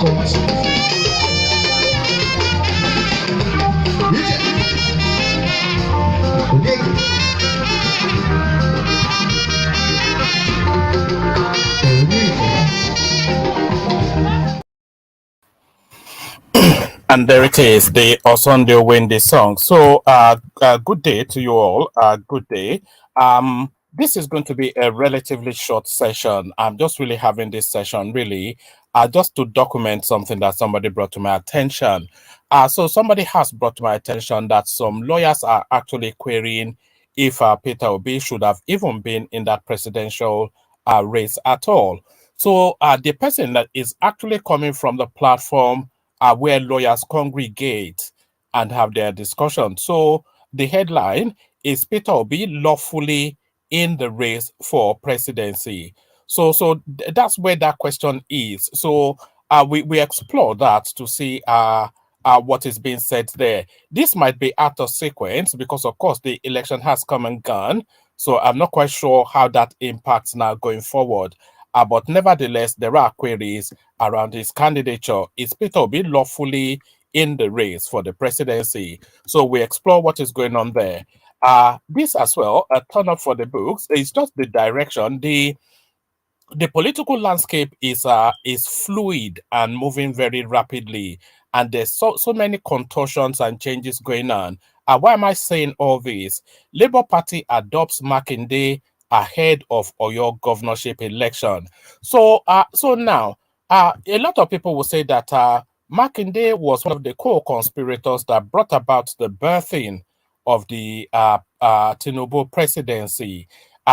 And there it is, the Osunday Wendy song. So, good day to you all. Good day. This is going to be a relatively short session. I'm just really having this session really just to document something that somebody brought to my attention. So somebody has brought to my attention that some lawyers are actually querying if Peter Obi should have even been in that presidential race at all. So the person that is actually coming from the platform where lawyers congregate and have their discussion. So the headline is Peter Obi lawfully in the race for presidency. So that's where that question is. So we explore that to see what is being said there. This might be out of sequence because, of course, the election has come and gone. So I'm not quite sure how that impacts now going forward. But nevertheless, there are queries around his candidature. Is Peter Obi lawfully in the race for the presidency? So we explore what is going on there. This as well, a turn up for the books. It's just the direction. The political landscape is fluid and moving very rapidly, and there's so many contortions and changes going on. Why am I saying all this? Labour Party adopts Makinde ahead of Oyo governorship election. So now a lot of people will say that Makinde was one of the co-conspirators that brought about the birthing of the Tinubu presidency.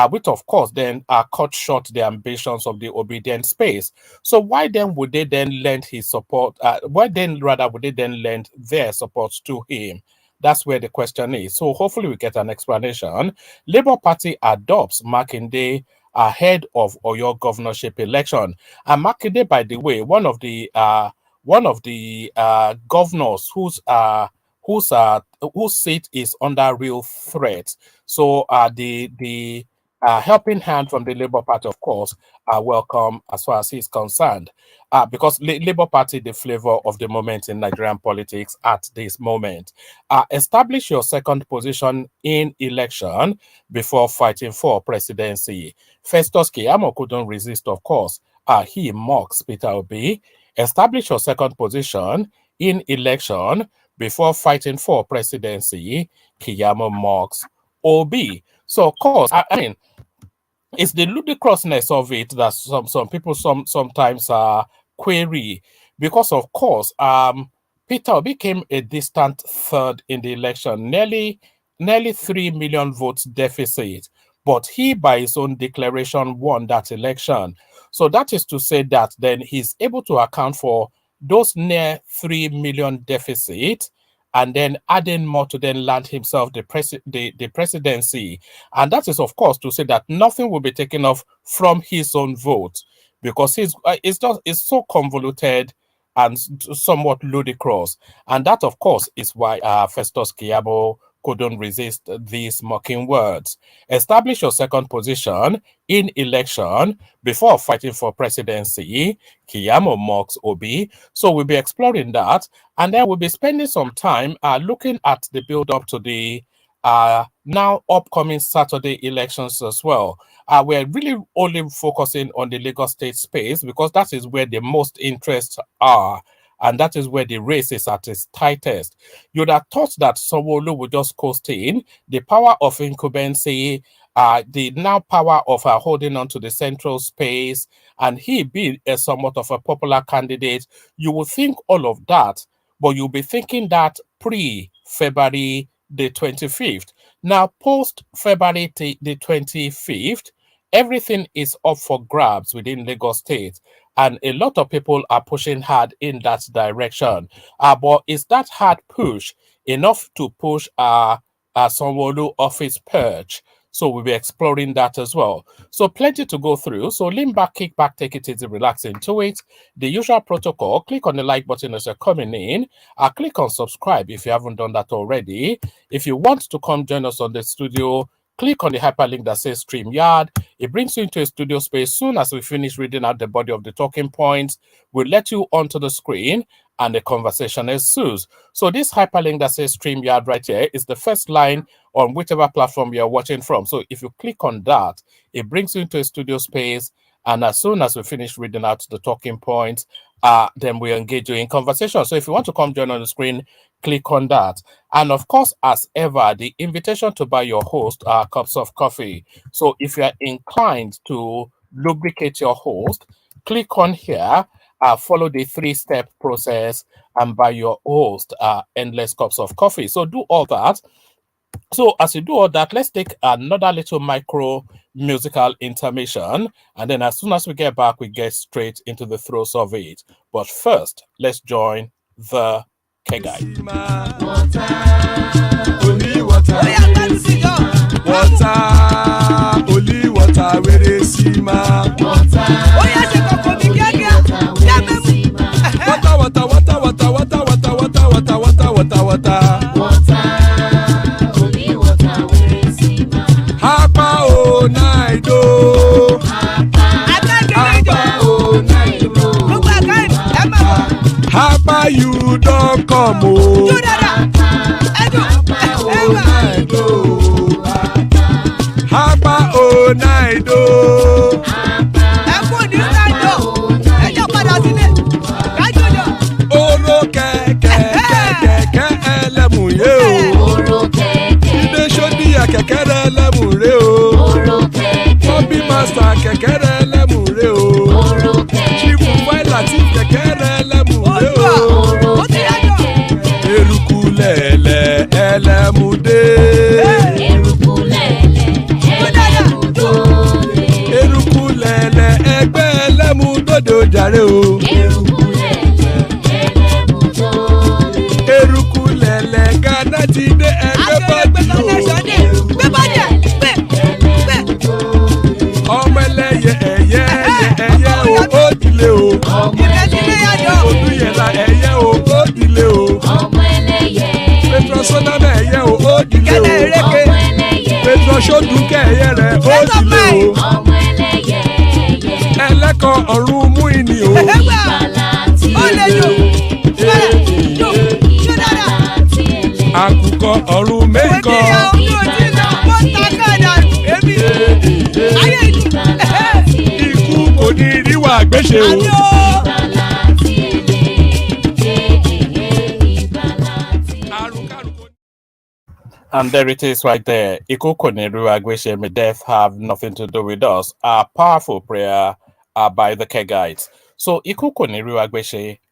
Which of course then cut short the ambitions of the obedient space. So why then would they then lend his support? Why then rather would they then lend their support to him? That's where the question is. So hopefully we get an explanation. Labour Party adopts Makinde ahead of Oyo governorship election. And Makinde, by the way, one of the governors whose seat is under real threat. So the helping hand from the Labour Party, of course, are welcome as far as he's concerned, because Labour Party, the flavor of the moment in Nigerian politics at this moment. Establish your second position in election before fighting for presidency. Festus Keyamo couldn't resist, of course. He mocks Peter Obi. Establish your second position in election before fighting for presidency. Keyamo mocks Obi. So, of course, I mean, it's the ludicrousness of it that some people sometimes query, because of course Peter became a distant third in the election, nearly 3 million votes deficit, but he by his own declaration won that election. So that is to say that then he's able to account for those near 3 million deficit, and then adding more to then land himself the presidency. And that is, of course, to say that nothing will be taken off from his own vote, because it's so convoluted and somewhat ludicrous. And that, of course, is why Festus Keyamo couldn't resist these mocking words. Establish your second position in election before fighting for presidency. Keyamo mocks Obi. So we'll be exploring that. And then we'll be spending some time looking at the build-up to the now upcoming Saturday elections as well. We're really only focusing on the Lagos State space because that is where the most interests are. And that is where the race is at its tightest. You'd have thought that Sanwo-Olu would just coast in. The power of incumbency, the now power of holding on to the central space, and he being somewhat of a popular candidate. You would think all of that, but you'll be thinking that pre-February the 25th. Now, post-February the 25th, everything is up for grabs within Lagos State. And a lot of people are pushing hard in that direction. But is that hard push enough to push Sanwo-Olu off his perch? So we'll be exploring that as well. So plenty to go through. So lean back, kick back, take it easy, relax into it. The usual protocol, click on the like button as you're coming in. Click on subscribe if you haven't done that already. If you want to come join us on the studio, click on the hyperlink that says StreamYard. It brings you into a studio space. Soon as we finish reading out the body of the talking points, we'll let you onto the screen and the conversation ensues. So this hyperlink that says StreamYard right here is the first line on whichever platform you're watching from. So if you click on that, it brings you into a studio space. And as soon as we finish reading out the talking points, then we engage you in conversation. So if you want to come join on the screen, click on that. And of course, as ever, the invitation to buy your host cups of coffee. So if you are inclined to lubricate your host, click on here, follow the 3-step process, and buy your host endless cups of coffee. So do all that. So as you do all that, let's take another little micro musical intermission. And then as soon as we get back, we get straight into the throes of it. But first, let's join the K-Guide. Water, only water, only water, where they see ma. Water, water, water, water, water, water, water, water, water, water, water, water. Hapa you don't come oh. Hapa oh night oh. Oro keke elemu ye o. Ide shodi ya keke elemu re o. Obi master keke elemu re o. Chifu faila ti keke elemu re o. Eruku lele elemude. Eruku lele egbe elemudodo jare o. Eruku lele Ghana ti de egbe body o. Ọmọ ẹlẹ́yẹ ẹ̀yẹ ẹ̀yẹ o ó dilé o. Odúyẹ̀lá ẹ̀yẹ o ó dilé o. Petrosodana ẹ̀yẹ o ó dilé o. Petrosodúnkẹ́ ẹ̀yẹ rẹ̀ ó dilé o. Ẹlẹ́kọ̀ ọ̀run mú ìní o. Àkùkọ ọ̀run mẹ́kọ̀. Ikú kò ní ríwà gbéṣe o. And there it is right there. May death have nothing to do with us. A powerful prayer by the Kegites. So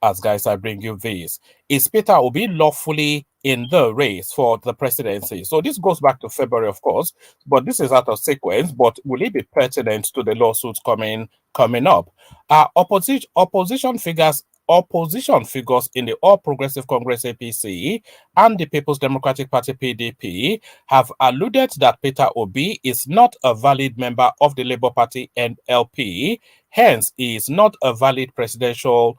as guys, I bring you this. Is Peter Obi lawfully in the race for the presidency? So this goes back to February, of course, but this is out of sequence. But will it be pertinent to the lawsuits coming up? Opposition figures in the All Progressive Congress APC and the People's Democratic Party PDP have alluded that Peter Obi is not a valid member of the Labour Party and LP, hence he is not a valid presidential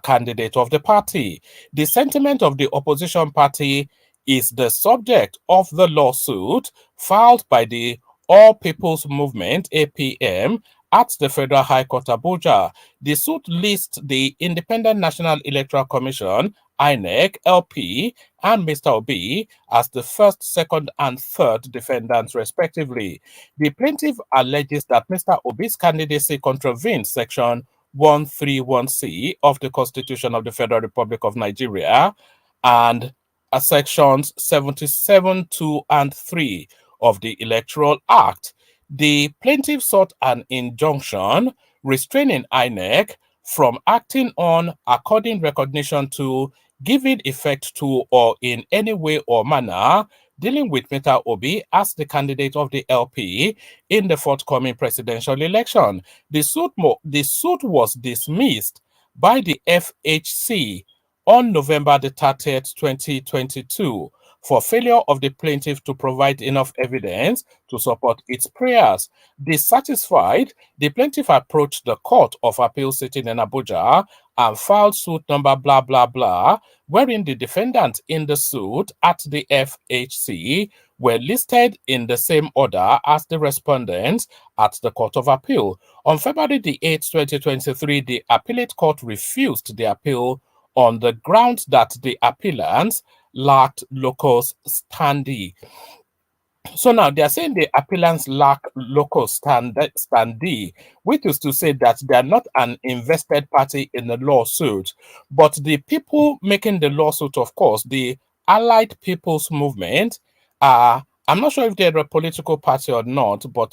candidate of the party. The sentiment of the opposition party is the subject of the lawsuit filed by the All People's Movement APM at the Federal High Court Abuja. The suit lists the Independent National Electoral Commission, INEC, LP, and Mr. Obi as the first, second, and third defendants, respectively. The plaintiff alleges that Mr. Obi's candidacy contravenes Section 131C of the Constitution of the Federal Republic of Nigeria and Sections 77, 2, and 3 of the Electoral Act. The plaintiff sought an injunction restraining INEC from acting on, according recognition to, giving effect to, or in any way or manner dealing with Mr. Obi as the candidate of the LP in the forthcoming presidential election. The suit was dismissed by the FHC on November the 30th, 2022, for failure of the plaintiff to provide enough evidence to support its prayers. Dissatisfied, the plaintiff approached the Court of Appeal sitting in Abuja and filed suit number blah blah blah, wherein the defendants in the suit at the FHC were listed in the same order as the respondents at the Court of Appeal. On February the 8th, 2023, the appellate court refused the appeal on the grounds that the appellants lacked locus standi. So now they are saying the appellants lack locus standi, which is to say that they are not an invested party in the lawsuit. But the people making the lawsuit, of course, the Allied People's Movement, I'm not sure if they're a political party or not, but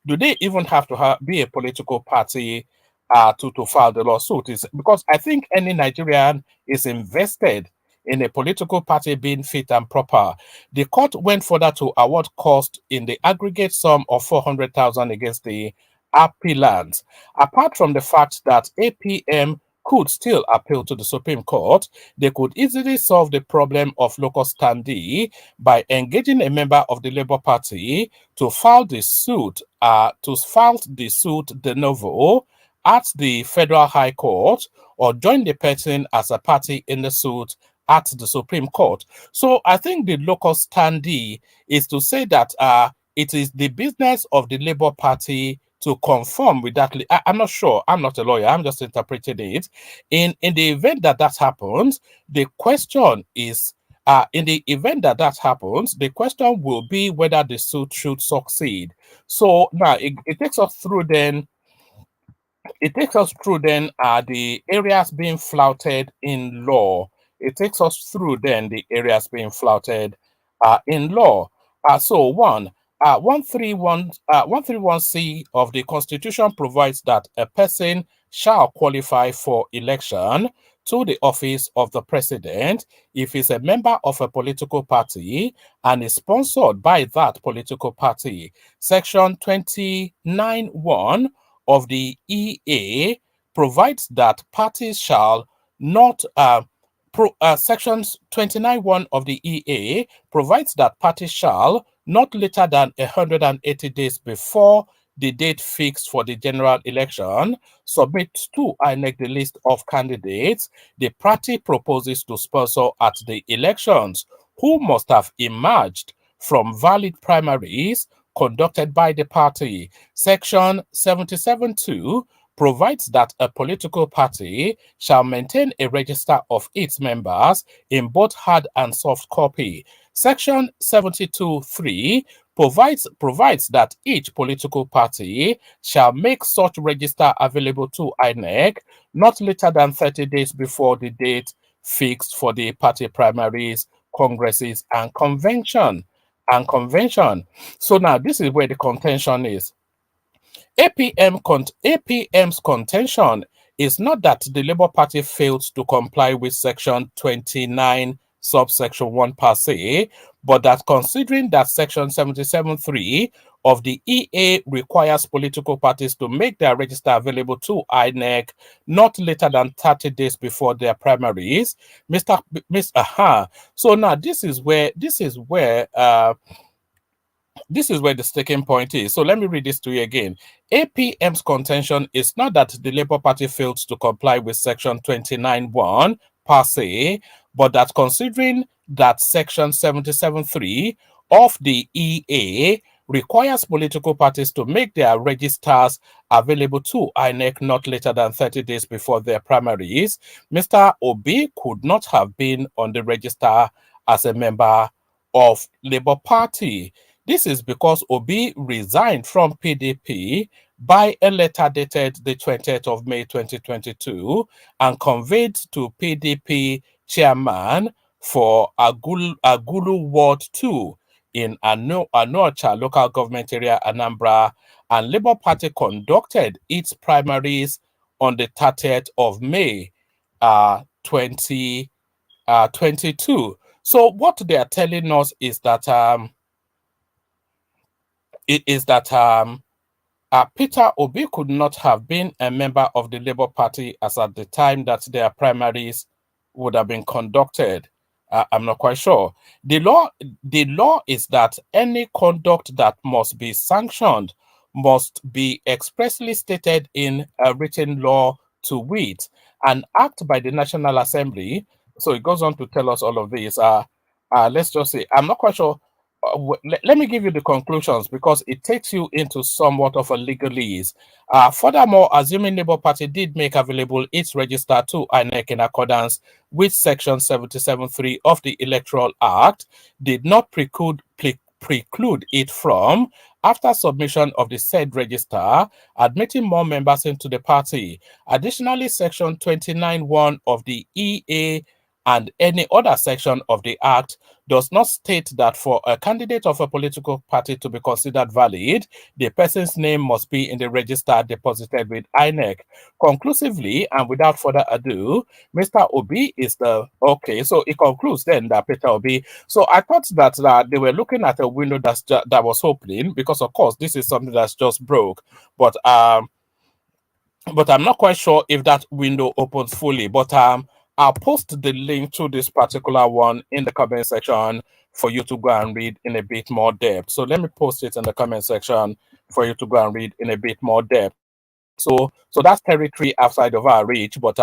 do they even have to be a political party to file the lawsuit? Is because I think any Nigerian is invested in a political party being fit and proper. The court went further to award cost in the aggregate sum of 400,000 against the appellants. Apart from the fact that APM could still appeal to the Supreme Court, they could easily solve the problem of locus standi by engaging a member of the Labour Party to file the suit de novo at the Federal High Court, or join the person as a party in the suit at the Supreme Court. So I think the locus standi is to say that it is the business of the Labour Party to conform with that. I'm not sure. I'm not a lawyer. I'm just interpreting it. In the event that that happens, the question is, in the event that that happens, the question will be whether the suit should succeed. So now it takes us through then the areas being flouted in law. It takes us through then the areas being flouted in law. So 131C of the Constitution provides that a person shall qualify for election to the office of the president if he's a member of a political party and is sponsored by that political party. Section 29(1) of the EA provides that parties shall not sections 29(1) of the EA provides that parties shall not later than 180 days before the date fixed for the general election submit to INEC the list of candidates the party proposes to sponsor at the elections, who must have emerged from valid primaries conducted by the party. Section 77(2) provides that a political party shall maintain a register of its members in both hard and soft copy. Section 72(3) provides that each political party shall make such register available to INEC not later than 30 days before the date fixed for the party primaries, congresses, and convention. So now this is where the contention is. APM's contention is not that the Labour Party failed to comply with Section 29, subsection 1 per se, but that considering that Section 77(3) of the EA requires political parties to make their register available to INEC not later than 30 days before their primaries. So now this is where the sticking point is. So let me read this to you again. APM's contention is not that the Labour Party failed to comply with Section 29(1) per se, but that considering that Section 77(3) of the EA requires political parties to make their registers available to INEC not later than 30 days before their primaries, Mr. Obi could not have been on the register as a member of Labour Party. This is because Obi resigned from PDP by a letter dated the 20th of May 2022 and conveyed to PDP chairman for Agulu Ward 2 in Anocha local government area, Anambra, and Labour Party conducted its primaries on the 30th of May 2022. So what they are telling us is that Peter Obi could not have been a member of the Labour Party as at the time that their primaries would have been conducted. I'm not quite sure. The law is that any conduct that must be sanctioned must be expressly stated in a written law, to wit, an act by the National Assembly. So it goes on to tell us all of this. Let's just say, I'm not quite sure. Let me give you the conclusions because it takes you into somewhat of a legalese. Furthermore, assuming Labour Party did make available its register to INEC in accordance with Section 77(3) of the Electoral Act, did not preclude it from, after submission of the said register, admitting more members into the party. Additionally, Section 29(1) of the EA and any other section of the Act does not state that for a candidate of a political party to be considered valid, the person's name must be in the register deposited with INEC. Conclusively, and without further ado, Mr. Obi is the okay. So it concludes then that Peter Obi. So I thought that they were looking at a window that was opening because, of course, this is something that's just broke. But I'm not quite sure if that window opens fully. But I'll post the link to this particular one in the comment section for you to go and read in a bit more depth. So let me post it in the comment section for you to go and read in a bit more depth. So that's territory outside of our reach, but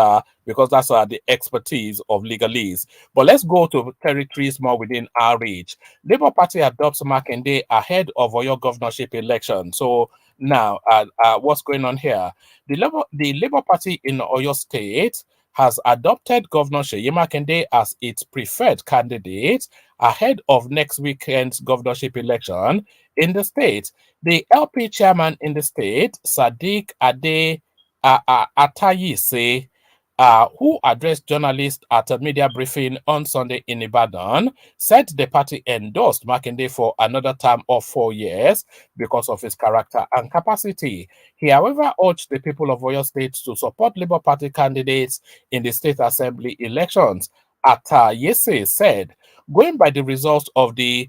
because that's the expertise of legalese. But let's go to territories more within our reach. Labour Party adopts Makinde ahead of Oyo governorship election. So now, what's going on here? The Labour Party in Oyo State has adopted Governor Seyi Makinde as its preferred candidate ahead of next weekend's governorship election in the state. The LP chairman in the state, Sadiq Ade Atayise, who addressed journalists at a media briefing on Sunday in Ibadan, said the party endorsed Makinde for another term of 4 years because of his character and capacity. He, however, urged the people of Oyo State to support Labour Party candidates in the state assembly elections. Atayese said, going by the results of the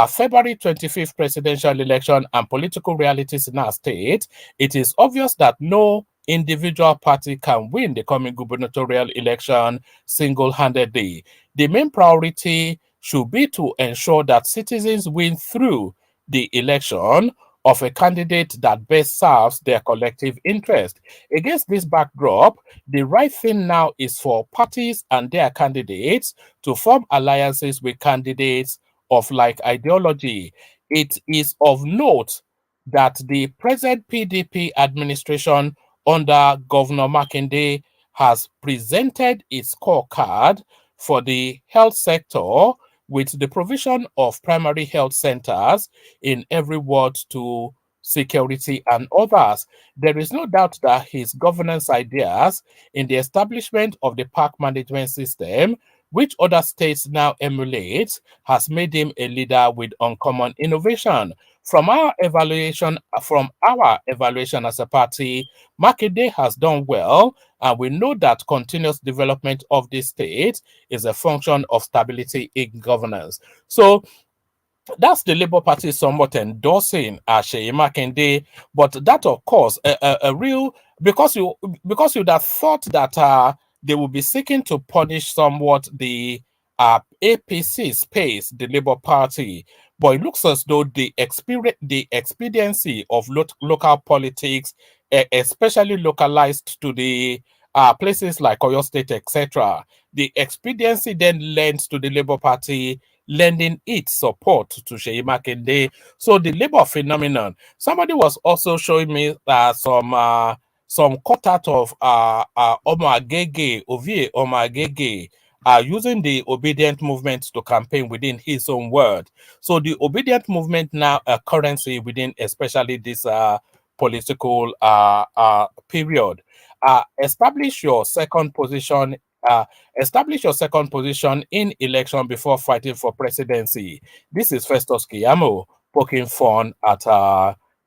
February 25th presidential election and political realities in our state, it is obvious that no individual party can win the coming gubernatorial election single-handedly. The main priority should be to ensure that citizens win through the election of a candidate that best serves their collective interest. Against this backdrop, the right thing now is for parties and their candidates to form alliances with candidates of like ideology. It is of note that the present PDP administration under Governor Makinde has presented its scorecard for the health sector with the provision of primary health centers in every ward to security and others. There is no doubt that his governance ideas in the establishment of the park management system, which other states now emulate, has made him a leader with uncommon innovation. From our evaluation as a party, Makinde has done well, and we know that continuous development of the state is a function of stability in governance. So that's the Labour Party somewhat endorsing Seyi Makinde, but that, of course, a real because you'd have thought that they will be seeking to punish somewhat the APC space, the Labour Party, but it looks as though the expediency of local politics, especially localized to the places like Oyo State, etc., the expediency then lends to the Labour Party lending its support to Seyi Makinde. So the Labour phenomenon. Somebody was also showing me some cut out of Omo Agege, Ovie Omo Agege, using the obedient movement to campaign within his own word. So the obedient movement now a currency within especially this political period. Establish your second position. Establish your second position in election before fighting for presidency. This is Festus Keyamo poking fun at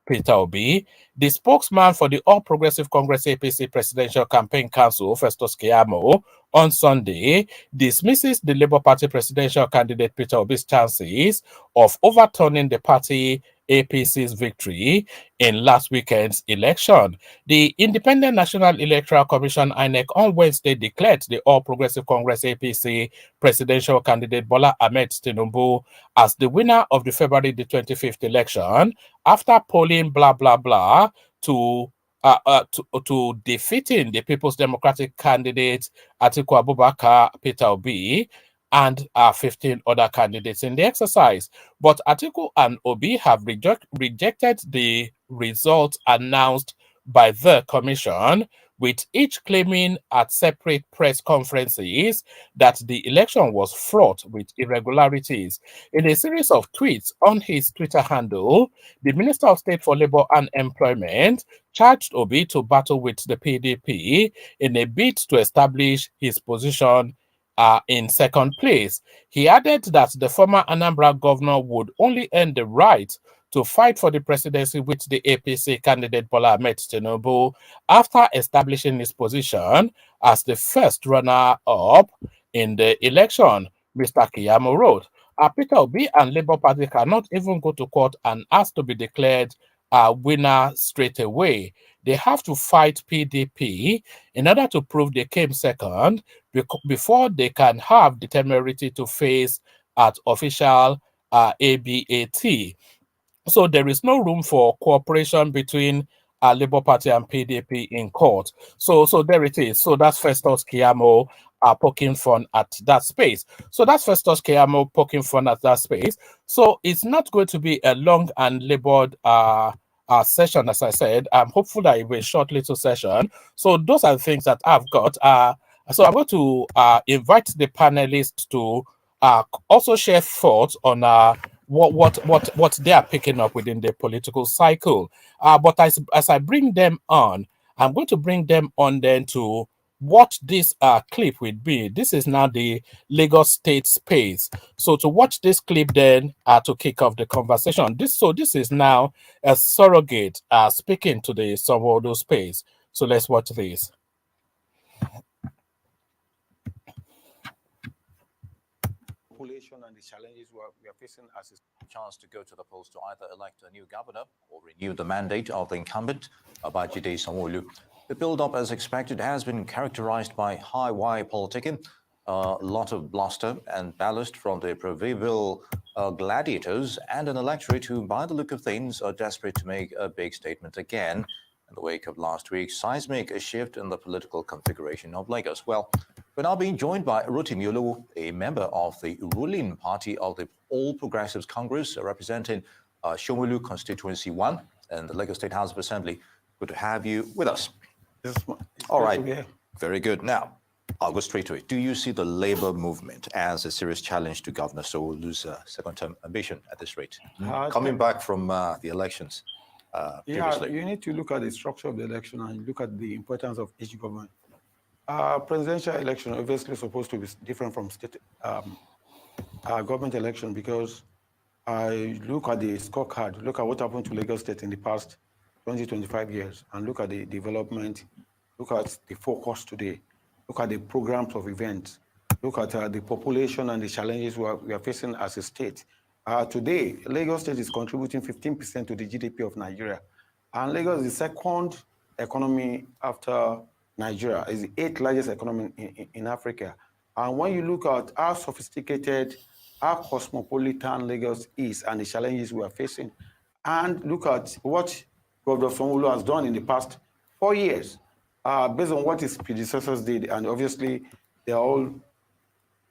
Peter Obi. The spokesman for the All Progressive Congress APC Presidential Campaign Council, Festus Keyamo, on Sunday dismisses the Labour Party presidential candidate Peter Obi's chances of overturning the party APC's victory in last weekend's election. The Independent National Electoral Commission INEC on Wednesday declared the All Progressive Congress APC presidential candidate Bola Ahmed Tinubu as the winner of the February the 25th election after polling blah blah blah to defeating the People's Democratic candidate Atiku Abubakar, Peter Obi, and 15 other candidates in the exercise. But Atiku and Obi have rejected the results announced by the commission, with each claiming at separate press conferences that the election was fraught with irregularities. In a series of tweets on his Twitter handle, the Minister of State for Labor and Employment charged Obi to battle with the PDP in a bid to establish his position in second place. He added that the former Anambra governor would only earn the right to fight for the presidency with the APC candidate Bola Ahmed Tinubu after establishing his position as the first runner-up in the election. Mr. Kiyamo wrote, Peter Obi and Labour Party cannot even go to court and ask to be declared a winner straight away. They have to fight PDP in order to prove they came second before they can have the temerity to face at official ABAT. So there is no room for cooperation between Labour Party and PDP in court. So there it is. So that's Festus Keyamo poking fun at that space. So that's Festus Keyamo poking fun at that space. So it's not going to be a long and labored session, as I said. I'm hopeful that it will be a short little session. So those are the things that I've got. So I'm going to invite the panelists to also share thoughts on what they are picking up within the political cycle. But as I bring them on, I'm going to bring them on then to what this clip would be. This is now the Lagos State space. So to watch this clip then to kick off the conversation. This is now a surrogate speaking to the Sanwo-Olu space. So let's watch this. And the challenges we are facing as a chance to go to the polls to either elect a new governor or renew the mandate of the incumbent, Babajide Sanwo-Olu. The build-up, as expected, has been characterized by high-wire politicking, a lot of bluster and ballast from the proverbial gladiators, and an electorate who, by the look of things, are desperate to make a big statement again in the wake of last week's seismic shift in the political configuration of Lagos. Well, we're now being joined by Rotimi Olowo, a member of the ruling party of the All Progressives Congress, representing Sanwo-Olu Constituency 1 and the Lagos State House of Assembly. Good to have you with us. Yes, all right, very good. Now, I'll go straight to it. Do you see the labor movement as a serious challenge to Governor Sanwo-Olu's second-term ambition at this rate? Coming back from the elections previously. You need to look at the structure of the election and look at the importance of each government. Presidential election obviously supposed to be different from state government election because I look at the scorecard, look at what happened to Lagos State in the past 20, 25 years, and look at the development, look at the focus today, look at the programs of events, look at the population and the challenges we are facing as a state. Today, Lagos State is contributing 15% to the GDP of Nigeria, and Lagos is the second economy after Nigeria. Is the 8th largest economy in Africa. And when you look at how sophisticated, how cosmopolitan Lagos is and the challenges we are facing, and look at what Governor Sanwo-Olu has done in the past 4 years, based on what his predecessors did, and obviously they're all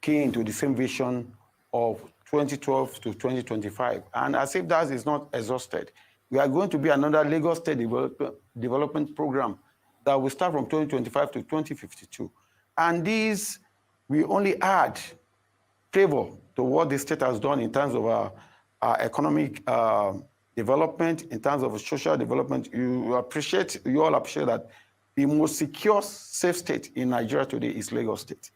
keen to the same vision of 2012 to 2025. And as if that is not exhausted, we are going to be another Lagos State development program that will start from 2025 to 2052. And these, we only add favor to what the state has done in terms of our economic development, in terms of social development. You all appreciate that the most secure, safe state in Nigeria today is Lagos State.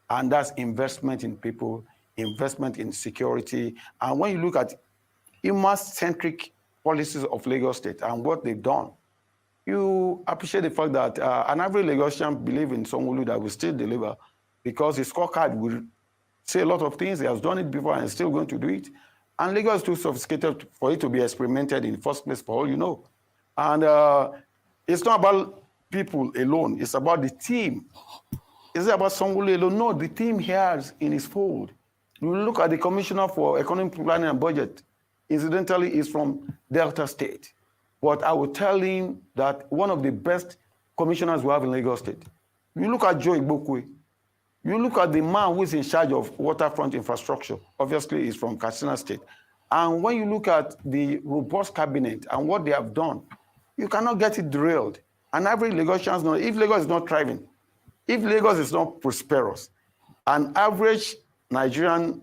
And that's investment in people, investment in security. And when you look at human-centric policies of Lagos State and what they've done, you appreciate the fact that an average Lagosian believes in Sanwo-Olu that will still deliver because his scorecard will say a lot of things. He has done it before and is still going to do it. And Lagos is too sophisticated for it to be experimented in the first place, for all you know. And it's not about people alone. It's about the team. Is it about Sanwo-Olu alone? No, the team he has in his fold. You look at the Commissioner for Economic Planning and Budget. Incidentally, is from Delta State. But I will tell him that one of the best commissioners we have in Lagos State. You look at Joe Igbokwe. You look at the man who is in charge of waterfront infrastructure. Obviously, he's from Katsina State. And when you look at the robust cabinet and what they have done, you cannot get it derailed. And every Lagosian knows, if Lagos is not thriving, if Lagos is not prosperous, an average Nigerian,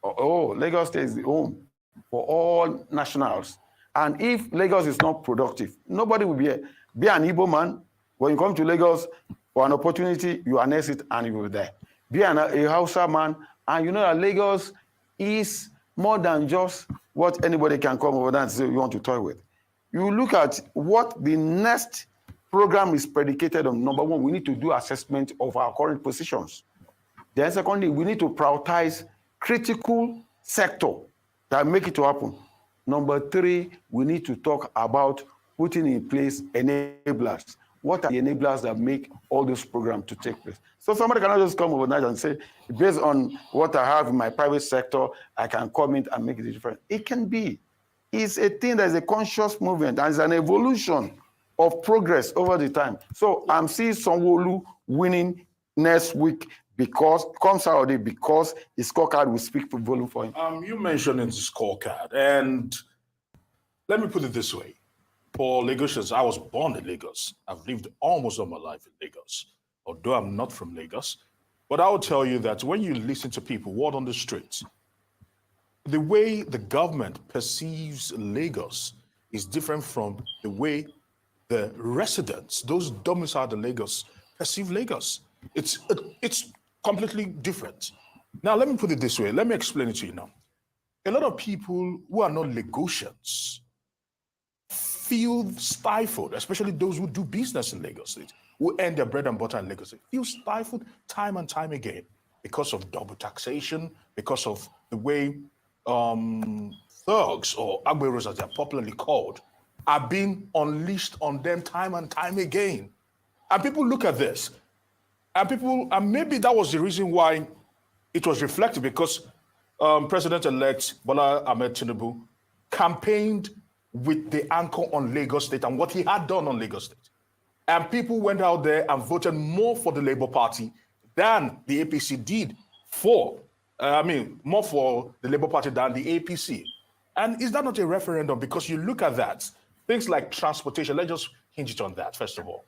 Lagos State is the home for all nationals. And if Lagos is not productive, nobody will be here. Be an Igbo man, when you come to Lagos for an opportunity, you annex it and you will be there. Be a Hausa man, and you know that Lagos is more than just what anybody can come over there and say you want to toy with. You look at what the next program is predicated on. Number one, we need to do assessment of our current positions. Then secondly, we need to prioritize critical sector that make it to happen. Number three, we need to talk about putting in place enablers. What are the enablers that make all those programs to take place? So somebody cannot just come overnight and say, based on what I have in my private sector, I can come in and make it different. It can be. It's a thing that is a conscious movement and it's an evolution of progress over the time. So I'm seeing Sanwo-Olu winning next week because comes Saturday because his scorecard will speak for volume for him. You mentioned the scorecard, and let me put it this way. For Lagosians, I was born in Lagos. I've lived almost all my life in Lagos, although I'm not from Lagos. But I will tell you that when you listen to people, word on the streets, the way the government perceives Lagos is different from the way the residents, those domiciled in Lagos, perceive Lagos. It's completely different. Now, let me put it this way. Let me explain it to you now. A lot of people who are not Lagosians feel stifled, especially those who do business in Lagos State, who earn their bread and butter in Lagos State, feel stifled time and time again because of double taxation, because of the way thugs, or agberos as they're popularly called, are being unleashed on them time and time again. And people look at this, and maybe that was the reason why it was reflected, because President-elect Bola Ahmed Tinubu campaigned with the anchor on Lagos State and what he had done on Lagos State. And people went out there and voted more for the Labour Party than the APC did for, more for the Labour Party than the APC. And is that not a referendum? Because you look at that, things like transportation, let's just hinge it on that, first of all.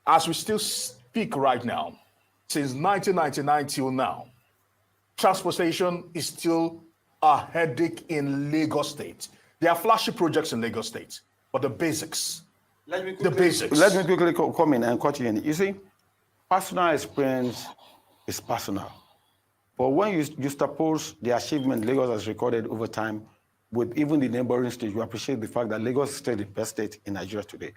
As we still speak right now, since 1999 till now, transportation is still a headache in Lagos State. There are flashy projects in Lagos State, but the basics, Let me quickly come in and cut you in. You see, personal experience is personal. But when you juxtapose the achievement Lagos has recorded over time with even the neighboring states, you appreciate the fact that Lagos is still the best state in Nigeria today.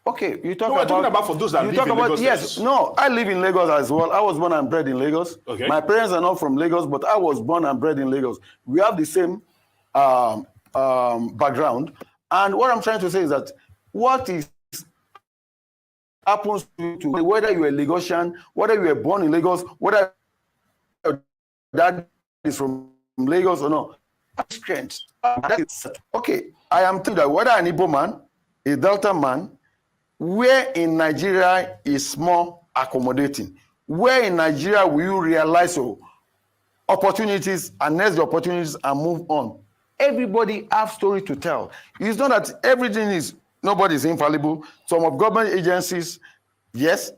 Okay, you talk we're talking about for those that live in Lagos. Yes, no, I live in Lagos as well. I was born and bred in Lagos. Okay. My parents are not from Lagos, but I was born and bred in Lagos. We have the same background. And what I'm trying to say is that what is happens to whether you're a Lagosian, whether you were born in Lagos, whether your dad is from Lagos or not, strength. Okay, I am telling you that whether an Igbo man, a Delta man, where in Nigeria is more accommodating, where in Nigeria will you realize opportunities and next the opportunities and move on. Everybody have story to tell. It's not that everything is, nobody is infallible. Some of government agencies, yes,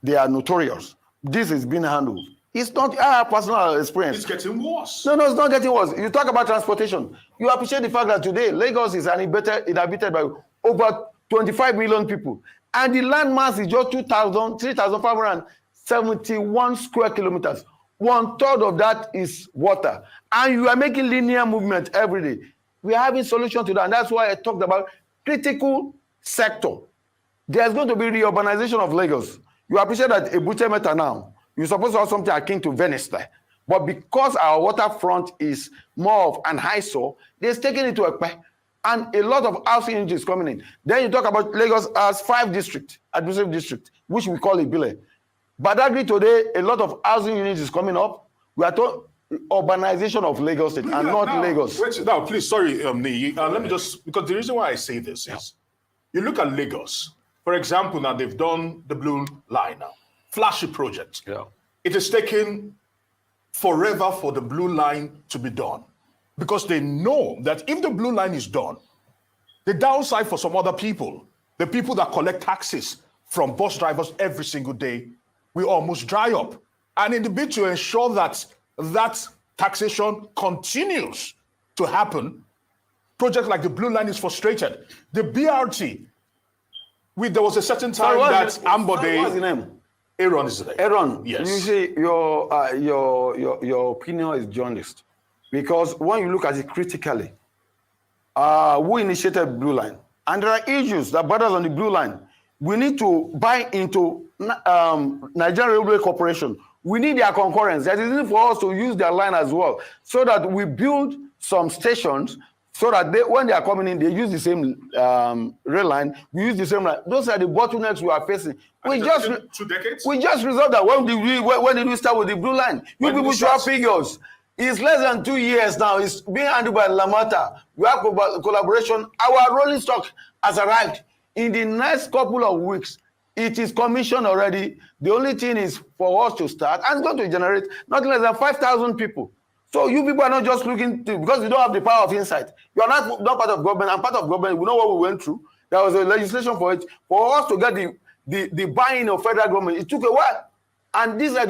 they are notorious. This is being handled. It's not our personal experience. It's getting worse. No, it's not getting worse. You talk about transportation. You appreciate the fact that today Lagos is inhabited by over 25 million people. And the land mass is just 3,571 square kilometers. 1/3 of that is water. And you are making linear movement every day. We are having solution to that. And that's why I talked about critical sector. There's going to be reurbanization of Lagos. You appreciate that Ebute Metta now, you're supposed to have something akin to Venice there. But because our waterfront is more of an eyesore, they've taken it to Ekpe. And a lot of housing units coming in. Then you talk about Lagos as 5 district, administrative district, which we call Ibile. Badagry today, a lot of housing units is coming up. We are talking urbanization of Lagos State and not Lagos. Wait, now, please, sorry, let me just, because the reason why I say this is, you look at Lagos, for example, now they've done the Blue Line now, flashy project. Yeah. It is taking forever for the Blue Line to be done because they know that if the Blue Line is done, the downside for some other people, the people that collect taxes from bus drivers every single day, will almost dry up. And in the bid to ensure that that taxation continues to happen, projects like the Blue Line is frustrated. The BRT, there was a certain time that Ambode. What's the name? Aaron is there. Aaron, yes. You see, your opinion is jaundiced. Because when you look at it critically, who initiated Blue Line? And there are issues that borders on the Blue Line. We need to buy into Nigerian Railway Corporation. We need their concurrence. That is need for us to use their line as well, so that we build some stations, so that when they are coming in, they use the same rail line. We use the same line. Those are the bottlenecks we are facing. We just 2 decades. We just resolved that. When did we start with the Blue Line? You people should have figures. It's less than 2 years now. It's being handled by Lamata. We have collaboration. Our rolling stock has arrived. In the next couple of weeks, it is commissioned already. The only thing is for us to start, and it's going to generate not less than 5,000 people. So you people are not just looking to, because you don't have the power of insight. You are not part of government. I'm part of government. We know what we went through. There was a legislation for it. For us to get the buy-in of federal government, it took a while. And these are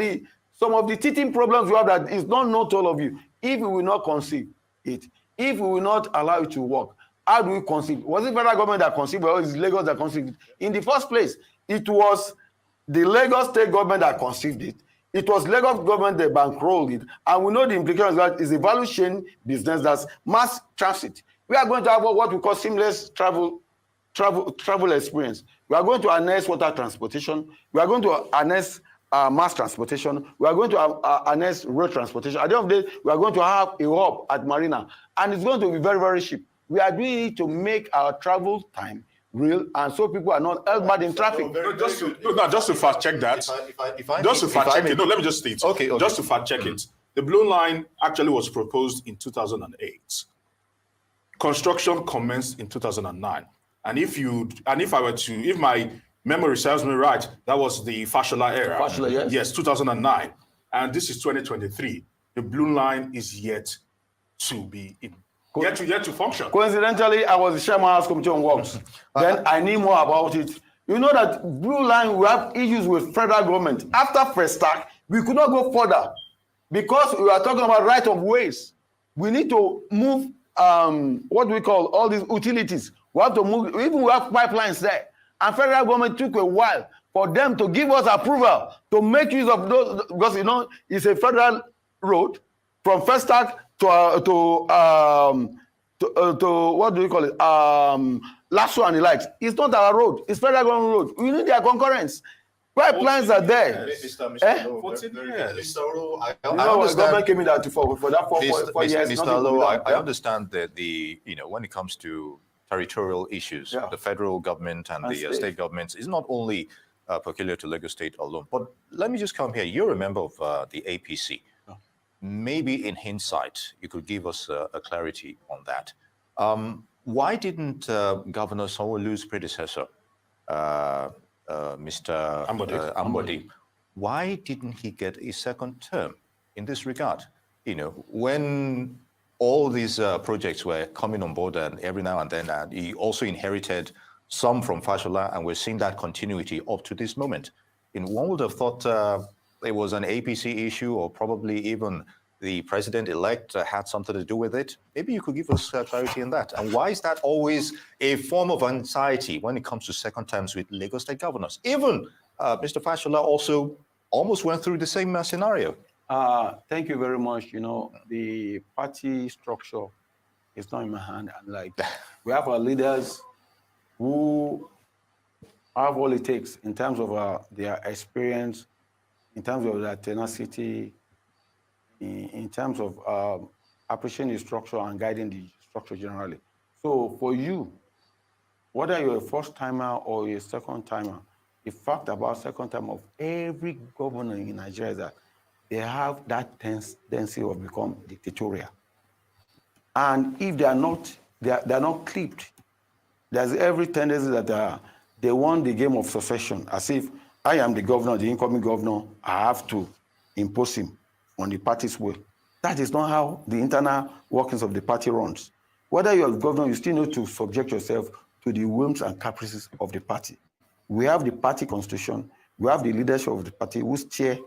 some of the teething problems we have that is not known to all of you. If we will not conceive it, if we will not allow it to work, how do we conceive? Was it federal government that conceived it, or is it Lagos that conceived it? In the first place, it was the Lagos state government that conceived it. It was Lagos government that bankrolled it. And we know the implications that is a value chain business that's mass transit. We are going to have what we call seamless travel experience. We are going to harness water transportation. We are going to harness mass transportation. We are going to harness road transportation. At the end of the day, we are going to have a hub at Marina. And it's going to be very, very cheap. We are doing it to make our travel time real, and so people are not held bad in traffic. Just to fact check that. Just to fact check it. No, let me just state. Okay. Just to fact check it. The Blue Line actually was proposed in 2008. Construction commenced in 2009. And if my memory serves me right, that was the Fashola era. Fashola, yes. Yes, 2009. And this is 2023. The Blue Line is yet to be in. Yet to function. Coincidentally, I was the chairman of Committee on Works. Then I knew more about it. You know that Blue Line, we have issues with federal government. After Festac, we could not go further because we are talking about right of ways. We need to move, what we call all these utilities. We have to move, even we have pipelines there. And federal government took a while for them to give us approval to make use of those, because it's a federal road from Festac to what do you call it? Lasso and the likes. It's not our road. It's federal government road. We need their concurrence. Pipelines are there. I understand. Government came in that for that 4 years. Mr. Lo, I understand that when it comes to territorial issues, the federal government and the state governments is not only peculiar to Lagos State alone. But let me just come here. You're a member of the APC. Maybe in hindsight, you could give us a clarity on that. Why didn't Governor Sanwo-Olu's predecessor, Mr. Ambode, why didn't he get a second term in this regard? When all these projects were coming on board, and every now and then, he also inherited some from Fashola, and we're seeing that continuity up to this moment. One would have thought it was an APC issue, or probably even the president-elect had something to do with it. Maybe you could give us clarity on that. And why is that always a form of anxiety when it comes to second terms with Lagos State governors? Even Mr. Fashola also almost went through the same scenario. Thank you very much. The party structure is not in my hand. And we have our leaders who have all it takes in terms of their experience, in terms of their tenacity, in terms of appreciating the structure and guiding the structure generally. So for you, whether you're a first timer or a second timer, the fact about second time of every governor in Nigeria is that they have that tendency of become dictatorial. And if they are not clipped, there's every tendency that they want the game of succession, as if I am the governor, the incoming governor, I have to impose him on the party's will. That is not how the internal workings of the party runs. Whether you're a governor, you still need to subject yourself to the whims and caprices of the party. We have the party constitution, we have the leadership of the party who steer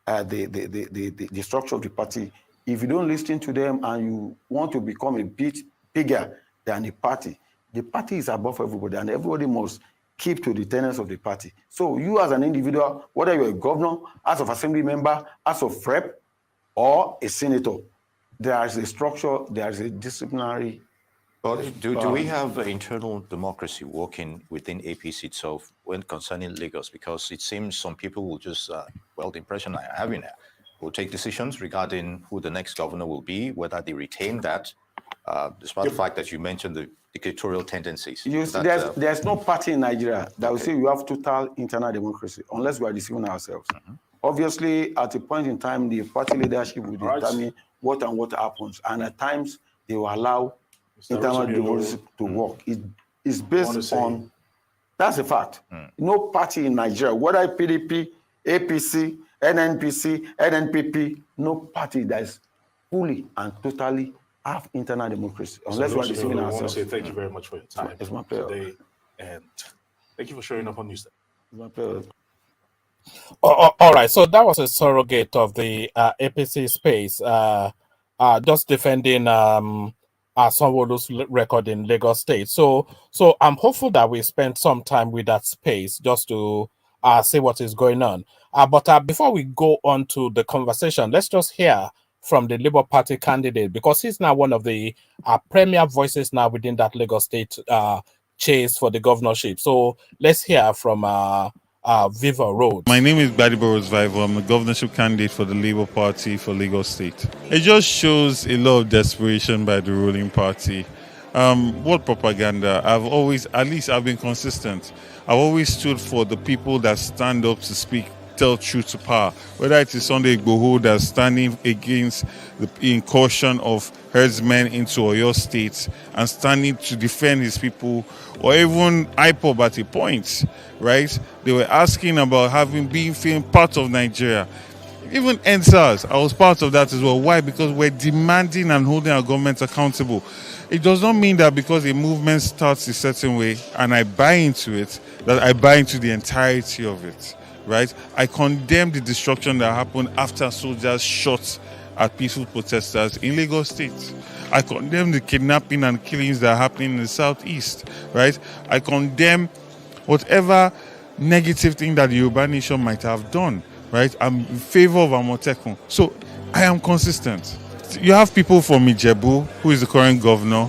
the structure of the party. If you don't listen to them and you want to become a bit bigger than the party is above everybody, and everybody must keep to the tenets of the party. So you as an individual, whether you're a governor, House of Assembly member, House of Rep, or a senator, there is a structure, there is a disciplinary. But do we have internal democracy working within APC itself when concerning Lagos? Because it seems some people will just, the impression I'm having will take decisions regarding who the next governor will be, whether they retain that, despite the fact that you mentioned the dictatorial tendencies. You see, there's no party in Nigeria that will say you have total internal democracy, unless we are deceiving ourselves. Obviously, at a point in time, the party leadership will determine what happens. And at times, they will allow internal democracy to work. It's based on, that's a fact. No party in Nigeria, whether PDP, APC, NNPC, NNPP, no party that is fully and totally have internal democracy, unless we're deceiving ourselves. I want to say thank you very much for your time today, and thank you for showing up on Newsday. It's my pleasure. All right, so that was a surrogate of the APC space, just defending Sanwo-Olu's record in Lagos State. So I'm hopeful that we spend some time with that space just to see what is going on. But before we go on to the conversation, let's just hear from the Labour Party candidate, because he's now one of the premier voices now within that Lagos State chase for the governorship. So let's hear from Viva Road. My name is Gbadebo Viva. I'm the governorship candidate for the Labour Party for Lagos State. It just shows a lot of desperation by the ruling party. What propaganda? I've been consistent. I've always stood for the people that stand up to speak, tell truth to power. Whether it is Sunday Igboho that's standing against the incursion of herdsmen into Oyo State and standing to defend his people, or even IPOB at a point, right? They were asking about being part of Nigeria. Even NSAS, I was part of that as well. Why? Because we're demanding and holding our government accountable. It does not mean that because a movement starts a certain way and I buy into it, that I buy into the entirety of it. Right? I condemn the destruction that happened after soldiers shot at peaceful protesters in Lagos State. I condemn the kidnapping and killings that are happening in the southeast. Right? I condemn whatever negative thing that the Yoruba nation might have done. Right? I'm in favor of Amotekun. So I am consistent. You have people from Ijebu, who is the current governor.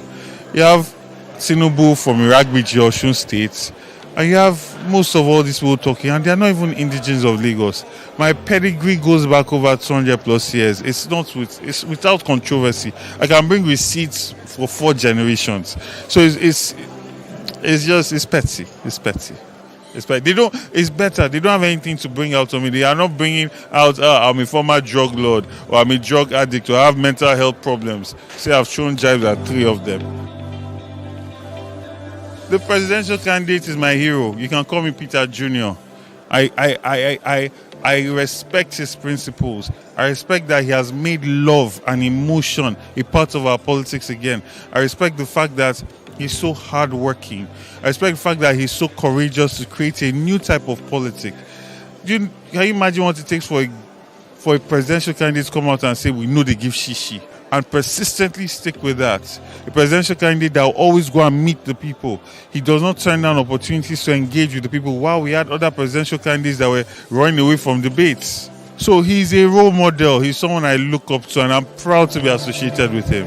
You have Tinubu from Iragbiji, Osun State. And you have most of all these people talking, and they are not even indigenous of Lagos. My pedigree goes back over 200 plus years. It's without controversy. I can bring receipts for 4 generations. So it's petty. It's petty. It's better. They don't have anything to bring out on me. They are not bringing out, I'm a former drug lord, or I'm a drug addict, or I have mental health problems. Say I've shown jibes at 3 of them. The presidential candidate is my hero. You can call me Peter Jr. I respect his principles. I respect that he has made love and emotion a part of our politics again. I respect the fact that he's so hardworking. I respect the fact that he's so courageous to create a new type of politics. Can you imagine what it takes for a presidential candidate to come out and say, we know they give shishi, and persistently stick with that? A presidential candidate that will always go and meet the people. He does not turn down opportunities to engage with the people, while we had other presidential candidates that were running away from debates. So he's a role model. He's someone I look up to, and I'm proud to be associated with him.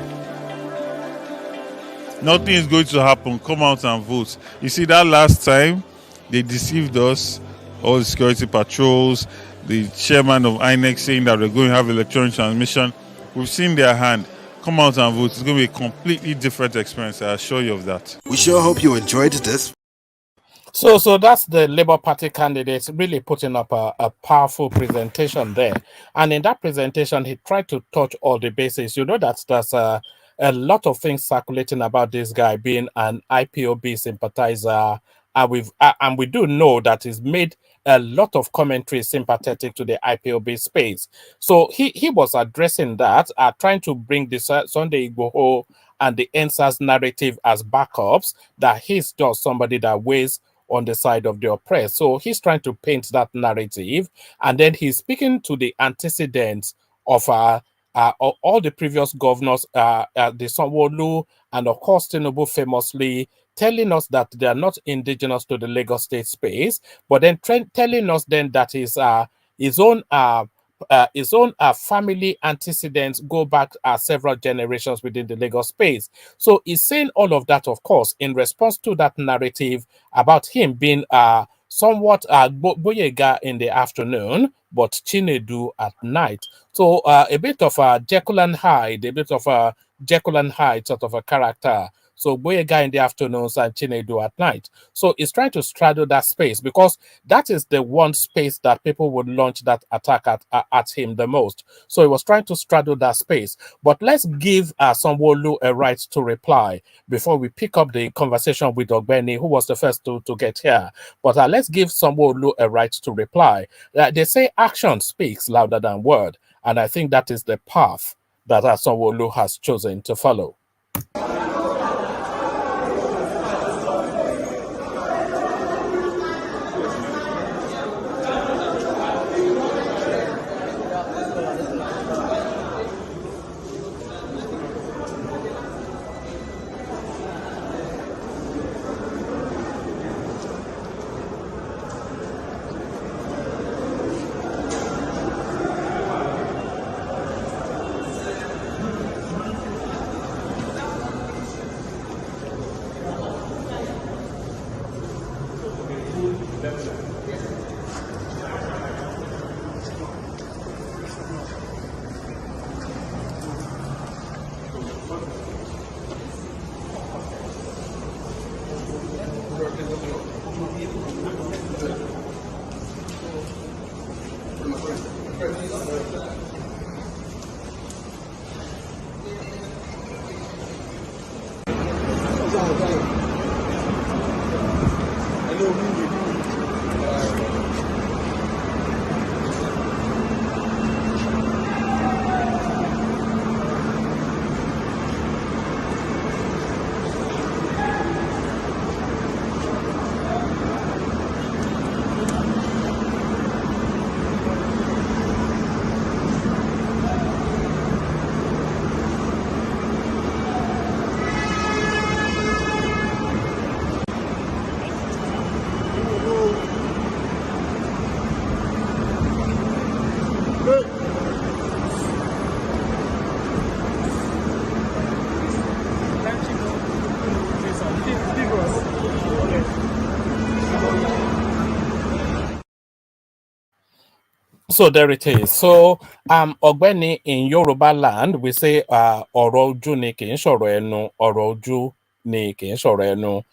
Nothing is going to happen. Come out and vote. You see, that last time, they deceived us. All the security patrols, the chairman of INEC saying that we're going to have electronic transmission. We've seen their hand. Come out and vote. It's going to be a completely different experience. I assure you of that. We sure hope you enjoyed this. So that's the Labour Party candidates really putting up a powerful presentation there. And in that presentation, he tried to touch all the bases. You know that there's a lot of things circulating about this guy being an IPOB sympathizer. And we do know that he's made a lot of commentary sympathetic to the IPOB space. So he was addressing that, trying to bring the Sunday Igboho and the NSAS narrative as backups, that he's just somebody that weighs on the side of the oppressed. So he's trying to paint that narrative, and then he's speaking to the antecedents of all the previous governors, the Sanwo-Olu and of course Tinubu famously, telling us that they are not indigenous to the Lagos state space, but then telling us then that his own family antecedents go back several generations within the Lagos space. So he's saying all of that, of course, in response to that narrative about him being somewhat Boyega in the afternoon, but Chinedu at night. So a bit of a Jekyll and Hyde, a bit of a Jekyll and Hyde sort of a character. So Boyega in the afternoons and Chinedu at night. So he's trying to straddle that space because that is the one space that people would launch that attack at him the most. So he was trying to straddle that space. But let's give Sanwo-Olu a right to reply before we pick up the conversation with Ogbeni, who was the first to get here. But let's give Sanwo-Olu a right to reply. They say action speaks louder than word. And I think that is the path that Sanwo-Olu has chosen to follow. So there it is. So Ogbeni, in Yoruba land, we say ọ̀rọ̀ ojú ni kì í ṣọ̀rọ̀ ẹnu, ọ̀rọ̀ ojú ni kì í ṣọ̀rọ̀ ẹnu,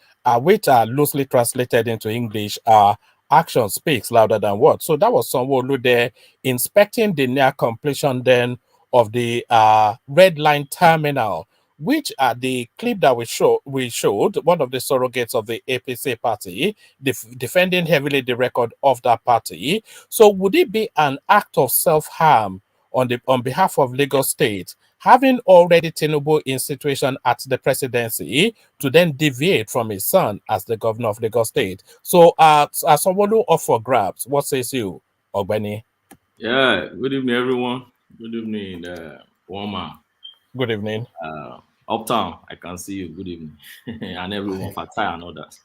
which are loosely translated into English action speaks louder than words. So that was Sanwo-Olu there inspecting the near completion then of the Red Line Terminal, which the clip that we showed, one of the surrogates of the APC party, defending heavily the record of that party. So would it be an act of self-harm on behalf of Lagos State, having already Tinubu in situation at the presidency, to then deviate from his son as the governor of Lagos State? So Sanwo-Olu up for grabs. What says you, Ogbeni? Yeah, good evening, everyone. Good evening, Woma. Good evening. Uptown, I can see you. Good evening. And everyone, Fatai and others.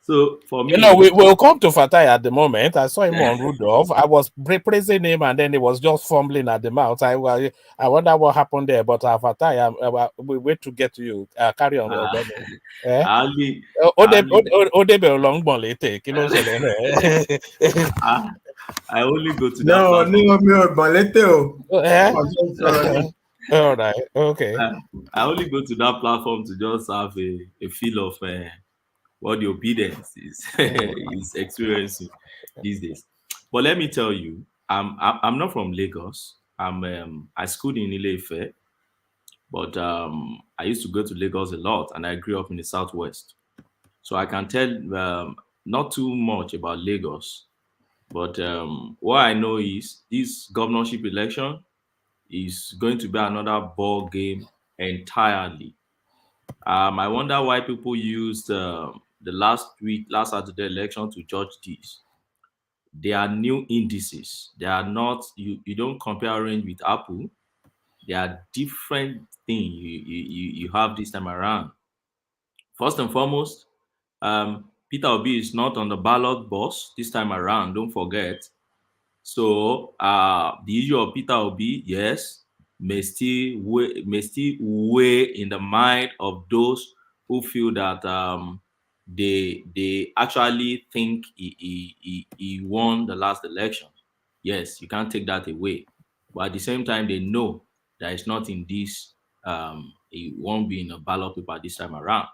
So for me, we'll come to Fatai at the moment. I saw him on Rudolph. I was praising him, and then he was just fumbling at the mouth. I wonder what happened there. But Fatai, we wait to get to you. Carry on. I only go to that No, platform. Eh? All right. Okay. I only go to that platform to just have a feel of what the obedience is is experiencing these days. But let me tell you, I'm not from Lagos. I schooled in Ile-Ife, but I used to go to Lagos a lot, and I grew up in the southwest. So I can tell not too much about Lagos, but what I know is this governorship election is going to be another ball game entirely. I wonder why people used the last Saturday election to judge this. They are new indices. They are not, you don't compare orange with apple. They are different thing you have this time around. First and foremost, Peter Obi is not on the ballot box this time around. Don't forget. So the issue of Peter Obi, yes, may still weigh in the mind of those who feel that they actually think he won the last election. Yes, you can't take that away. But at the same time, they know that it's not in this. It won't be in a ballot paper this time around.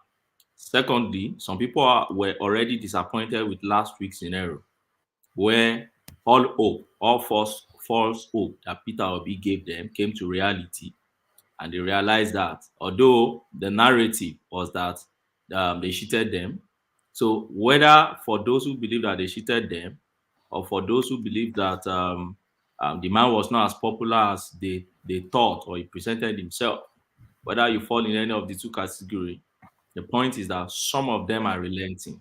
Secondly, some people were already disappointed with last week's scenario where all hope, all false hope that Peter Obi gave them came to reality, and they realized that although the narrative was that they cheated them, so whether for those who believe that they cheated them, or for those who believe that the man was not as popular as they thought or he presented himself, whether you fall in any of the two categories, the point is that some of them are relenting.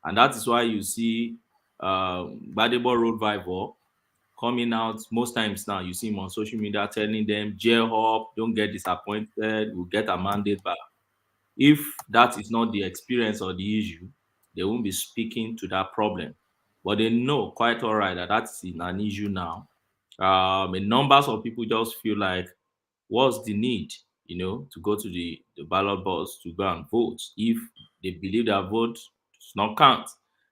And that is why you see Gbadebo Road Vival coming out most times now. You see him on social media telling them, "Gear up, don't get disappointed, we'll get a mandate back." If that is not the experience or the issue, they won't be speaking to that problem. But they know quite all right that that's an issue now. And numbers of people just feel like, what's the need, to go to the ballot box to go and vote if they believe their vote does not count.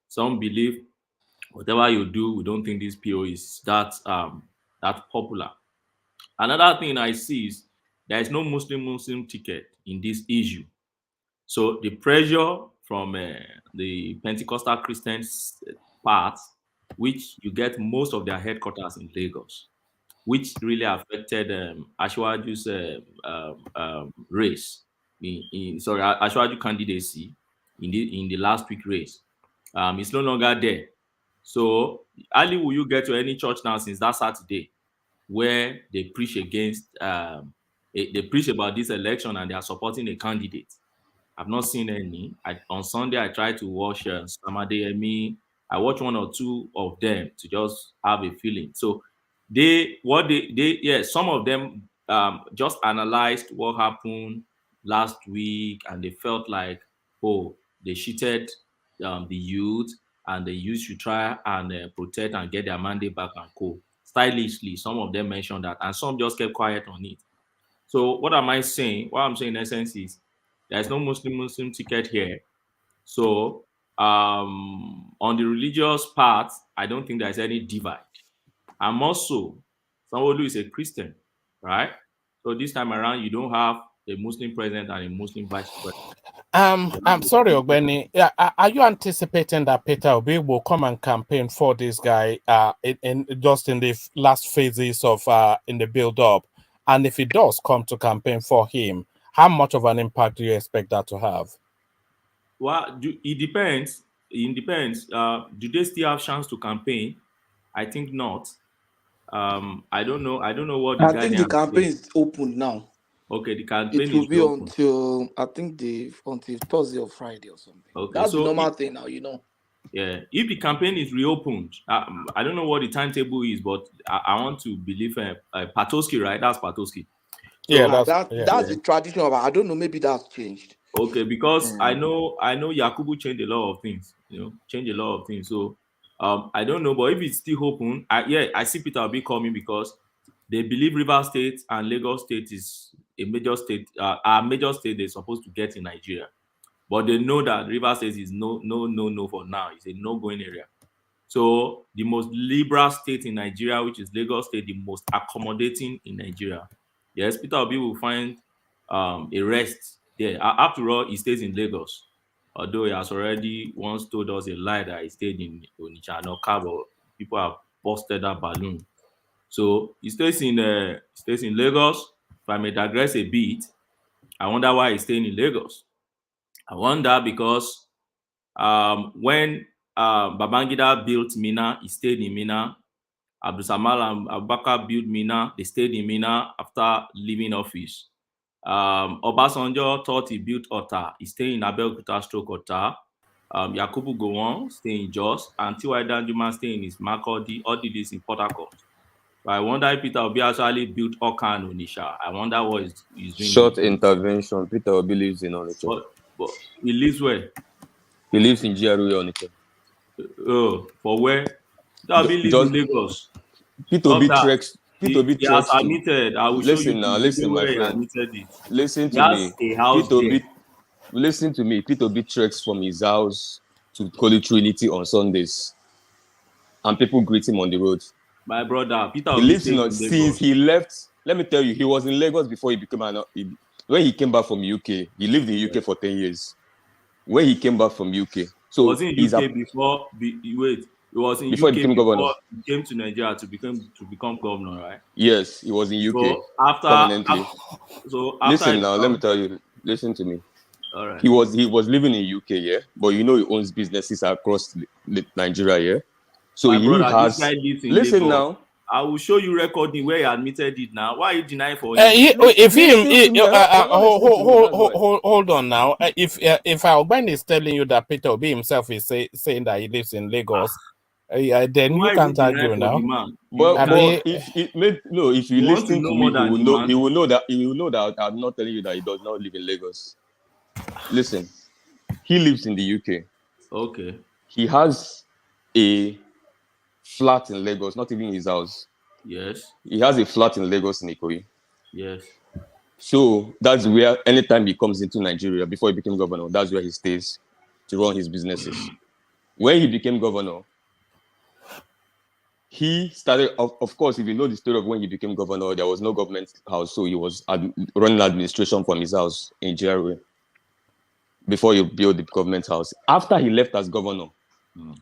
Some believe whatever you do, we don't think this PO is that popular. Another thing I see is there is no Muslim ticket in this issue. So the pressure from the Pentecostal Christians part, which you get most of their headquarters in Lagos, which really affected Ashwaju's race, Ashwaju candidacy in the last week race. It's no longer there. So hardly will you get to any church now since that Saturday where they preach against, they preach about this election and they are supporting a candidate. I've not seen any. On Sunday, I tried to watch Samadeyemi. I watched one or two of them to just have a feeling. So some of them just analyzed what happened last week, and they felt like, oh, they cheated the youth, and the youth should try and protect and get their mandate back and co. Stylishly, some of them mentioned that, and some just kept quiet on it. So what am I saying? What I'm saying in essence is there's no Muslim ticket here. So on the religious part, I don't think there's any divide. I'm also someone who is a Christian, right? So this time around, you don't have a Muslim president and a Muslim vice president. I'm sorry, Ogbeni. Yeah, are you anticipating that Peter Obi will come and campaign for this guy in just in the last phases of in the build-up? And if he does come to campaign for him, how much of an impact do you expect that to have? Well, it depends. It depends. Do they still have chance to campaign? I think not. I don't know. I don't know what the I guy think the campaign is open now. Okay, the campaign It will is be open. until until Thursday or Friday or something. Okay, That's so the normal thing now, Yeah, if the campaign is reopened, I don't know what the timetable is, but I want to believe Patoski, right? That's Patoski. So, Yeah, that's the tradition of. I don't know. Maybe that's changed. Okay, because I know Yakubu changed a lot of things. Changed a lot of things. So I don't know, but if it's still open, I see Peter Obi coming because they believe Rivers State and Lagos State is a major state. Are major state they're supposed to get in Nigeria, but they know that Rivers State is no for now. It's a no-going area. So the most liberal state in Nigeria, which is Lagos State, the most accommodating in Nigeria. Yes, Peter Obi will find a rest there. After all, he stays in Lagos. Although he has already once told us a lie that he stayed in Onitsha and Oka, but people have busted that balloon. So he stays in Lagos. If I may digress a bit, I wonder why he's staying in Lagos. I wonder because when Babangida built Mina, he stayed in Mina. Abdulsamal and Abubakar built Mina, they stayed in Mina after leaving office. Obasanjo thought he built Ota, he stayed in Abeokuta stroke Ota. Yakubu Gowon staying in Jos, and T.Y. Danjuma staying in his Makurdi, all did this in Port Harcourt. So I wonder if Peter Obi actually built Oka and Onitsha. I wonder what he's doing. Short intervention. Peter Obi lives in Onitsha. But he lives where? He lives in GRA Onitsha. Oh, for where? Peter Obi lives in Lagos. Peter Obi treks. Peter Obi he has admitted. I will listen show you now. Listen, my where friend. he admitted it. Listen He to has me. a house Peter Obi, there. listen to me. Peter Obi treks from his house to Holy Trinity on Sundays, and people greet him on the road. My brother, Peter He Obi lives in Lagos. since he left. Let me tell you, he was in Lagos before he became when he came back from UK. He lived in UK for 10 years. When he came back from UK, so was he in UK before? Wait, he was in before UK he became governor. He came to Nigeria to become governor, right? Yes, he was in UK. So after listen now, let me tell you. Listen to me. All right. He was living in UK, yeah, but you know he owns businesses across Nigeria, yeah. So my he brother, has. This guy lives in listen Lagos. now. I will show you recording where he admitted it. Now, why are you denying for him? Hold on now. If Ogbeni is telling you that Peter Obi himself is saying that he lives in Lagos, then you can't argue now. But if you listen to me, he will know that I'm not telling you that he does not live in Lagos. Listen, he lives in the UK. Okay. He has a flat in Lagos, not even his house. Yes. He has a flat in Lagos in Ikoyi. Yes. So that's where anytime he comes into Nigeria, before he became governor, that's where he stays to run his businesses. When he became governor, he started, of course, if you know the story of when he became governor, there was no government house, so he was running administration from his house in GRA before he built the government house. After he left as governor,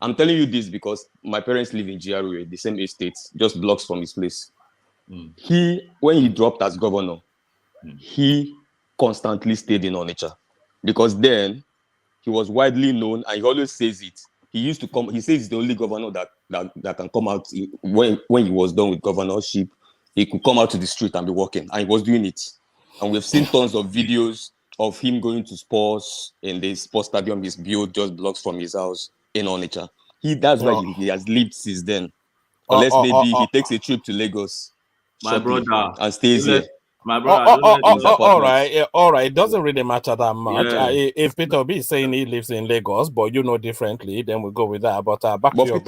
I'm telling you this because my parents live in GRA, the same estate, just blocks from his place. When he dropped as governor, he constantly stayed in Onitsha because then he was widely known, and he always says it. He used to come. He says he's the only governor that can come out when he was done with governorship. He could come out to the street and be walking, and he was doing it. And we've seen tons of videos of him going to sports in the sports stadium he's built just blocks from his house in Onitsha. That's why he has lived since then. Unless maybe he takes a trip to Lagos, my brother, and stays here. My brother, all right. It doesn't really matter that much. Yeah. If Peter B is saying he lives in Lagos, but you know differently, then we go with that. But back to your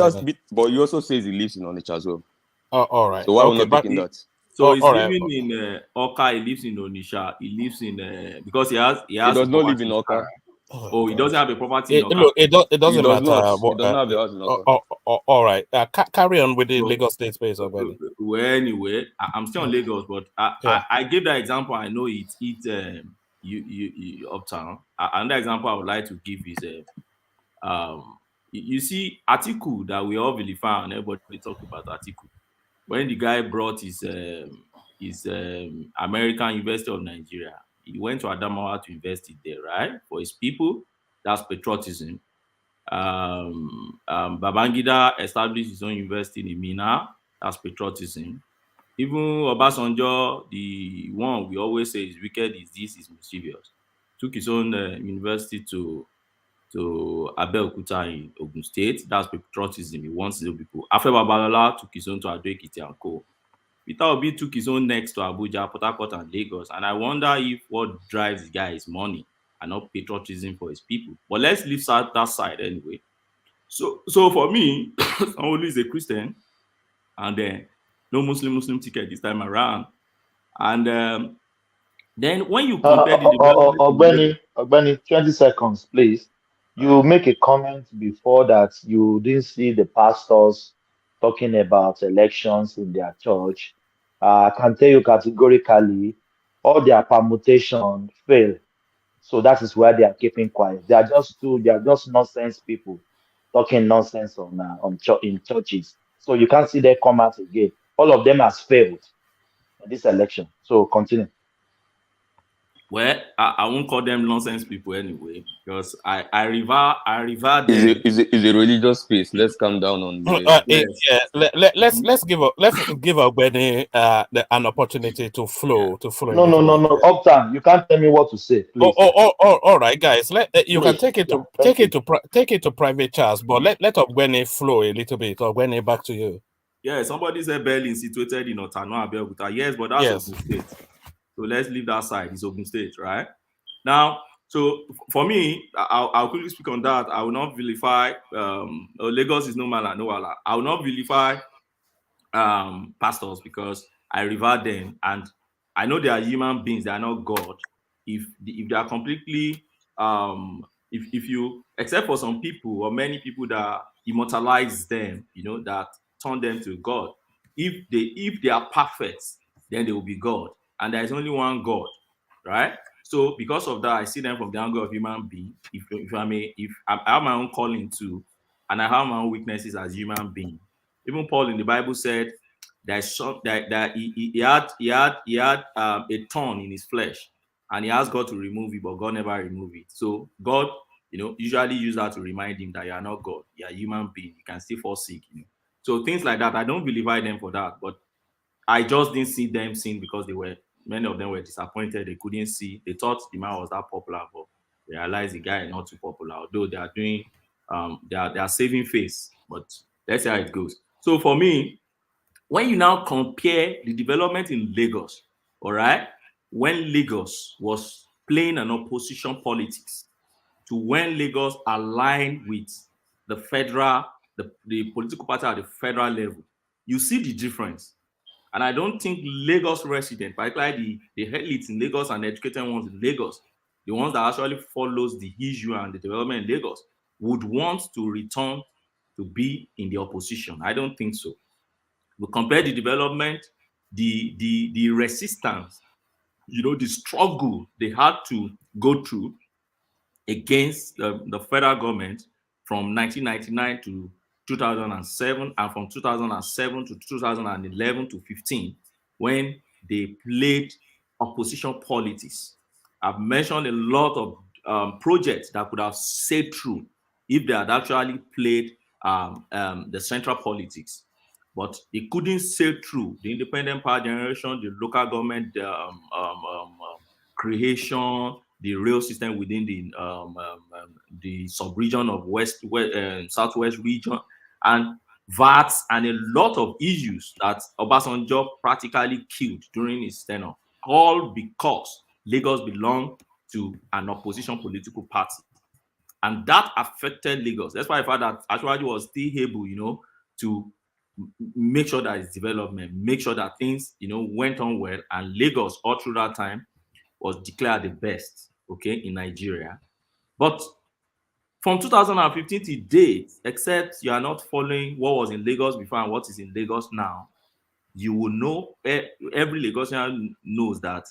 but he also says he lives in Onitsha as well. All right. So why are we not taking that? So he's living in Oka. He lives in Onitsha. He lives in because he has. He does not live in Oka. Oh, he doesn't have a property in Oka. Look, it doesn't matter. He does not have a house in Oka. All right. Carry on with the Lagos State space already. Well, anyway, I'm still on Lagos, but I gave that example. I know it's uptown. Another example I would like to give is you see Atiku that we all vilify and everybody talk about Atiku. When the guy brought his American University of Nigeria, he went to Adamawa to invest it there, right? For his people, that's patriotism. Babangida established his own university in Mina, that's patriotism. Even Obasanjo, the one we always say is wicked, is mischievous, took his own university to Abeokuta in Ogun State, that's patriotism. He wants the people. Afe Babalola took his own to Ado Ekiti and Co. Peter Obi took his own next to Abuja, Port Harcourt, and Lagos. And I wonder if what drives the guy is money and not patriotism for his people. But let's leave that side anyway. So for me, Sanwo-Olu is a Christian, and no Muslim ticket this time around. And then when you compare the Ogbeni, 20 seconds, please. You make a comment before that you didn't see the pastors talking about elections in their church. I can tell you categorically, all their permutation fail. So that is why they are keeping quiet. They are just nonsense people talking nonsense in churches. So you can't see them come out again. All of them has failed in this election. So continue. Well, I won't call them nonsense people anyway, because I revere them. Is a religious space. Let's calm down on the. Yes. Yeah, let's give Ogbeni an opportunity to flow a No, no, little no, bit. no. Uptown, you can't tell me what to say, please. All right, guys. You can Please. take it Yeah, to thank you. take it to private chats, but let Ogbeni flow a little bit. Ogbeni, back to you. Yeah, somebody said Berlin situated in Otano Abeokuta. Yes, but that's Yes. Ogun State. So let's leave that side. It's Ogun State, right? Now, so for me, I'll quickly speak on that. I will not vilify Lagos is no man like no Allah. I will not vilify pastors because I revere them and I know they are human beings, they are not God. If they are completely if you, except for some people or many people that immortalize them, that turn them to God, if they are perfect, then they will be God, and there is only one God, right? So because of that, I see them from the angle of human being. If I have my own calling too, and I have my own weaknesses as human being. Even Paul in the Bible said there's some that he had a thorn in his flesh, and he asked God to remove it, but God never removed it. So God, usually use that to remind him that you are not God, you are a human being, you can still fall sick. So things like that, I don't vilify them for that, but I just didn't see them sin because many of them were disappointed. They couldn't see. They thought the man was that popular, but they realized the guy is not too popular. Although they are doing, they are saving face. But let's see how it goes. So for me, when you now compare the development in Lagos, all right, when Lagos was playing an opposition politics to when Lagos aligned with the federal, the political party at the federal level, you see the difference. And I don't think Lagos residents, particularly the elites in Lagos and the educated ones in Lagos, the ones that actually follows the issue and the development in Lagos, would want to return to be in the opposition. I don't think so. We compare the development, the resistance, the struggle they had to go through against the federal government from 1999 to 2007, and from 2007 to 2011 to 15, when they played opposition politics. I've mentioned a lot of projects that could have sailed through if they had actually played the central politics, but they couldn't sail through the independent power generation, the local government creation, the rail system within the sub-region of southwest region, and VATs, and a lot of issues that Obasanjo practically killed during his tenure, all because Lagos belonged to an opposition political party. And that affected Lagos. That's why I found that Ashwaji was still able, to make sure that its development, make sure that things, went on well, and Lagos all through that time was declared the best, okay, in Nigeria. But from 2015 to date, except you are not following what was in Lagos before and what is in Lagos now, you will know, every Lagosian knows that.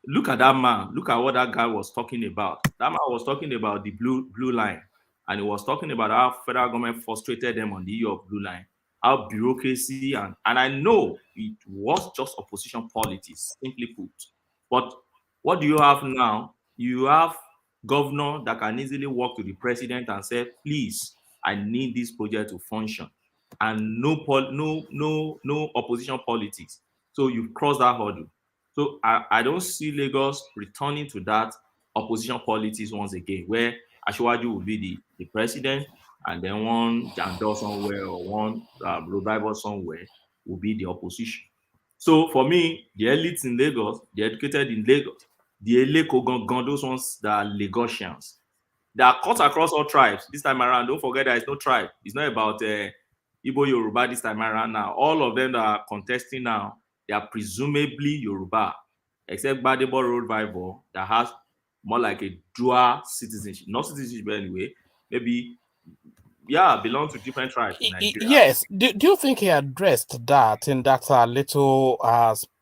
Look at that man. Look at what that guy was talking about. That man was talking about the blue line, and he was talking about how federal government frustrated them on the issue of blue line, how bureaucracy, and I know it was just opposition politics, simply put. But what do you have now? You have governor that can easily walk to the president and say, please, I need this project to function, and no opposition politics. So you've crossed that hurdle. So I don't see Lagos returning to that opposition politics once again, where Ashwaju will be the president, and then one Jandor somewhere or one revival somewhere will be the opposition. So for me, the elites in Lagos, the educated in Lagos, the Eleko, those ones that are Lagosians, they are cut across all tribes this time around. Don't forget there is no tribe. It's not about Igbo Yoruba this time around now. All of them that are contesting now, they are presumably Yoruba, except Badebo Road Revival that has more like a dual citizenship, not citizenship anyway, maybe, yeah, belong to different tribes in Nigeria. Yes. Do you think he addressed that in that little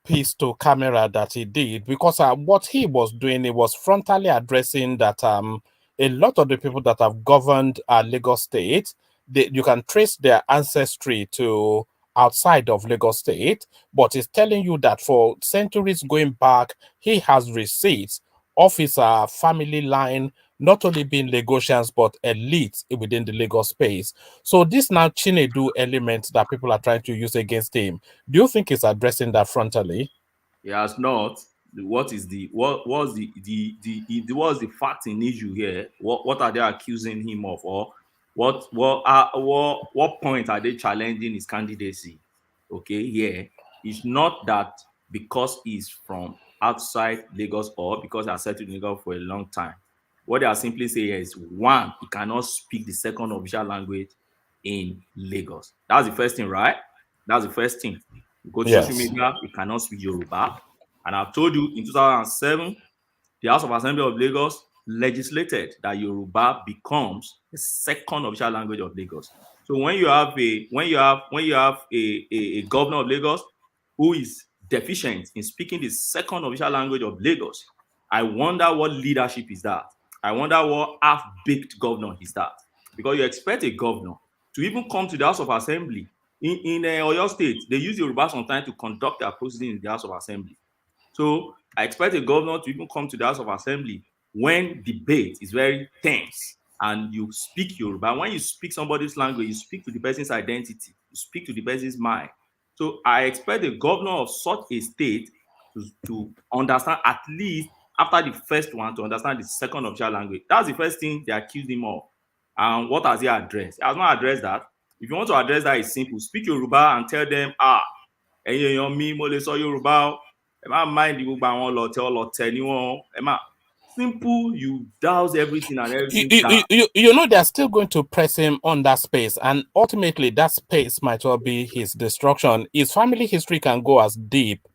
piece to camera that he did? Because what he was doing, he was frontally addressing that a lot of the people that have governed Lagos State, you can trace their ancestry to outside of Lagos State, but he's telling you that for centuries going back, he has receipts of his family line, not only being Lagosians, but elites within the Lagos space. So this now Chinedu element that people are trying to use against him, do you think he's addressing that frontally? He has not. What is the what was the fact in issue here? What are they accusing him of, or what point are they challenging his candidacy? Okay, here it's not that because he's from outside Lagos or because he has settled in Lagos for a long time. What they are simply saying is, one, he cannot speak the second official language in Lagos. That's the first thing, right? That's the first thing. You go to social Yes. media, you cannot speak Yoruba. And I've told you in 2007, the House of Assembly of Lagos legislated that Yoruba becomes the second official language of Lagos. So when you have a governor of Lagos who is deficient in speaking the second official language of Lagos, I wonder what leadership is that. I wonder what half-baked governor is that. Because you expect a governor to even come to the House of Assembly. In Oyo State, they use Yoruba sometimes to conduct their proceedings in the House of Assembly. So I expect a governor to even come to the House of Assembly when debate is very tense and you speak Yoruba. When you speak somebody's language, you speak to the person's identity, you speak to the person's mind. So I expect the governor of such a state to understand, at least after the first one, to understand the second official language. That's the first thing they accused him of. And what has he addressed? He has not addressed that. If you want to address that, it's simple. Speak Yoruba and tell them, ẹ̀yin èèyàn mi, mo lè sọ Yorùbá o. Ẹ má mind gbogbo àwọn ọlọ̀tẹ̀ ni wọ́n. Ẹ má. Simple, you douse everything and everything down. You know they're still going to press him on that space, and ultimately that space might well be his destruction. His family history can go as deep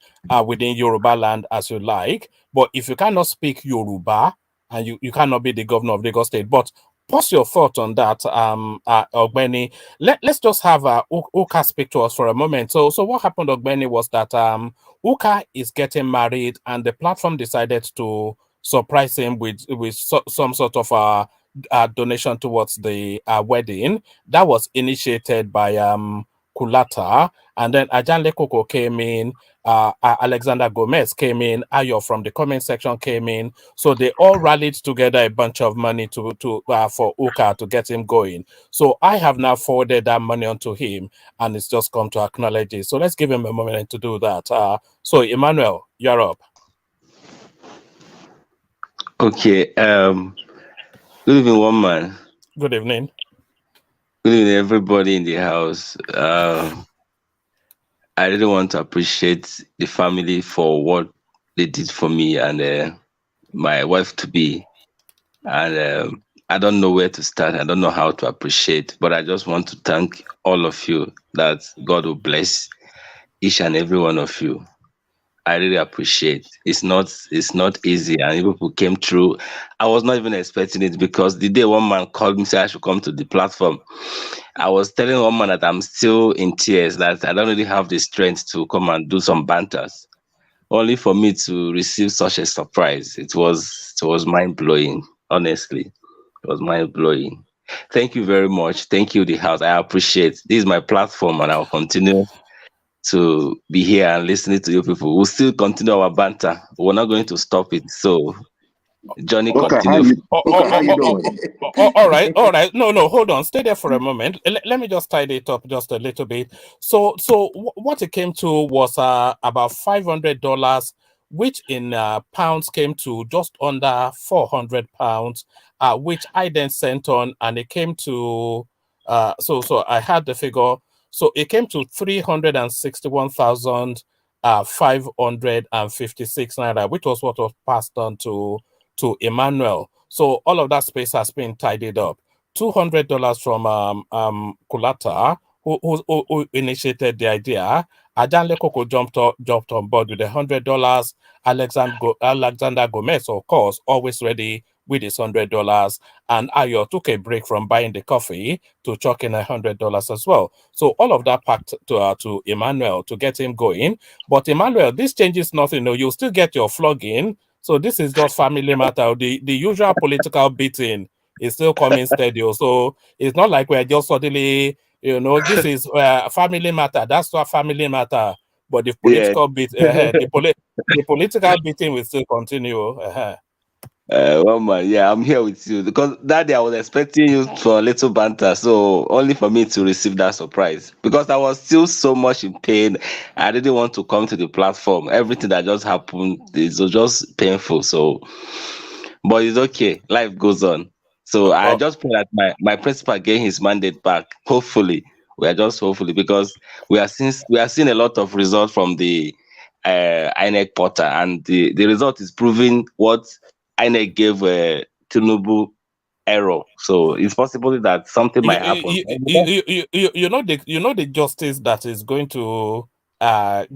within Yoruba land as you like, but if you cannot speak Yoruba and you cannot be the governor of Lagos State. But pause your thought on that, Ogbeni. Let's just have Uka speak to us for a moment. So what happened, Ogbeni, was that Uka is getting married, and the platform decided to surprise him with some sort of donation towards the wedding. That was initiated by Kulata, and then Ajanle Koko came in, Alexander Gomez came in, Ayo from the comment section came in. So they all rallied together a bunch of money to for Uka to get him going. So I have now forwarded that money onto him, and it's just come to acknowledge it. So let's give him a moment to do that. So Emmanuel, you're up. Okay. Good evening, one man. Good evening. Good evening, everybody in the house. I really want to appreciate the family for what they did for me and my wife to be. And I don't know where to start. I don't know how to appreciate, but I just want to thank all of you, that God will bless each and every one of you. I really appreciate. It's not easy, and people came through. I was not even expecting it, because the day one man called me, said I should come to the platform, I was telling one man that I'm still in tears, that I don't really have the strength to come and do some banters. Only for me to receive such a surprise, it was mind blowing. Honestly, it was mind blowing. Thank you very much. Thank you, the house. I appreciate. This is my platform, and I'll continue to be here and listening to you people. We'll still continue our banter. We're not going to stop it. So, Johnny, continue. All right. No, hold on. Stay there for a moment. Let me just tidy it up just a little bit. So what it came to was about $500, which in pounds came to just under £400, which I then sent on, and it came to so I had the figure. So it came to 361,556 naira, which was what was passed on to Emmanuel. So all of that space has been tidied up. $200 from Kulata, who initiated the idea. Ajanle Koko jumped on board with $100. Alexander Gomez, of course, always ready with his $100, and Ayo took a break from buying the coffee to chuck in $100 as well. So all of that packed to Emmanuel to get him going. But Emmanuel, this changes nothing. No, you still get your flogging. So this is just family matter. The usual political beating is still coming steady. So it's not like we're just suddenly, this is family matter. That's what family matter. But the Yeah. political the political beating will still continue. Well, man, yeah, I'm here with you because that day I was expecting you for a little banter, so only for me to receive that surprise because I was still so much in pain. I didn't want to come to the platform. Everything that just happened is just painful. So, but it's okay. Life goes on. So I Oh, just pray that my principal gain his mandate back. Hopefully, we are just hopefully because we are seeing a lot of results from the INEC portal, and the result is proving what INEC gave Tinubu error. So it's possible that something you, might happen. you know the justice that is going to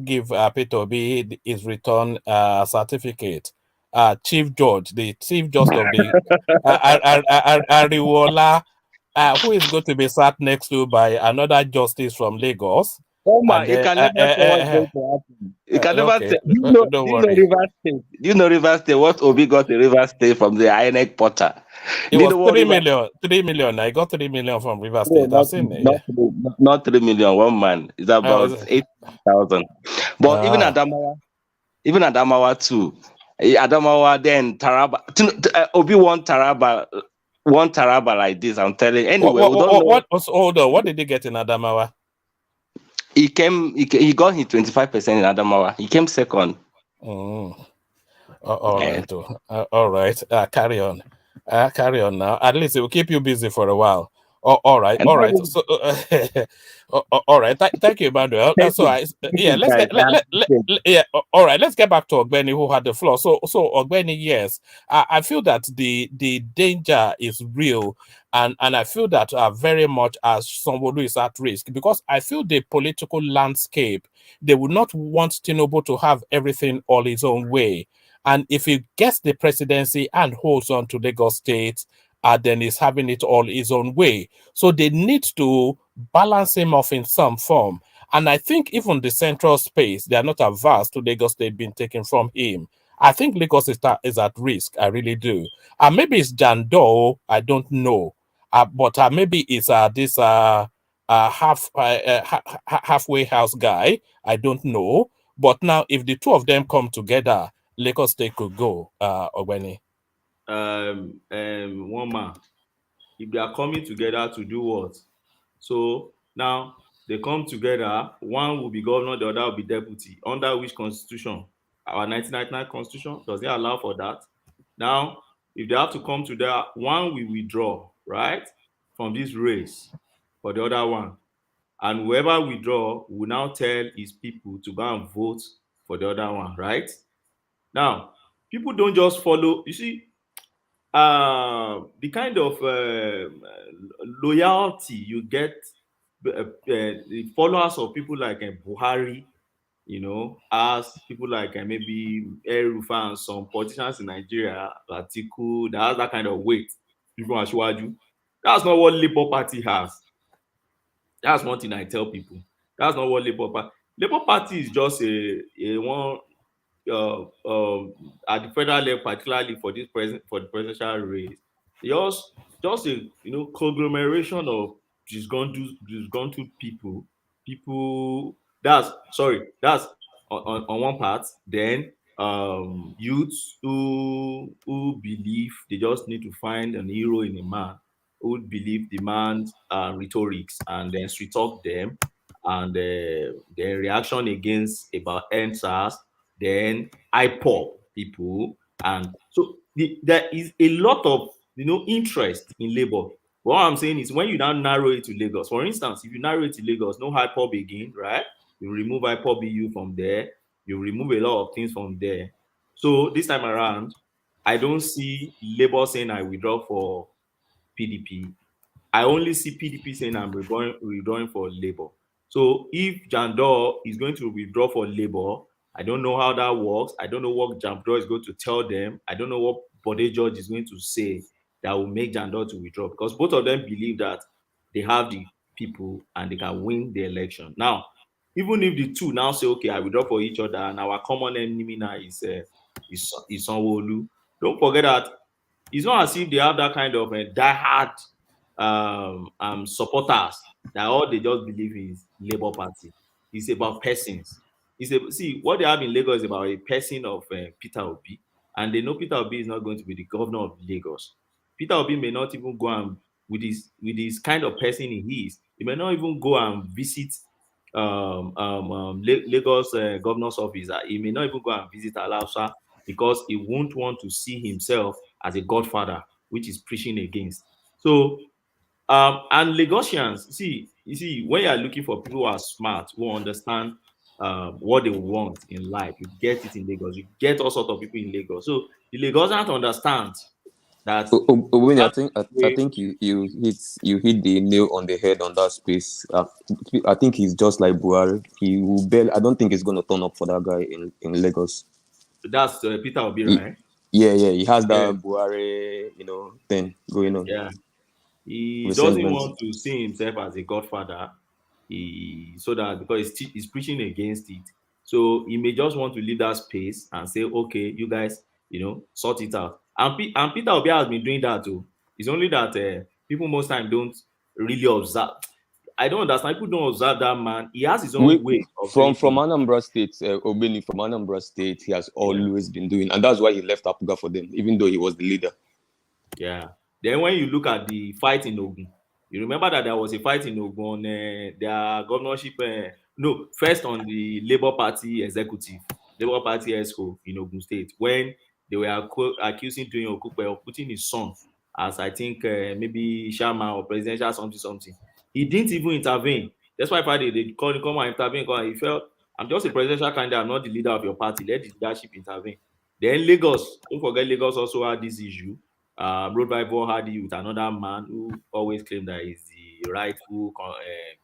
give Peter Obi his return certificate. Chief Judge, the Chief Justice of the Ariwola, who is going to be sat next to by another justice from Lagos. Oh my, And you then, can never say what's going to happen. You can never okay, say. Do you know? don't Do you know worry. Rivers State? Do you know Rivers State? What Obi got in Rivers State from the INEC portal? It Do you was know what 3 Rivers? million. 3 million. I got 3 million from River No, State. I've seen it. Yeah. not 3 million. 1 man is about Was 8,000. But even Adamawa too. Adamawa then Taraba. Obi won Taraba like this. I'm telling. Anyway, we don't know. hold on. What did he get in Adamawa? He came. He got his 25% in Adamawa. He came second. Mm. All Eh, right. All right. Carry on. Carry on now. At least it will keep you busy for a while. All right. and All right. So, all right. Thank you, Emmanuel. thank you. Thank Yeah. you, Let's guys. get yeah. All right. Let's get back to Ogbeni, who had the floor. So Ogbeni, yes, I feel that the danger is real, and I feel that very much as someone who is at risk because I feel the political landscape they would not want Tinubu to have everything all his own way. And if he gets the presidency and holds on to Lagos State, then he's having it all his own way. So they need to balance him off in some form. And I think even the central space, they are not averse to Lagos State being taken from him. I think Lagos is at risk. I really do. Maybe it's Jando. I don't know. But maybe it's this halfway house guy. I don't know. But now, if the two of them come together, Lagos State could go, Ogweni. One man, if they are coming together to do what? So now they come together, one will be governor, the other will be deputy. Under which constitution? Our 1999 constitution, does it allow for that? Now, if they have to come together, one will withdraw, right, from this race for the other one. And whoever withdraw will now tell his people to go and vote for the other one, right? Now, people don't just follow. You see, the kind of loyalty you get, the followers of people like Buhari, as people like maybe Erufa and some politicians in Nigeria, Atiku, that has that kind of weight. People Ashwaju. That's not what Labour Party has. That's one thing I tell people. That's not what Labour Party. Labour Party is just a one at the federal level, particularly for the presidential race, just a conglomeration of disgruntled people. That's on one part. Then youths who believe they just need to find an hero in a man, who believe demand rhetorics and then sweet talk them, and their reaction against about NSAS, then IPOP people, and so there is a lot of interest in labor. What I'm saying is when you now narrow it to Lagos, for instance, if you narrow it to Lagos, no IPOP again, right? You remove IPOP EU from there, you remove a lot of things from there. So this time around, I don't see Labour saying I withdraw for PDP. I only see PDP saying I'm withdrawing for Labour. So if Jandor is going to withdraw for Labour, I don't know how that works. I don't know what Jandor is going to tell them. I don't know what Bode George is going to say that will make Jandor to withdraw, because both of them believe that they have the people and they can win the election. Now, even if the two now say, okay, I withdraw for each other, and our common enemy now is Sanwo-Olu, don't forget that it's not as if they have that kind of diehard supporters that all they just believe is Labour Party. It's about persons. See, what they have in Lagos is about a person of Peter Obi, and they know Peter Obi is not going to be the governor of Lagos. Peter Obi may not even go and with his kind of person he is. He may not even go and visit Lagos governor's office. He may not even go and visit Alausa because he won't want to see himself as a godfather, which is preaching against. So, and Lagosians, you see, when you are looking for people who are smart, who understand what they want in life, you get it in Lagos. You get all sorts of people in Lagos. So the Lagosians understand that. Owen, I think you hit the nail on the head on that space. I think he's just like Buhari. He will barely. I don't think he's going to turn up for that guy in Lagos. That's Peter Obi, right? Yeah. He has that Buhari, thing going on. Yeah. He Resentment. doesn't want to see himself as a godfather. So that because he's preaching against it. So he may just want to leave that space and say, okay, you guys, sort it out. And Peter Obi has been doing that too. It's only that people most time don't really observe. I don't understand. People don't observe that man. He has his own way of from doing Anambra State, Obeni from Anambra State, he has always been doing, and that's why he left Apuga for them, even though he was the leader. Yeah. Then when you look at the fight in Ogun, you remember that there was a fight in Ogun on their governorship. First on the Labour Party executive, Labour Party ESCO in Ogun State, when they were accusing Doyin Okupe of putting his son as, I think, maybe chairman or presidential something. He didn't even intervene. That's why Friday they called him, come and intervene. He felt, I'm just a presidential candidate, I'm not the leader of your party. Let the leadership intervene. Then Lagos, don't forget Lagos also had this issue. Road Bible had it with another man who always claimed that he's the rightful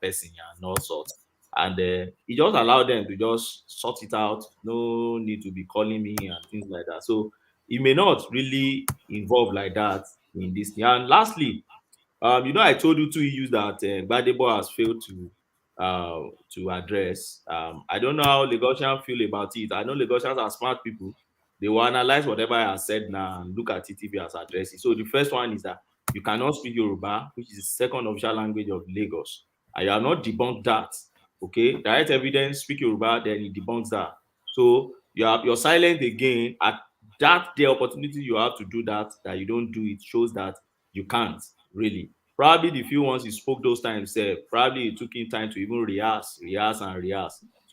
person and all sorts. And he just allowed them to just sort it out. No need to be calling me and things like that. So he may not really involve like that in this thing. And lastly, I told you two issues that Gbadebo has failed to address. I don't know how Lagosians feel about it. I know Lagosians are smart people. They will analyze whatever I have said now and look at it if he has addressed it. So the first one is that you cannot speak Yoruba, which is the second official language of Lagos. And you have not debunked that. Okay, direct evidence, speak Yoruba, then he debunks that. So you're silent again. At the opportunity you have to do that you don't do it shows that you can't really. Probably the few ones he spoke those times, probably it took him time to even rehearse to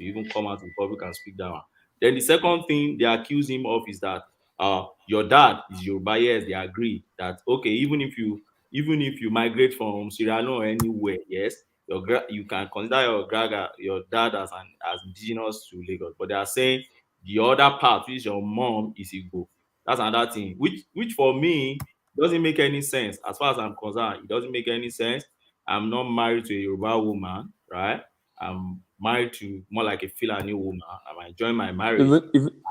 even come out in public and speak that one. Then the second thing they accuse him of is that your dad is Yoruba. Yes, they agree that okay, even if you migrate from Sierra Leone or anywhere, yes, you can consider your dad as indigenous to Lagos. But they are saying the other part, which is your mom, is Igbo. That's another thing, which for me doesn't make any sense as far as I'm concerned. It doesn't make any sense. I'm not married to a Yoruba woman, right? I'm married to more like a Fulani woman. I'm enjoying my marriage.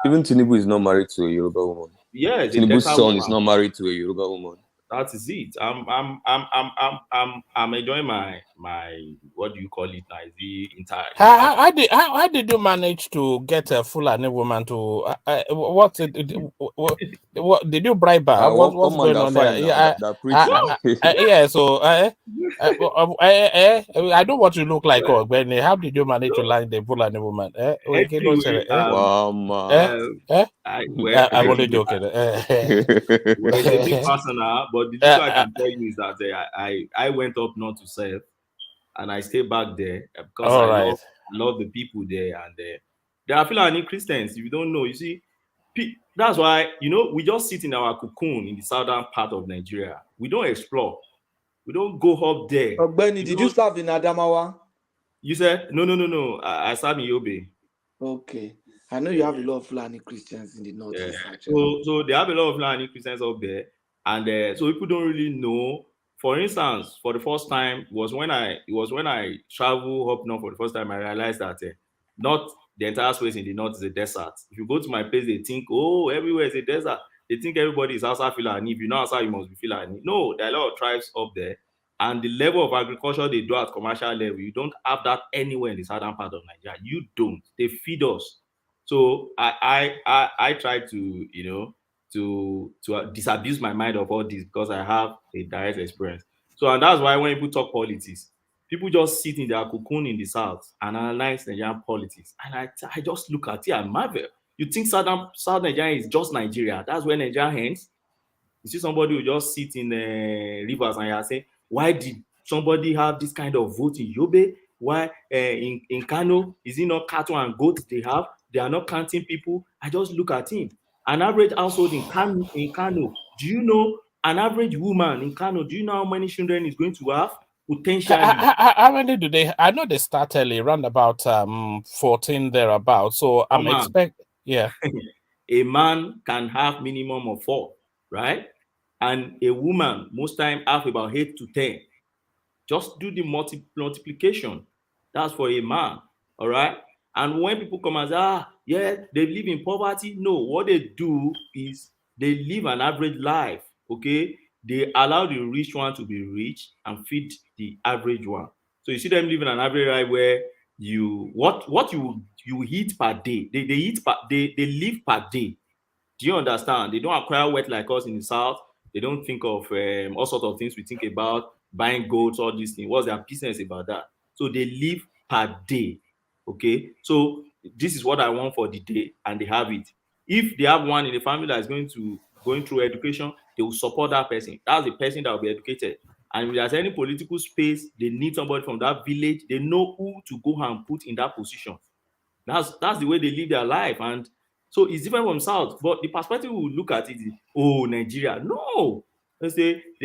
Even Tinubu is not married to a Yoruba woman. Yes, Tinubu's son is not married to a Yoruba woman. That is it. I'm enjoying my what do you call it now? The entire. How did you manage to get a Fulani woman to what did you bribe her? What's going on there? Yeah, so I don't want to look like Benny. How did you manage to line the Fulani woman? I'm only joking. It's a bit personal, but the little I can tell you is that I went up north to serve, and I stay back there because I love the people there, and there are Fulani Christians. If you don't know, you see, that's why we just sit in our cocoon in the southern part of Nigeria. We don't explore. We don't go up there. Benny, did you serve in Adamawa? You said no. I serve in Yobe. Okay. I know you have a lot of Fulani Christians in the northeast. So they have a lot of Fulani Christians up there, and so people don't really know. For instance, for the first time was when I travel up north for the first time. I realized that not the entire space in the north is a desert. If you go to my place, they think, oh, everywhere is a desert. they think everybody is Hausa Fulani. If you know Hausa, you must be Fulani. No, there are a lot of tribes up there. And the level of agriculture they do at commercial level, you don't have that anywhere in the southern part of Nigeria. You don't. They feed us. So I try to, to disabuse my mind of all this because I have a direct experience. So and that's why when people talk politics, people just sit in their cocoon in the south and analyze Nigerian politics. And I just look at it and marvel. You think South Nigeria is just Nigeria? That's where Nigeria ends. You see somebody who just sit in rivers and you are saying, why did somebody have this kind of vote in Yobe? Why in Kano, is it not cattle and goats they have? They are not counting people. I just look at him. An average household in Kano, do you know an average woman in Kano, do you know how many children is going to have? Potentially. How many do they? I know they start early, around about 14 thereabout. So I'm Man, yeah. a man can have minimum of 4, right? And a woman most time have about 8 to 10. Just do the multiplication. That's for a man, all right? And when people come and say, yeah, they live in poverty. No, what they do is they live an average life, okay? They allow the rich one to be rich and feed the average one. So you see them living an average life where you eat per day. They live per day. Do you understand? They don't acquire wealth like us in the south. They don't think of all sorts of things we think about, buying goats, all these things. What's their business about that? So they live per day. Okay. So this is what I want for the day, and they have it. If they have one in the family that is going through education, they will support that person. That's the person that will be educated. And if there's any political space, they need somebody from that village. They know who to go and put in that position. That's the way they live their life. And so it's different from South. But the perspective we look at it is, oh, Nigeria. No. They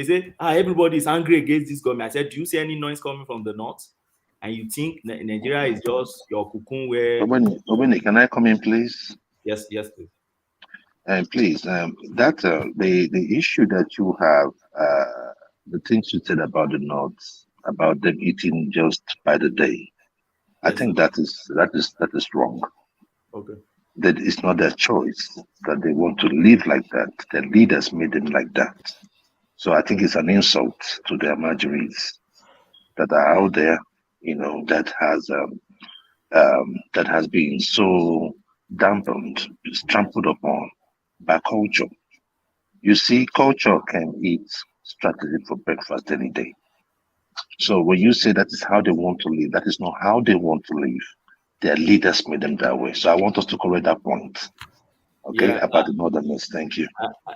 say, everybody is angry against this government. I said, do you see any noise coming from the north? And you think Nigeria is just your cocoon where Obeni, can I come in, please? yes, please. Please, that the issue that you have, the things you said about the North, about them eating just by the day, I think that is wrong. Okay. That it's not their choice that they want to live like that. Their leaders made them like that. So I think it's an insult to their marginaries that are out there, that has been so dampened, trampled upon by culture. You see, culture can eat strategy for breakfast any day. So when you say that is how they want to live, that is not how they want to live. Their leaders made them that way. So I want us to correct that point. Okay, about the northerners. Thank you.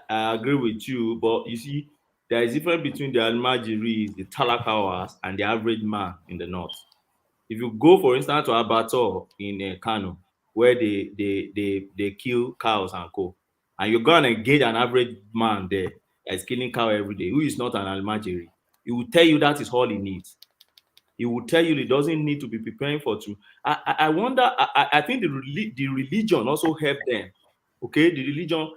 I agree with you, but you see, there is a difference between the Almajiris, the Talakawas, and the average man in the north. If you go, for instance, to Abator in Kano, where they kill cows and co, and you go and engage an average man there that is killing cow every day, who is not an Almajiri, he will tell you that is all he needs. He will tell you he doesn't need to be preparing for two. I wonder. I think the religion also helped them. Okay, the religion,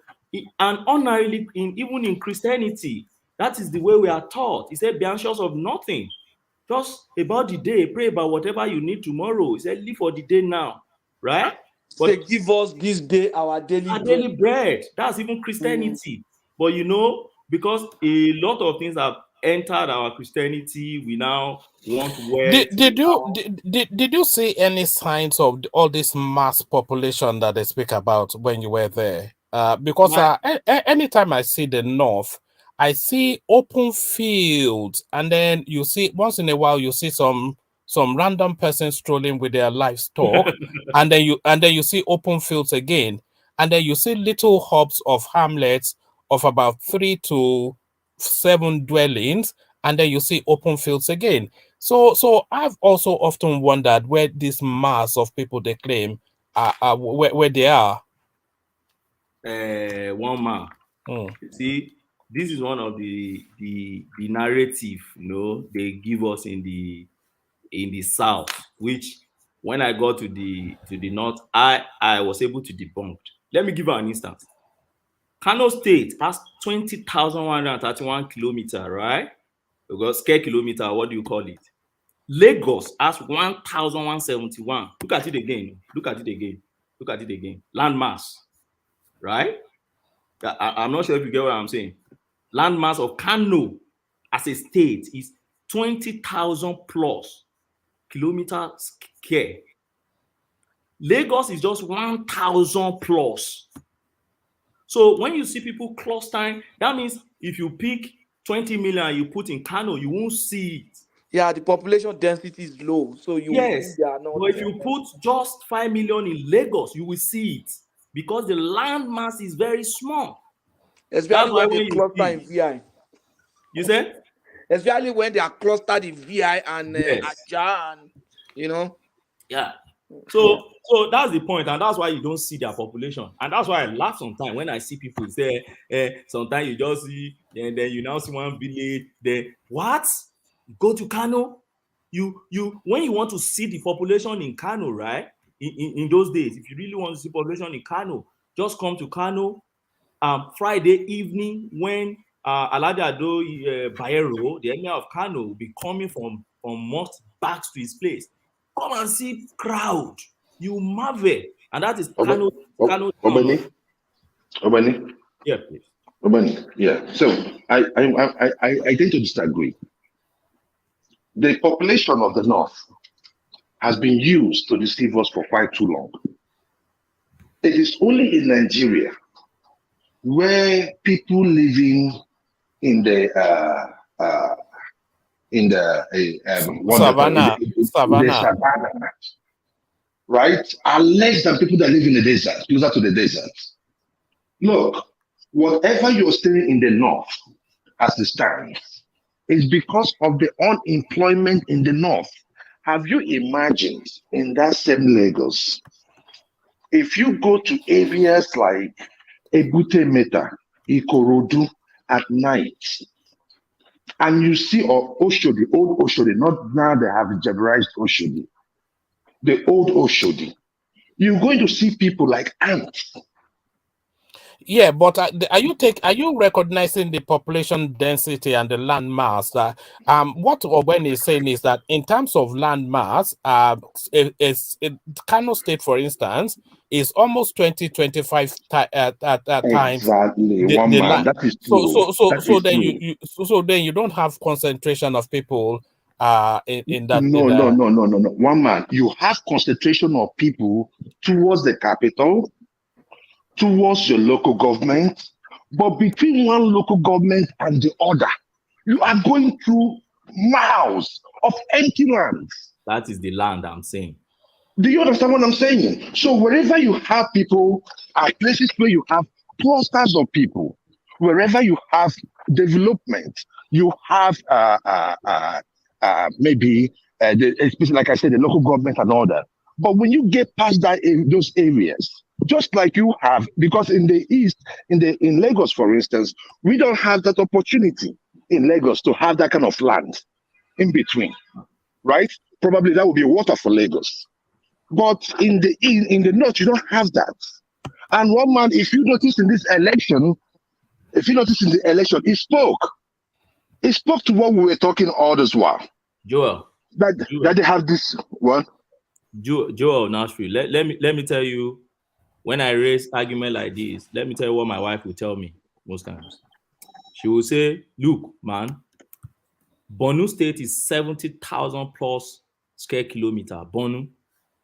and ordinarily even in Christianity, that is the way we are taught. He said, "Be anxious of nothing, just about the day. Pray about whatever you need tomorrow." He said, "Live for the day now," right? Say, give us this day our daily Our bread. daily bread. That's even Christianity. But because a lot of things have entered our Christianity, we now want wealth. Did you see any signs of all this mass population that they speak about when you were there? Because anytime I see the north, I see open fields, and then you see once in a while you see some random person strolling with their livestock, and then you see open fields again, and then you see little hubs of hamlets of about 3 to 7 dwellings, and then you see open fields again. So I've also often wondered where this mass of people they claim where they are. One man. See, this is one of the narrative they give us in the south, which when I got to the north, I was able to debunk. Let me give you an instance. Kano State has 20,131 kilometers, right? Because square kilometer, what do you call it? Lagos has 1,171. Look at it again. Look at it again. Look at it again. Landmass, right? I'm not sure if you get what I'm saying. Landmass of Kano as a state is 20,000 plus kilometers square. Lagos is just 1,000 plus. So when you see people clustering, that means if you pick 20 million and you put in Kano, you won't see it. Yeah, the population density is low, so you will Yes, think they are not. but if you put just 5 million in Lagos, you will see it because the land mass is very small. Especially That's why when when they you cluster in see, VI. you say, Especially when they are clustered in VI and yes, Aja and yeah. yeah. So that's the point, and that's why you don't see their population, and that's why I laugh sometimes when I see people say, sometimes you just see, and then you now see one village, then what? Go to Kano, you when you want to see the population in Kano, right? In those days, if you really want to see population in Kano, just come to Kano Friday evening when Alhaji Ado Bayero, the emir of Kano, will be coming from mosque back to his place. Come and see crowd. You marvel. And that is Kano town. Obani, Yeah, please. Obani, yeah. So I tend to disagree. The population of the north has been used to deceive us for quite too long. It is only in Nigeria where people living in the what they call Savannah, in the Savannah. savannah, right, are less than people that live in the desert, closer to the desert. Look, whatever you're saying in the north as it stands is because of the unemployment in the north. Have you imagined in that same Lagos, if you go to areas like Ebute Meta, Ikorodu at night, and you see Oshodi, old Oshodi, not now they have generalized Oshodi, the old Oshodi, you're going to see people like ants. Yeah, but are you recognizing the population density and the land mass? What Owen is saying is that in terms of land mass, Kano State, for instance, is almost 25 times Exactly, one the man. land. That is So true. so so That so is then true. so then you don't have concentration of people in that No, no, no, no, no, no. One man. You have concentration of people towards the capital, towards your local government, but between one local government and the other, you are going through miles of empty lands. That is the land I'm saying. Do you understand what I'm saying? So wherever you have people, are places where you have clusters of people. Wherever you have development, you have maybe especially like I said, the local government and all that. But when you get past that in those areas, just like you have, because in the east, in Lagos, for instance, we don't have that opportunity in Lagos to have that kind of land in between, right? Probably that would be water for Lagos. But in the north, you don't have that. And one man, if you notice in this election, he spoke. He spoke to what we were talking all this while. Joel. That they have this one. Joel Nashville. Let me tell you, when I raise argument like this, let me tell you what my wife will tell me most times. She will say, look, man, Borno State is 70,000 plus square kilometer. Borno.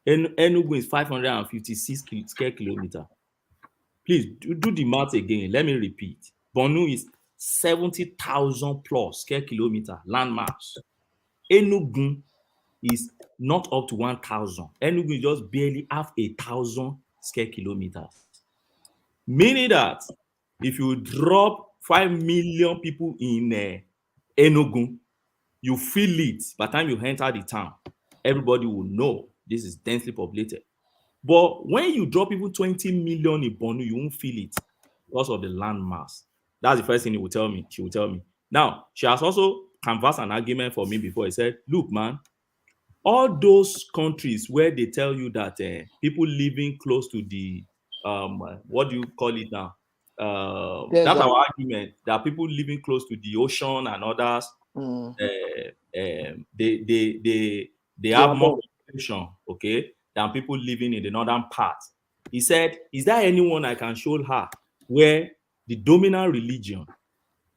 Enugu is 556 square kilometer. Please do the math again. Let me repeat. Borno is 70,000 plus square kilometer land mass. Enugu is not up to 1,000. Enugu is just barely half 1,000 square kilometers. Meaning that if you drop 5 million people in Enugu, you feel it. By the time you enter the town, everybody will know this is densely populated. But when you drop even 20 million in Borno, you won't feel it because of the land mass. That's the first thing she will tell me. Now, she has also canvassed an argument for me before. He said, look, man, all those countries where they tell you that people living close to the, what do you call it now? That's Desert. our argument, that people living close to the ocean and others, they have are more more. population, okay, than people living in the northern part. He said, is there anyone I can show her where the dominant religion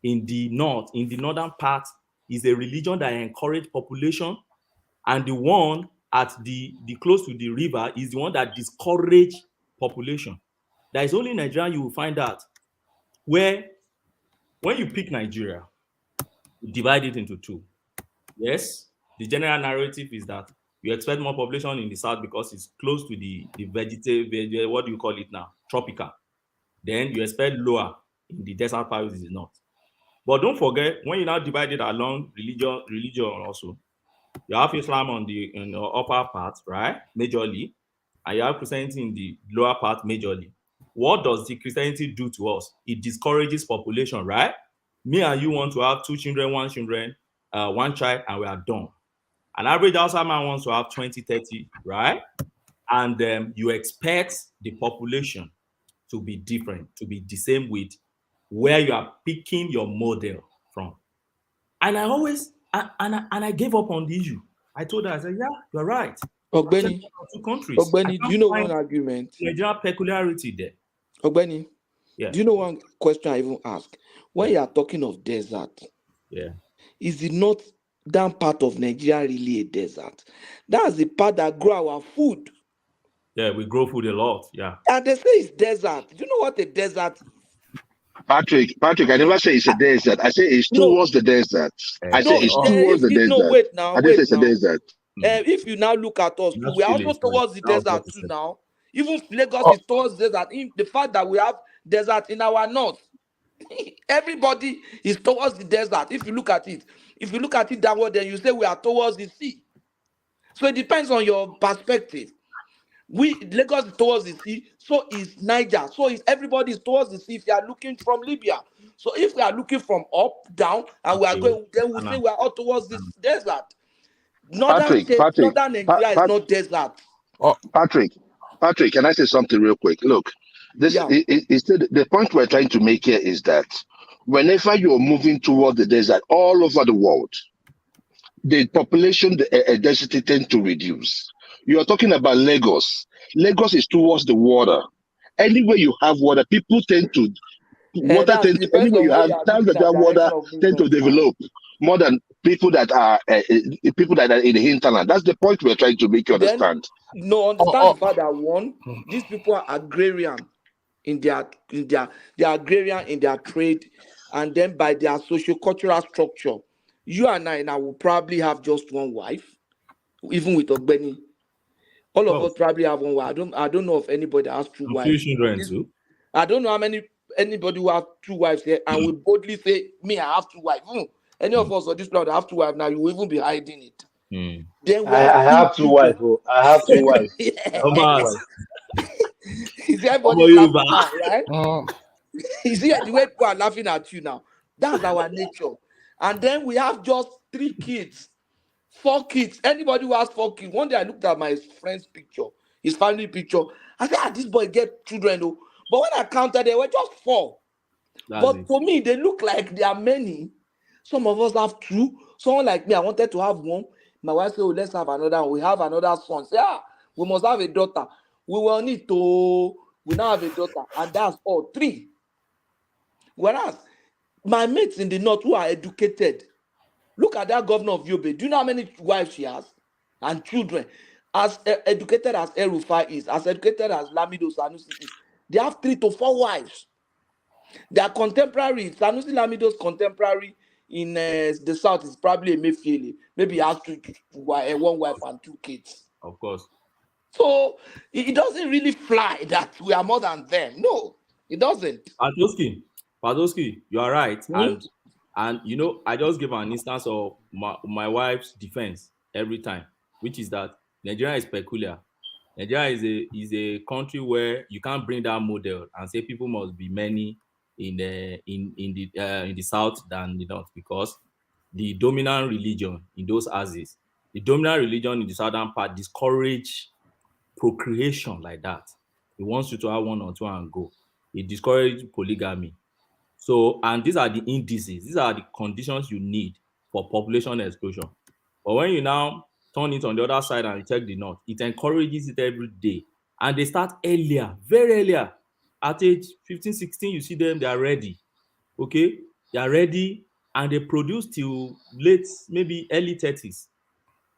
in the north, in the northern part, is a religion that encourages population, and the one at the close to the river is the one that discourage population. There is only Nigeria you will find that, where when you pick Nigeria, you divide it into two. Yes, the general narrative is that you expect more population in the south because it's close to the vegetative, what do you call it now? Tropical. Then you expect lower in the desert part, which is the north. But don't forget, when you now divide it along religion also, you have Islam in the upper part, right? Majorly, and you have Christianity in the lower part, majorly. What does the Christianity do to us? It discourages population, right? Me and you want to have two children, one child, and we are done. An average outside man wants to have 20, 30, right? And you expect the population to be different, to be the same with where you are picking your model from. And I always, I gave up on the issue. I told her, I said, yeah, you're right. Ogbeni, Two countries. Ogbeni, do you know one argument? Nigerian peculiarity there. Ogbeni, Yeah. do you know one question I even ask? When you are talking of desert, Yeah. is it not that part of Nigeria really a desert? That's the part that grow our food. Yeah, we grow food a lot. Yeah. And they say it's desert. Do you know what a desert is? Patrick, I never say it's a desert. I say it's towards the desert. I say it's towards the desert. No, wait now. I didn't say it's a desert. If you now look at us, we are also towards the desert too now. Even Lagos is towards the desert. The fact that we have desert in our north, everybody is towards the desert. If you look at it downward, then you say we are towards the sea. So it depends on your perspective. Lagos is towards the sea, so is Niger, so is everybody is towards the sea if you are looking from Libya. So if we are looking from up, down, and we are going, then we say we are all towards this desert. Northern Nigeria is not desert. Patrick, can I say something real quick? Look, the point we're trying to make here is that whenever you're moving toward the desert all over the world, the population density tends to reduce. You are talking about Lagos. Lagos is towards the water. Anywhere you have water, people tend to anywhere you have towns that have water tend to develop more than people that are in the hinterland. That's the point we're trying to make you understand. Understand the fact that one, these people are agrarian in their agrarian in their trade, and then by their socio-cultural structure. You and I will probably have just one wife, even with Ogbeni. All of us probably have one wife. I don't know of anybody that has two wives. I don't know how anybody who has two wives here and will boldly say, me, I have two wives. Any of us on this planet have two wives now, you will even be hiding it. Then I have two wives. I have two wives. You see everybody laughing now, right? You see the way people are laughing at you now. That's our nature. And then we have just 3 kids, 4 kids. Anybody who has 4 kids. One day I looked at my friend's picture, his family picture. I said, this boy get children though. But when I counted, there were just 4. But for me, they look like there are many. Some of us have 2. Someone like me, I wanted to have 1. My wife said, let's have another one. We have another son. Say, we must have a daughter. We will need to, we now have a daughter. And that's all, 3. Whereas, my mates in the north who are educated, look at that governor of Yobe. Do you know how many wives she has? And children. As educated as El-Rufai is, as educated as Lamido Sanusi is, they have 3 to 4 wives. They are contemporary. Sanusi Lamido's contemporary in the south is probably a Emefiele. Maybe he has 1 wife and 2 kids. Of course. So it doesn't really fly that we are more than them. No, it doesn't. Padoski, you are right. And you know, I just give an instance of my wife's defense every time, which is that Nigeria is peculiar. Nigeria is a country where you can't bring that model and say people must be many in the south than the north, because the dominant religion in those axes, the dominant religion in the southern part discourage procreation like that. It wants you to have 1 or 2 and go. It discourages polygamy. So, and these are the indices. These are the conditions you need for population explosion. But when you now turn it on the other side and check the north, it encourages it every day. And they start earlier, very earlier. At age 15, 16, you see them, they are ready. Okay, they are ready and they produce till late, maybe early 30s.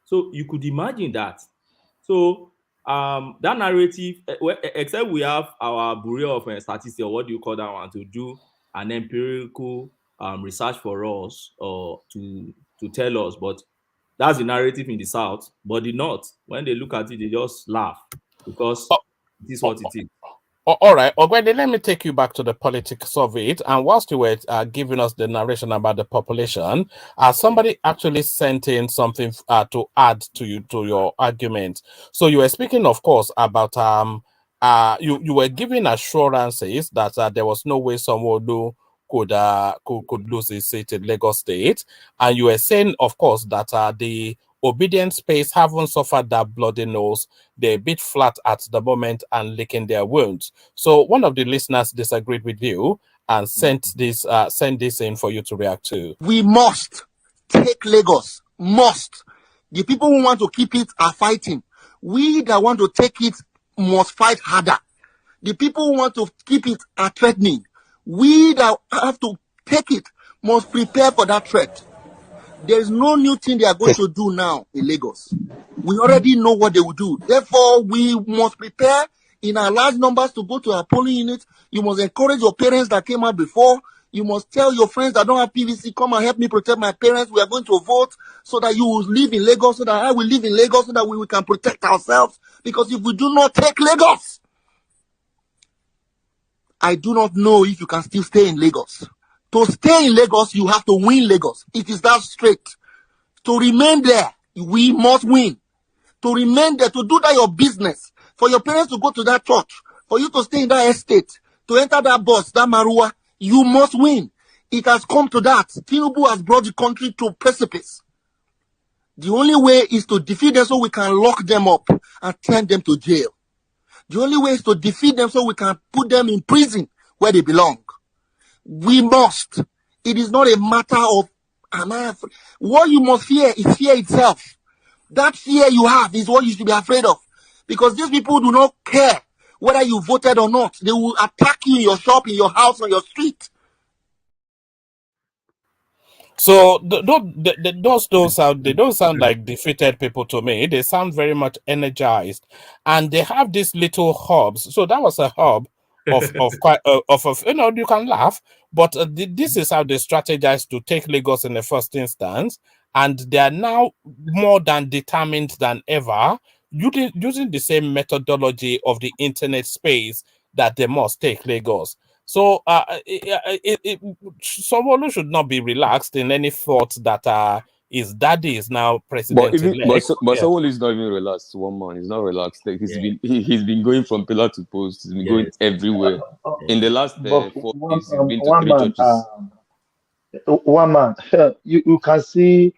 So you could imagine that. So that narrative, except we have our Bureau of Statistics, or what do you call that one, to do an empirical research for us, or to tell us, but that's the narrative in the South. But the North, when they look at it, they just laugh because it is what it is. All right, Ogwede, let me take you back to the politics of it. And whilst you were giving us the narration about the population, somebody actually sent in something to add to your argument. So you were speaking, of course, about you were giving assurances that there was no way someone could lose his seat in Lagos State, and you were saying, of course, that the obedient space haven't suffered that bloody nose. They're a bit flat at the moment and licking their wounds. So one of the listeners disagreed with you and sent this in for you to react to. We must take Lagos. Must. The people who want to keep it are fighting. We that want to take it must fight harder. The people who want to keep it are threatening. We that have to take it must prepare for that threat. There is no new thing they are going to do now in Lagos. We already know what they will do. Therefore, we must prepare in our large numbers to go to our polling unit. You must encourage your parents that came out before. You must tell your friends that don't have PVC, come and help me protect my parents. We are going to vote so that you will live in Lagos, so that I will live in Lagos, so that we can protect ourselves. Because if we do not take Lagos, I do not know if you can still stay in Lagos. To stay in Lagos, you have to win Lagos. It is that straight. To remain there, we must win. To remain there, to do that your business, for your parents to go to that church, for you to stay in that estate, to enter that bus, that Marua, you must win. It has come to that. Tinubu has brought the country to precipice. The only way is to defeat them so we can lock them up and send them to jail. The only way is to defeat them so we can put them in prison where they belong. We must. It is not a matter of, what you must fear is fear itself. That fear you have is what you should be afraid of. Because these people do not care whether you voted or not. They will attack you in your shop, in your house, on your street. So those don't sound like defeated people to me. They sound very much energized, and they have these little hubs. So that was a hub of you can laugh, but this is how they strategize to take Lagos in the first instance, and they are now more than determined than ever, using the same methodology of the internet space that they must take Lagos. So someone should not be relaxed in any thought that his daddy is now president-elect. But someone is not even relaxed. One man, he's not relaxed. Like, he's been going from pillar to post. He's been going everywhere. In the last 4 days, he's been to 3 churches. One man, you can see,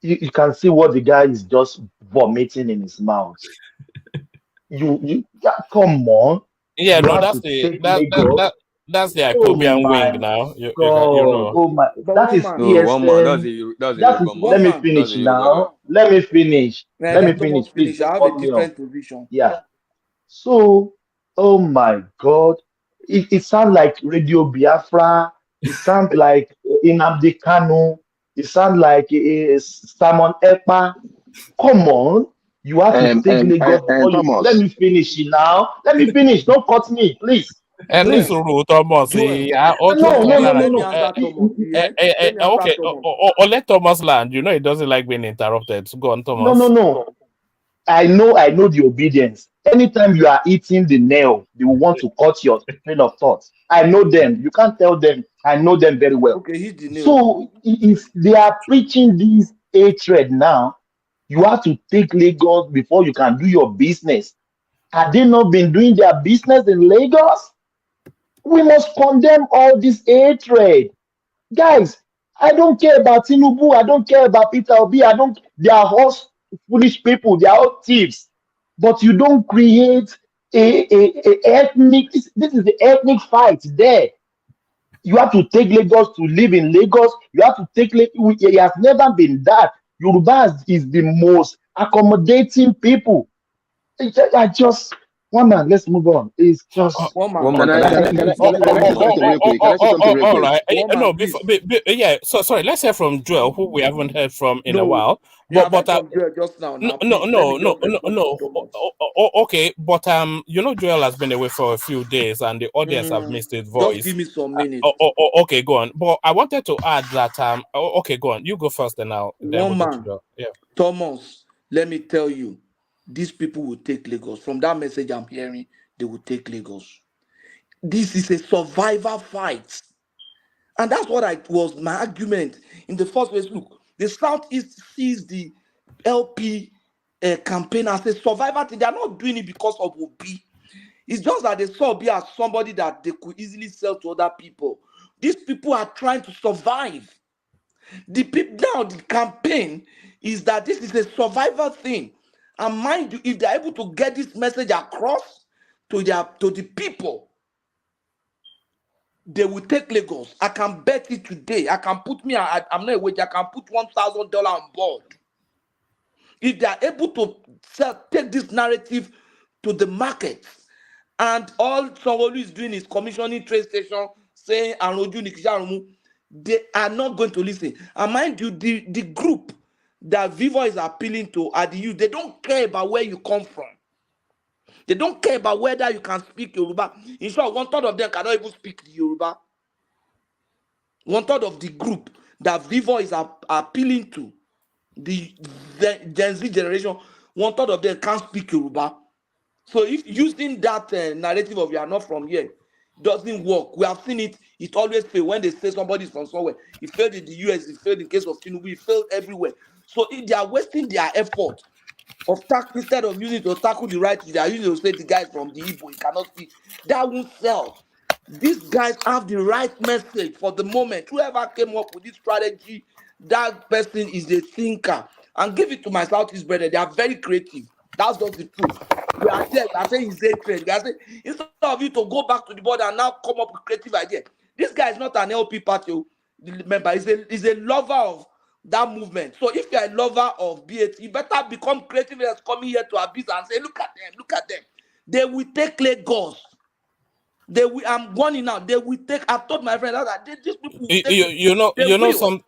you can see what the guy is just vomiting in his mouth. Come on. Yeah, no, that's the Ethiopian wing now. You know. Oh my, that is one man. Let me finish now. Let me finish. Please. I have a different position. Yeah. So, oh my God, it sounds like Radio Biafra. It sounds like Nnamdi Kanu. It sounds like Simon Ekpa. Come on. You have to take Lagos. Let me finish it now. Let me finish. Don't cut me, please. Thomas. Okay. Or let Thomas land. You know he doesn't like being interrupted. So go on, Thomas. No. I know the obedience. Anytime you are eating the nail, they will want to cut your train of thought. I know them. You can't tell them. I know them very well. Okay, hit the nail. So if they are preaching this hatred now, you have to take Lagos before you can do your business. Had they not been doing their business in Lagos? We must condemn all this hatred. Guys, I don't care about Tinubu. I don't care about Peter Obi. They are all foolish people. They are all thieves. But you don't create a ethnic, this is the ethnic fight there. You have to take Lagos to live in Lagos. You have to take Lagos. It has never been that. Yoruba is the most accommodating people. One man, let's move on. It's just One man. One man, can I say something real quick? Can I say something real All quick? right. One man, No, please. yeah. So sorry. Let's hear from Joel, who we haven't heard from in a No, while. you have But heard from Joel just now. no, Now, no, please let no, me no, just no, respond no. to Thomas. Okay, but you know, Joel has been away for a few days, and the audience have missed his Just voice. give me some minutes. Okay, go on. But I wanted to add that okay, go on. You go first, then we One go to man, Joel. Yeah. Thomas, let me tell you, these people will take Lagos. From that message I'm hearing, they will take Lagos. This is a survivor fight. And that's what was my argument in the first place. Look, the Southeast sees the LP campaign as a survivor thing. They are not doing it because of Obi. It's just that they saw Obi as somebody that they could easily sell to other people. These people are trying to survive. Now the campaign is that this is a survival thing. And mind you, if they're able to get this message across to the people, they will take Lagos. I can bet it today. I can put I'm not a wage. I can put $1,000 on board. If they are able to take this narrative to the market, and all Sanwo-Olu is doing is commissioning train station, saying Aroju Nikisharumu, they are not going to listen. And mind you, the group that Vivo is appealing to are the youth. They don't care about where you come from. They don't care about whether you can speak Yoruba. In short, 1/3 of them cannot even speak the Yoruba. 1/3 of the group that Vivo is appealing to, the Gen Z generation, 1/3 of them can't speak Yoruba. So if using that narrative of you are not from here doesn't work, we have seen it. It always fails when they say somebody is from somewhere. It failed in the US. It failed in case of Tinubu. It failed everywhere. So if they are wasting their effort instead of using it to tackle the right, they are using it to say the guy is from the Igbo, he cannot speak. That won't sell. These guys have the right message for the moment. Whoever came up with this strategy, that person is a thinker. And give it to my Southeast brother. They are very creative. That's just the truth. We are there. We are saying he's a trend. We are saying instead of you to go back to the board and now come up with creative idea. This guy is not an LP party member. He's a lover of that movement. So if you're a lover of BAT, you better become creative as coming here to abuse and say, look at them, look at them. They will take Lagos. I'm warning now. They will take. I've told my friend that these people will take. You know some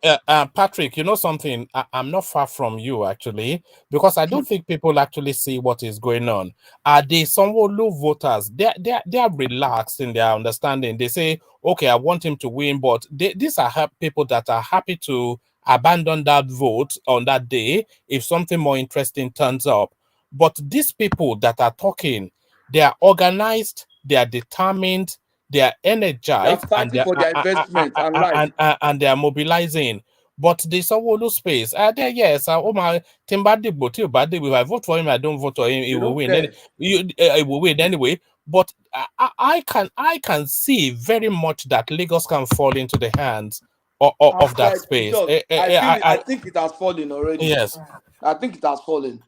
Patrick. You know something. I'm not far from you actually, because I don't think people actually see what is going on. Are they Sanwo-Olu voters? They are relaxed in their understanding. They say, okay, I want him to win, but these are people that are happy to abandon that vote on that day if something more interesting turns up. But these people that are talking, they are organized, they are determined, they are energized, They're fighting for their investment and life. and they are mobilizing. But the Sanwo-Olu space, there, yes, oh my, Timbadibo, if I vote for him, I don't vote for him, he will win. He will win anyway. But I can see very much that Lagos can fall into the hands of that space. I think it has fallen already. Yes. I think it has fallen.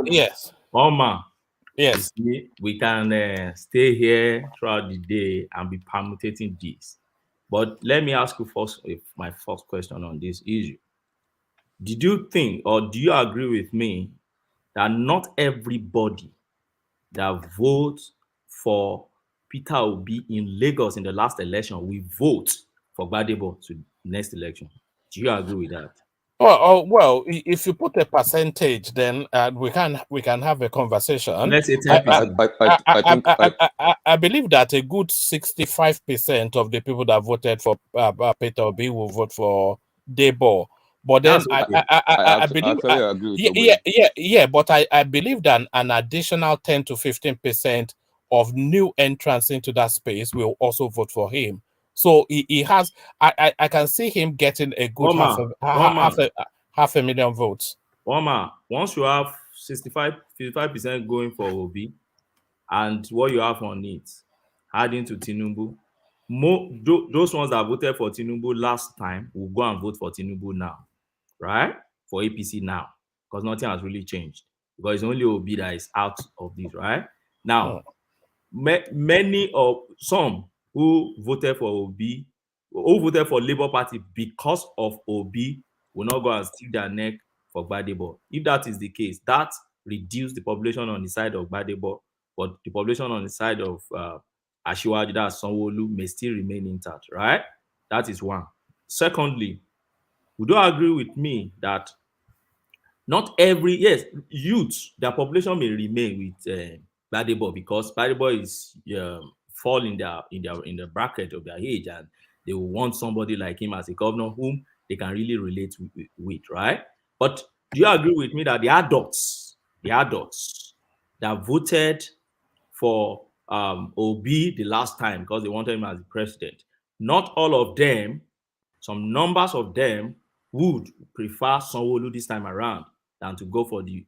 Yes. Oma. Yes. We can stay here throughout the day and be permutating this. But let me ask you first, my first question on this issue. Did you think, or do you agree with me, that not everybody that votes for Peter Obi in Lagos in the last election will vote for Gbadebo to next election? Do you agree with that? Well, if you put a percentage, then we can have a conversation. Let's say 10%. I believe that a good 65% of the people that voted for Peter Obi will vote for Debo. But then I believe agree with but I believe that an additional 10 to 15% of new entrants into that space will also vote for him. So he has. I can see him getting a good half a million votes. Oma, once you have 55% going for Obi, and what you have on it, adding to Tinubu, those ones that voted for Tinubu last time will go and vote for Tinubu now, right? For APC now, because nothing has really changed. Because it's only Obi that is out of this, right? Now, some who voted for Obi, who voted for Labour Party because of Obi, will not go and stick their neck for Gbadebo. If that is the case, that reduces the population on the side of Gbadebo. but the population on the side of Ashiwaju, that's Sanwo-Olu, may still remain intact, right? That is one. Secondly, would you agree with me that not every, yes, youth, their population may remain with Gbadebo because Gbadebo is fall in the bracket of their age, and they will want somebody like him as a governor whom they can really relate with, right? But do you agree with me that the adults that voted for Obi the last time because they wanted him as the president, not all of them, some numbers of them would prefer Sanwo-Olu this time around than to go for the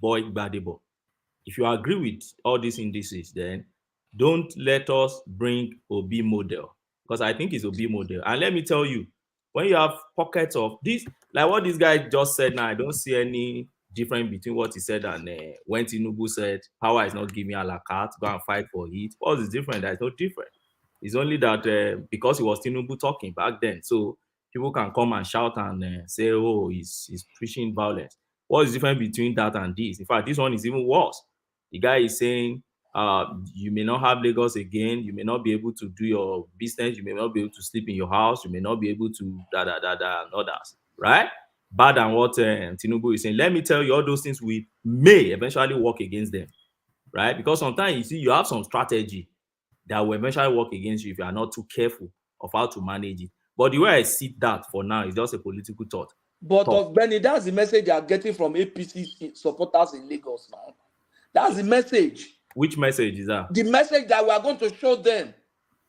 boy Gbadebo? If you agree with all these indices, then don't let us bring Obi model, because I think it's Obi model. And let me tell you, when you have pockets of this, like what this guy just said now, I don't see any difference between what he said and when Tinubu said, power is not giving a la carte, go and fight for it. What is different? There's no different. It's only that because it was Tinubu talking back then, so people can come and shout and say, oh, he's preaching violence. What is different between that and this? In fact, this one is even worse. The guy is saying, you may not have Lagos again, you may not be able to do your business, you may not be able to sleep in your house, you may not be able to and others, right? Bad than what Tinubu is saying. Let me tell you, all those things we may eventually work against them, right? Because sometimes you see, you have some strategy that will eventually work against you if you are not too careful of how to manage it. But the way I see that for now is just a political thought. But Benny, that's the message you are getting from APC supporters in Lagos now. That's the message. Which message is that? The message that we are going to show them.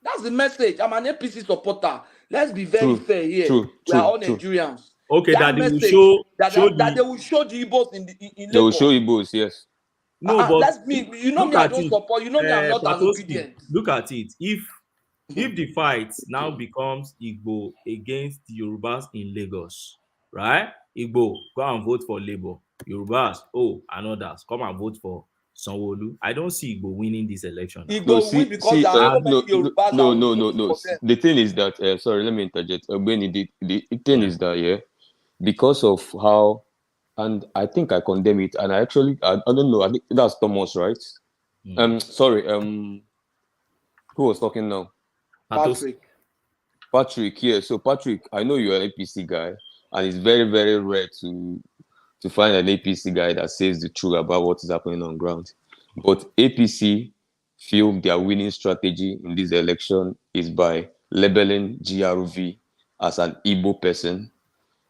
That's the message. I'm an APC supporter. Let's be very fair here. We are all Nigerians. Okay, that they will they will show the Igbos in Lagos. They will show Igbos, yes. No, but that's me. You know me, I don't support. You know me, I'm not an obedient. Look at it. If the fight now becomes Igbo against the Yorubas in Lagos, right? Igbo, go and vote for Labour. Yorubas, and others, come and vote for Sanwo-Olu. I don't see Igbo winning this election. Igbo win because there are so many Yorubas. No. The thing is that, sorry, let me interject. The thing is that, yeah, because of how, and I think I condemn it, and I don't know, I think that's Thomas, right? Sorry, who was talking now? Patrick, yeah. So Patrick, I know you're an APC guy, and it's very, very rare to find an APC guy that says the truth about what is happening on ground. But APC feel their winning strategy in this election is by labeling GRV as an Igbo person,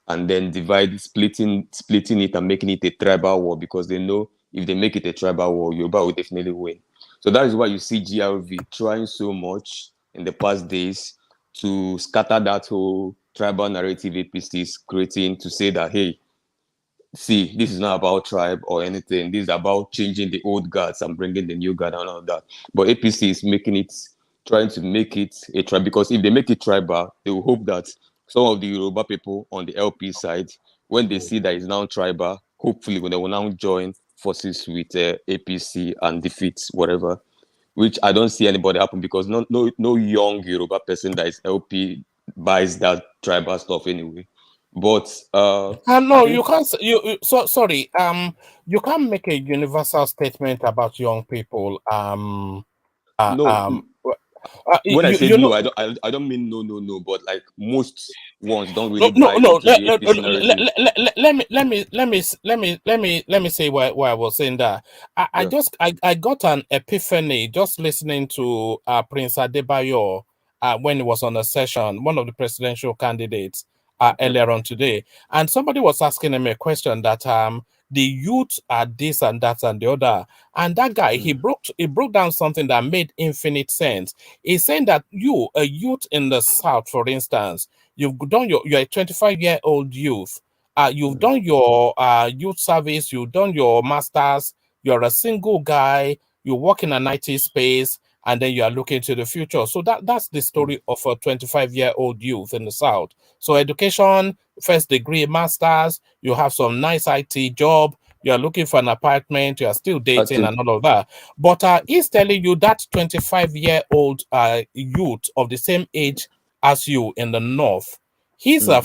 and then splitting it and making it a tribal war, because they know if they make it a tribal war, Yoruba will definitely win. So that is why you see GRV trying so much in the past days to scatter that whole tribal narrative APC is creating, to say that, hey, see, this is not about tribe or anything. This is about changing the old guards and bringing the new guard and all that. But APC is trying to make it a tribe, because if they make it tribal, they will hope that some of the Yoruba people on the LP side, when they see that it's now tribal, hopefully when they will now join forces with APC and defeat whatever, which I don't see anybody happen, because no young Yoruba person that is LP buys that tribal stuff anyway. But no, you can't. Sorry. You can't make a universal statement about young people. When I say no, I don't mean no, but like most ones don't really buy into the APC narrative. Let me say why I was saying that. I got an epiphany just listening to Prince Adebayo when he was on a session, one of the presidential candidates earlier on today, and somebody was asking him a question that the youth are this and that and the other, and that guy he broke down something that made infinite sense. He's saying that you, a youth in the South, for instance, you're a 25-year-old youth, you've done your youth service, you've done your masters, you're a single guy, you work in an IT space, and then you are looking to the future. So that's the story of a 25-year-old youth in the South. So education, first degree, masters, you have some nice IT job, you are looking for an apartment, you are still dating and all of that. But he's telling you that 25-year-old youth of the same age as you in the North, he's a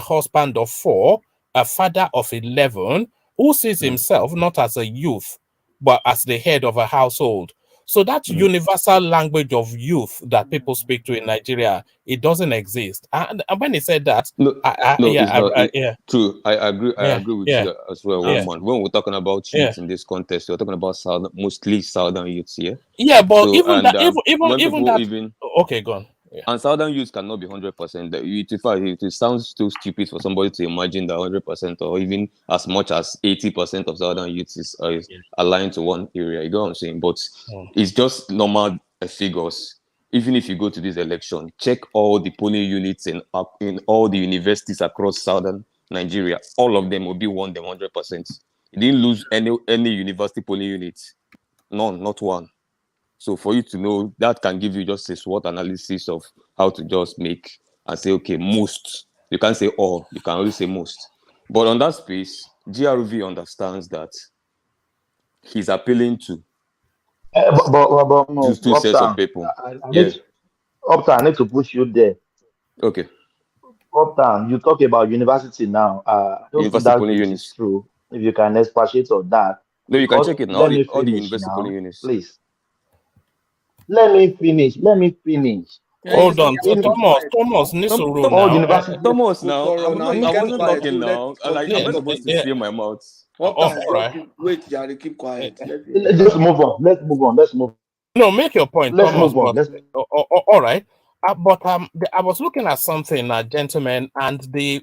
husband of 4, a father of 11, who sees himself not as a youth, but as the head of a household. So that universal language of youth that people speak to in Nigeria, it doesn't exist. And when he said that, No, no, it's not. yeah, True. I agree. I yeah, agree with yeah, you as well. yeah, One man. When we're talking about yeah. youth in this context, we're talking about mostly southern youths here. Yeah, but So, even that, and when even people that. even Okay, go on. Yeah. and southern youths cannot be 100%. It sounds too stupid for somebody to imagine that 100% or even as much as 80% of southern youths is aligned to one area. You get what I'm saying? But it's just normal figures. Even if you go to this election, check all the polling units in all the universities across southern Nigeria. All of them will be won them 100%. You didn't lose any university polling unit. None, not one. So for you to know, that can give you just a SWOT analysis of how to just make and say, okay, most. You can't say all, you can only say most. But on that space, GRV understands that he's appealing to No, two sets of Uptown, people. I Yeah. Uptown, I need to push you there. Okay. Uptown, you talk about university now. I don't think University that polling bit is units. true. If you can expatiate on that, No, you can because check it now. let me All the finish university polling now, units. please. Let me finish. Let me finish. Yeah, Hold on, keep Thomas. quiet. Thomas, Nisuru All now. university. Thomas, now Okoro, now you I kept wasn't quiet. talking You let now. Like, continue am I Yeah, supposed to talking. yeah. steal my mouth? Uptown, All right. wait, Jerry, keep quiet. Let him. Let's move on. Let's move on. Let's move. No, make your point, Let's Thomas. move on. But all right. But I was looking at something, gentlemen, and I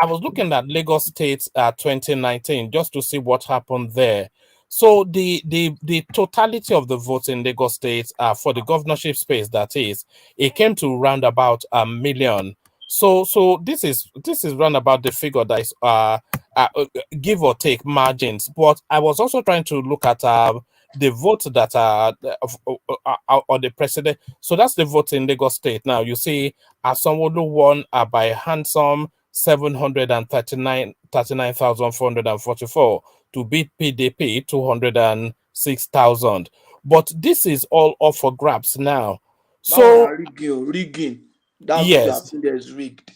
was looking at Lagos State 2019 just to see what happened there. So the totality of the votes in Lagos State for the governorship space, that is, it came to round about 1 million. So this is round about the figure that is give or take margins. But I was also trying to look at the votes that are on the president. So that's the vote in Lagos State. Now you see Asanwo-Olu won by a handsome 39,444 to beat PDP 206,000. But this is all up for grabs now. That one So are rigging. That you have yes, seen there is rigged.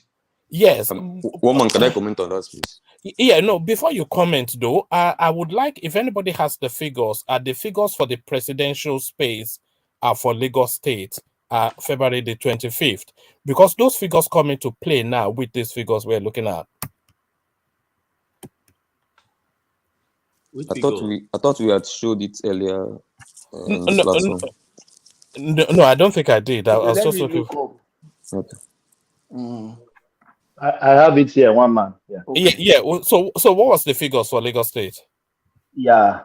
yes. One man, can I comment on that, please? Yeah, no, before you comment though, I would like, if anybody has the figures for the presidential space for Lagos State February the 25th, because those figures come into play now with these figures we're looking at. I thought we had showed it earlier in the platform. No, I don't think I did. I was Let just me looking. look up. Okay. I have it here, one man. Yeah. Okay. Yeah. So what was the figures for Lagos State? Yeah.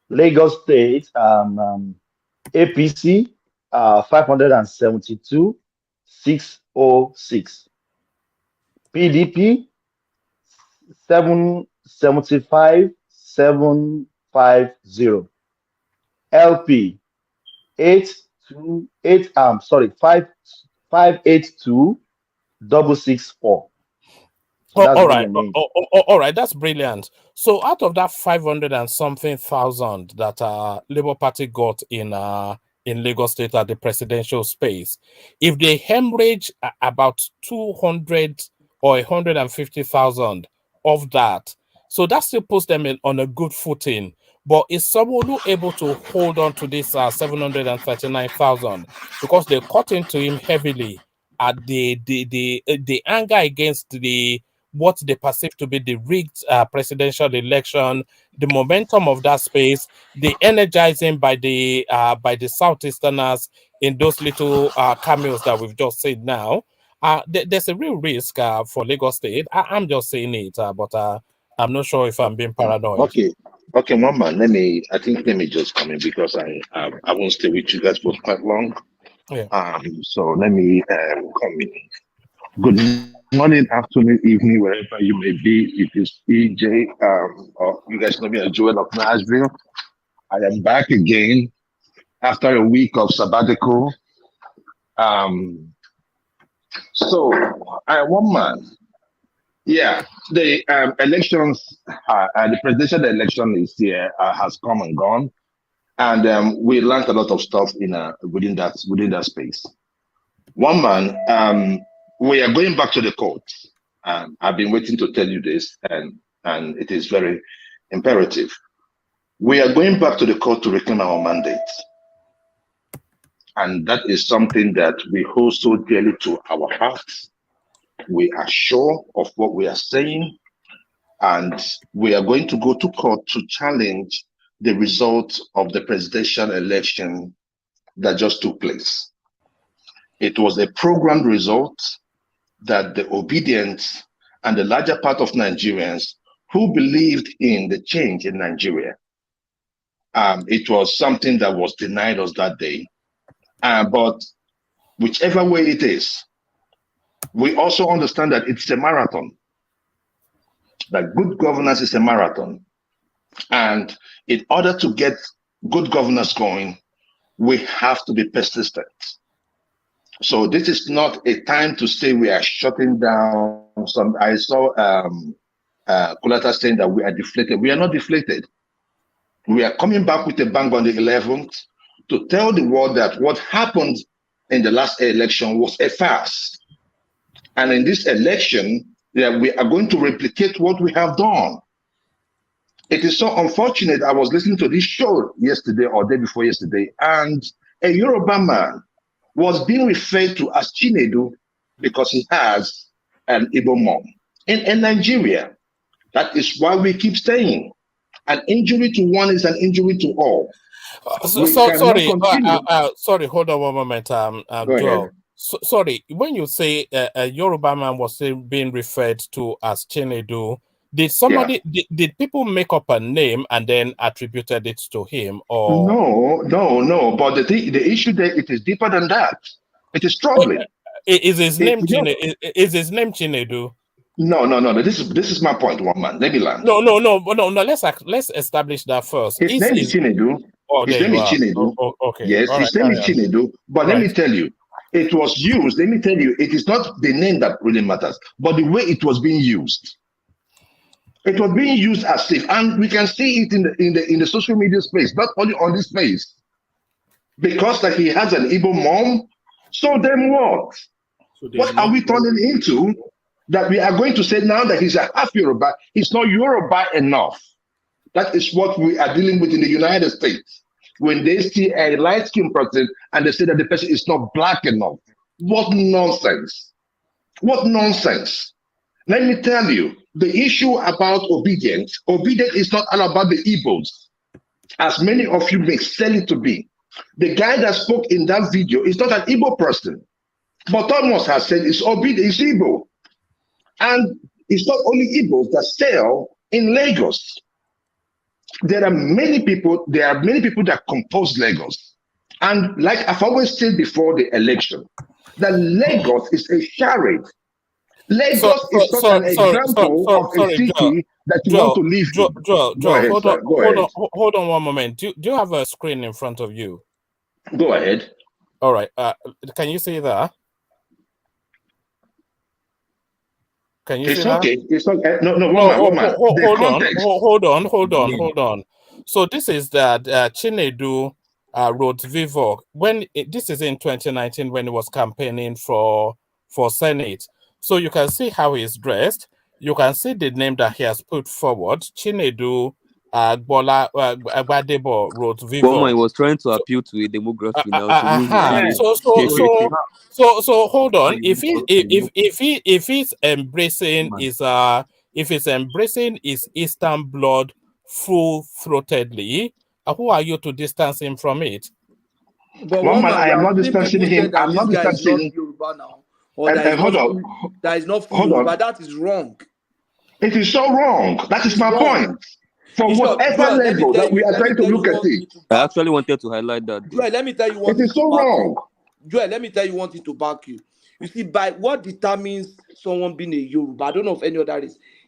Lagos State, APC, 572,606. PDP, 775,750. LP, 582,664. So that's All right. really All right. That's brilliant. So out of that 500 and something thousand that Labour Party got in Lagos State at the presidential space, if they hemorrhage about 200 or 150,000 of that, so that still puts them on a good footing. But is Sanwo-Olu able to hold on to this 739,000 because they cut into him heavily at the anger against what they perceive to be the rigged presidential election, the momentum of that space, the energizing by the Southeasterners in those little cameos that we've just seen now. There's a real risk for Lagos State. I'm just saying it, but I'm not sure if I'm being paranoid. Okay, one man. Let me just come in because I won't stay with you guys for quite long. Yeah. So let me come in. Good morning, afternoon, evening, wherever you may be. It is EJ, or you guys know me as Joel of Nashville. I am back again after a week of sabbatical. So one man. Yeah, the elections, the presidential election is here, has come and gone, and we learned a lot of stuff within that space. One man, we are going back to the courts. I've been waiting to tell you this, and it is very imperative. We are going back to the court to reclaim our mandate. And that is something that we hold so dearly to our hearts. We are sure of what we are saying, and we are going to go to court to challenge the result of the presidential election that just took place. It was a programmed result that the obedient and the larger part of Nigerians who believed in the change in Nigeria, it was something that was denied us that day. But whichever way it is, we also understand that it's a marathon, that good governance is a marathon. And in order to get good governance going, we have to be persistent. So this is not a time to say we are shutting down. I saw Kulata saying that we are deflated. We are not deflated. We are coming back with a bang on the 11th to tell the world that what happened in the last election was a farce. And in this election, we are going to replicate what we have done. It is so unfortunate. I was listening to this show yesterday or day before yesterday, and a Yoruba man was being referred to as Chinedu because he has an Igbo mom. In Nigeria, that is why we keep saying an injury to one is an injury to all. Sorry, sorry, hold on one moment, Go Joel. ahead. Sorry, when you say a Yoruba man was being referred to as Chinedu, did somebody, did people make up a name and then attributed it to him, or? No. But the issue there, it is deeper than that. It is troubling. Is his name Chinedu? No. This is my point, one man. Let me land. No. Let's establish that first. His name is Chinedu. His name is Chinedu. Okay. Yes, his name is Chinedu. But let me tell you, it was used. Let me tell you, it is not the name that really matters, but the way it was being used. It was being used as if, and we can see it in the social media space, not only on this space. Because that he has an Igbo mom, so then what? What are we turning into? That we are going to say now that he's a half Yoruba, he's not Yoruba enough. That is what we are dealing with in the United States. When they see a light-skinned person and they say that the person is not black enough. What nonsense. What nonsense. Let me tell you, the issue about obedience is not all about the Igbos, as many of you may sell it to be. The guy that spoke in that video is not an Igbo person, but Thomas has said it's Igbo. And it's not only Igbos that sell in Lagos. There are many people that compose Lagos. And like I've always said before the election, that Lagos is a charade. Lagos is not an example of a city that you want to live in. Joel, hold on one moment. Do you have a screen in front of you? Go ahead. All right. Can you see that? Can you see that? It's okay. No, woman. Hold on. So this is that Chinedu wrote Vivo this is in 2019 when he was campaigning for Senate. So you can see how he's dressed. You can see the name that he has put forward. Chinedu Agbadebo wrote Vivo. Obama, he was trying to appeal to a demography now. So hold on. If he's embracing his Eastern blood full-throatedly, who are you to distance him from it? But I am not distancing him. I'm not distancing Yoruba now. Or that is not full Yoruba. That is wrong. It is so wrong. That is my point. For whatever level that we are trying to look at it. I actually wanted to highlight that. Joel, let me tell you what it is so wrong. Joel, let me tell you one thing to back you. You see, by what determines someone being a Yoruba, I don't know if any other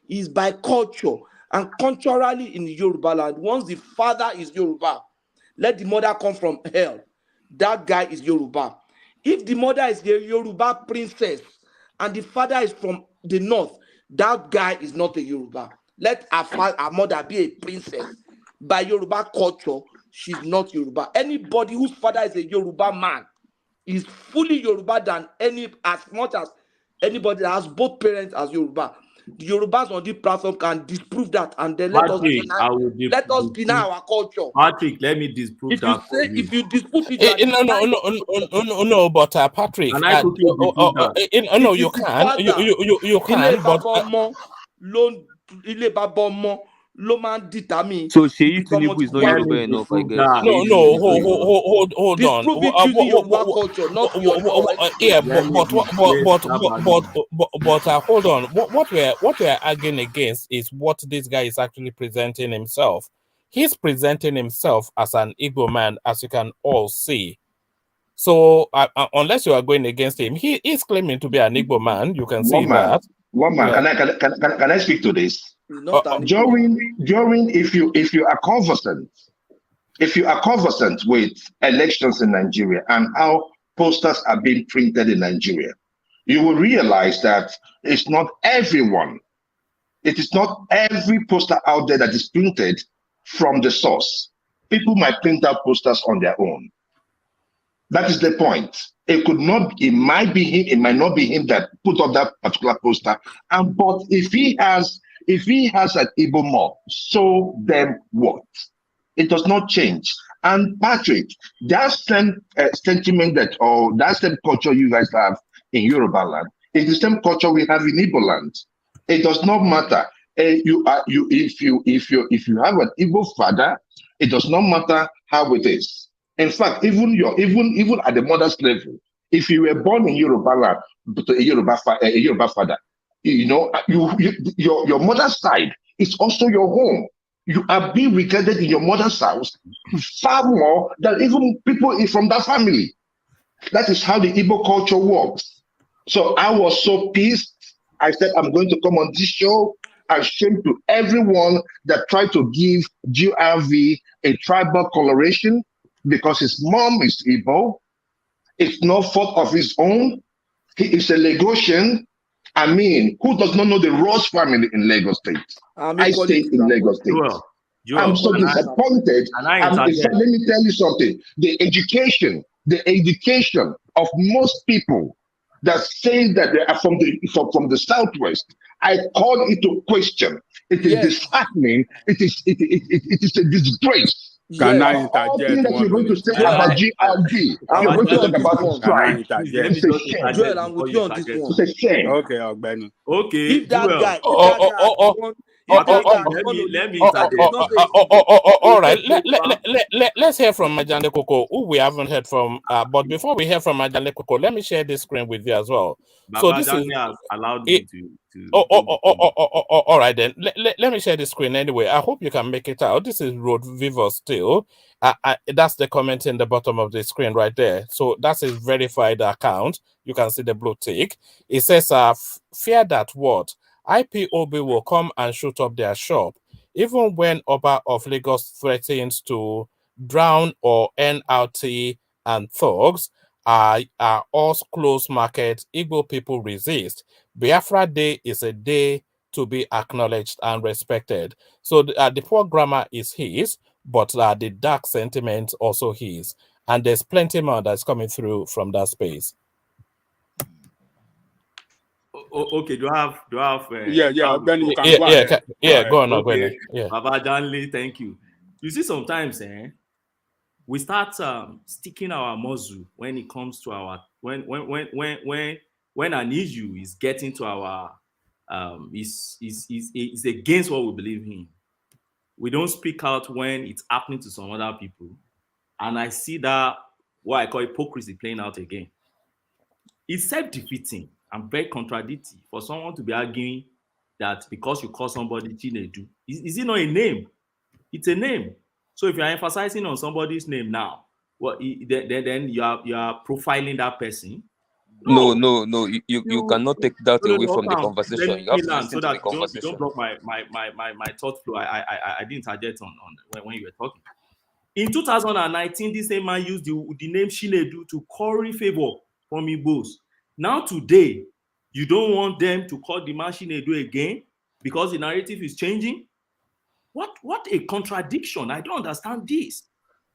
is by culture. And culturally in the Yoruba land, once the father is Yoruba, let the mother come from hell. That guy is Yoruba. If the mother is a Yoruba princess and the father is from the north, that guy is not a Yoruba. Let our mother be a princess. By Yoruba culture, she's not Yoruba. Anybody whose father is a Yoruba man is fully Yoruba than as much as anybody that has both parents as Yoruba. the Yorubas on this platform can disprove that, and then let us deny our culture. Patrick, let me disprove If that. you say, if you dispute it, you are but Patrick, and I quickly disprove that. no, you can, you can, but So Sheyi Tinubu is not Yoruba enough, I guess. Hold on. Disprove it using Yoruba culture, not your yeah, but hold on. What we're arguing against is what this guy is actually presenting himself. He's presenting himself as an Igbo man, as you can all see. So unless you are going against him, he is claiming to be an Igbo man. You can see that. One man. Yeah. Can I speak to this? During if you are conversant with elections in Nigeria and how posters are being printed in Nigeria, you will realize that it's not everyone. It is not every poster out there that is printed from the source. People might print out posters on their own. That is the point. It might be him, it might not be him that put up that particular poster. But if he has an Igbo mob, so then what? It does not change. And Patrick, that same sentiment that same culture you guys have in Yoruba land is the same culture we have in Igbo land. It does not matter. If you have an Igbo father, it does not matter how it is. In fact, even at the mother's level, if you were born in Yoruba land to a Yoruba father, your mother's side is also your home. You are being regarded in your mother's house far more than even people from that family. That is how the Igbo culture works. So I was so pissed. I said, I'm going to come on this show and shame to everyone that tried to give GRV a tribal coloration because his mom is Igbo. It's no fault of his own. He is a Lagosian. I mean, who does not know the Ross family in Lagos State? I stay in Lagos State. I'm so disappointed. Let me tell you something. The education of most people that say that they are from the Southwest, I call it a question. It is disheartening. It is a disgrace. Can I interject that you're going to say about GRD? You're going to talk about strike. It's a shame. Joel, I'm with you on this one. It's a shame. Okay, Benny. Okay. If that guy, let me interject. All right. Let's hear from Majande Koko, who we haven't heard from. But before we hear from Majande Koko, let me share this screen with you as well. So this is has allowed me to. All right then. Let me share the screen anyway. I hope you can make it out. This is Road Vivo still. That's the comment in the bottom of the screen right there. So that's his verified account. You can see the blue tick. It says, fear that what? IPOB will come and shoot up their shop. Even when Oba of Lagos threatens to drown or NRT and thugs are all closed markets, Igbo people resist. Biafra Day is a day to be acknowledged and respected. So the poor grammar is his, but the dark sentiment also his. And there's plenty more that's coming through from that space. Okay, do I have Ben, you can go on. Okay. Baba Janli, thank you. You see, sometimes we start sticking our muzzle when it comes to our when an issue is getting to our is against what we believe in. We don't speak out when it's happening to some other people, and I see that what I call hypocrisy playing out again. It's self-defeating and very contradictory for someone to be arguing that because you call somebody Chinedu, is it not a name? It's a name. So if you are emphasizing on somebody's name now, then you are profiling that person. No. You cannot take that away from the conversation. You have to listen to the conversation. Don't block my thought flow. I didn't interject on when you were talking. In 2019, this same man used the name Chinedu to curry favor from Igbos. Now today, you don't want them to call the man Chinedu again because the narrative is changing. What a contradiction! I don't understand this.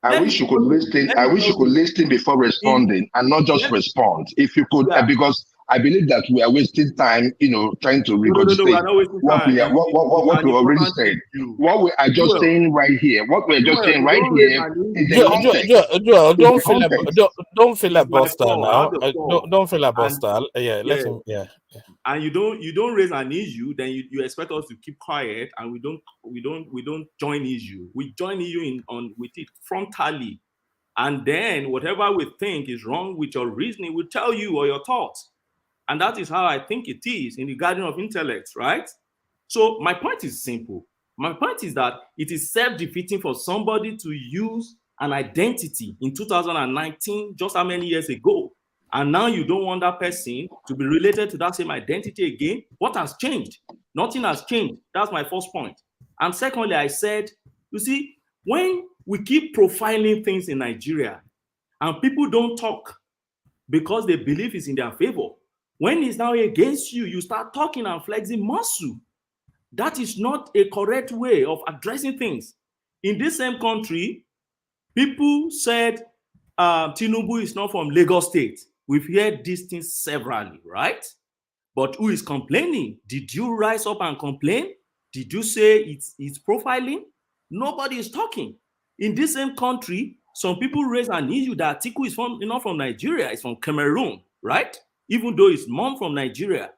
I wish you could listen before responding and not just respond. If you could, because I believe that we are wasting time, trying to No, we regurgitate are not wasting what time. we are, It's what an we already important said. issue. What we are just Joel, saying right here, what we are just saying you right don't raise here an is the issue. context. Joel, Is the context. don't It's my filibuster fault. I now. have the fault. Don't And filibuster. Yeah, let yeah, him. Yeah. and you don't raise an issue, then you expect us to keep quiet, and we don't join issue. We join issue with it frontally, and then whatever we think is wrong with your reasoning, we tell you or your thoughts, and that is how I think it is in the garden of intellect, right? So my point is simple. My point is that it is self-defeating for somebody to use an identity in 2019, just how many years ago, and now you don't want that person to be related to that same identity again. What has changed? Nothing has changed. That's my first point. And secondly, I said, you see, when we keep profiling things in Nigeria and people don't talk because they believe it's in their favor, when it's now against you, you start talking and flexing muscle. That is not a correct way of addressing things. In this same country, people said Tinubu is not from Lagos State. We've heard these things severally, right? But who is complaining? Did you rise up and complain? Did you say it's profiling? Nobody is talking. In this same country, some people raise an issue that Atiku is not from Nigeria, it's from Cameroon, right? Even though his mom from Nigeria.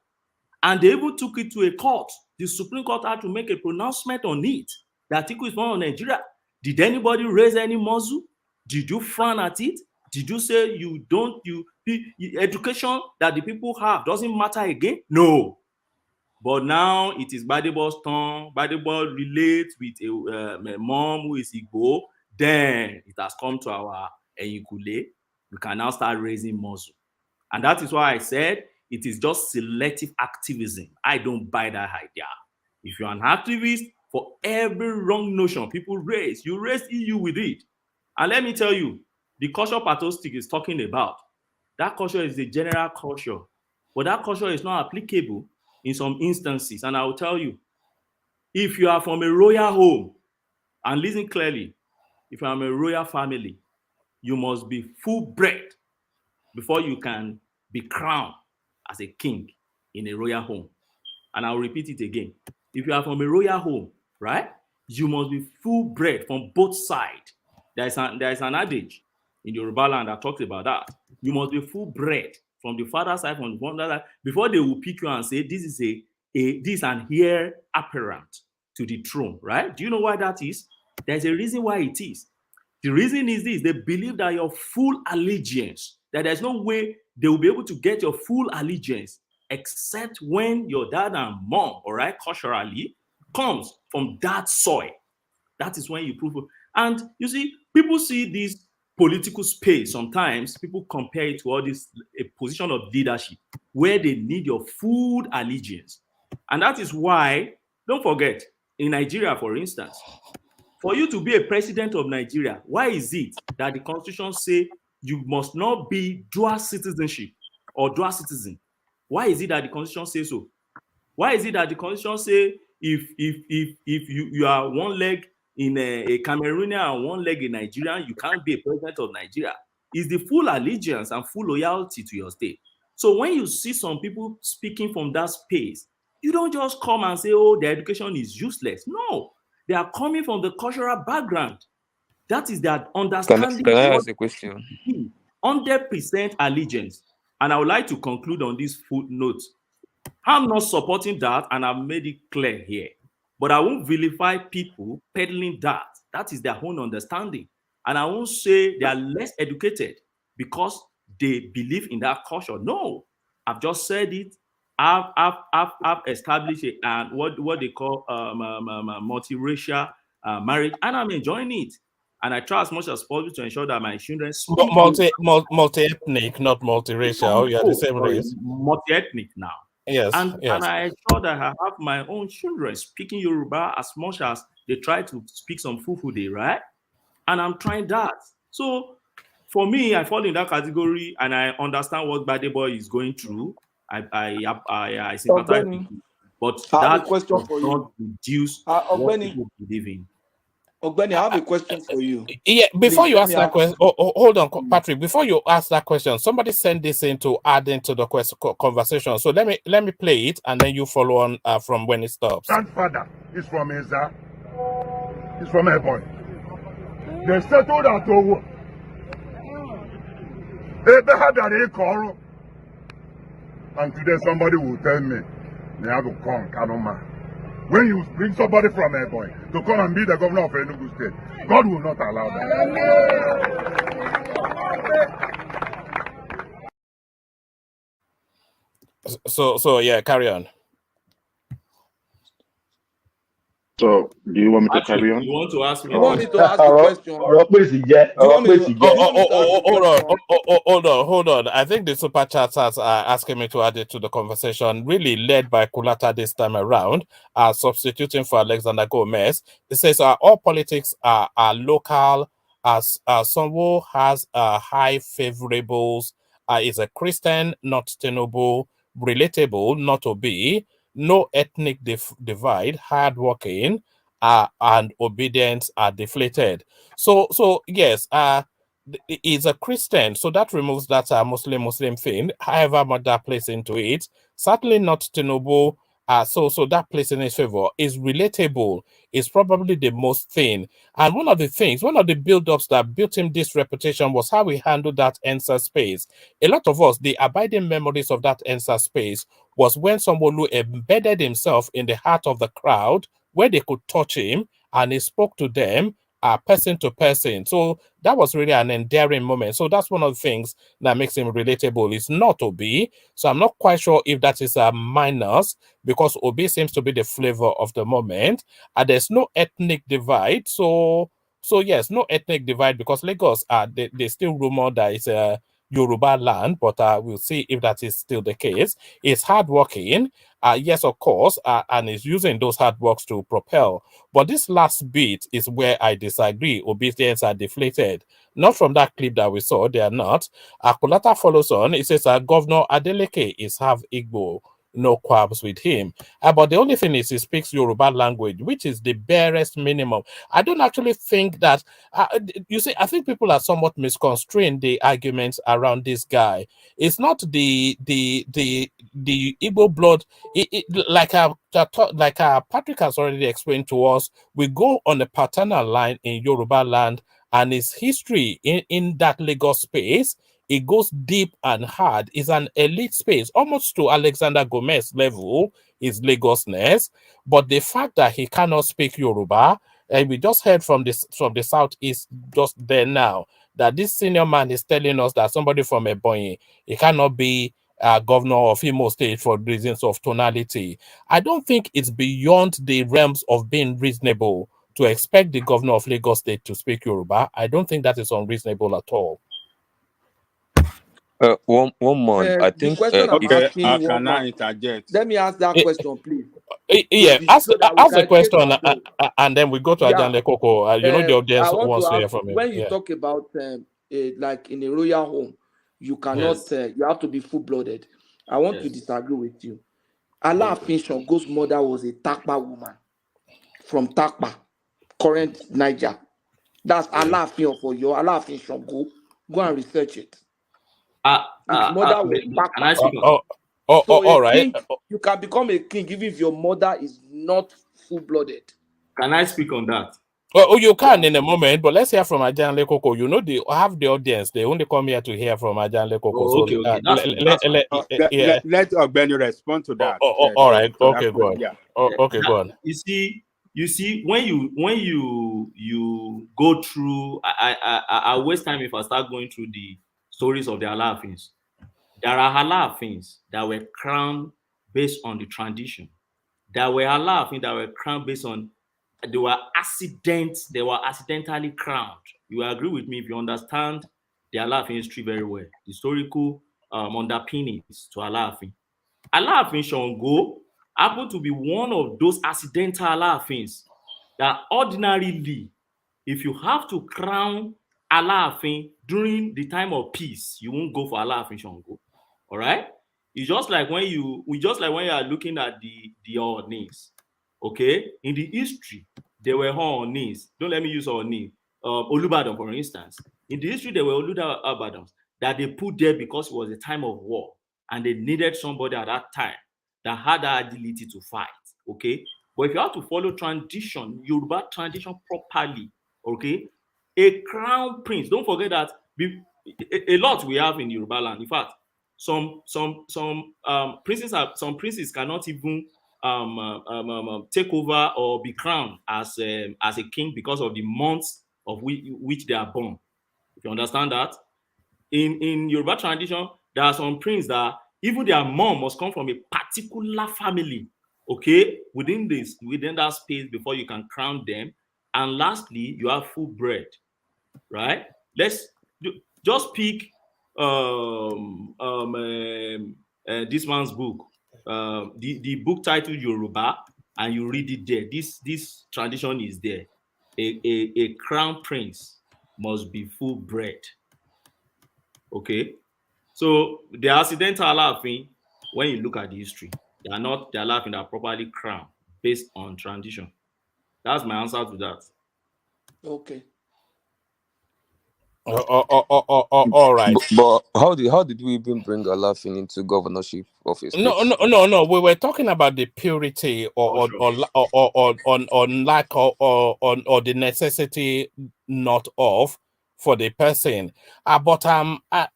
And they even took it to a court. The Supreme Court had to make a pronouncement on it. The article is from Nigeria. Did anybody raise any muzzle? Did you frown at it? Did you say education that the people have doesn't matter again? No. But now it is Gbadebo's turn. Gbadebo relates with a mom who is Igbo. Then it has come to our Eyinkule. We can now start raising muzzle. And that is why I said it is just selective activism. I don't buy that idea. If you're an activist, for every wrong notion people raise, you raise EU with it. And let me tell you, the culture patostic is talking about, that culture is the general culture. But that culture is not applicable in some instances. And I will tell you, if you are from a royal home, and listen clearly, if you are from a royal family, you must be full bred before you can be crowned as a king in a royal home. And I'll repeat it again. If you are from a royal home, right, you must be full bred from both sides. There is an adage in Yoruba land that talks about that. You must be full bred from the father side, from the mother side, before they will pick you and say, this is an heir apparent to the throne, right? Do you know why that is? There's a reason why it is. The reason is this: they believe that your full allegiance, that there's no way they will be able to get your full allegiance except when your dad and mom, all right, culturally, comes from that soil. That is when you prove it. And you see, people see this political space, sometimes people compare it to all this a position of leadership where they need your full allegiance. And that is why, don't forget, in Nigeria, for instance, for you to be a president of Nigeria, why is it that the constitution say you must not be dual citizenship or dual citizen? Why is it that the constitution says so? Why is it that the constitution say if you are one leg in a Cameroonian and one leg in Nigeria, you can't be a president of Nigeria? It's the full allegiance and full loyalty to your state. So when you see some people speaking from that space, you don't just come and say, oh, their education is useless. No, they are coming from the cultural background. That is their understanding. Can I ask a question? 100% allegiance. And I would like to conclude on this footnote. I'm not supporting that, and I've made it clear here. But I won't vilify people peddling that. That is their own understanding. And I won't say they are less educated because they believe in that culture. No, I've just said it. I've established it and what they call multiracial marriage, and I'm enjoying it. And I try as much as possible to ensure that my children speak multi-ethnic, not multiracial. You are the same race. Multi-ethnic now. Yes, and yes. And I ensure that I have my own children speaking Yoruba as much as they try to speak some Fufude, right? And I'm trying that. So for me, I fall in that category, and I understand what Gbadebo is going through. I sympathize with you. But that does not reduce what people believe in. Ogbeni, I have a question for you. Yeah, before Please, you let ask me that ask. question, hold on, Patrick. Before you ask that question, somebody sent this in to add into the conversation. So let me play it, and then you follow on from when it stops. Grandfather is from Eza. He's from Ebony. They settled at Owo. They had a call. And today somebody will tell me, they have to come, Kanoma. When you bring somebody from Ebony to come and be the governor of Enugu State, God will not allow that. So yeah, carry on. So, do you want me to Actually, carry on? you want to ask me? You want me to ask a question? Do you want me to ask a question? Hold on. I think the super chatters are asking me to add it to the conversation, really led by Kulata this time around, substituting for Alexander Gomez. It says all politics are local, as someone has high favorables, is a Christian, not Tinubu, relatable, not Obi, no ethnic divide, hardworking, and obedience are deflated. So yes, is a Christian, so that removes that Muslim thing. However much that plays into it, certainly not Tinubu. So that plays in his favor. Is relatable. Is probably the most thing. And one of the build-ups that built him this reputation was how he handled that answer space. A lot of us, the abiding memories of that answer space was when someone who embedded himself in the heart of the crowd, where they could touch him, and he spoke to them person to person. So that was really an endearing moment. So that's one of the things that makes him relatable. It's not Obi. So I'm not quite sure if that is a minus, because Obi seems to be the flavor of the moment. And there's no ethnic divide. So yes, no ethnic divide, because Lagos, they still rumor that it's a Yoruba land, but we'll see if that is still the case. It's hardworking, yes, of course, and is using those hard works to propel. But this last bit is where I disagree. Obedience are deflated. Not from that clip that we saw, they are not. Akulata follows on. It says Governor Adeleke is half Igbo, no qualms with him. But the only thing is he speaks Yoruba language, which is the barest minimum. I don't actually think that, you see, I think people are somewhat misconstruing the arguments around this guy. It's not the Igbo blood, like Patrick has already explained to us, we go on a paternal line in Yoruba land, and his history in that Lagos space, it goes deep and hard. It's an elite space, almost to Alexander Gomez level, is Lagosness. But the fact that he cannot speak Yoruba, and we just heard from the southeast just there now, that this senior man is telling us that somebody from Ebonyi, he cannot be governor of Imo State for reasons of tonality. I don't think it's beyond the realms of being reasonable to expect the governor of Lagos State to speak Yoruba. I don't think that is unreasonable at all. One more. I think. Can I interject? Let me ask that question, please. Yeah, ask the question, and then we go to Yeah. Ajanle Koko. You know the audience wants to hear from you. When you talk about like in a royal home, you cannot. You have to be full-blooded. I want to disagree with you. Alaafin Shango's mother was a Takpa woman from Takpa, current Niger. That's Alaafin of Oyo, Alaafin Shango. Go and research it. His mother was Takpa. All right. King, you can become a king even if your mother is not full-blooded. Can I speak on that? Well, you can in a moment, but let's hear from Ajanle Koko. You know, they have the audience. They only come here to hear from Ajanle Koko. Oh, okay. Let Ogbeni respond to that. All right. Okay, go on. Yeah. Okay, go on. You see, when you go through, I waste time if I start going through the stories of the Alaafins. There are Alaafins that were crowned based on the tradition. There were Alaafins that were crowned based on, they were accidentally crowned. You will agree with me if you understand the Alaafin history very well. Historical underpinnings to Alaafin. Alaafin Shango happened to be one of those accidental Alaafins that ordinarily, if you have to crown Alaafin during the time of peace, you won't go for Alaafin Shango. All right? It's just like when you are looking at the Onis. Okay, in the history, there were Onis. Don't let me use Oni. Olubadan, for instance. In the history, there were Olubadans that they put there because it was a time of war and they needed somebody at that time that had that ability to fight. Okay. But if you have to follow tradition, Yoruba tradition properly, okay, a crown prince, don't forget that a lot we have in Yoruba land. In fact, some princes cannot even take over or be crowned as a king because of the months of which they are born. If you understand that, in Yoruba tradition, there are some princes that even their mom must come from a particular family, okay, within that space before you can crown them. And lastly, you have full bread, right? Let's just pick this man's book, the book titled Yoruba, and you read it there. This tradition is there. A crown prince must be full bred. Okay, so the accidental laughing, when you look at the history, they're laughing, they're properly crowned based on tradition. That's my answer to that. Okay. All right. But how did we even bring Alafin into governorship office? No. We were talking about the purity or lack or the necessity not of for the person. But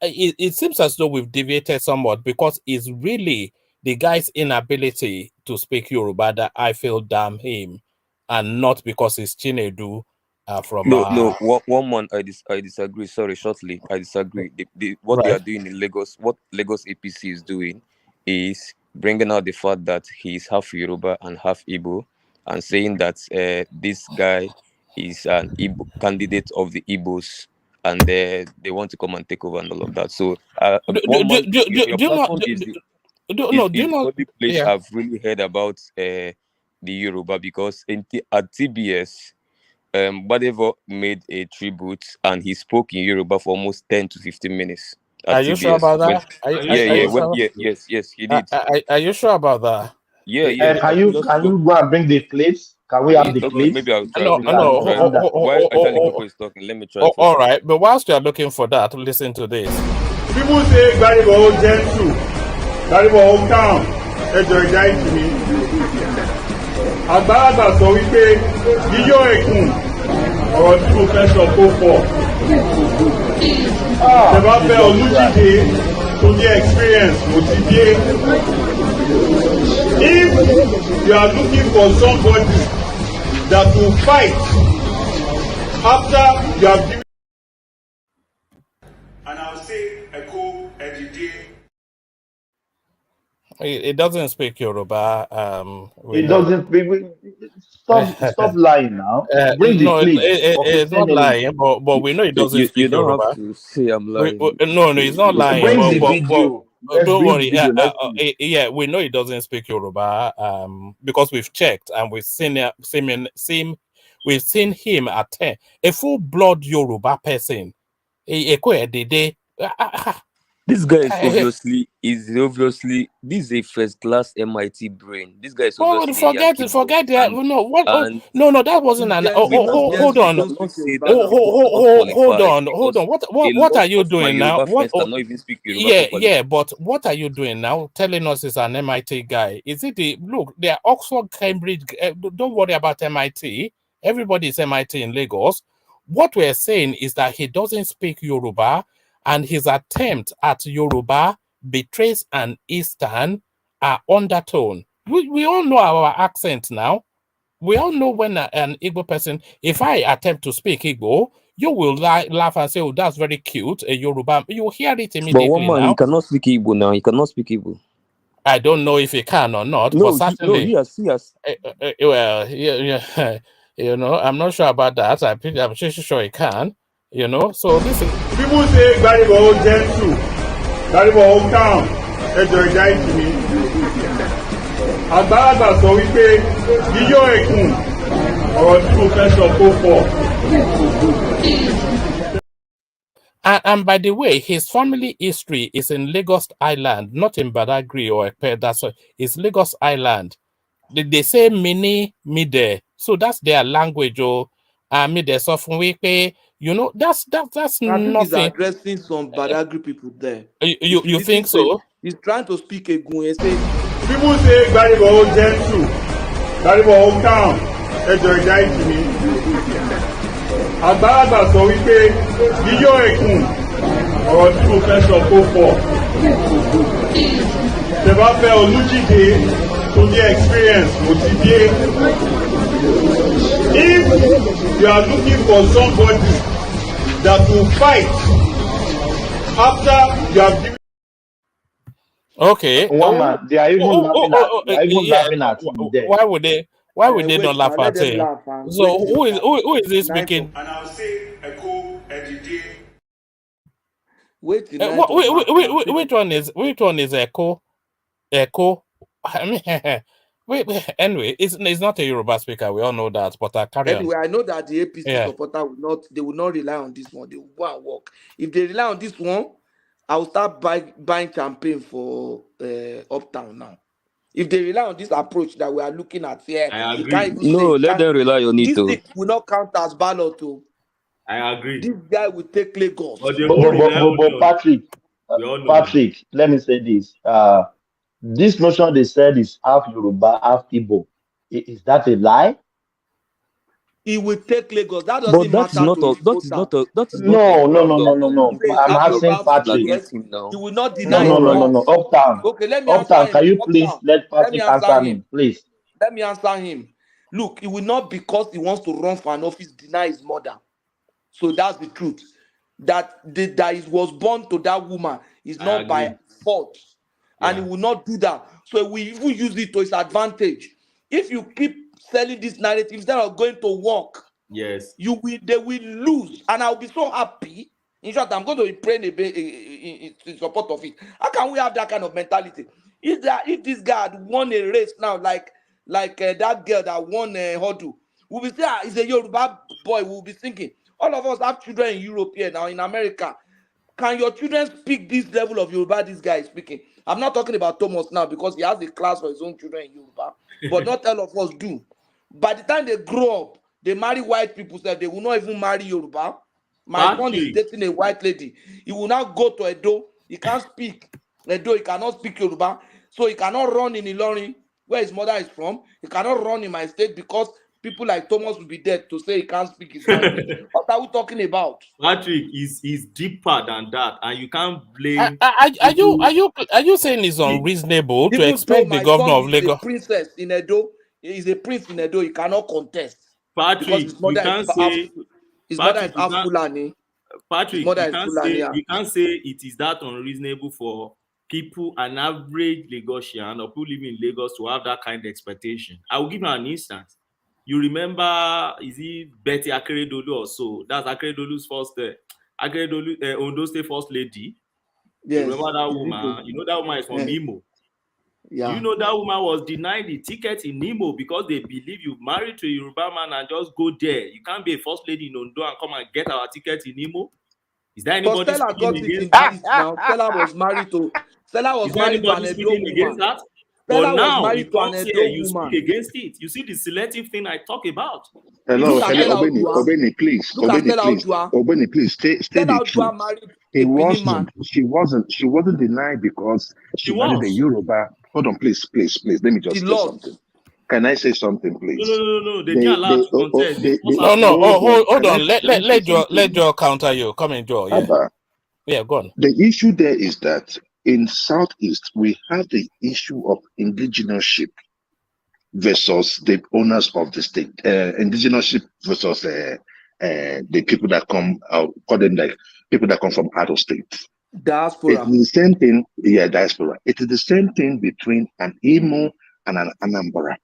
it seems as though we've deviated somewhat because it's really the guy's inability to speak Yoruba that I feel damn him, and not because he's Chinedu. No. One man I disagree. Sorry, shortly I disagree. What they Right. are doing in Lagos, what Lagos APC is doing, is bringing out the fact that he is half Yoruba and half Igbo, and saying that this guy is an Igbo candidate of the Igbos, and they want to come and take over and all of that. So your platform is the only place I've really heard about the Yoruba, because at TBS. Badevo made a tribute and he spoke in Yoruba for almost 10 to 15 minutes. Are you sure about that? Yes, he did. Are you sure about that? Yeah. Can you go and bring the clips? Can we have the Okay, clips? maybe I'll try. No. While Ajali Koko is talking, let me try first. All right, but whilst you are looking for that, listen to this. People say Gbaribo gentle, Gbaribo hometown, ẹjọ ìjà ìtìmí. Àgbàlagbà sọ wípé yíyọ ẹkùn ọ̀rọ̀ tí mo fẹ́ sọ kó pọ̀. Ìjọba fẹ́ Olújídé tó ní experience mo ti dé. If you are looking for somebody that will fight after you have given. And I'll say Eko Edide. It doesn't speak Yoruba. It doesn't. Stop lying now. Bring the clip. It's not lying, but we know it doesn't speak You don't Yoruba. have to say I'm lying. No, it's not lying. Bring the video. Don't worry. Yeah, we know it doesn't speak Yoruba. Because we've checked and we've seen him attend a full-blood Yoruba person. This guy is obviously this is a first class MIT brain. This guy is obviously forget that. No, that wasn't an. Hold on. What are you doing now? Yeah, but what are you doing now? Telling us it's an MIT guy. Is it they are Oxford, Cambridge. Don't worry about MIT. Everybody is MIT in Lagos. What we're saying is that he doesn't speak Yoruba, and his attempt at Yoruba betrays an Eastern undertone. We all know our accent now. We all know when an Igbo person, if I attempt to speak Igbo, you will laugh and say, oh, that's very cute, a Yoruba. You hear it immediately. But one man, now. He cannot speak Igbo now. He cannot speak Igbo. I don't know if he can or not, No, but certainly. he has. Well, yeah. I'm not sure about that. I'm sure he can. So this is. People say Gbaribo gentle, Gbaribo hometown, ẹjọ ìjà ìtìmí. Àgbàlagbà sọ wípé yíyọ ẹkùn ọ̀rọ̀ tí mo fẹ́ sọ kó pọ̀. And by the way, his family history is in Lagos Island, not in Badagry or Epe. It's Lagos Island. They say mini mide. So that's their language. Oh, I mean, there's often we pay. You know, that's I think he's nothing. addressing some Badagry people there. You think so? He's trying to speak Egun. He say People say Gbaribo gentle, Gbaribo calm, ẹjọ ìjà ìjìnì. Àgbàlagbà sọ wípé yíyọ ẹkùn ọ̀rọ̀ tí mo fẹ́ sọ kó pọ̀. Ṣé bá fẹ́ Olújídé tó ní experience mo ti dé. If you are looking for somebody that will fight after you have given. Okay. One man, they are even laughing at him there. Why would they? Why would they wait not laugh now, let at them him? laugh, So wait who is this Nice speaking? And I'll say Echo Edide. Wait till Which one is Echo? Echo. I mean, anyway, it's not a Yoruba speaker. We all know that. But carry Anyway, I know that the APC Yeah. supporter will not rely on this one. They will go and work. If they rely on this one, I will start buying champagne for Uptown now. If they rely on this approach that we are looking at here, I you agree. can't even No, say let them rely on it. this Though. thing will not count as ballot. Too. I agree. This guy will take Lagos. But they won't rely only on Patrick, we all know Patrick, let me say this. This notion they said is half Yoruba, half Igbo. Is that a lie? He will take Lagos. That But doesn't that is matter not to a, his that is voter. not a, that is No, not no, a no, no, no, no. Say I'm half asking Yoruba, Patrick. yes, him now. he will not No, deny no, his no, no, wrong. no. Uptown. Okay, let me answer Uptown, him. can you please Uptown, let let me Patrick answer answer him. me, please? Let me answer him. Look, it will not because he wants to run for an office deny his mother. So that's the truth. That he was born to that woman is I not agree. by fault, and Yeah. he will not do that. So we even use it to his advantage. If you keep selling this narrative instead of going to work, Yes. they will lose, and I'll be so happy. In short, I'm going to be praying in support of it. How can we have that kind of mentality? If this guy had won a race now, like that girl that won a hurdle, we'll be saying he's a Yoruba boy. We'll be thinking all of us have children in Europe here now, in America. Can your children speak this level of Yoruba this guy is speaking? I'm not talking about Thomas now because he has a class for his own children in Yoruba, but not all of us do. By the time they grow up, they marry white people, so they will not even marry Yoruba. My son is Patrick, dating a white lady. He will now go to Edo. He can't speak Edo. He cannot speak Yoruba. So he cannot run in Ilorin, where his mother is from. He cannot run in my state because people like Thomas will be there to say he can't speak his language. What are we talking about? Patrick is deeper than that, and you can't blame Are people. you saying it's unreasonable to Even though expect the my governor son of is a Lagos? princess in Edo, he is a prince in Edo, he cannot contest because Patrick, his mother is Patrick, you half can't Fulani. His Patrick, mother is Fulani. you can't say it is that unreasonable for people, an average Lagosian or people living in Lagos, to have that kind of expectation. I will give you an instance. You remember, is it Betty Akeredolu or so? That's Akeredolu's first, Ondo State First Lady. Yes. You remember that woman? You know that woman is from Imo. Yeah. Do you know that woman was denied the ticket in Imo because they believe you married to a Yoruba man and just go there? You can't be a first lady in Ondo and come and get our ticket in Imo. Is there But anybody Stella speaking got it in against the that? east now. Stella was married to Is there an anybody Edo speaking against woman. that? Stella But was now married it to an comes Edo here, you speak woman. against it. You see the selective thing I talk about. Hello, Look at hello, Stella Obeni, Odua. Obeni, please, Look at Obeni, Stella please, Odua. Obeni, please, stay Stella the truth. Odua married He a Benin man. wasn't. She wasn't denied because she married a was. Yoruba. Hold on, please. Let me just She say lost. something. Can I say something, please? No. They didn't allow her to contest. They forced her to No. contest. Hold on. Can I say something? Let Joe counter you. Come in, Joe. Yeah. Abba, Yeah, go on. the issue there is that in Southeast we have the issue of indigeneurship versus the owners of the state. Indigeneurship versus the people that come out, call them like people that come from out of state. Diaspora. It is the same thing, diaspora. It is the same thing between an Imo and an Anambra.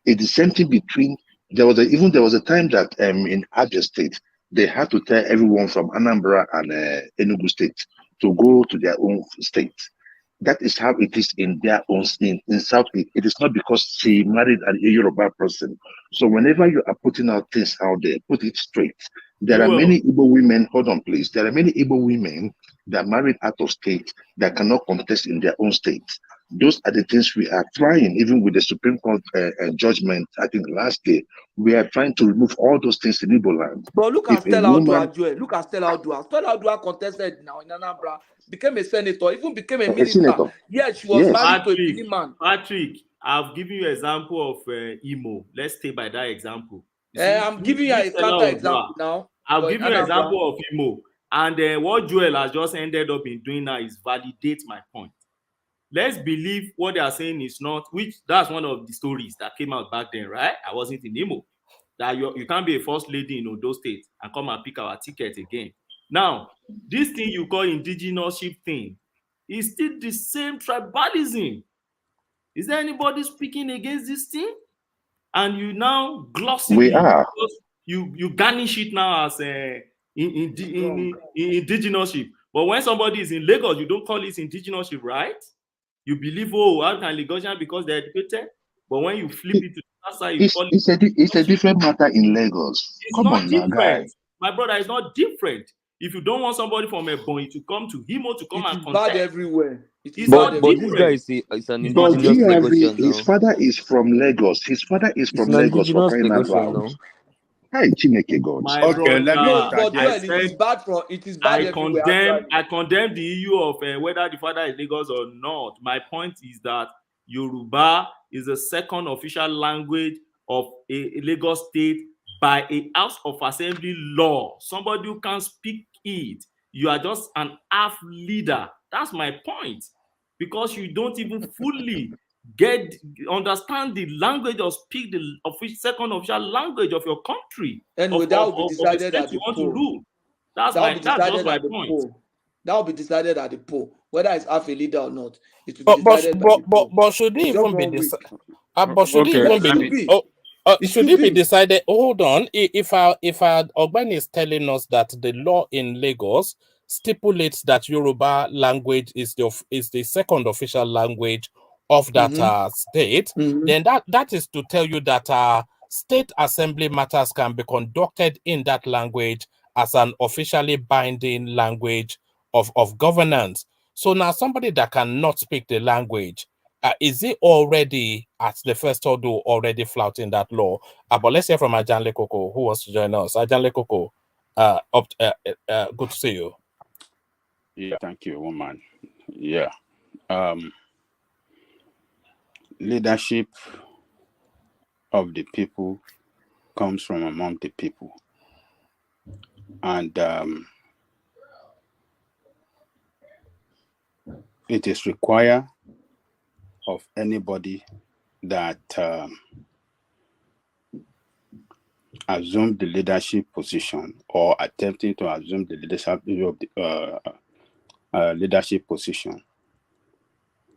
It's the same thing between, there was a time that in Abia State, they had to tell everyone from Anambra and Enugu State to go to their own state. That is how it is in their own in Southeast. It is not because she married a Yoruba person. So whenever you are putting out things out there, put it straight. There are many Igbo women, hold on please. There are many Igbo women that married out of state that cannot contest in their own state. Those are the things we are trying, even with the Supreme Court judgment, I think last year, we are trying to remove all those things in Igbo land. But look If at a Stella woman, Odua Joel. Look at Stella Odua. Stella Odua contested now in Anambra, became a senator, even became a a minister. senator, Yes, she was yes, married to a Benin man. Patrick, I've given you an example of Imo. Let's stay by that example. You see, I'm giving you a Stella counter Odua, example now. I'll For give you an Anambra. example of Imo. And what Joel has just ended up in doing now is validate my point. Let's believe what they are saying is not, which that's one of the stories that came out back then, right? I wasn't in Imo. That you can't be a first lady in Ondo State and come and pick our ticket again. Now, this thing you call indigenousship thing is still the same tribalism. Is there anybody speaking against this thing? And you now we glossively, are. you garnish it now as indigenoship. But when somebody is in Lagos, you don't call it indigenoship, right? You believe, oh, how can Lagosian because they're educated? But when you flip it to the side, you call it. It's a different matter in Lagos. It's Come not on now, guy. different. My brother, it's not different. If you don't want somebody from Ebonyi to come to Imo to come It and is contest, bad everywhere. It is it's bad not But this guy different. is an It's not But indigenous different. GRE, Lagosian his now. father is from Lagos. His father is It's from an Lagos, for indigenous crying out Lagosian loud. now. Hi, Chineke God. My Okay, let me No, brother, but I Joel, interject. it is said bad everywhere. Actually, I condemn the issue of whether the father is Lagos or not. My point is that Yoruba is the second official language of a Lagos state by a House of Assembly law. Somebody who can speak it, you are just an half leader. That's my point. Because you don't even fully understand the language or speak the second official language of your country, anyway, that will be of a decided state at you the want to poll. rule. That's That will be just decided my at the point. poll. That will be decided at the poll. Whether it's half a leader or not, it will be decided by the poll. But should it It's just even be 1 week. decided? But should it Okay, Yeah, even it let be? should me. be. It Should should it be be. decided? Hold on. If our Ogbeni is telling us that the law in Lagos stipulates that Yoruba language is the second official language of that state, then that is to tell you that state assembly matters can be conducted in that language as an officially binding language of governance. So now somebody that cannot speak the language, is it already at the first hurdle already flouting that law? But let's hear from Ajanle Koko, who wants to join us. Ajanle Koko, good to see you. Yeah, thank you, woman. Yeah. Leadership of the people comes from among the people. And it is required of anybody that assume the leadership position or attempting to assume the leadership of the leadership position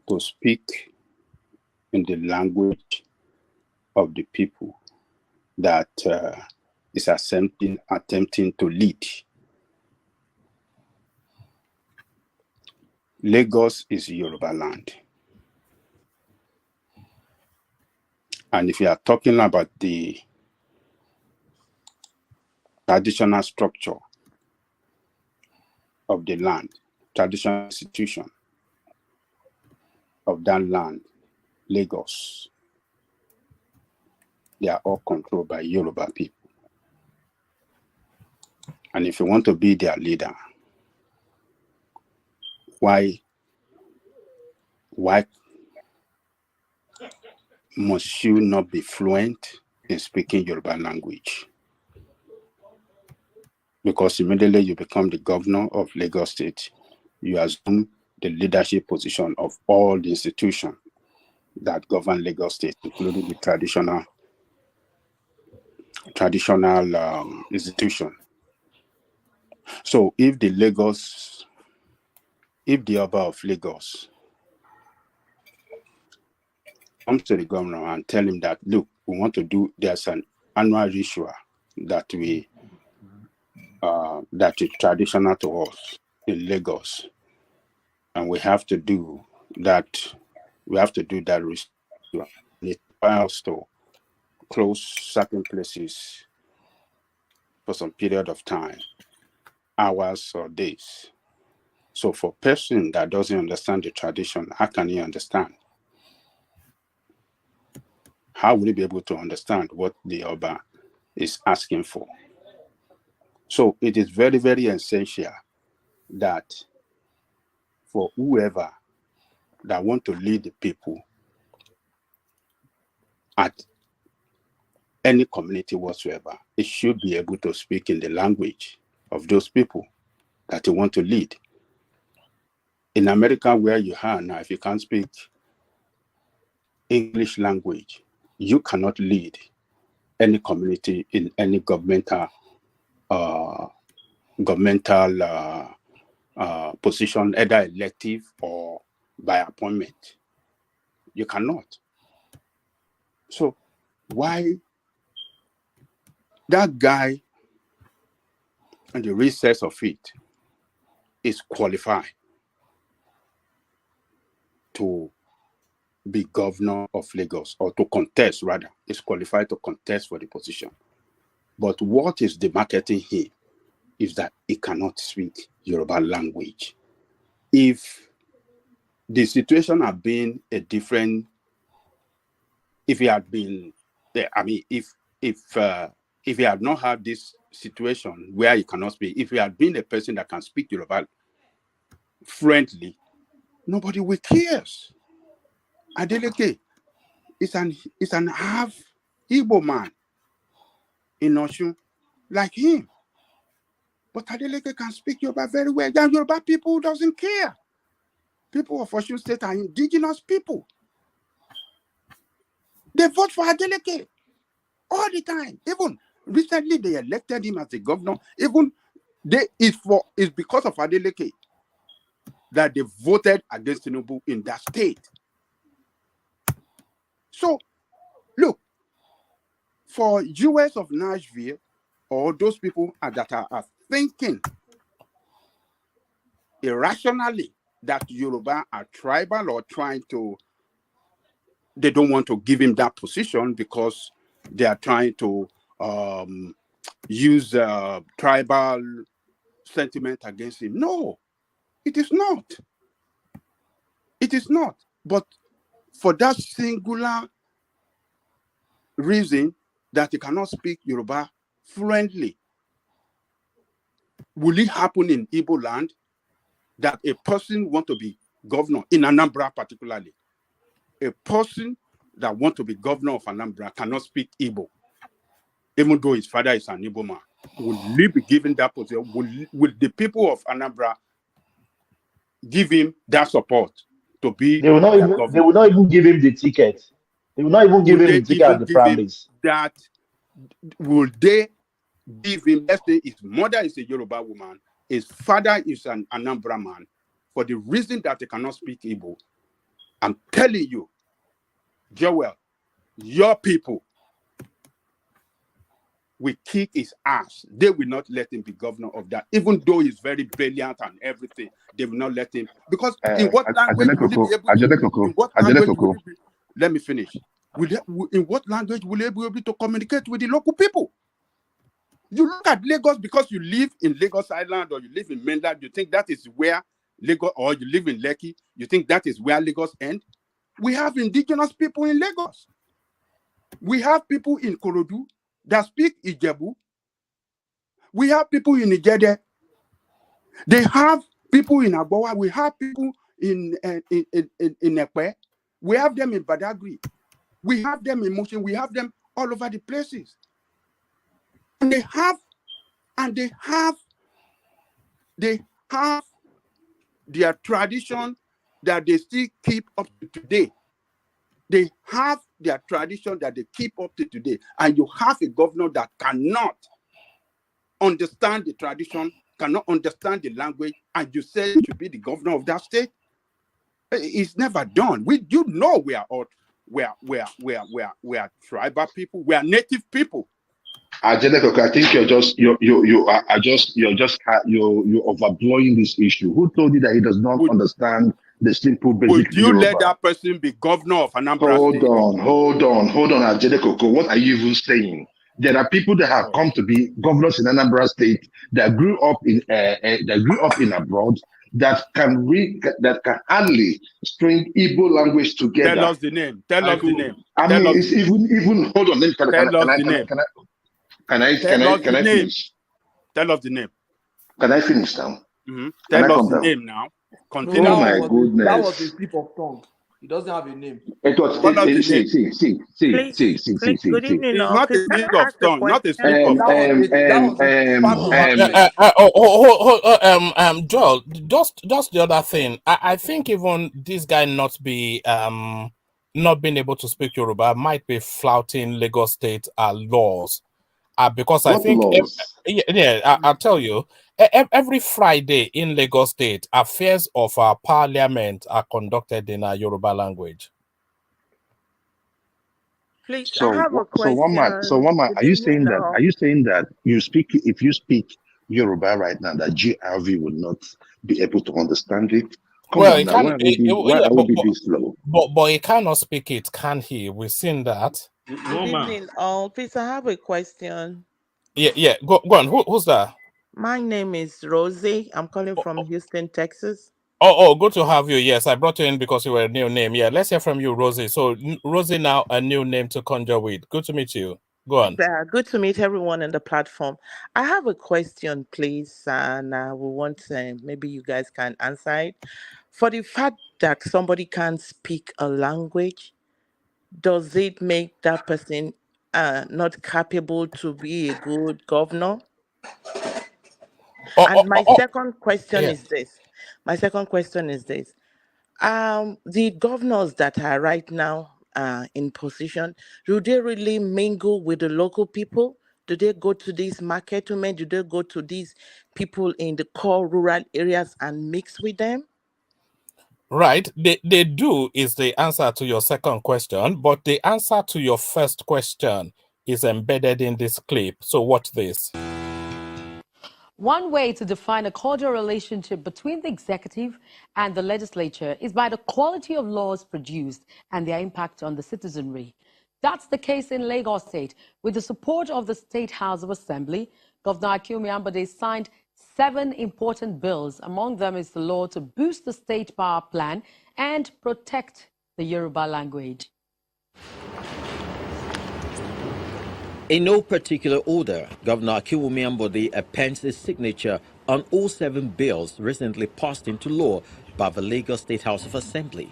to speak in the language of the people that is attempting to lead. Lagos is Yoruba land. And if you are talking about the traditional structure of the land, traditional institution of that land, Lagos, they are all controlled by Yoruba people. And if you want to be their leader, why must you not be fluent in speaking Yoruba language? Because immediately you become the governor of Lagos State, you assume the leadership position of all the institutions that govern Lagos State, including the traditional institution. So if the Oba of Lagos comes to the governor and tell him that, look, we want to do, there's an annual ritual that is traditional to us in Lagos, and we have to do that ritual. It requires us to close certain places for some period of time, hours or days. So for a person that doesn't understand the tradition, how can he understand how will he be able to understand what the Oba is asking for? So it is very, very essential that for whoever that want to lead the people at any community whatsoever, it should be able to speak in the language of those people that you want to lead. In America, where you are now, if you can't speak English language, you cannot lead any community in any governmental position, either elective or by appointment. You cannot. So why that guy and the recess of it is qualified to be governor of Lagos, or to contest rather, is qualified to contest for the position. But what is demarcating him is that he cannot speak Yoruba language. If the situation had been a different, if he had been, I mean, if he had not had this situation where he cannot speak, if he had been a person that can speak Yoruba friendly, nobody will care. Adeleke is an half Igbo man in Osun, like him. But Adeleke can speak Yoruba very well. And Yoruba people doesn't care. People of Osun State are indigenous people. They vote for Adeleke all the time. Even recently, they elected him as the governor. Even it's because of Adeleke that they voted against Tinubu in that state. So, look, for US of Nashville, or those people that are thinking irrationally that Yoruba are tribal or they don't want to give him that position because they are trying to use tribal sentiment against him. No, it is not. It is not. But for that singular reason that he cannot speak Yoruba fluently, will it happen in Igbo land that a person want to be governor, in Anambra particularly, a person that want to be governor of Anambra cannot speak Igbo, even though his father is an Igbo man? Will he be given that position? Will the people of Anambra give him that support to be their governor? They will not even give him the ticket. They will not even give him the ticket at the primaries. That will they give him? Let's say his mother is a Yoruba woman, his father is an Anambra man. For the reason that they cannot speak Igbo, I'm telling you, Joel, your people will kick his ass. They will not let him be governor of that. Even though he's very brilliant and everything, they will not let him. Because in what language will he be able to... Let me finish. In what language will he be able to communicate with the local people? You look at Lagos, because you live in Lagos Island or you live in mainland, you think that is where Lagos, or you live in Lekki, you think that is where Lagos ends. We have indigenous people in Lagos. We have people in Korodu that speak Ijebu. We have people in Igede. They have people in Agbawa. We have people in Ekpe. We have them in Badagry. We have them in Mushin. We have them all over the places. And they have their tradition that they still keep up to today. They have their tradition that they keep up to today. And you have a governor that cannot understand the tradition, cannot understand the language, and you say you should be the governor of that state. It's never done. We are all we are tribal people. We are native people. Adeleke, I think you're overblowing this issue. Who told you that he does not understand the simple basic Would you Yoruba? let that person be governor of Anambra State? Hold on, Adeleke. What are you even saying? There are people that have come to be governors in Anambra State that grew up in abroad. that can read, that can hardly string Igbo language together. Tell us the name. Tell us the name. I Tell mean, us it's even. Hold on. Let me, tell us the name. can I Tell us the name. finish? Tell us the name. Can I finish now? Mm-hmm. Can I Tell us come the down? name now. No, Continue. Oh my that goodness! was a slip of tongue. He doesn't have a name. It was. Call us the name. Please, good evening, It's all. not a Please, can slip I of ask a tongue, not a question? slip of tongue. That was a fact of argument. Joel, just the other thing. I think even this guy not being able to speak Yoruba might be flouting Lagos State laws. Because I What think laws? I'll tell you, every Friday in Lagos State, affairs of our parliament are conducted in our Yoruba language. Please, I So have a one man. question. Good Are you evening, saying that? all. Are you saying that if you speak Yoruba right now, that GRV would not be able to understand it? Come Well, on it now. can, Why yeah, are we being this slow? but he cannot speak it, can he? We've seen that. Good evening, all. Please, I have a question. Yeah. Go on. Who's that? My name is Rosie. I'm calling from Houston, Texas. Oh, good to have you. Yes, I brought you in because you were a new name. Yeah, let's hear from you, Rosie. So, Rosie, now a new name to conjure with. Good to meet you. Go on. Good to meet everyone on the platform. I have a question, please, and we want maybe you guys can answer it. For the fact that somebody can't speak a language, does it make that person not capable to be a good governor? And my second question Yeah. is this. My second question is this. The governors that are right now in position, do they really mingle with the local people? Do they go to these market women? Do they go to these people in the core rural areas and mix with them? Right. They do is the answer to your second question, but the answer to your first question is embedded in this clip. So watch this. One way to define a cordial relationship between the executive and the legislature is by the quality of laws produced and their impact on the citizenry. That's the case in Lagos State. With the support of the State House of Assembly, Governor Akinwumi Ambode signed 7 important bills. Among them is the law to boost the state power plan and protect the Yoruba language. In no particular order, Governor Akinwumi Ambode appends his signature on all 7 bills recently passed into law by the Lagos State House of Assembly.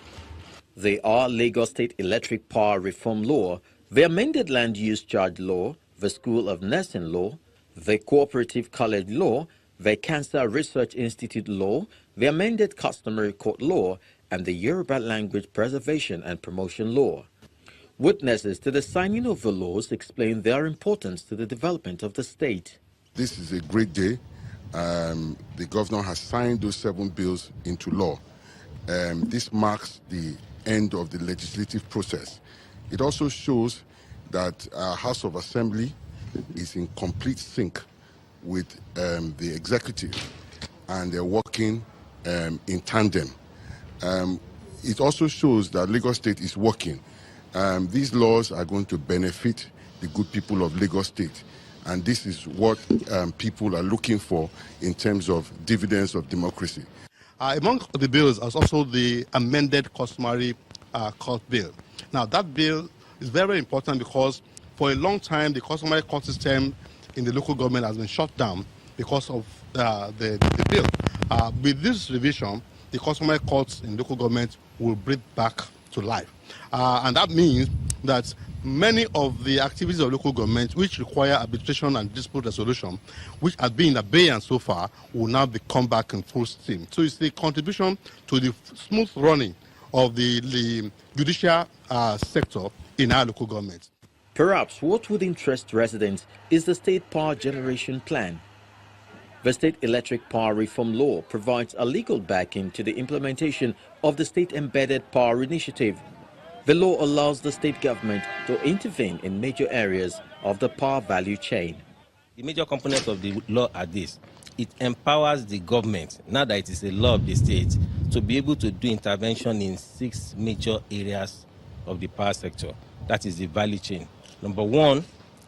They are Lagos State Electric Power Reform Law, the amended Land Use Charge Law, the School of Nursing Law, the Cooperative College Law, the Cancer Research Institute Law, the amended Customary Court Law, and the Yoruba Language Preservation and Promotion Law. Witnesses to the signing of the laws explain their importance to the development of the state. This is a great day. The governor has signed those 7 bills into law. This marks the end of the legislative process. It also shows that our House of Assembly is in complete sync with the executive, and they're working in tandem. It also shows that Lagos State is working. These laws are going to benefit the good people of Lagos State, and this is what people are looking for in terms of dividends of democracy. Among the bills is also the amended customary court bill. Now, that bill is very important because for a long time, the customary court system in the local government has been shut down because of the bill. With this revision, the customary courts in local government will breathe back to life. And that means that many of the activities of local government which require arbitration and dispute resolution, which have been in abeyance so far, will now come back in full steam. So it's the contribution to the smooth running of the judicial sector in our local government. Perhaps what would interest residents is the state power generation plan. The State Electric Power Reform Law provides a legal backing to the implementation of the State Embedded Power Initiative. The law allows the state government to intervene in major areas of the power value chain. The major components of the law are this. It empowers the government, now that it is a law of the state, to be able to do intervention in 6 major areas of the power sector. That is the value chain. Number 1,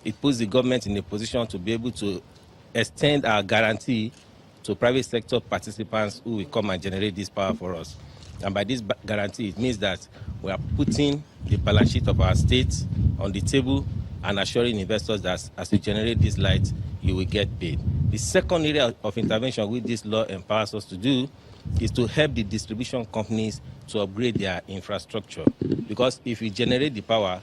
it puts the government in a position to be able to extend our guarantee to private sector participants who will come and generate this power for us. And by this guarantee, it means that we are putting the balance sheet of our state on the table and assuring investors that as you generate this light, you will get paid. The second area of intervention which this law empowers us to do is to help the distribution companies to upgrade their infrastructure. Because if you generate the power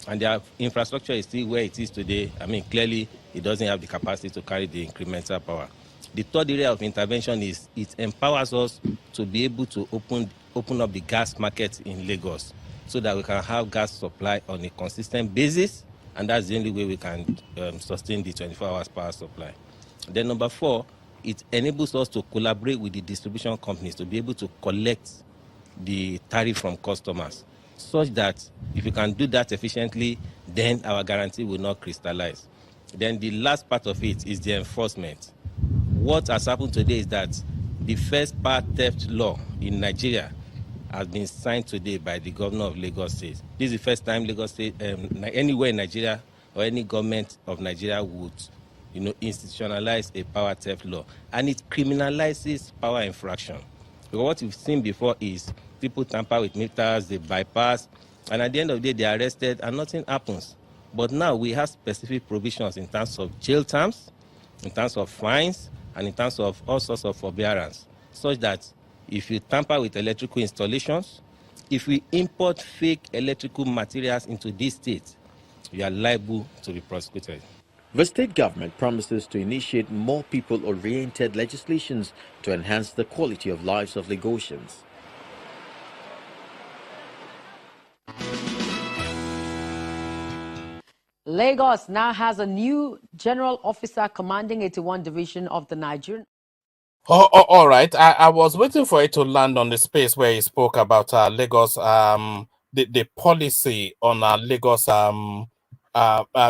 and their infrastructure is still where it is today, I mean, clearly it doesn't have the capacity to carry the incremental power. The third area of intervention is it empowers us to be able to open up the gas market in Lagos so that we can have gas supply on a consistent basis, and that's the only way we can sustain the 24 hours power supply. Then number 4, it enables us to collaborate with the distribution companies to be able to collect the tariff from customers, such that if you can do that efficiently, then our guarantee will not crystallize. Then the last part of it is the enforcement. What has happened today is that the first power theft law in Nigeria has been signed today by the governor of Lagos State. This is the first time Lagos State, anywhere in Nigeria or any government of Nigeria would, institutionalize a power theft law, and it criminalizes power infraction. Because what we've seen before is people tamper with meters, they bypass, and at the end of the day, they are arrested and nothing happens. But now we have specific provisions in terms of jail terms, in terms of fines, and in terms of all sorts of forbearance, such that if you tamper with electrical installations, if we import fake electrical materials into this state, you are liable to be prosecuted. The state government promises to initiate more people-oriented legislations to enhance the quality of lives of Lagosians. Lagos now has a new general officer commanding 81 Division of the Nigerian. All right. I was waiting for it to land on the space where he spoke about Lagos, the policy on Lagos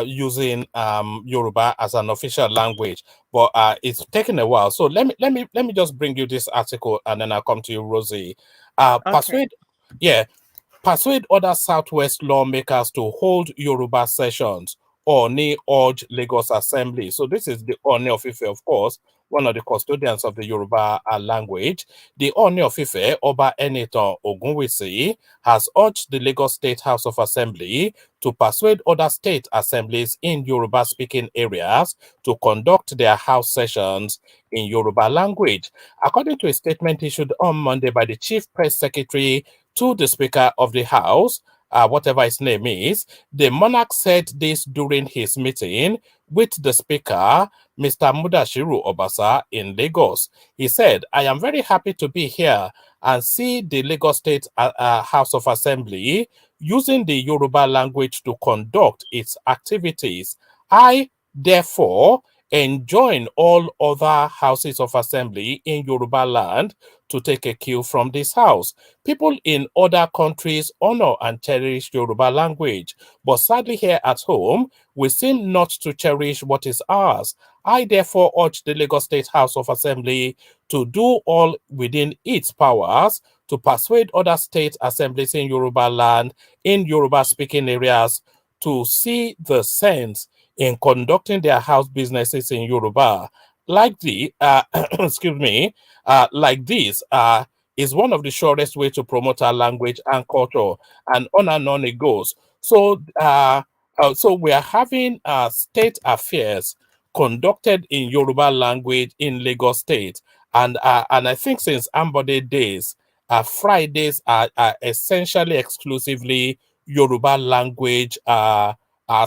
using Yoruba as an official language, but it's taken a while. So let me just bring you this article, and then I'll come to you, Rosie. Okay. Persuade other Southwest lawmakers to hold Yoruba sessions. Oni urge Lagos Assembly. So this is the Oni of Ife, of course, one of the custodians of the Yoruba language. The Oni of Ife, Oba Enitan Ogunwusi, has urged the Lagos State House of Assembly to persuade other state assemblies in Yoruba-speaking areas to conduct their house sessions in Yoruba language. According to a statement issued on Monday by the Chief Press Secretary to the Speaker of the House, whatever his name is, the monarch said this during his meeting with the Speaker, Mr. Mudashiru Obasa, in Lagos. He said, "I am very happy to be here and see the Lagos State House of Assembly using the Yoruba language to conduct its activities. I, therefore, enjoin all other houses of assembly in Yoruba land to take a cue from this house. People in other countries honor and cherish Yoruba language, but sadly here at home, we seem not to cherish what is ours. I therefore urge the Lagos State House of Assembly to do all within its powers to persuade other state assemblies in Yoruba land, in Yoruba-speaking areas, to see the sense in conducting their house businesses in Yoruba. Like like this is one of the surest way to promote our language and culture, and on it goes. So, so we are having state affairs conducted in Yoruba language in Lagos State, and I think since Ambode days, Fridays are essentially exclusively Yoruba language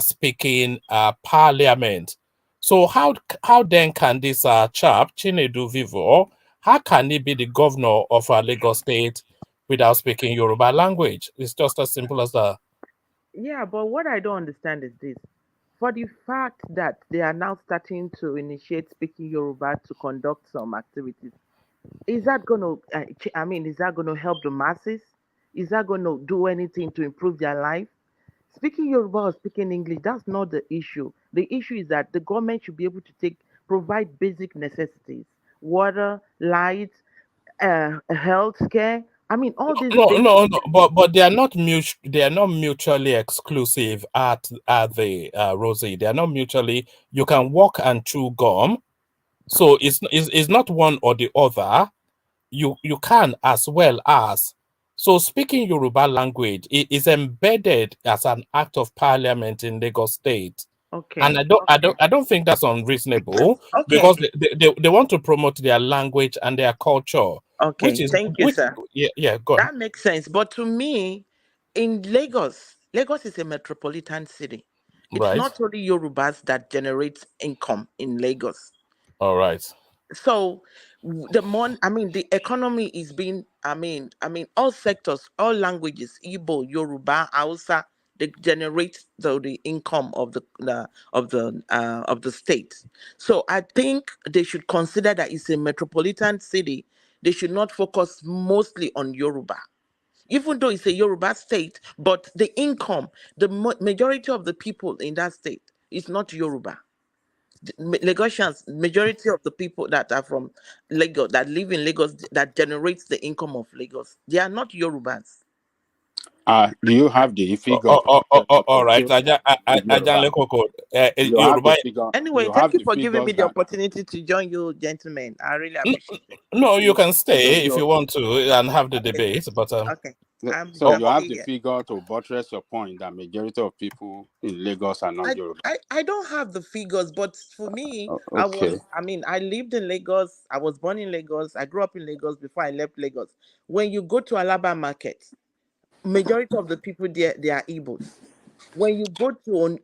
speaking parliament. So how then can this chap Chinedu Vivo, how can he be the governor of Lagos State without speaking Yoruba language? It's just as simple as that. Yeah, but what I don't understand is this. For the fact that they are now starting to initiate speaking Yoruba to conduct some activities, is that going to, is that going to help the masses? Is that going to do anything to improve their life? Speaking Yoruba or speaking English, that's not the issue. The issue is that the government should be able to provide basic necessities, water, light, health care. I mean, all these basic. No, but they are not they are not mutually exclusive at the Rosie. They are not mutually. You can walk and chew gum, So it's not one or the other. You can as well as. So speaking Yoruba language is embedded as an act of parliament in Lagos State. And Okay. I don't think that's unreasonable because Okay. they want to promote their language and their culture, Okay. Thank you, which sir. yeah, go on. That makes sense. But to me, in Lagos, Lagos is a metropolitan city. It's Right. not only Yorubas that generate income in Lagos. All right. So the economy is being, all sectors, all languages, Igbo, Yoruba, Hausa, they generate the income of the state. So I think they should consider that it's a metropolitan city. They should not focus mostly on Yoruba, even though it's a Yoruba state, but the income, the majority of the people in that state is not Yoruba. Lagosians, majority of the people that are from Lagos, that live in Lagos, that generates the income of Lagos, they are not Yorubas. Do you have the figure to buttress your All point right. with Yoruba? Ajan Lekoko, You have the Yoruba. figure. Anyway, You thank have you the for giving me figures the that opportunity to join you, gentlemen. I really appreciate it. No, you can so stay if you you want to and have the Okay, debate, but okay. so I'm you have still the here. figure to buttress your point that majority of people in Lagos are not I, Yoruba. I don't have the figures, but for me, Okay. I lived in Lagos. I was born in Lagos. I grew up in Lagos before I left Lagos. When you go to Alaba Market, majority of the people there, they are Igbos. When you go to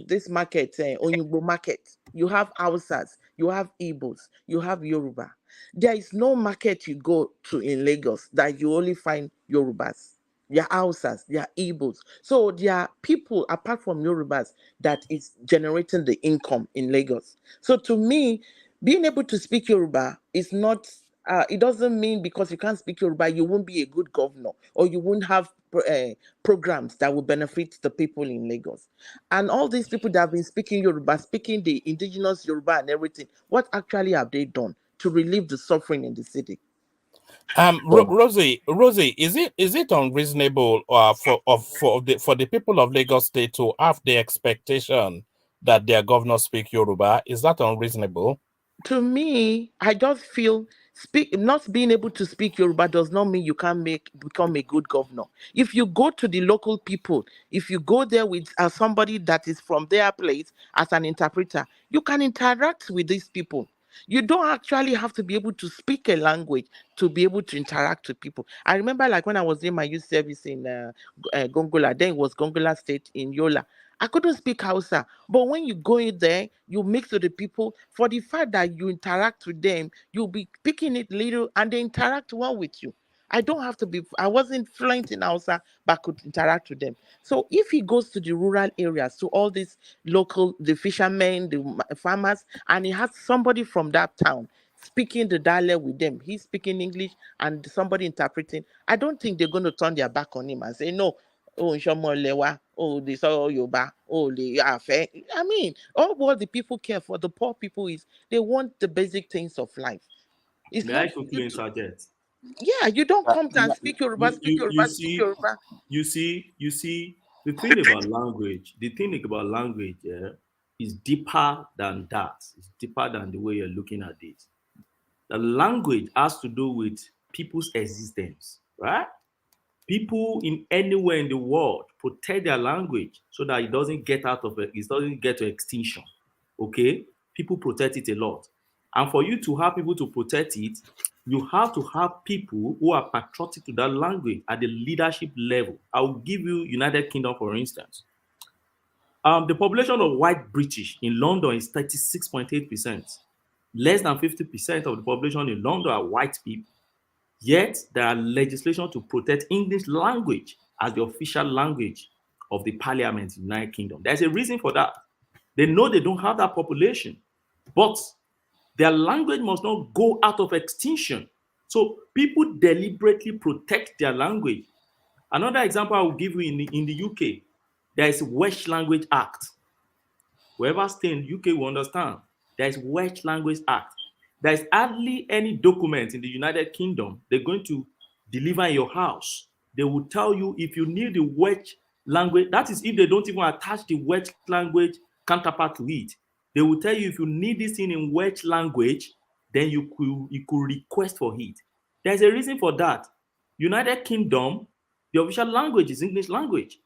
this market, Onyugbo market, you have Hausas, you have Igbos, you have Yoruba. There is no market you go to in Lagos that you only find Yorubas. They are Hausas, they are Igbos. So there are people apart from Yorubas that is generating the income in Lagos. So to me, being able to speak Yoruba is not. It doesn't mean because you can't speak Yoruba, you won't be a good governor or you won't have programs that will benefit the people in Lagos. And all these people that have been speaking Yoruba, speaking the indigenous Yoruba and everything, what actually have they done to relieve the suffering in the city? Rosie, is it unreasonable for the people of Lagos State to have the expectation that their governor speak Yoruba? Is that unreasonable? To me, I just feel not being able to speak Yoruba does not mean you can't become a good governor. If you go to the local people, if you go there with somebody that is from their place as an interpreter, you can interact with these people. You don't actually have to be able to speak a language to be able to interact with people. I remember, like when I was in my youth service in Gongola, then it was Gongola State in Yola. I couldn't speak Hausa, but when you go in there, you mix with the people. For the fact that you interact with them, you'll be picking it little, and they interact well with you. I don't have to be. I wasn't fluent in Hausa, but could interact with them. So if he goes to the rural areas, to all these local, the fishermen, the farmers, and he has somebody from that town speaking the dialect with them, he's speaking English and somebody interpreting. I don't think they're going to turn their back on him and say no. Oh, Lewa, oh, this all Yoba, oh, the Afe. I mean, all what the people care for, the poor people, is they want the basic things of life. It's May I not for you quickly to, interject? yeah, you don't come and speak Yoruba, You, speak you, Yoruba, you speak see, Yoruba. the thing about language, is deeper than that. It's deeper than the way you're looking at it. The language has to do with people's existence, right? People in anywhere in the world protect their language so that it doesn't get to extinction. Okay, people protect it a lot, and for you to have people to protect it, you have to have people who are patriotic to that language at the leadership level. I will give you United Kingdom for instance. The population of white British in London is 36.8%. Less than 50% of the population in London are white people. Yet there are legislation to protect English language as the official language of the parliament in the United Kingdom. There's a reason for that. They know they don't have that population, but their language must not go out of extinction. So people deliberately protect their language. Another example I will give you in the UK, there is Welsh Language Act. Whoever stay in UK will understand. There is Welsh Language Act. There is hardly any document in the United Kingdom they're going to deliver in your house. They will tell you if you need the Welsh language. That is if they don't even attach the Welsh language counterpart to it. They will tell you if you need this thing in Welsh language, then you could request for it. There's a reason for that. United Kingdom, the official language is English language.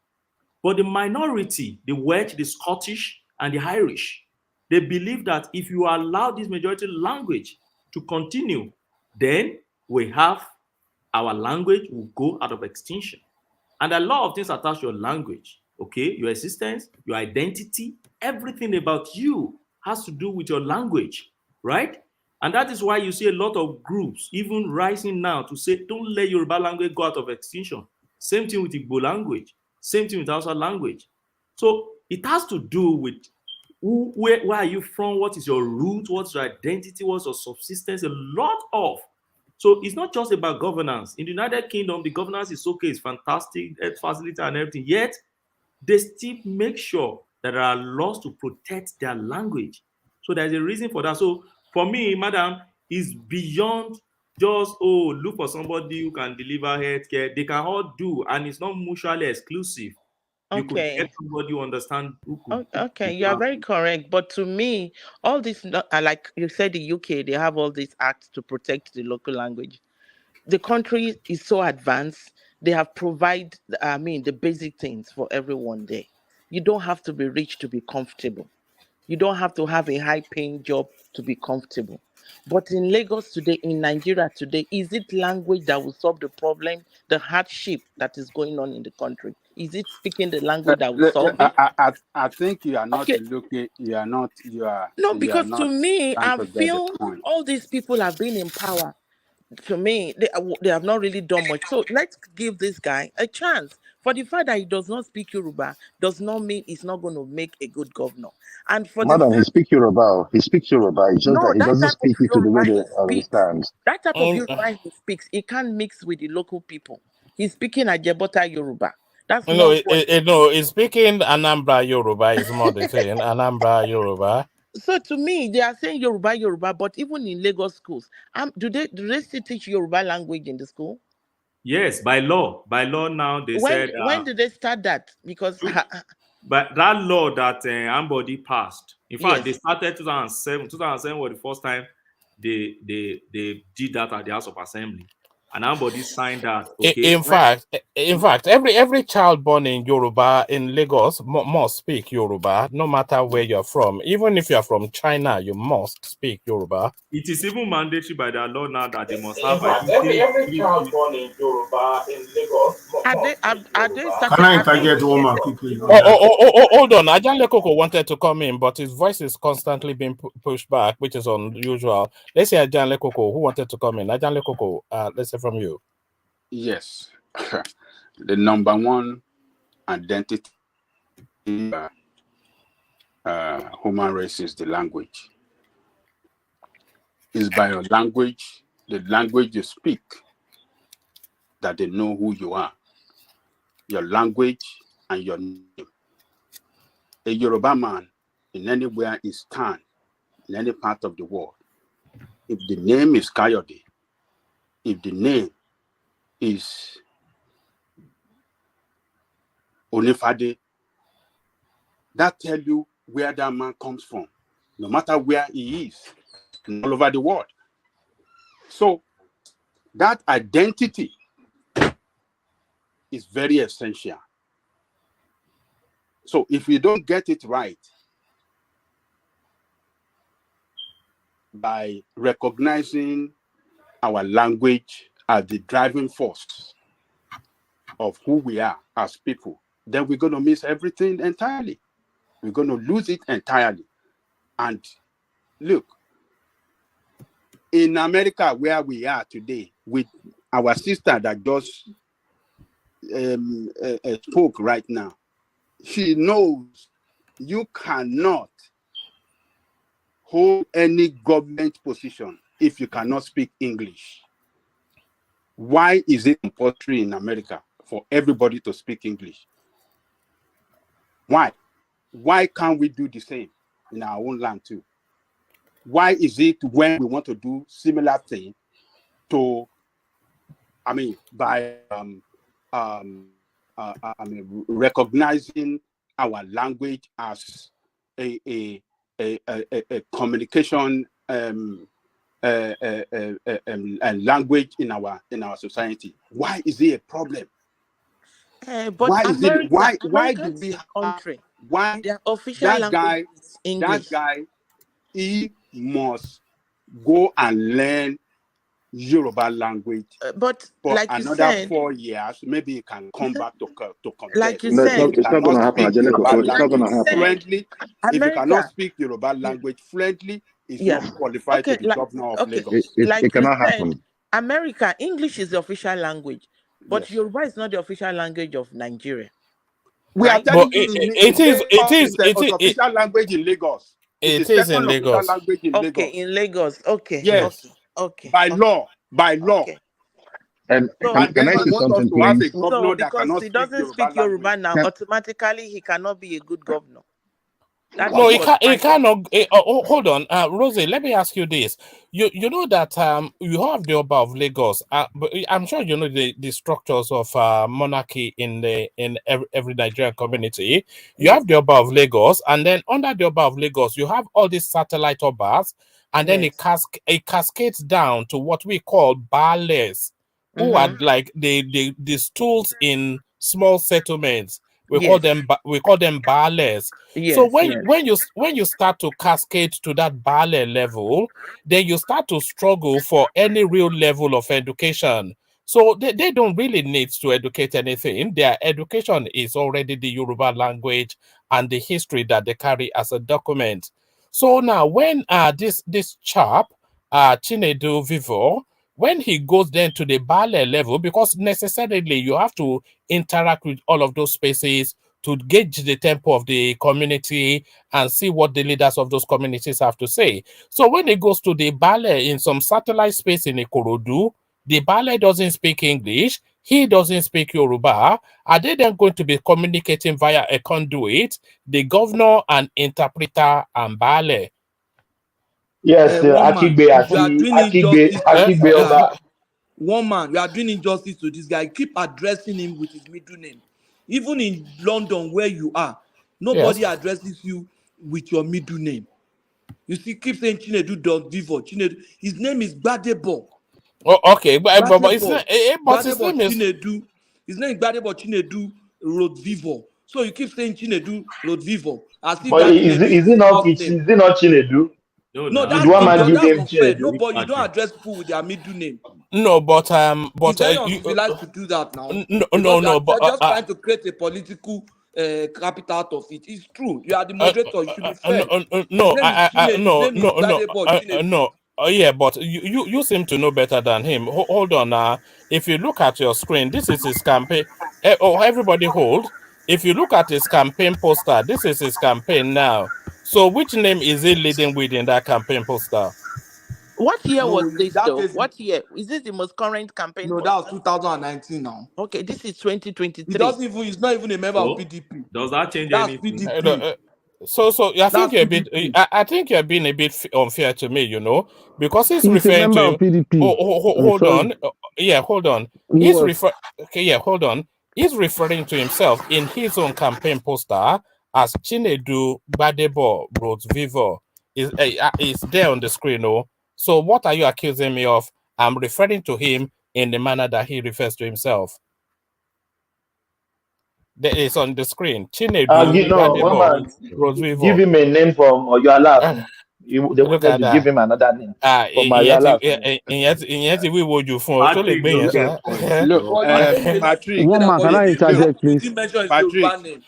But the minority, the Welsh, the Scottish, and the Irish, they believe that if you allow this majority language to continue, then we have our language will go out of extinction. And a lot of things attached to your language, okay? Your existence, your identity, everything about you has to do with your language, right? And that is why you see a lot of groups even rising now to say, don't let Yoruba language go out of extinction. Same thing with Igbo language, same thing with Hausa language. So it has to do with where are you from, what is your root, what's your identity, what's your subsistence, a lot of. So it's not just about governance. In the United Kingdom, the governance is okay, it's fantastic, it's facility and everything. Yet they still make sure that there are laws to protect their language. So there's a reason for that. So for me, madam, is beyond just, oh, look for somebody who can deliver healthcare. They can all do, and it's not mutually exclusive. You could Okay. get somebody who understands who could. Okay, you are very correct. But to me, all this, like you said, the UK, they have all these acts to protect the local language. The country is so advanced. They have provided, the basic things for everyone there. You don't have to be rich to be comfortable. You don't have to have a high paying job to be comfortable. But in Lagos today, in Nigeria today, is it language that will solve the problem, the hardship that is going on in the country? Is it speaking the language that will solve it? I think you are not Okay. looking. No, You are because to not me, trying I to get the feel point. all these people have been in power. To me, they have not really done much. So let's give this guy a chance. For the fact that he does not speak Yoruba does not mean he's not going to make a good governor. And for the Madam, he fact, speaks Yoruba. He speaks Yoruba. It's just no, that he that doesn't type of speak it to the way Yoruba they he speaks, understand. that type of Mm, Yoruba he speaks, he can't mix with the local people. He's speaking Ajebota Yoruba. That's no, not what. no, it's speaking Anambra Yoruba is more the thing. Anambra Yoruba. So to me, they are saying Yoruba, but even in Lagos schools, do they still teach Yoruba language in the school? Yes, by law. By law now, they said When did they start that? Because but that law that Ambody passed, in fact, they yes. started 2007. 2007 was the first time they did that at the House of Assembly, and Ambody signed that. Okay, In fact, every child born in Yoruba in Lagos must speak Yoruba, no matter where you're from. Even if you're from China, you must speak Yoruba. it is even mandatory by the law now that they must In have, I fact, think, every child born in Yoruba in Lagos must speak Are they Yoruba. Can started? I Are they interject even one here? more quickly on that? Hold on. Ajan Lekoko wanted to come in, but his voice is constantly being pushed back, which is unusual. Let's say Ajan Lekoko, who wanted to come in. Ajan Lekoko, let's hear from you. Yes, the number one identity human race is the language. It's by your language, the language you speak, that they know who you are. Your language and your name. A Yoruba man in anywhere he stand, in any part of the world, if the name is Kayode, if the name is Onifade, that tell you where that man comes from, no matter where he is, and all over the world. So that identity is very essential. So if we don't get it right by recognizing our language as the driving force of who we are as people, then we're going to miss everything entirely. We're going to lose it entirely. And look, in America, where we are today, with our sister that just spoke right now, she knows you cannot hold any government position if you cannot speak English. Why is it compulsory in America for everybody to speak English? Why? Why can't we do the same in our own land too? Why is it when we want to do similar thing by recognizing our language as a a communication language in our society? Why is it a problem? But Why is it? Why America do is we a have? country. Why Their official that language guy? is English. He must go and learn Yoruba language but for like you another said, 4 years. Maybe he can come back to like contest. you No, If said, he it's not going cannot to happen, speak Angelico. Yoruba It's not like going you to language happen. said, fluently, if he cannot America. speak Yoruba language fluently, he's Yeah. not qualified to Okay. be governor of Okay. Lagos. It Like you cannot said, happen. America English is the official language, but Yes. Yoruba is not the official language of Nigeria, We are right? But telling you in Lagos is the official language in Lagos. It's the it is in second official Lagos. language in Okay, Lagos. in Lagos. Okay. Yes. Yes. Okay. By law. Okay. And So, And can then I you say want us something, to have a please? so governor that because cannot he speak doesn't Yoruba speak language. Yoruba now, automatically he cannot be a good governor. That No, is it what can't. my It cannot. Hold on, Rosie. Let me ask you this. You know that you have the Oba of Lagos. But I'm sure you know the structures of monarchy in every Nigerian community. You have the Oba of Lagos, and then under the Oba of Lagos, you have all these satellite Obas, and then it cascades down to what we call Baales, who are like the stools in small settlements. We call them Baales. So when you start to cascade to that Baale level, then you start to struggle for any real level of education. So they don't really need to educate anything. Their education is already the Yoruba language and the history that they carry as a document. So now when this chap, Chinedu Vivo, when he goes then to the Baale level, because necessarily you have to interact with all of those spaces to gauge the tempo of the community and see what the leaders of those communities have to say. So when it goes to the Baale in some satellite space in Ikorodu, the Baale doesn't speak English, he doesn't speak Yoruba. Are they then going to be communicating via a conduit, the governor and interpreter and Baale? Yes, One man, Akigbe you are Aki doing Akigbe injustice to Akigbe this guy. Oba. One man, you are doing injustice to this guy. Keep addressing him with his middle name. Even in London, where you are, Yes. nobody addresses you with your middle name. You see, keep saying Chinedu Don Vivo. Chinedu, his name is Gbadebo. Oh, okay, but his Gbadebo. Gbadebo name is Chinedu. His name is Gbadebo Chinedu Road Vivo. So you keep saying Chinedu Road Vivo as if But that Chinedu is his first is name. it not Chinedu? No, Did one man give that's him unfair. Chinedu? Nobody, you don't address people with their middle name. no, but It's very uncivilized to do that now. Because they're just trying to create a political capital out of it. It's true. You are the moderator. You should be fair. His name is Chine. His name is Gbadebo Chinedu. No. Yeah, but you seem to know better than him. Hold on now. If you look at your screen, this is his campaign. Everybody hold. If you look at his campaign poster, this is his campaign now. So which name is he leading with in that campaign poster? What year No, was in this that though? case, What year? Is this the most current campaign no, that was poster? 2019 now. Okay, this is He 2023. doesn't even, he's not even a member of So, PDP. does that change That's anything? PDP. So I think That's you're a bit. PDP. I think you're being a bit unfair to me, because he's He's a referring member to of him. PDP. I'm Hold sorry. on. Yeah, hold on. He was. Okay, yeah, hold on. He's referring to himself in his own campaign poster as Chinedu Gbadebo Rhodes Vivo. Is there on the screen? Oh, so what are you accusing me of? I'm referring to him in the manner that he refers to himself. That is on the screen. Chinedu No, one Gbadebo man Rhodes give Vivo. him a name from Oyalafin. They Look wanted at to give that. him another name from Oyalafin. ìyẹn ti wíwo jù fún ọ tó lè Patrick gbé yẹn no sá. get point. Look, But you say you did Patrick. say One that, man, but can I you interject, didn't please? mention his Patrick. Yoruba name.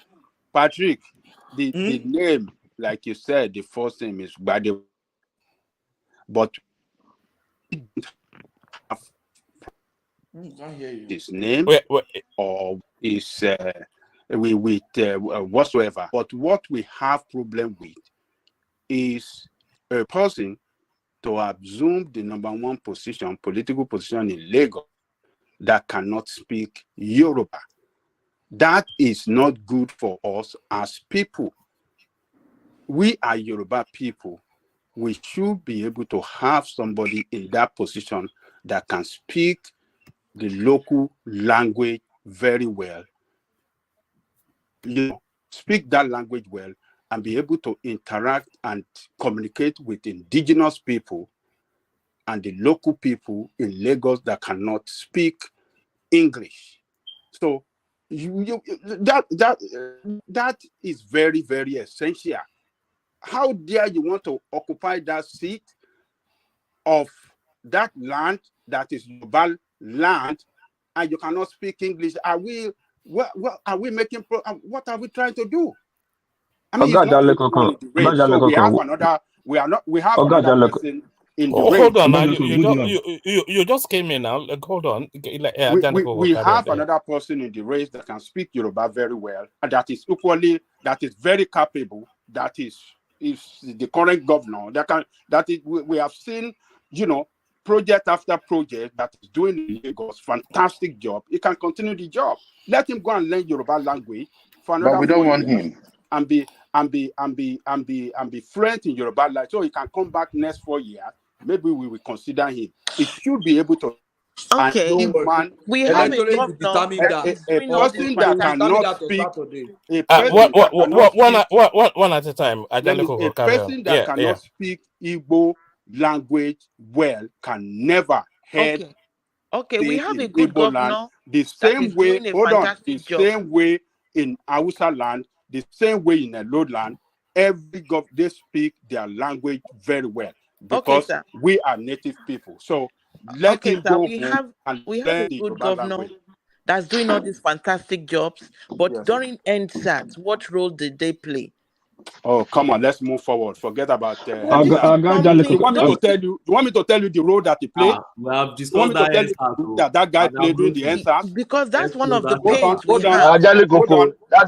Patrick. The name, like you said, the first name is Gbadebo. But Can't hear you. his name or his whatsoever. But what we have problem with is a person to assume the number one position, political position in Lagos that cannot speak Yoruba. That is not good for us as people. We are Yoruba people. We should be able to have somebody in that position that can speak the local language very well. Speak that language well and be able to interact and communicate with indigenous people and the local people in Lagos that cannot speak English. So that is very, very essential. How dare you want to occupy that seat of that land that is Yoruba land, and you cannot speak English? Are we what are we making? What are we trying to do? I mean, he's not the only one in the race. So we have another. We have another person in the race. Hold on now. You just came in now. Like, hold on. We have another person in the race that can speak Yoruba very well, and that is very capable. That is the current governor. We have seen, project after project that is doing in Lagos, fantastic job. He can continue the job. Let him go and learn Yoruba language for another. But we don't want him. And be fluent in Yoruba language, so he can come back next 4 years. Maybe we will consider him. He should be able to. Okay, we have a governor person that cannot speak. One at a time. A person that cannot speak Igbo language well can never head. Okay, we have a good Igbo governor. Land, the same way. Hold on. The same way in Hausa land, the same way in a lowland. They speak their language very well because we are native people. So let him go home and we have a good governor language. That's doing all these fantastic jobs. But during NSAT, what role did they play? Oh, come on, let's move forward. Forget about you want me to tell you the role that he played? We have discussed that guy played during the NSAT? Because that's one of the pains we have. That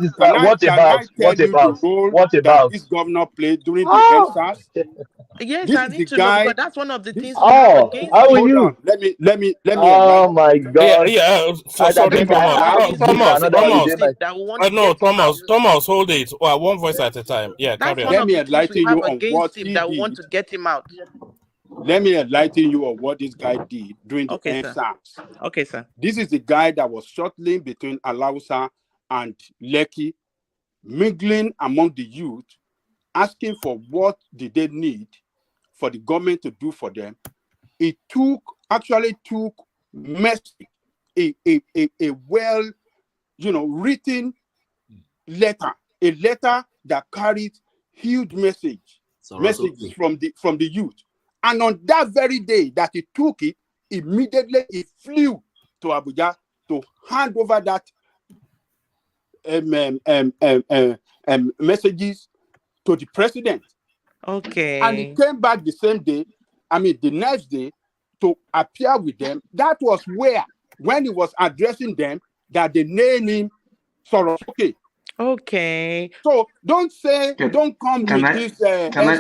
is what about this governor played during the NSAT? Yes, I need to know, because that's one of the things. How will you? Let me. Oh my God! Sorry, Thomas, hold it. Well, one voice at a time. Yeah, carry on. Let me enlighten you on what he did. Want to get him out. Let me enlighten you on what this guy did during the NSAT. Okay, sir. This is the guy that was shuttling between Alausa and Lekki, mingling among the youth, asking for what did they need for the government to do for them. It actually took message, a well, written letter, a letter that carried huge messages from the youth. And on that very day that he took it, immediately he flew to Abuja to hand over that messages to the president. Okay. And he came back the same day, the next day, to appear with them. That was when he was addressing them, that they named him Sorosuke. Okay. So don't come with this Can I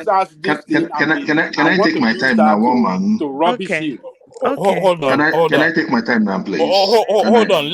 take my time now, woman? To rubbish him. Hold on. Can I take my time now, please? Hold on.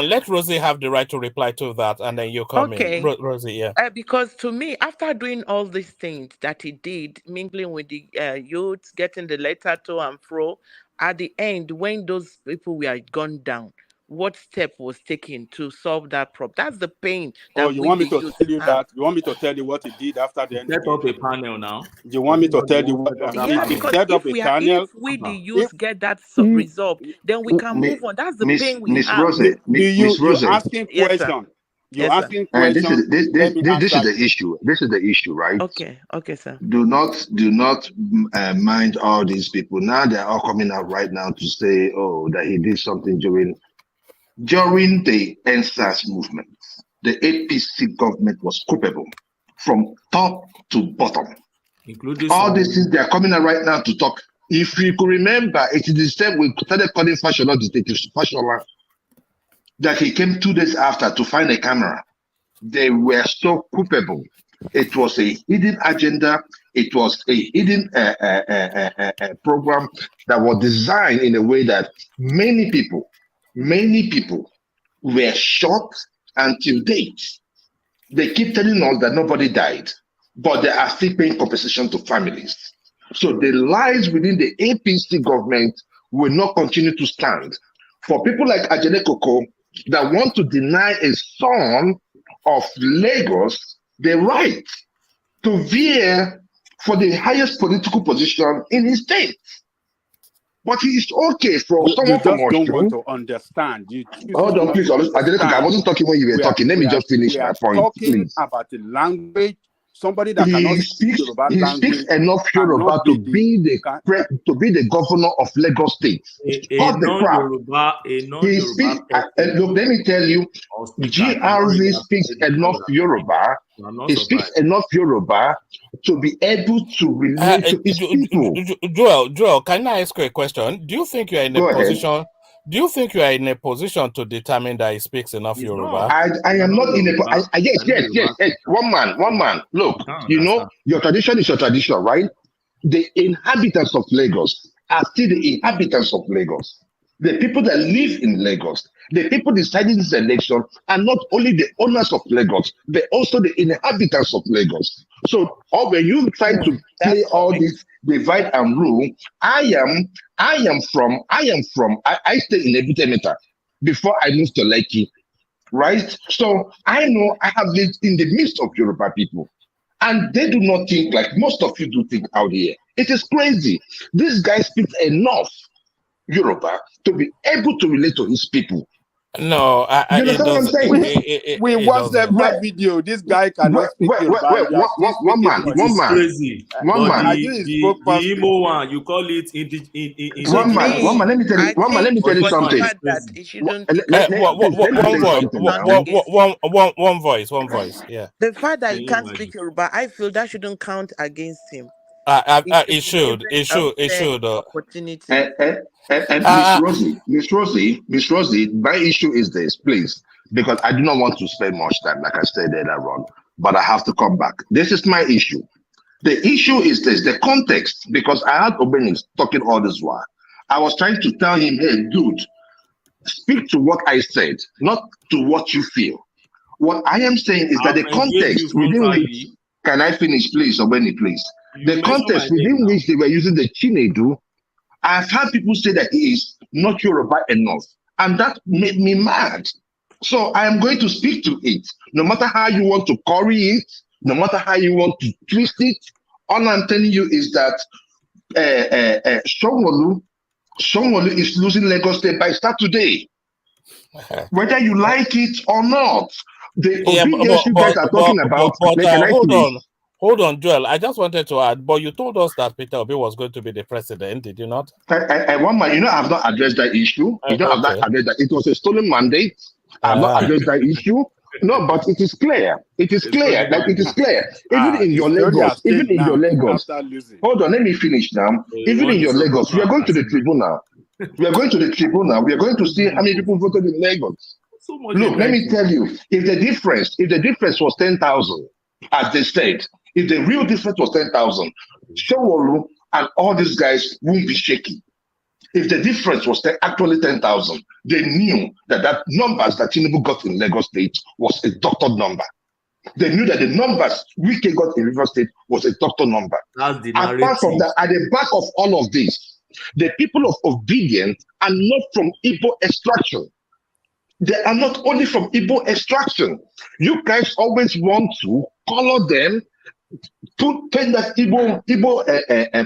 Let Rosie have the right to reply to that, and then you come in. Rosie, yeah. Because to me, after doing all these things that he did, mingling with the youths, getting the letter to and fro, at the end, when those people were gone down, what step was taken to solve that problem? That's the pain. You want me to tell you that? You want me to tell you what he did after the end? Set up a panel now. You want me to tell you what? Because if we the youth get that resolved, then we can move on. That's the pain we have. Miss Rosie, you're asking question. You're asking question. This is the issue. This is the issue, right? Okay, sir. Do not mind all these people. Now they're all coming out right now to say, that he did something during the NSAS movement. The APC government was culpable from top to bottom. Including all these things they are coming out right now to talk. If you could remember, it is the same we started calling Fashola detective Fashola, that he came 2 days after to find a camera. They were so culpable. It was a hidden agenda. It was a hidden program that was designed in a way that many people were shot until date. They keep telling us that nobody died, but they are still paying compensation to families. So the lies within the APC government will not continue to stand. For people like Ajene Koko that want to deny a son of Lagos the right to vie for the highest political position in his state. But it's okay for You someone from just don't want Oshun. to understand. You choose Hold on, not please. to I understand. wasn't talking when you were talking. Let me just finish We my are point, talking please. about a language. Somebody that cannot speak Yoruba He speaks language enough Yoruba cannot be the. to be the governor of Lagos State. A Cut the crap. non-Yoruba Look, let me tell you, or speaker cannot GRV really speaks apply the enough program. Yoruba. I'm not He speaks surprised. enough Yoruba to be able to relate to his people. Joel, can I ask you a question? Do you think you are in a Go ahead. position? Do you think you are in a position to determine that he speaks enough He's Yoruba? not. I am not in a. Yes. Yoruba. One man. Look, can't you know, understand. your tradition is your tradition, right? The inhabitants of Lagos are still the inhabitants of Lagos. The people that live in Lagos, the people deciding this election are not only the owners of Lagos, but also the inhabitants of Lagos. So, when you try to play all this divide and rule, I stay in Ebutemeta before I moved to Lekki, right? So I know I have lived in the midst of Yoruba people. And they do not think like most of you do think out here. It is crazy. This guy speaks enough Yoruba to be able to relate to his people. No, You it understand what I'm doesn't. saying? We It watched doesn't. that video. This guy cannot speak Yoruba. You are still one speaking man, for It him. is crazy. One But man. Are you his the spokesperson? Imo one, you call it One man. Let me tell you. I One man. Let think me tell you for the something. fact that it shouldn't, it Let can, me it tell you can't really something count now. against him. One voice. Yeah. The fact that Can he you can't imagine? speak Yoruba, I feel that shouldn't count against him. He It should be should. given It a should. It fair should. opportunity. And Miss Rosie, my issue is this, please, because I do not want to spend much time, like I said earlier on, but I have to come back. This is my issue. The issue is this, the context, because I had Obi'S talking all this while. I was trying to tell him, hey, dude, speak to what I said, not to what you feel. What I am saying is that the I've engaged you context within which, frontally. can I finish, please, Obi'S, please? You The mentioned my context name within now. which they were using the Chinedu, I've had people say that he is not Yoruba enough, and that made me mad. So I am going to speak to it. No matter how you want to curry it, no matter how you want to twist it, all I'm telling you is that Shomolu is losing Lagos State by Saturday. Whether you like it or not, the obedience you guys are talking about, can I finish? Hold on, Joel. I just wanted to add, but you told us that Peter Obi was going to be the president, did you not? One man, I've not addressed that issue. I've not addressed that. It was a stolen mandate. I've not addressed that issue. No, but it is clear. It is clear. Like it is clear. Even in the your story Lagos, has changed now after losing. Hold on, let me finish now. Even in your Lagos, we are going to the tribunal. We are going to the tribunal. We are going to see how many people voted in Lagos. Look, let me tell you, if the difference was 10,000, as they said, if the real difference was 10,000, Showolu and all these guys won't be shaky. If the difference was actually 10,000, they knew that numbers that Tinubu got in Lagos State was a doctored number. They knew that the numbers Wike got in River State was a doctored number. That's the Apart from that, at the back of all of this, the people of obedience are not from Igbo extraction. They are not only from Igbo extraction. You guys always want to color them, to paint that Igbo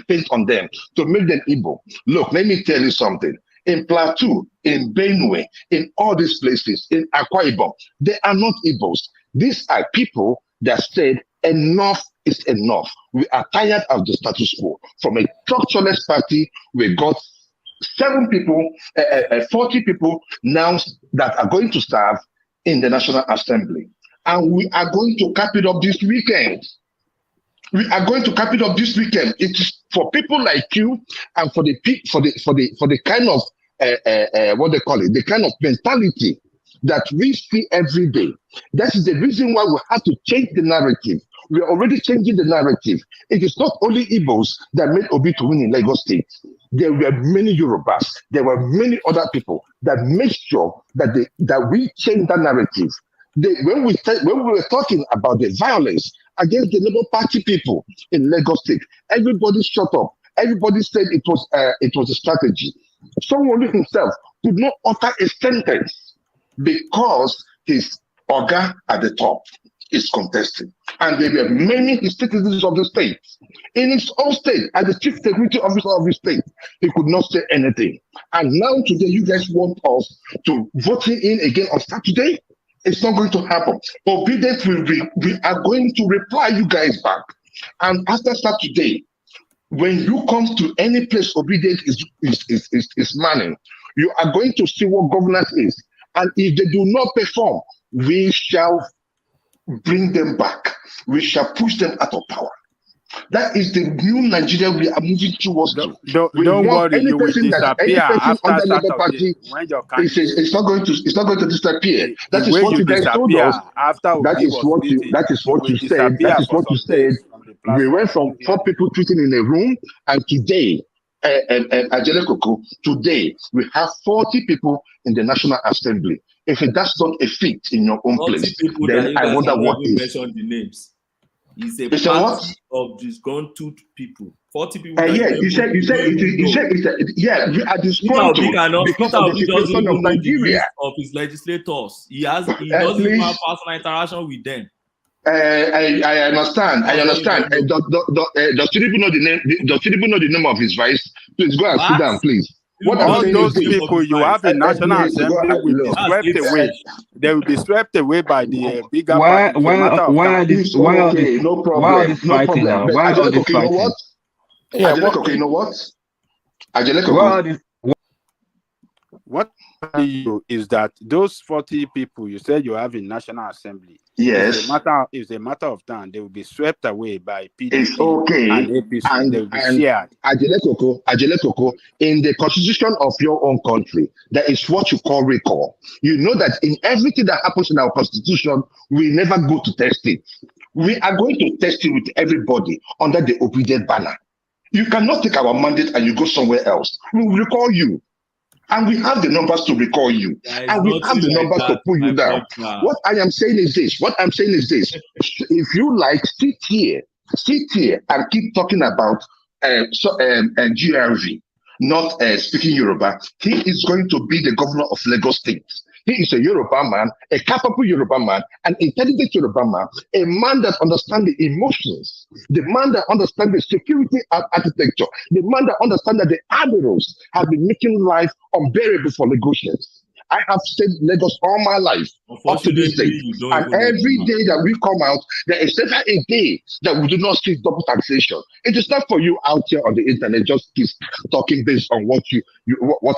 paint on them to make them Igbo. Look, let me tell you something. In Plateau, in Benue, in all these places, in Akwa Ibom, they are not Igbos. These are people that said enough is enough. We are tired of the status quo. From a structureless party, we got 40 people now that are going to serve in the National Assembly. And we are going to cap it up this weekend. We are going to cap it up this weekend. It is for people like you and for the kind of what they call it, the kind of mentality that we see every day. That is the reason why we have to change the narrative. We are already changing the narrative. It is not only Igbos that made Obi to win in Lagos State. There were many Yorubas. There were many other people that made sure that we change that narrative. When we were talking about the violence against the Labour Party people in Lagos State, everybody shut up. Everybody said it was a strategy. Someone himself could not utter a sentence because his Oga at the top is contesting. And there were many citizens of the state. In his own state, as the chief security officer of the state, he could not say anything. And now today, you guys want us to vote him in again on Saturday? It's not going to happen. Obedience will be, we are going to reply you guys back. And after Saturday, when you come to any place obedience is manning, you are going to see what governance is. And if they do not perform, we shall bring them back. We shall push them out of power. That is the new Nigeria we are moving towards. Don't We want worry, any you will person that any disappear person after under Labour Saturday Party when your it's not going to disappear. the That is way what you you guys told disappear us. after That Obi is was what beaten, you will you said. That disappear is for what you some said. days from the We platform. went from 4 people tweeting in a room, and today, Ajele Koko, today we have 40 people in the National Assembly. If that's not a feat in your own 40 place, people that then you I guys wonder have not what even is. mentioned the names. It's a It's a what? party of disgruntled people. 40 people that Yeah, you you said yeah, we are Peter Obi disgruntled because Peter of the Obi doesn't situation of even know the Nigeria. list of his legislators. He doesn't even have Please, personal interaction with them. I understand. I Does understand. anybody know? Does Tinubu know the name? Does Tinubu know the name of his vice? Please go and sit What? down, please. What Tinubu I'm All doesn't saying know is those the this. name of people his you have vice. in National Please go. Assembly will be Look. That's swept away. 8 They will be swept away by the bigger Why party. It's a why matter of why time. are this It's why all this okay. No why all problem. this No fighting problem. now? But Why all Ajele this Koko, you know what? fighting? Yeah, Ajele what Koko, you know what? Ajele Why all Koko. this What I tell you is that those 40 people you said you have in National Assembly Yes. is a matter of time. They will be swept away by It's PDP and okay. APC. They will be And shared. Ajele Koko, in the constitution of your own country, there is what you call recall. You know that in everything that happens in our constitution, we never go to test it. We are going to test it with everybody under the obedient banner. You cannot take our mandate and you go somewhere else. We will recall you. And we have the numbers to recall you. There is And we have nothing the like numbers to that, pull you my down. brother. What I am saying is this. If you like, sit here and keep talking about GRV, not speaking Yoruba. He is going to be the governor of Lagos State. He is a Yoruba man, a capable Yoruba man, an intelligent Yoruba man, a man that understands the emotions, the man that understands the security architecture, the man that understands that the admirals have been making life unbearable for Lagosians. I have stayed in Lagos all my life up to this Unfortunately, date. you don't And even know every the man. day that we come out, there is never a day that we do not see double taxation. It is not for you out here on the internet just keep talking based on what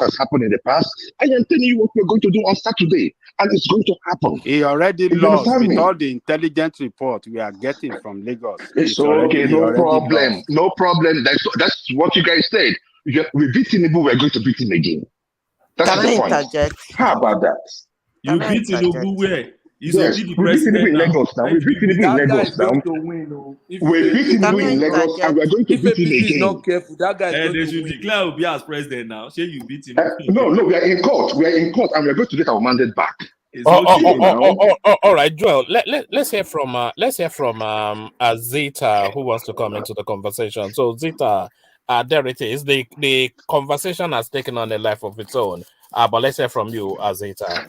has happened in the past. I am telling you what we're going to do on Saturday, and it's going to happen. He already You lost understand with me? all the intelligence report we are getting from Lagos. It's okay, He no already problem, lost. no problem. That's what you guys said. We beat Tinubu, we're going to beat him again. That Can is I the point. interject? How about that? You Can I beat Tinubu interject? where? Is Yes, Obi the we beat Tinubu president in now? Lagos now. Thank We beat you. Tinubu in That guy Lagos is now. going to win. Oh. We beat Can Tinubu I in Lagos, and interject? we're going to If beat him APC is again. not careful, that guy is going They to should win. declare Obi as president now. Shey you beat Tinubu. No, we are in court. We are in court, and we're going to get our mandate back. It's okay. All right, Joel. Let's hear from Zita, who wants to come into the conversation. So Zita, there it is. The conversation has taken on a life of its own. But let's hear from you, Zita.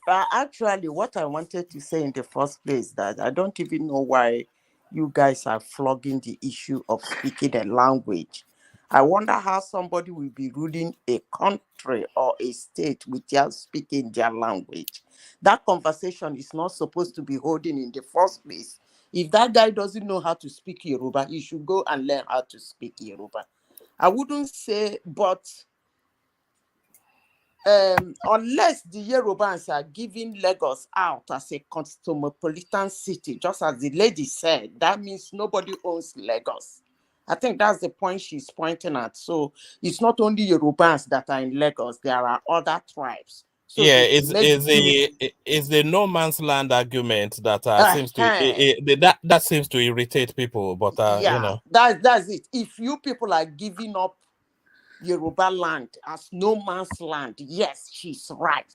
Actually, what I wanted to say in the first place that I don't even know why you guys are flogging the issue of speaking a language. I wonder how somebody will be ruling a country or a state without speaking their language. That conversation is not supposed to be holding in the first place. If that guy doesn't know how to speak Yoruba, he should go and learn how to speak Yoruba. I wouldn't say, but unless the Yorubans are giving Lagos out as a cosmopolitan city, just as the lady said, that means nobody owns Lagos. I think that's the point she's pointing at. So it's not only Yorubans that are in Lagos, there are other tribes. So Yeah, they should make is the no man's land argument that seems to that seems to irritate people, but yeah, that's it. If you people are giving up Yoruba land as no man's land, yes, she's right.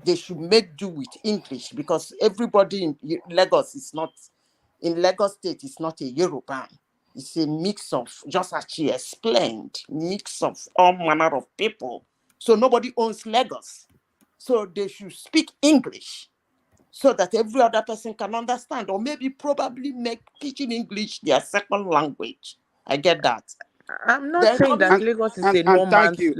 They should make do with English because everybody in Lagos is not, in Lagos State is not a Yoruba. It's a mix of, just as she explained, mix of all manner of people. So nobody owns Lagos. So they should speak English. so that every other person can understand, or maybe probably make Pidgin English their second language. I get that. I'm not Then saying that coming, Lagos is a And no man's thank land. you,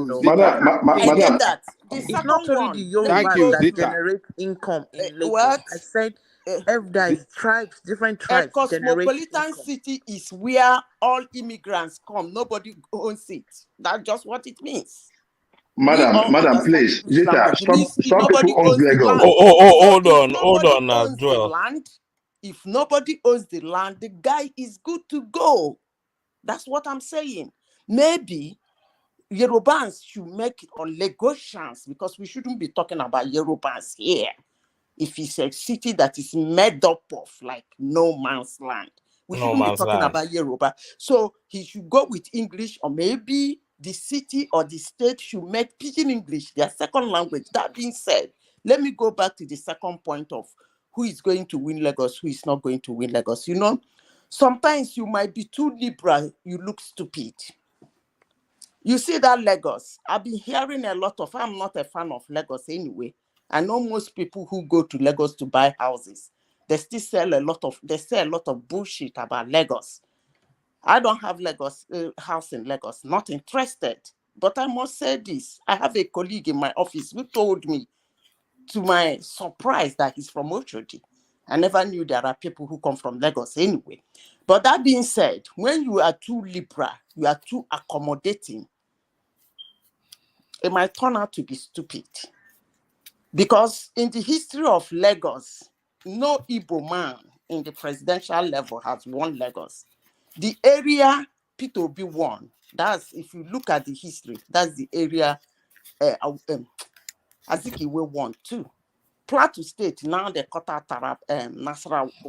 No. Zita. I get Madam, that. The It's not second only the one, let me Thank Yorubas you, go that to Zita. generate income in Lagos. what? I said Uh, there is tribes, different a tribes generate cosmopolitan income. city is where all immigrants come. Nobody owns it. That's just what it means. We all Madam, understand please, English Zita, language. It means if stop people nobody owns owns the Lagos. land. So if Hold nobody on, owns the Joel. land, if nobody owns the land, the guy is good to go. That's what I'm saying. Maybe Yorubans should make it, or Lagosians, because we shouldn't be talking about Yorubans here. If it's a city that is made up of like no man's land, we No shouldn't be man's talking land. about Yoruba. So he should go with English, or maybe the city or the state should make Pidgin English their second language. That being said, let me go back to the second point of who is going to win Lagos, who is not going to win Lagos. You know, sometimes you might be too liberal, you look stupid. You see that Lagos, I've been hearing a lot of, I'm not a fan of Lagos anyway. I know most people who go to Lagos to buy houses, they still sell a lot of bullshit about Lagos. I don't have Lagos house in Lagos, not interested. But I must say this, I have a colleague in my office who told me, to my surprise, that he's from Oshodi. I never knew there are people who come from Lagos anyway. But that being said, when you are too liberal, you are too accommodating, it might turn out to be stupid. Because in the history of Lagos, no Igbo man in the presidential level has won Lagos. The area P2B won, that's, if you look at the history, that's the area Azikiwe won too. Plateau State, now they cut out Nasarawa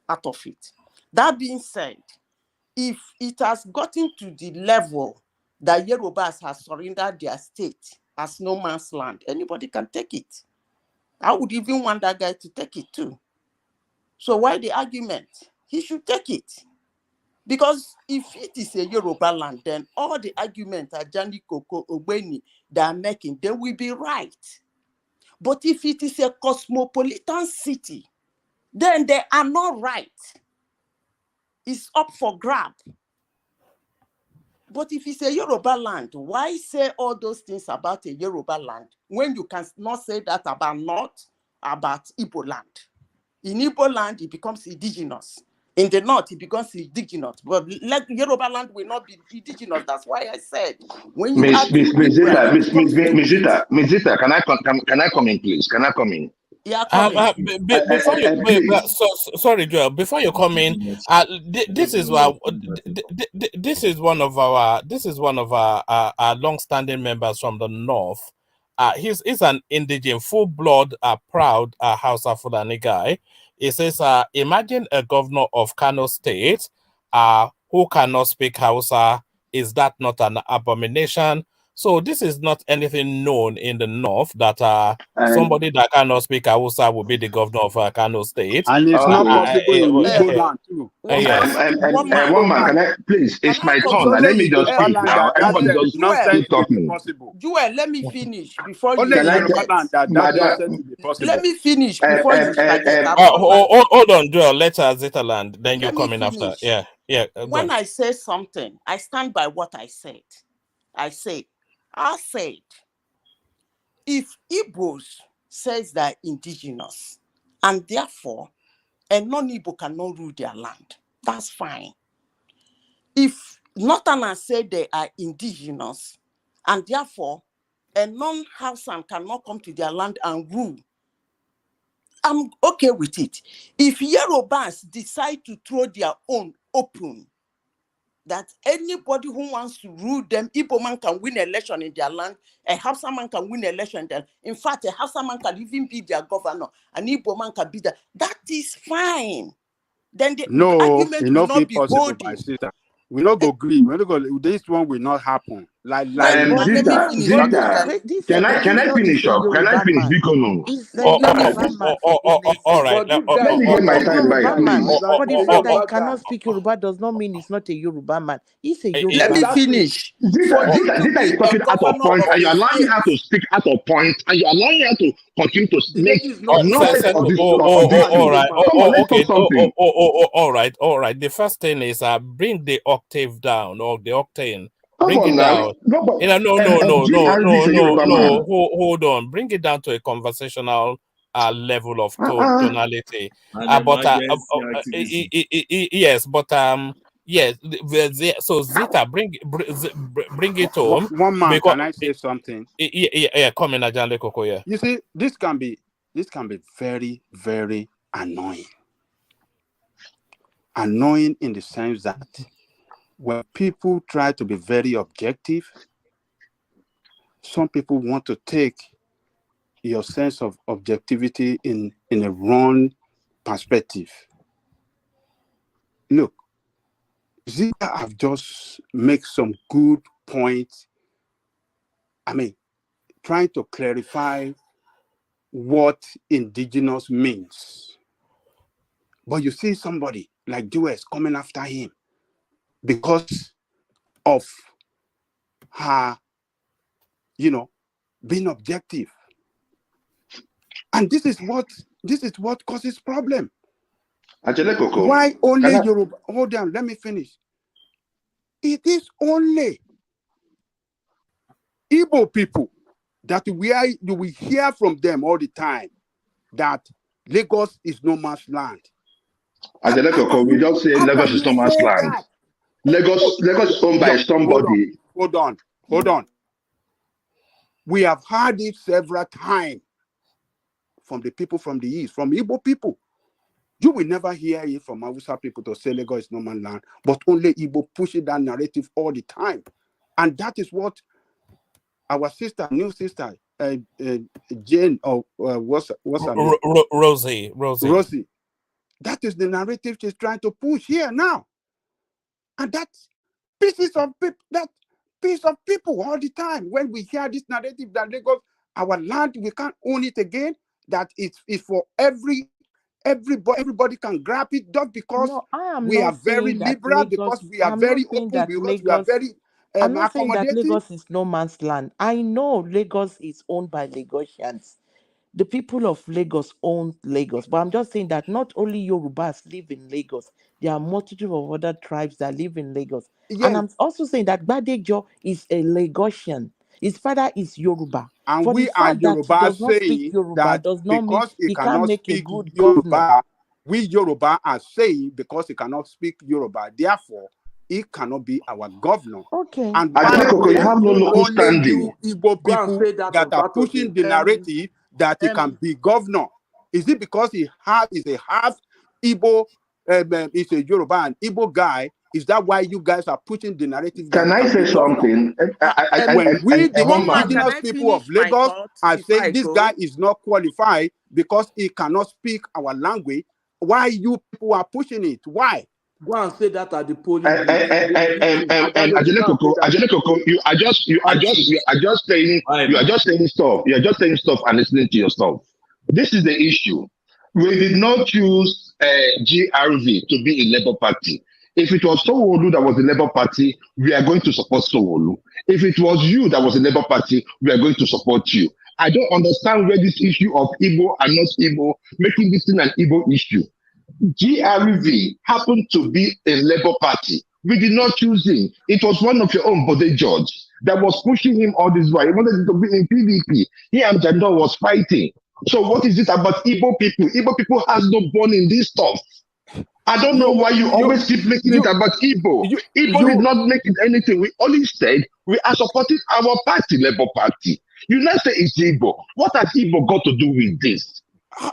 out of it. That being said, if it has gotten to the level that Yorubas has surrendered their state as no man's land, anybody can take it. I would even want that guy to take it too. So why the argument? He should take it. Because if it is a Yoruba land, then all the arguments that Jani Koko Obeni they are making, they will be right. But if it is a cosmopolitan city, then they are not right. It's up for grab. But if it's a Yoruba land, why say all those things about a Yoruba land when you can not say that about North, about Igbo land? In Igbo land, it becomes indigenous. In the North, it becomes indigenous. But like Yoruba land will not be indigenous. That's why I said, when you are too liberal, it becomes stupid. Miss Zita, can I come in, please? Can I come in? Yeah, come in. Before you, Please. sorry, Joel. Before you come in, this is this is one of our long-standing members from the north. He's an indigent, full-blood, proud Hausa Fulani guy. He says, imagine a governor of Kano State, who cannot speak Hausa. Is that not an abomination? So this is not anything known in the north that somebody that cannot speak Hausa will be the governor of Kano State. And it's not possible in Igbo Okay. land too. Yes. One man, can I please? It's my It's turn. Now, only let me in just Yoruba speak land now. that Everybody just Joel, nonsense keep will be talking. possible. Joel, let me finish before you Only in Can I? Yoruba interject. land that nonsense will be possible. Let me finish before you interject. I've not Hold on, Joel. Let us Zitaland. Then you Let me come in after. finish. Yeah. Yeah. Go When on. I say something, I stand by what I said. I said, if Igbos says they're indigenous, and therefore a non-Igbo cannot rule their land, that's fine. If Northerners say they are indigenous, and therefore a non-Hausan cannot come to their land and rule, I'm okay with it. If Yorubas decide to throw their own open, that anybody who wants to rule them, Igbo man can win election in their land, a Hausa man can win election there. In fact, a Hausa man can even be their governor, an Igbo man can be that. That is fine. Then the No, argument it will not be not be possible, my holding. sister. We not go agree. We not go. This one will not happen. But let me finish. But Because this Can I Davido is finish a up? Can I Yoruba finish? man. Because He's a Oh, let me Yoruba finish. man. all right. But this guy let is me He's get not my a a time back, Yoruba Yoruba man. man. please. He's For the a fact that he Yoruba guy. cannot speak Yoruba does not mean he's not a Yoruba man. He's a Let Yoruba me man. Exactly. finish. For Zita, you Zita, to Zita be is a talking out of governor point, of and a you're allowing state, her to speak out of point, and you're allowing her to continue to The make lady is not nonsense Yoruba. of this She's not an all right. Igbo man. Come on, let's Okay. talk something. All right. The first thing is bring the octave down, or the octane. Come Bring on it now. down. No, but GRV is a No. Yoruba man. Hold on. Bring it down to a conversational level of Uh-uh. tonality. An emergency activism. Yes, but yes. So Zita, bring it home One man, because can I say something? yeah. Come in, Ajande Koko. Yeah. You see, this can be very, very annoying. Annoying in the sense that when people try to be very objective, some people want to take your sense of objectivity in a wrong perspective. Look, Zika have just make some good points. I mean, trying to clarify what indigenous means. But you see somebody like US coming after him because of her, being objective. And this is what causes problem. Ajele Koko, Why only can I? Yoruba? Hold on, let me finish. It is only Igbo people that you will hear from them all the time that Lagos is no man's land. Ajele Koko, we just say How Lagos can is you no man's say land. that? Lagos is owned by somebody. Hold on. We have heard it several times from the people from the east, from Igbo people. You will never hear it from Hausa people to say Lagos is no man's land, but only Igbo pushing that narrative all the time. And that is what our new sister, Jane, or what's her name? Rosie. That is the narrative she's trying to push here now. And that piece of people all the time, when we hear this narrative that Lagos, our land, we can't own it again, that it's for everybody can grab it just because No, I am we are not very saying that liberal, because Lagos. we are I'm not very saying open, that because we are Lagos. very I'm not saying that accommodating. Lagos is no man's land. I know Lagos is owned by Lagosians. The people of Lagos own Lagos. But I'm just saying that not only Yorubas live in Lagos, there are multitude of other tribes that live in Lagos. Yeah. And I'm also saying that Badejo is a Lagosian. His father is Yoruba. And For the we are fact that he Yoruba does not speak saying Yoruba that does not mean because he he can't cannot make a speak good governor. Yoruba, we Yoruba are saying because he cannot speak Yoruba, therefore he cannot be our governor. Okay. And Ajele why Koko, is you have it no local only standing. you Igbo Go and people say that that on are Saturday. pushing the narrative that he can be governor? Is it because is a half Igbo, is a Yoruba and Igbo guy? Is that why you guys are pushing the narrative that Can he I can be say governor? something? When we, the One man, can indigenous I people of finish my Lagos, thought are before saying I this go? guy is not qualified because he cannot speak our language, why you people are pushing it? Why? Go and say that at the polling And booth. Ajele Koko, you are just saying stuff. You are just saying stuff and listening to yourself. This is the issue. We did not choose GRV to be a Labour Party. If it was Sowolu that was the Labour Party, we are going to support Sowolu. If it was you that was the Labour Party, we are going to support you. I don't understand where this issue of Igbo and not Igbo, making this thing an Igbo issue. GRV happened to be a Labour Party. We did not choose him. It was one of your own body judge that was pushing him all this while. He wanted him to be in PDP. He and Jandor was fighting. So what is it about Igbo people? Igbo people has no bone in this stuff. I don't know why you always keep making it about Igbo. Igbo did not make it anything. We only said we are supporting our party, Labour Party. You now say it's Igbo. What has Igbo got to do with this?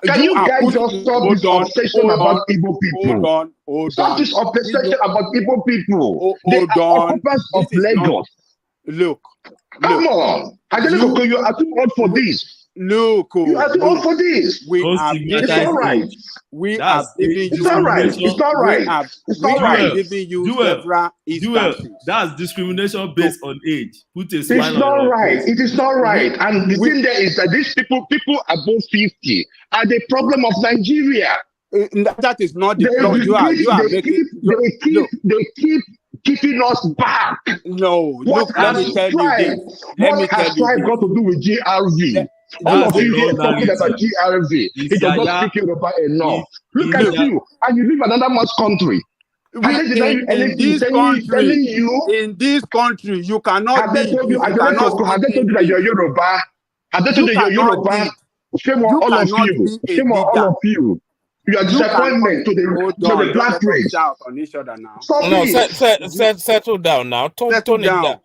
Can you guys just stop this obsession about Igbo people? Stop this obsession about Igbo people. They are occupants of Lagos. Look. Come on. Ajele Koko, you are too old for this. Look, You are too old for this. we Don't are It's giving not stigmatize right. age. we are That's giving It's you not right. It's not we right. are It's we not are right. Jewel, giving you Jewel, several Jewel, instances. that's discrimination So based on age. Put a It's smile on not your right. face. It is not right. And the we thing there is that these people above 50 are the problem of Nigeria. that is not the They no. You are making they keep keeping us back. no. What Look, let has me tell you strife? this. Let me What has tell you strife this. got to do with GRV? All That's of the you here wrong talking about narrative. GRV. Is It does not Yaya speak Yoruba enough. is Look at Look, Ya- you, and you live in another man's country. Have we they denied you in anything? this country, Telling you? you cannot Have they lead told you? if you cannot Have speak they told you that you're English. Yoruba? Have they told You you you're cannot Yoruba? lead. Shame on You all of cannot you. be a Shame on all leader. of you. You are You cannot disappointment to hold the on. Don't black let us race. shout on each other now. Stop No, it. settle down now. Settle Tone it down. down.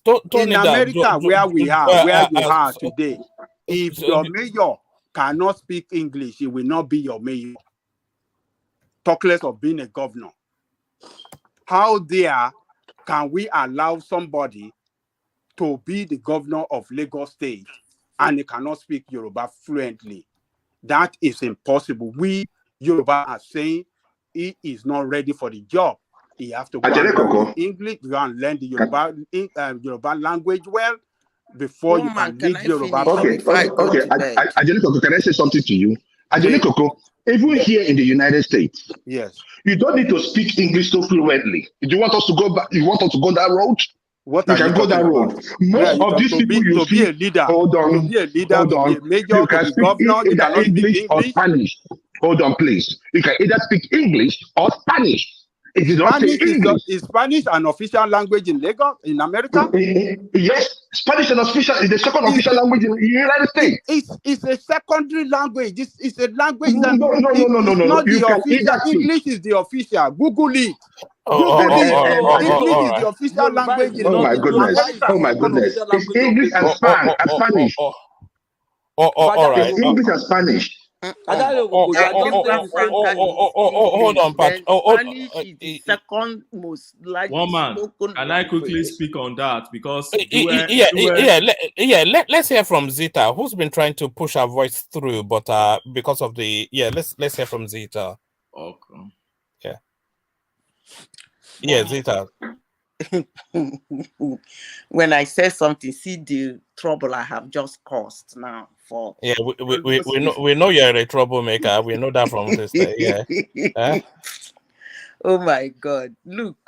Tone In it down. America, where we are, where you are So, today, if so, your mayor cannot speak English, he will not be your mayor. Talk less of being a governor. How dare can we allow somebody to be the governor of Lagos State and he cannot speak Yoruba fluently? That is impossible. We Yoruba are saying he is not ready for the job. He has to go and Ajele learn the Koko. English, go and learn the Yoruba language well before you Woman, can can lead I Yoruba finish Okay, people. before I okay, go okay. to bed? Ajele Koko, can I say something to you? Ajele Please. Koko, even here in the United States, Yes. you don't need to speak English so fluently. Do you want us to go back? You want us to go that road? What We are you can go talking that about? road. Where are Most you of these to people you be see, a leader? hold To on, be a leader, hold to be on. a mayor, You to can be speak governor, you either cannot speak English or English. Spanish. Hold on, please. You can either speak English or Spanish. It is not say Spanish English. is Spanish an official language in Lagos, in America? Yes, Spanish is the second Is official language in the United States. it's a secondary language. It's a language that No. it's not You the can official. either speak. English is the official. Google it. oh, Google it. English all is right. the official Yoruba language is in Oh my not. goodness. America. America Oh is the my second goodness. official It's language of English and Lagos. Spanish. But All that is right. It's English and Spanish. I just say Edinburgh, the same Franca thing. is Hold English. on, Pat. Then Spanish is the second most One largest man. spoken Can I quickly language. speak on that? Because Yeah. Let's hear from Zita, who's been trying to push her voice through, but because of the let's hear from Zita. Okay. Yeah, Zita. When I say something, see the trouble I have just caused now for Yeah, all those we know you're a troublemaker. We know that from sister. Yeah. Oh my God. Look,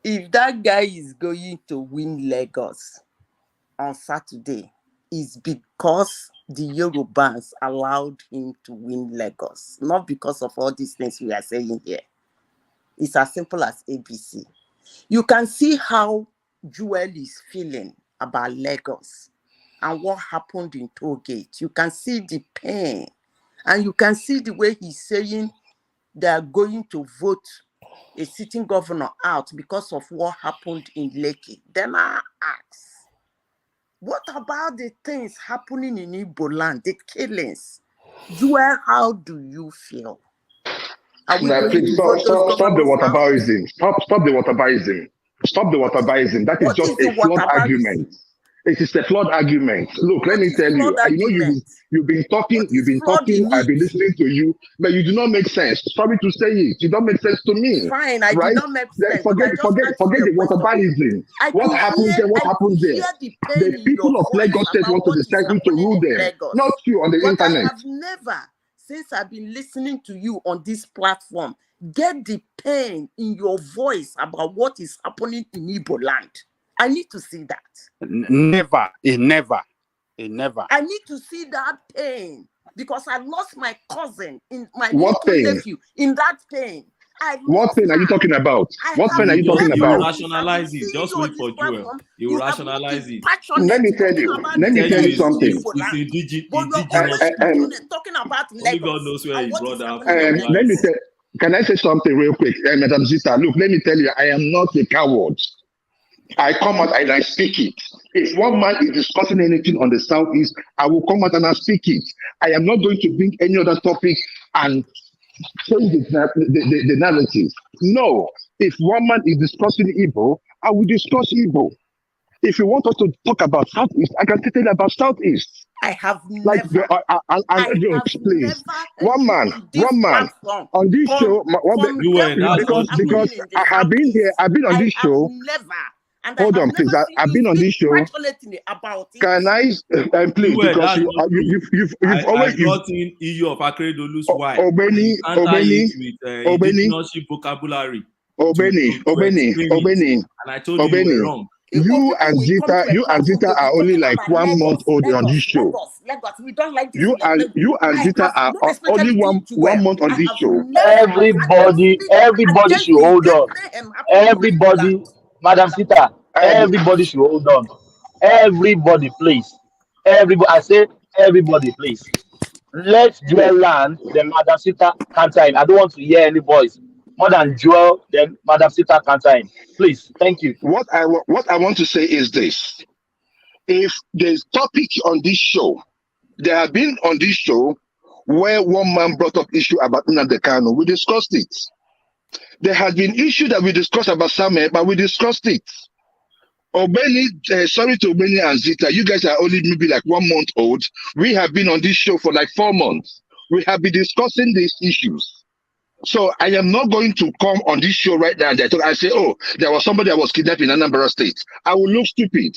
if that guy is going to win Lagos on Saturday, it's because the Yorubans allowed him to win Lagos, not because of all these things we are saying here. It's as simple as ABC. You can see how Joel is feeling about Lagos and what happened in Tollgate. You can see the pain, and you can see the way he's saying they are going to vote a sitting governor out because of what happened in Lekki. Then I ask, what about the things happening in Igbo land, the killings? Joel, how do you feel? Are we going Please to vote those stop the governors out? whataboutism. Stop the whataboutism. Stop the whataboutism. That is What just is the a flawed argument. whataboutism? It is a flawed argument. Look, let What me is tell you. flawed I know argument? you've been talking. What is flawed in I've it? been listening to you, but you do not make sense. Sorry to say it. You don't make sense to me. Fine, I did Right? not make Then sense, but I just asked you forget a the question. whataboutism. I What could happens hear, there? What I could happens there? hear the pain The in your people of voice Lagos State about want to what is decide who to happening rule in them, Lagos. not you on the But I internet. have never, since I've been listening to you on this platform, get the pain in your voice about what is happening in Igbo land. I need to see that. Never. I need to see that pain because I lost my cousin, in my What little pain? nephew, in that pain. I What lost pain are you her. talking about? I What have pain are you talking You will never, about? since I've been rationalize it. seeing Just you on wait this for Joel. platform, He will you have not rationalize been it. Let passionate me tell talking you. about Let the me Tell tell you you killings in something. Igbo it's land. But you're indigenous always people. talking about Only God Lagos knows where and he what is brought that happening in from. Let me Lagos. tell. Can I say something real quick, Madam Zita? Look, let me tell you. I am not a coward. I come out and I speak it. If one man is discussing anything on the southeast, I will come out and I speak it. I am not going to bring any other topic and change the narrative. No. If one man is discussing Igbo, I will discuss Igbo. If you want us to talk about Southeast, I can tell you about Southeast. I have Like, never, please, heard you on this one man platform on this show, condemn what that's is not true. because happening in the I have been here, southeast. I've been on I this have show. never, and I Hold have on, please. never seen I've you been on speak this show. passionately about it. Can I, please, Well, because that's not true. you've I always, brought in EU of Akeredolu's wife, and Obeni, you counter Obeni, it with Obeni, indigenous vocabulary Obeni, to Obeni, explain it. Obeni, And I told you were Obeni. wrong. You People and will come to a platform Zita to be are only talking like about 1 month Lagos, old on this Lagos, show. Lagos, Lagos. We don't like this in your Lagos. You and I Zita have, are more only especially you, one Joel. month on I this have show. never heard them speak Everybody against should the hold on. mayhem happening in my land. Everybody, Madam Sita, everybody should hold on. Everybody, please. Everybody, I say everybody, please. Let Joel land, then Madam Sita counter him. I don't want to hear any voice. More than Joel, then Madam Sita counter him. Please, thank you. What I want to say is this: if there's topic on this show, there have been on this show where one man brought up issue about Nnamdi Kanu. We discussed it. There has been issue that we discussed about Samuel, but we discussed it. Obeni, sorry to Obeni and Zita, you guys are only maybe like 1 month old. We have been on this show for like 4 months. We have been discussing these issues. So I am not going to come on this show right now and I say, oh, there was somebody that was kidnapped in Anambra State. I will look stupid.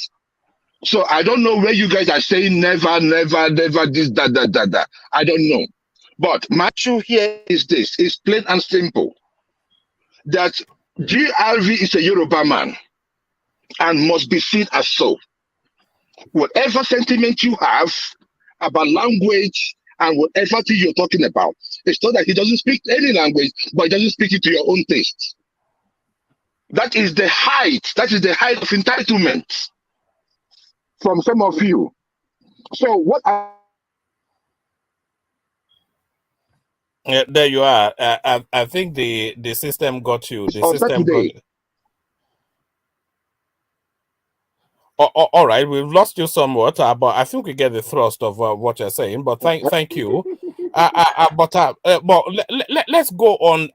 So I don't know where you guys are saying never, never, never this, that. I don't know. But my issue here is this. It's plain and simple. That GRV is a Yoruba man and must be seen as so. Whatever sentiment you have about language and whatever thing you're talking about, it's not that he doesn't speak any language, but he doesn't speak it to your own taste. That is the height of entitlement from some of you. So what There you are. I think the system got you. The system got. All right, we've lost you somewhat, but I think we get the thrust of what you're saying. But thank you. But let's go on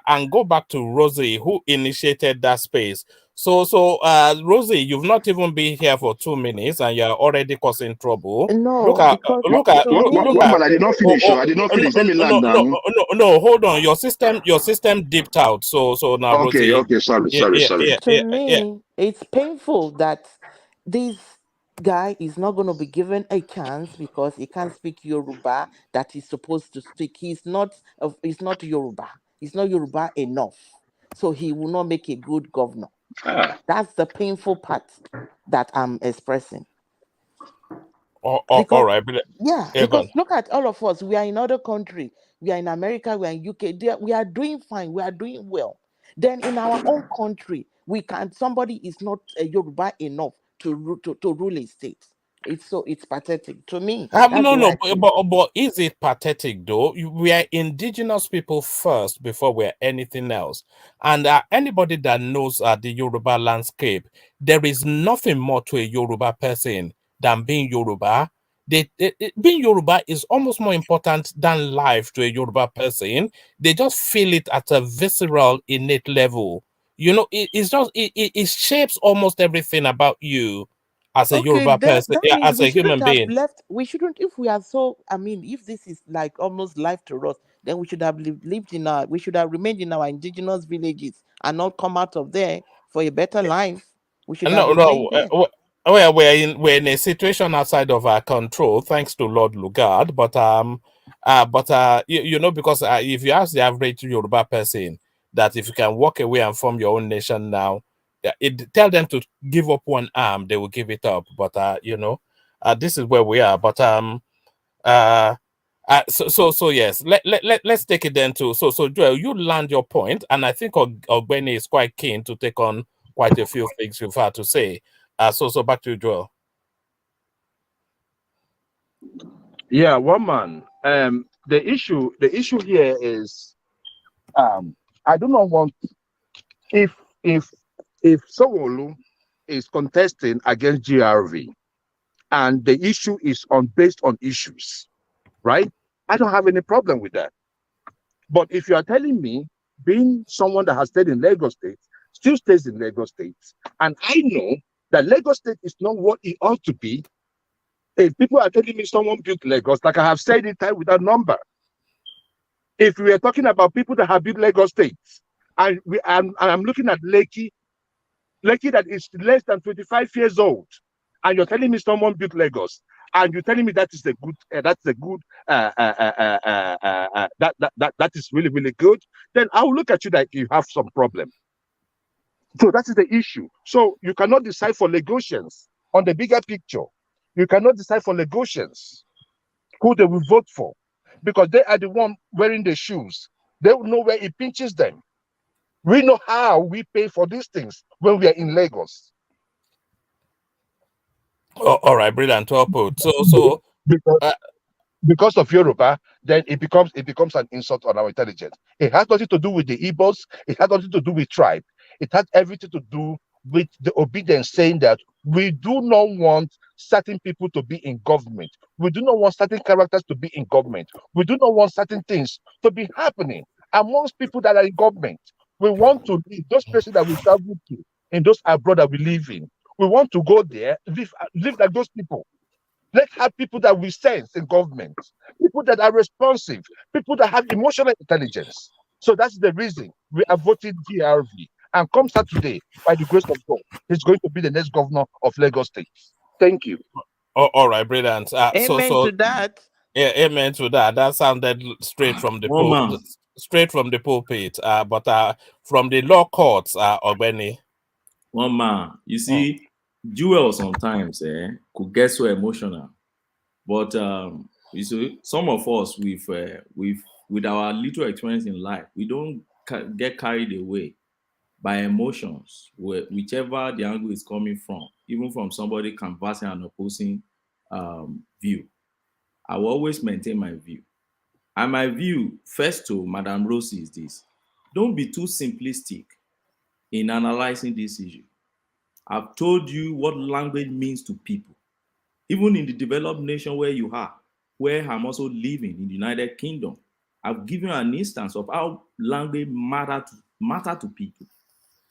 and go back to Rosie, who initiated that space. So Rosie, you've not even been here for 2 minutes, and you're already causing trouble. No, Look at because look at to look, me, look at. I did not finish. I did not finish. Let me land now. No, hold on. Your system dipped out. So now, Okay, Rosie. sorry. to me, it's painful that this guy is not going to be given a chance because he can't speak Yoruba that he's supposed to speak. He's not Yoruba. He's not Yoruba enough. So he will not make a good governor. That's the painful part that I'm expressing. All right. Because look at all of us. We are in other country. We are in America. We are in UK. We are doing fine. We are doing well. Then in our own country, somebody is not a Yoruba enough to rule a state. It's pathetic to me. That's the way I see it. But is it pathetic though? We are indigenous people first before we're anything else. And anybody that knows the Yoruba landscape, there is nothing more to a Yoruba person than being Yoruba. Being Yoruba is almost more important than life to a Yoruba person. They just feel it at a visceral, innate level. You know, it shapes almost everything about you as a Okay, Yoruba person, that means as we a shouldn't human have being. left. We shouldn't, if we are so. I mean, if this is like almost life to us, then we should have lived in our. We should have remained in our indigenous villages and not come out of there for a better life. We should have remained there. Well, we're in a situation outside of our control, thanks to Lord Lugard. You know, because if you ask the average Yoruba person that if you can walk away and form your own nation now, tell them to give up one arm, they will give it up. But you know, this is where we are. So yes, let's take it then to so Joel, you land your point, and I think Ogbeni is quite keen to take on quite a few things you've had to say. So back to you, Joel. Yeah, one man. The issue here is, I do not want if Sowolu is contesting against GRV, and the issue is based on issues, right? I don't have any problem with that. But if you are telling me, being someone that has stayed in Lagos State, still stays in Lagos State, and I know that Lagos State is not what it ought to be. If people are telling me someone built Lagos, like I have said it time without number. If we are talking about people that have built Lagos State, and I'm looking at Lekki that is less than 25 years old, and you're telling me someone built Lagos, and you're telling me that is a good, that is really, really good, then I will look at you that you have some problem. So that is the issue. So you cannot decide for Lagosians on the bigger picture. You cannot decide for Lagosians who they will vote for, because they are the one wearing the shoes. They will know where it pinches them. We know how we pay for these things when we are in Lagos. Oh, all right, brilliant. Well put. So because of Yoruba, then it becomes an insult on our intelligence. It has nothing to do with the Igbos. It has nothing to do with tribe. It has everything to do with the obedience, saying that we do not want certain people to be in government. We do not want certain characters to be in government. We do not want certain things to be happening amongst people that are in government. We want to leave those places that we travel to, and those abroad that we live in. We want to go there, live like those people. Let's have people that we sense in government, people that are responsive, people that have emotional intelligence. So that's the reason we are voting DRV. And come Saturday, by the grace of God, he's going to be the next governor of Lagos State. Thank you. all right, brilliant. Amen to that. Yeah, amen to that. That sounded straight from the straight from the pulpit. But from the law courts, Ogbeni. One man, you see, Jewel sometimes could get so emotional, but you see, some of us with our little experience in life, we don't get carried away by emotions, whichever the angle is coming from, even from somebody canvassing an opposing view. I will always maintain my view. And my view, first to Madam Rosie, is this: don't be too simplistic in analyzing this issue. I've told you what language means to people. Even in the developed nation where you are, where I'm also living in the United Kingdom, I've given you an instance of how language matter to people.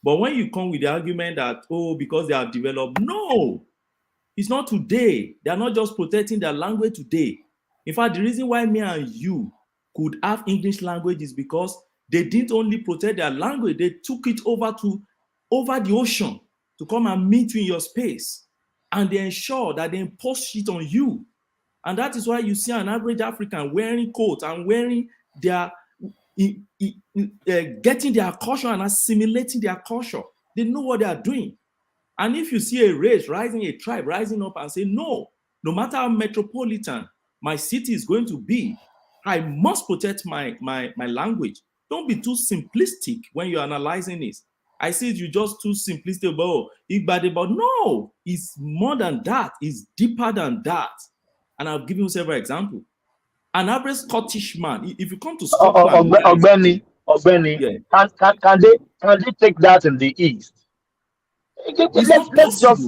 But when you come with the argument that, oh, because they are developed, no, it's not today. They are not just protecting their language today. In fact, the reason why me and you could have English language is because they didn't only protect their language, they took it over the ocean to come and meet you in your space. And they ensure that they impose it on you. And that is why you see an average African wearing coats and wearing their, getting their culture and assimilating their culture. They know what they are doing. And if you see a race rising, a tribe rising up and say, no matter how metropolitan my city is going to be, I must protect my language. Don't be too simplistic when you're analyzing it. I see you just too simplistic about no, it's more than that, it's deeper than that. And I've given you several examples. An average Scottish man, if you come to Scotland, Ogbeni, yeah. can they take that in the East? Let's just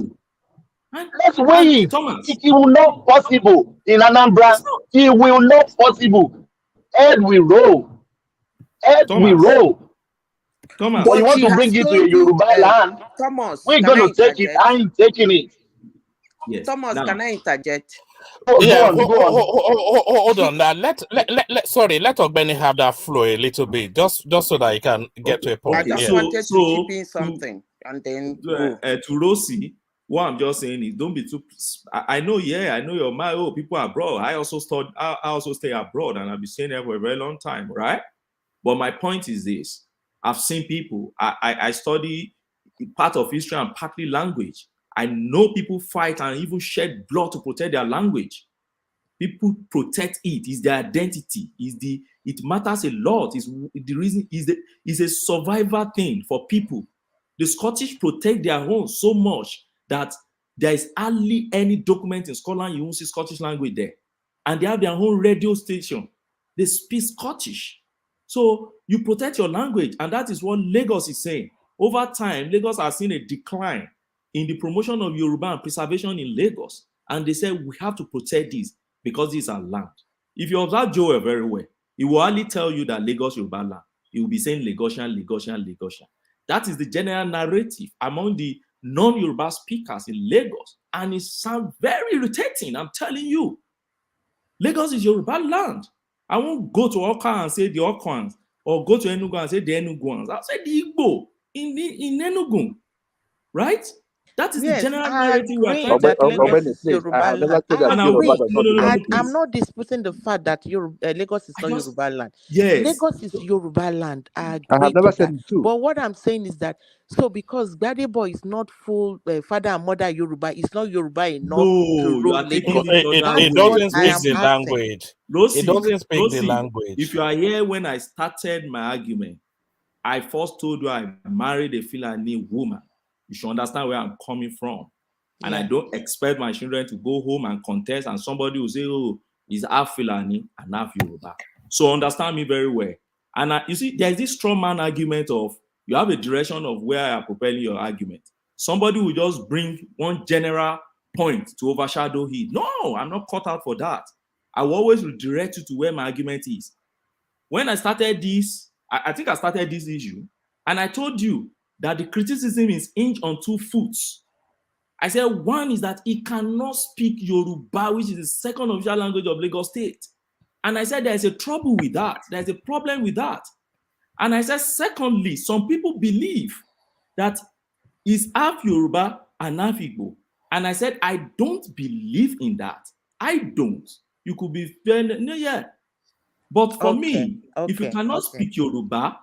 let's weigh it. Thomas, It will not possible in Anambra. It will not possible. Head will roll. Head will roll. Thomas, But you want he to has bring it to told a you, Yoruba land? Thomas, We're can going I to take it. interject? I ain't taking it. Yes. Thomas, Now, can I interject? Go on. Hold on. Now let Ogbeni have that flow a little bit, just so that he can get to a point. I just wanted to chip in something and then go. To Rosie, what I'm just saying is, don't be too. I know your mind. Oh, people are abroad. I also stay abroad, and I've been staying there for a very long time, right? But my point is this: I've seen people. I study part of history and partly language. I know people fight and even shed blood to protect their language. People protect it. It's their identity. It matters a lot. It's the reason is a survival thing for people. The Scottish protect their own so much that there is hardly any document in Scotland you won't see Scottish language there. And they have their own radio station. They speak Scottish. So you protect your language, and that is what Lagos is saying. Over time, Lagos has seen a decline in the promotion of Yoruba and preservation in Lagos. And they said, we have to protect this because this is our land. If you observe Joel very well, he will only tell you that Lagos Yoruba land. He will be saying Lagosian. That is the general narrative among the non-Yoruba speakers in Lagos, and it sounds very irritating. I'm telling you, Lagos is Yoruba land. I won't go to Oka and say the Okans, or go to Enugu and say the Enuguans. I'll say the Igbo in Enugu, right? That is the Yes, general I narrative we are agree trying to that create. Lagos Ogbeni, is please, I Yoruba have never land. said I that And Yoruba agree. does not belong to I'm please. not disputing the fact that Lagos is I not just, Yoruba land. yes. Lagos is Yoruba land. I I agree have never to said that. it too. But what I'm saying is that so because Gbadebo is not full father and mother Yoruba, it's not Yoruba enough to No, you rule are taking Lagos. it other It That's way. what doesn't I speak am the Rosie, asking. language. It Rosie, doesn't speak the Rosie, if language. you are here when I started my argument, I first told you I married a Fulani woman. You should understand where I'm coming from. And I Yeah. don't expect my children to go home and contest, and somebody will say, oh, he's half Fulani and half Yoruba. So understand me very well. And you see, there's this strong man argument of you have a direction of where I am propelling your argument. Somebody will just bring one general point to overshadow it. No, I'm not cut out for that. I will always redirect you to where my argument is. When I started this, I think I started this issue, and I told you that the criticism is hinged on 2 foots. I said one is that he cannot speak Yoruba, which is the second official language of Lagos State. And I said there's a trouble with that. There's a problem with that. And I said, secondly, some people believe that he's half Yoruba and half Igbo. And I said, I don't believe in that. I don't. You could be fair, no, yeah. But for Okay. me, if you Okay. cannot Okay. speak Yoruba,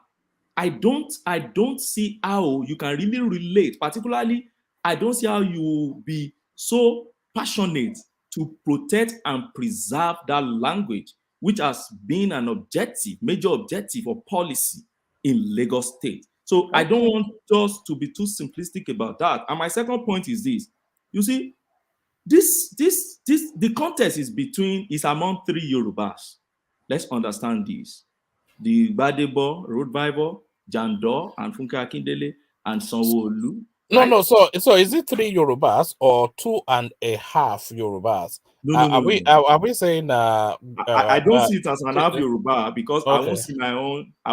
I don't see how you can really relate. Particularly, I don't see how you will be so passionate to protect and preserve that language, which has been an objective, major objective of policy in Lagos State. So I don't Okay. want us to be too simplistic about that. And my second point is this: you see, the contest is among 3 Yorubas. Let's understand this: the Gbadebo, Road Bible, Jandor, and Funke Akindele, and Sanwo-Olu, No, right? no. So is it 3 Yorubas or 2.5 Yorubas? No, no, no, Are no, we no. are we saying I don't see it as an half t- Yoruba because okay? I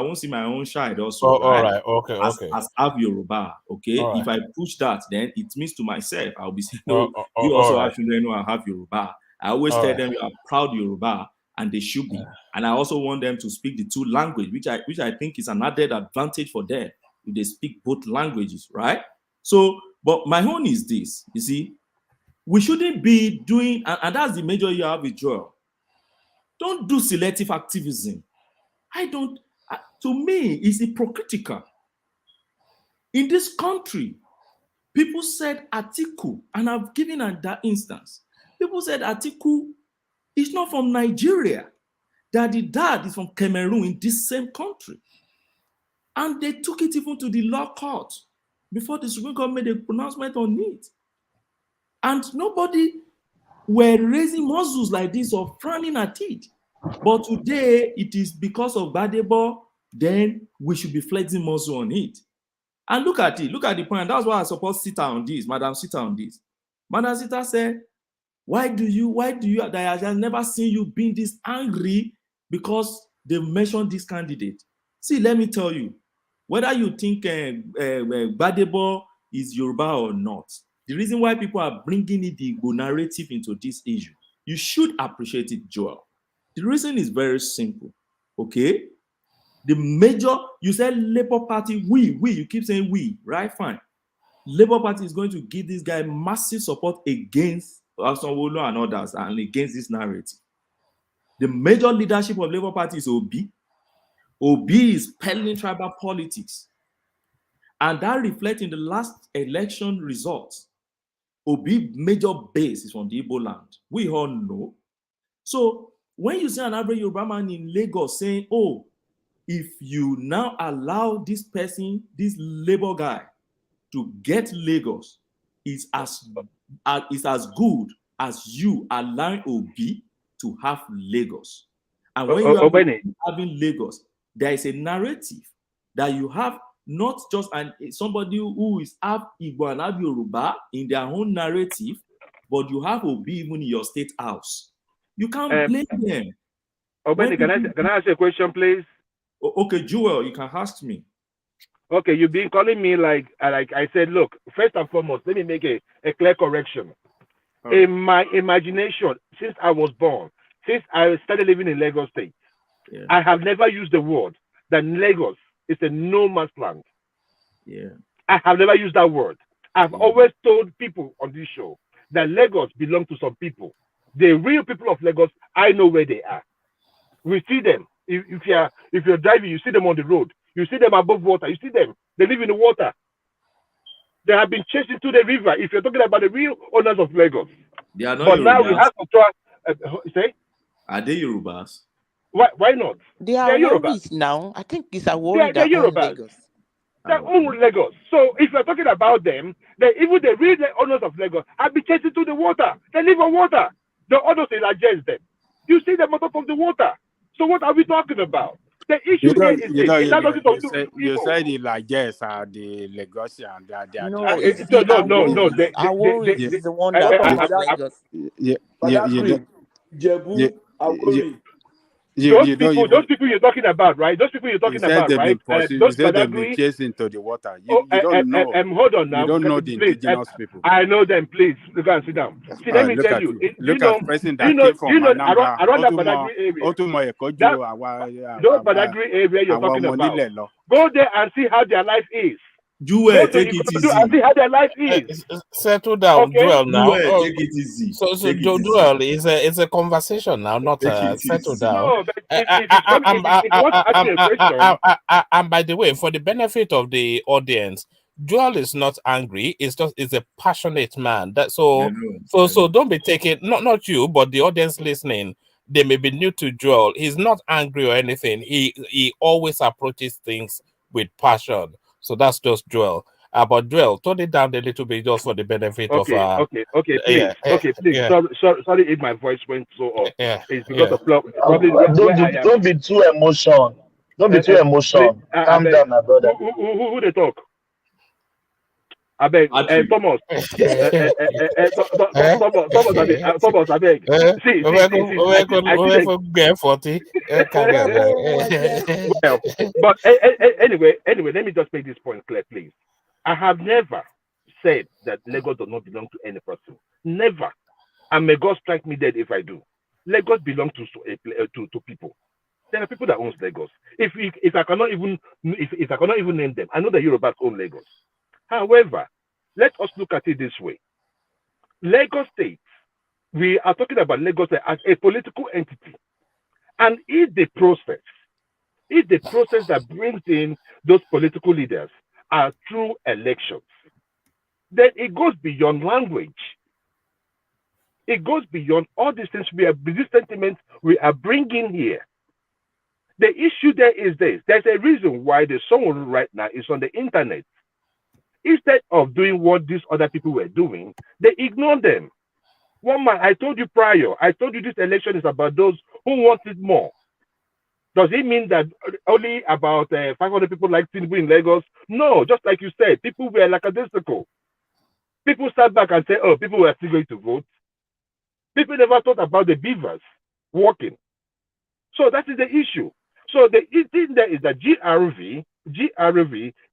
won't see my own child also, Oh, all right? right. Okay. Okay. As half Yoruba, okay? All If right. I push that, then it means to myself, I'll be saying, Oh, no, oh, oh, you all also right. have children who are half Yoruba. I always All tell right. them you are proud Yoruba, and they should be. And I also want them to speak the 2 languages, which I think is an added advantage for them if they speak both languages, right? So, but my own is this, you see, we shouldn't be doing, and that's the major you have with Joel. Don't do selective activism. To me, it's hypocritical. In this country, people said Atiku, and I've given that instance. People said Atiku is not from Nigeria, that the dad is from Cameroon in this same country. And they took it even to the law court before the Supreme Court made a pronouncement on it. And nobody were raising muzzles like this or frowning at it. But today, it is because of Badebo, then we should be flexing muscle on it. And look at it. Look at the point. That's why I support Sita on this, Madam Sita on this. Madam Sita said, why do you, that I have never seen you being this angry because they mentioned this candidate? See, let me tell you, whether you think Badebo is Yoruba or not, the reason why people are bringing in the Igbo narrative into this issue, you should appreciate it, Joel. The reason is very simple, okay? The major, you said Labour Party, you keep saying we, right? Fine. Labour Party is going to give this guy massive support against Sanwo-Olu and others and against this narrative. The major leadership of Labour Party is Obi. Obi is peddling tribal politics. And that reflects in the last election results. Obi major base is from the Igbo land. We all know. So when you see an average Yoruba man in Lagos saying, oh, if you now allow this person, this Labour guy, to get Lagos, is as good as you allowing Obi to have Lagos. And when you have Ogbeni, having Lagos, there is a narrative that you have not just somebody who is half Igbo and half Yoruba in their own narrative, but you have Obi even in your state house. You can't blame them. Ogbeni, can I ask you a question, please? Okay, Joel, you can ask me. Okay, you've been calling me like I said. Look, first and foremost, let me make a clear correction. In my imagination, since I was born, since I started living in Lagos State, Yeah. I have never used the word that Lagos is a no man's land. Yeah. I have never used that word. I've always told people on this show that Lagos belongs to some people. The real people of Lagos, I know where they are. We see them. If you're driving, you see them on the road. You see them above water. You see them. They live in the water. They have been chased into the river. If you're talking about the real owners of Lagos, They are not but now we Yorubas. have to try. Say, Are they Yorubas? why not? They are They're Yorubas. worries now. I think it's a They're, worry they're that own Yorubas. Lagos. They own Lagos. So if you're talking about them, even the real owners of Lagos have been chased into the water. They live on water. The others will adjust them. You see them on top of the water. So what are we talking about? The issue here is this. It has nothing to do with you people. said the largest are the Lagosian. They are No, the it's the No. Aworis. Aworis is the one that What of owns Badagry? Lagos. Badagry, Jebu, Awori. Those people you're talking about, right? Those people you're You talking said about, they've been right? pursued. You Those said they've been Badagry. chased into the water. Oh, You don't know. hold on You now, don't know the please. indigenous people. I know them. Please, go and sit down. See, let me Look tell at you. you. Do you Look know? at person Do you that know? came Do you from know Anambra. around that Otumo Badagry area? Otumo That those Ekojo Badagry area you're our talking about. Monilelo. Go there and see how their life is. Jewel, take You it go to and see easy. how their life is. Settle down, Okay. Joel. Now, Jewel, take it easy. so Take it easy. Joel, it's a conversation now, not Take it settle easy. down. No, but if you want to ask me a question, And by the way, for the benefit of the audience, Joel is not angry. It's a passionate man. I know. So don't be taking not you, but the audience listening. They may be new to Joel. He's not angry or anything. He always approaches things with passion. So that's just Joel. But Joel, tone it down a little bit just for the benefit of please. yeah. Sorry if my voice went so off. Yeah, It's because yeah. of probably where I am. Don't be too emotion. Don't be too Please, emotion. I Calm beg. down, my brother. Who they talk? I beg. Thomas. Thomas, I beg. See. I see them. Get 40. Carry on. Well, but anyway, let me just make this point clear, please. I have never said that Lagos does not belong to any person. Never. And may God strike me dead if I do. Lagos belongs to people. There are people that own Lagos. If I cannot even name them, I know that Yorubas own Lagos. However, let us look at it this way. Lagos State, we are talking about Lagos State as a political entity. And if the process that brings in those political leaders are through elections, then it goes beyond language. It goes beyond all these things these sentiments we are bringing here. The issue there is this. There's a reason why the song right now is on the internet. Instead of doing what these other people were doing, they ignore them. One man, I told you prior, I told you this election is about those who want it more. Does it mean that only about 500 people like Tinubu in Lagos? No, just like you said, people were lackadaisical. People sat back and said, oh, people were still going to vote. People never thought about the beavers working. So that is the issue. So the thing there is that GRV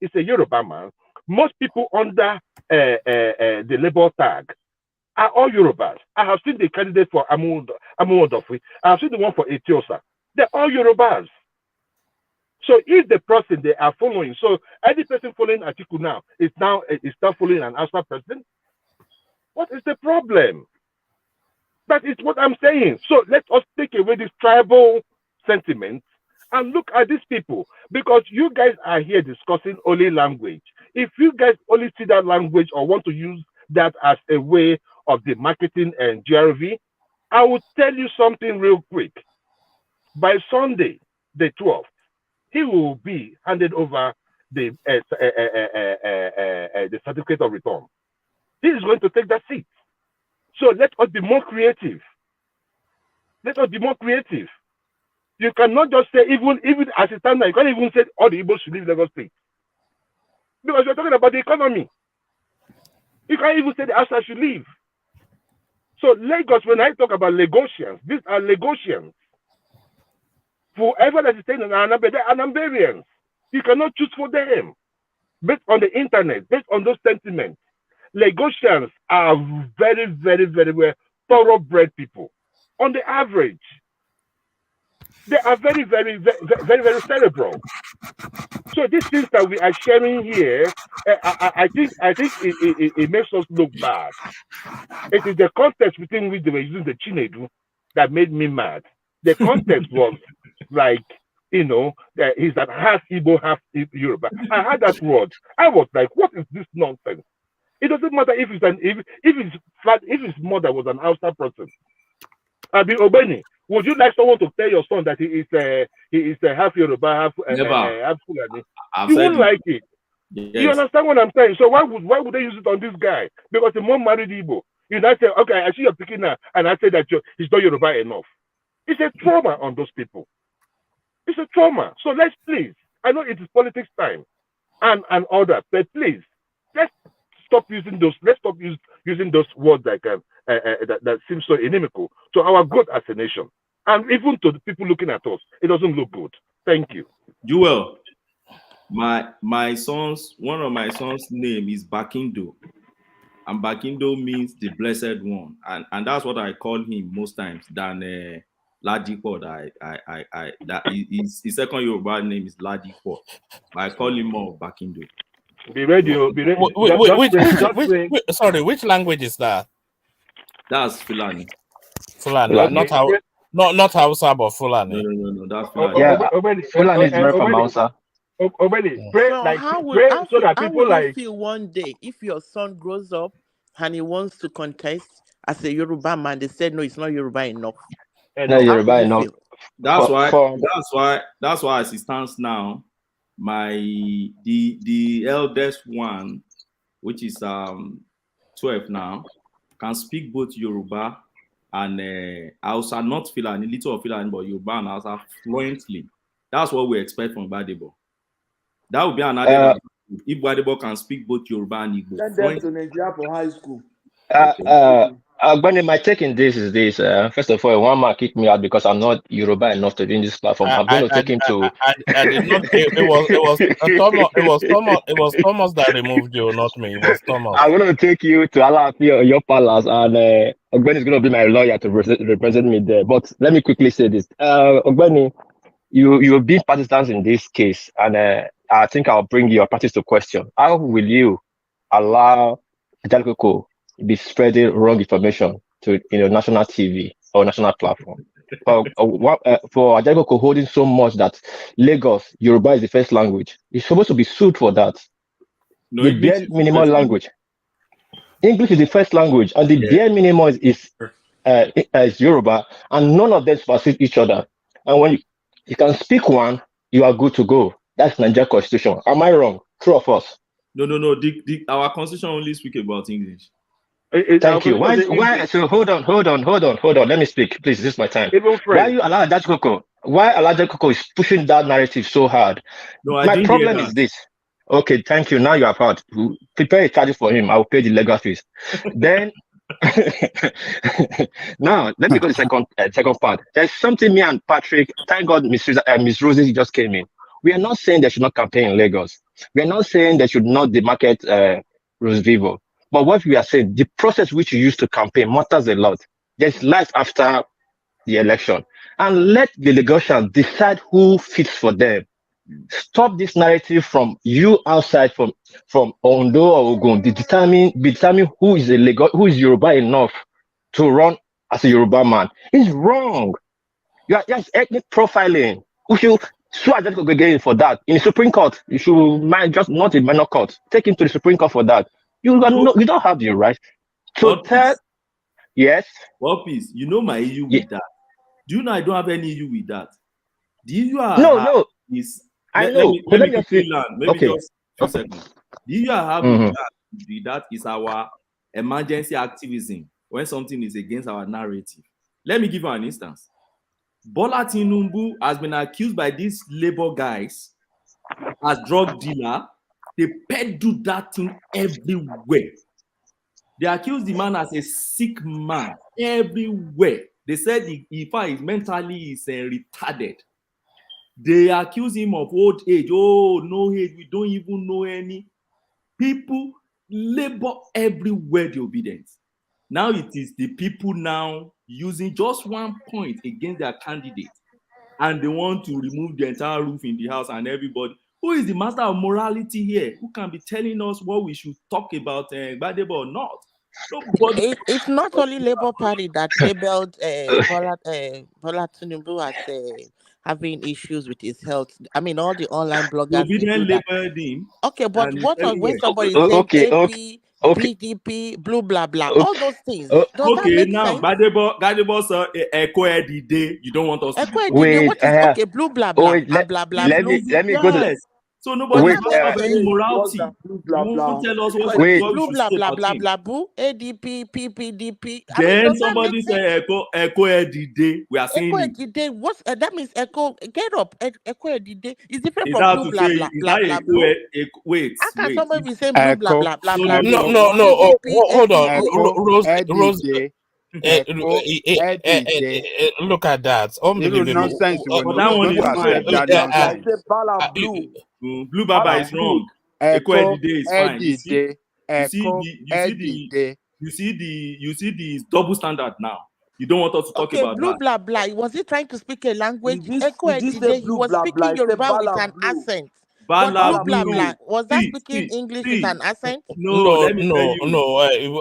is a Yoruba man. Most people under the label tag are all Yorubas. I have seen the candidate for Amuodofwe. I have seen the one for Etiosa. They're all Yorubas. So if the person they are following, so any person following Atiku now is now following an Asa person, what is the problem? That is what I'm saying. So let us take away this tribal sentiment and look at these people, because you guys are here discussing only language. If you guys only see that language or want to use that as a way of the marketing and GRV, I will tell you something real quick. By Sunday, the 12th, he will be handed over the certificate of return. He is going to take that seat. So let us be more creative. Let us be more creative. You cannot just say, even as it stands now, you can't even say all the Igbos should leave Lagos State. Because you're talking about the economy. You can't even say the Asa should leave. So Lagos, when I talk about Lagosians, these are Lagosians. Whoever that is saying an Anambra, they're Anambarians. You cannot choose for them. based on the internet, based on those sentiments. Lagosians are very, very, very well thoroughbred people. On the average, they are very, very, very, very, very cerebral. So these things that we are sharing here, I think it makes us look bad. It is the context within which they were using the Chinedu that made me mad. The context was like, that he's that half Igbo, half Yoruba. I had that word. I was like, what is this nonsense? It doesn't matter if his mother was an Hausa person. Abi Obeni, would you like someone to tell your son that he is half Yoruba, half Fulani? You wouldn't like it. Yes. You understand what I'm saying? So why would they use it on this guy? Because the mom married Igbo. You now say, okay, I see you're picking now, and I say that he's not Yoruba enough. It's a trauma on those people. It's a trauma. So let's please. I know it is politics time, and all that, but please let's stop using those. Let's stop using those words that that seem so inimical to our growth as a nation, and even to the people looking at us. It doesn't look good. Thank you. Joel, one of my son's name is Bakindo, and Bakindo means the blessed one, and that's what I call him most times than Ladipo. That his second Yoruba name is Ladipo. I call him more Bakindo. Be ready. Be ready. Which language is that? That's Fulani. Fulani, okay. not Hausa, but Fulani. No, that's Fulani. Yeah, Fulani is very from Hausa. Pray so that people how would you feel one day if your son grows up and he wants to contest as a Yoruba man? They said no, it's not Yoruba enough. No, Yoruba enough. That's why as it stands now, the eldest one, which is 12 now, can speak both Yoruba and Hausa, not Fulani, little of Fulani, but Yoruba and Hausa fluently. That's what we expect from Gbadebo. That would be another if Gbadebo can speak both Yoruba and Igbo. Send them to Nigeria for high school. But my take in this is this. First of all, one man kicked me out because I'm not Yoruba enough to be in this platform. I'm going to take him to. I did not. It was Thomas that removed you, not me. It was Thomas. I'm going to take you to Alaafin or your palace, and Ogbeni is going to be my lawyer to represent me there. But let me quickly say this, Ogbeni, you've been partisans in this case, and I think I'll bring your parties to question. How will you allow Ajalikoko be spreading wrong information to national TV or national platform? For Ajalikoko holding so much that Lagos Yoruba is the first language, he's supposed to be sued for that. No, the bare minimum language. English is the first language, and the bare minimum is Yoruba, and none of them supersede each other. And when you can speak one, you are good to go. That's Nigeria Constitution. Am I wrong? True or false? No. Our Constitution only speak about English. Thank you. Why? So hold on. Let me speak, please. This is my time. Why you allow Ajalikoko? Why Ajalikoko is pushing that narrative so hard? No, my problem is this. Okay, thank you. Now you have heard. Prepare a charge for him. I will pay the legal fees. Then, now let me go to the second part. There's something me and Patrick. Thank God, Miss Rosie just came in. We are not saying they should not campaign in Lagos. We are not saying they should not demarcate Rose Vivo. But what we are saying, the process which you use to campaign matters a lot. There's life after the election, and let the Lagosians decide who fits for them. Stop this narrative from you outside, from Ondo or Ogun. Determine who is who is Yoruba enough to run as a Yoruba man. It's wrong. You are just ethnic profiling. We should sue again for that in the Supreme Court. You should just not in minor court. Take him to the Supreme Court for that. You don't have the right to tell. Yes. Well, please, you know my issue with that. Do you know I don't have any issue with that? The issue no. I know. Let me just land. Maybe just a seconds. The issue I have with that is our emergency activism when something is against our narrative. Let me give you an instance. Bola Tinubu has been accused by these labor guys as drug dealer. They peddle that thing everywhere. They accuse the man as a sick man everywhere. They said if he mentally is retarded. They accuse him of old age. Oh, no age. We don't even know any. people labor everywhere the obedience. Now it is the people now using just one point against their candidate, and they want to remove the entire roof in the house and everybody. Who is the master of morality here? Who can be telling us what we should talk about, Gbadebo or not? Nobody. It's not only Labour Party that labeled Bola Tinubu as having issues with his health. I mean, all the online The bloggers they obedient do that. labeled him. Okay, but And what of when everywhere. somebody is saying AP, PDP, blue blah blah, all those things? Does that Okay, make now sense? Gbadebo sir, Echo Edide, you don't want us to Echo be. Edide, what is okay? Blue blah blah and blah blah blue. Yes. So nobody's master of any morality. Blue, You blah, blah. won't tell us what Blue we blah should say blah about blah him. blah boo, ADP, PPDP. I mean, Then does that somebody make sense? say Echo Edide. We are saying Echo it. Edide, what's that means? Echo, get up. Echo Edide is different Is from that blue to blah say blah is blah that blah blue. wait? How can somebody be saying blue blah blah blah blah No, blue? No. PDP, Hold on, APC. Rose. Edide. Look at that, Even unbelievable. nonsense, we For that no one going is to accept fine. that Like nonsense. say Bala Blue. Blue Baba is wrong. Echo Edide is fine. You see the double standard now. You don't want us to talk Okay, about blue that. blah blah. Was he trying to speak a language? Echo Is this say Edide, he blue was blah speaking blah? Say Yoruba with Bala an Blue. accent. But blue blah blah, was that speaking English with an accent? No, let me tell you.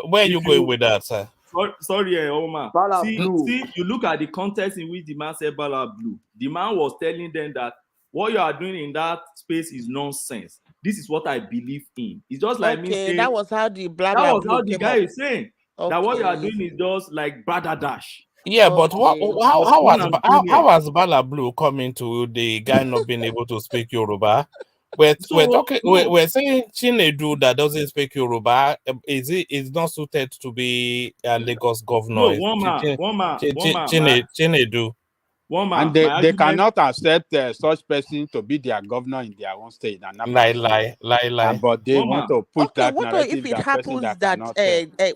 Where are you going with that, sir? Sorry, Omar. Bala See, Blue. you look at the context in which the man said Bala Blue. The man was telling them that what you are doing in that space is nonsense. This is what I believe in. It's just like me saying that was how the blah that blah was blue how the came guy up. is saying that what you are doing is just like brother dash. Yeah, but how has Bala Blue come into the guy not being able to speak Yoruba? We're saying Chinedu that doesn't speak Yoruba is not suited to be a Lagos governor. No, one man. Chinedu. And they cannot accept such person to be their governor in their own state. Lie. But they want to push that what narrative if it that person happens that that cannot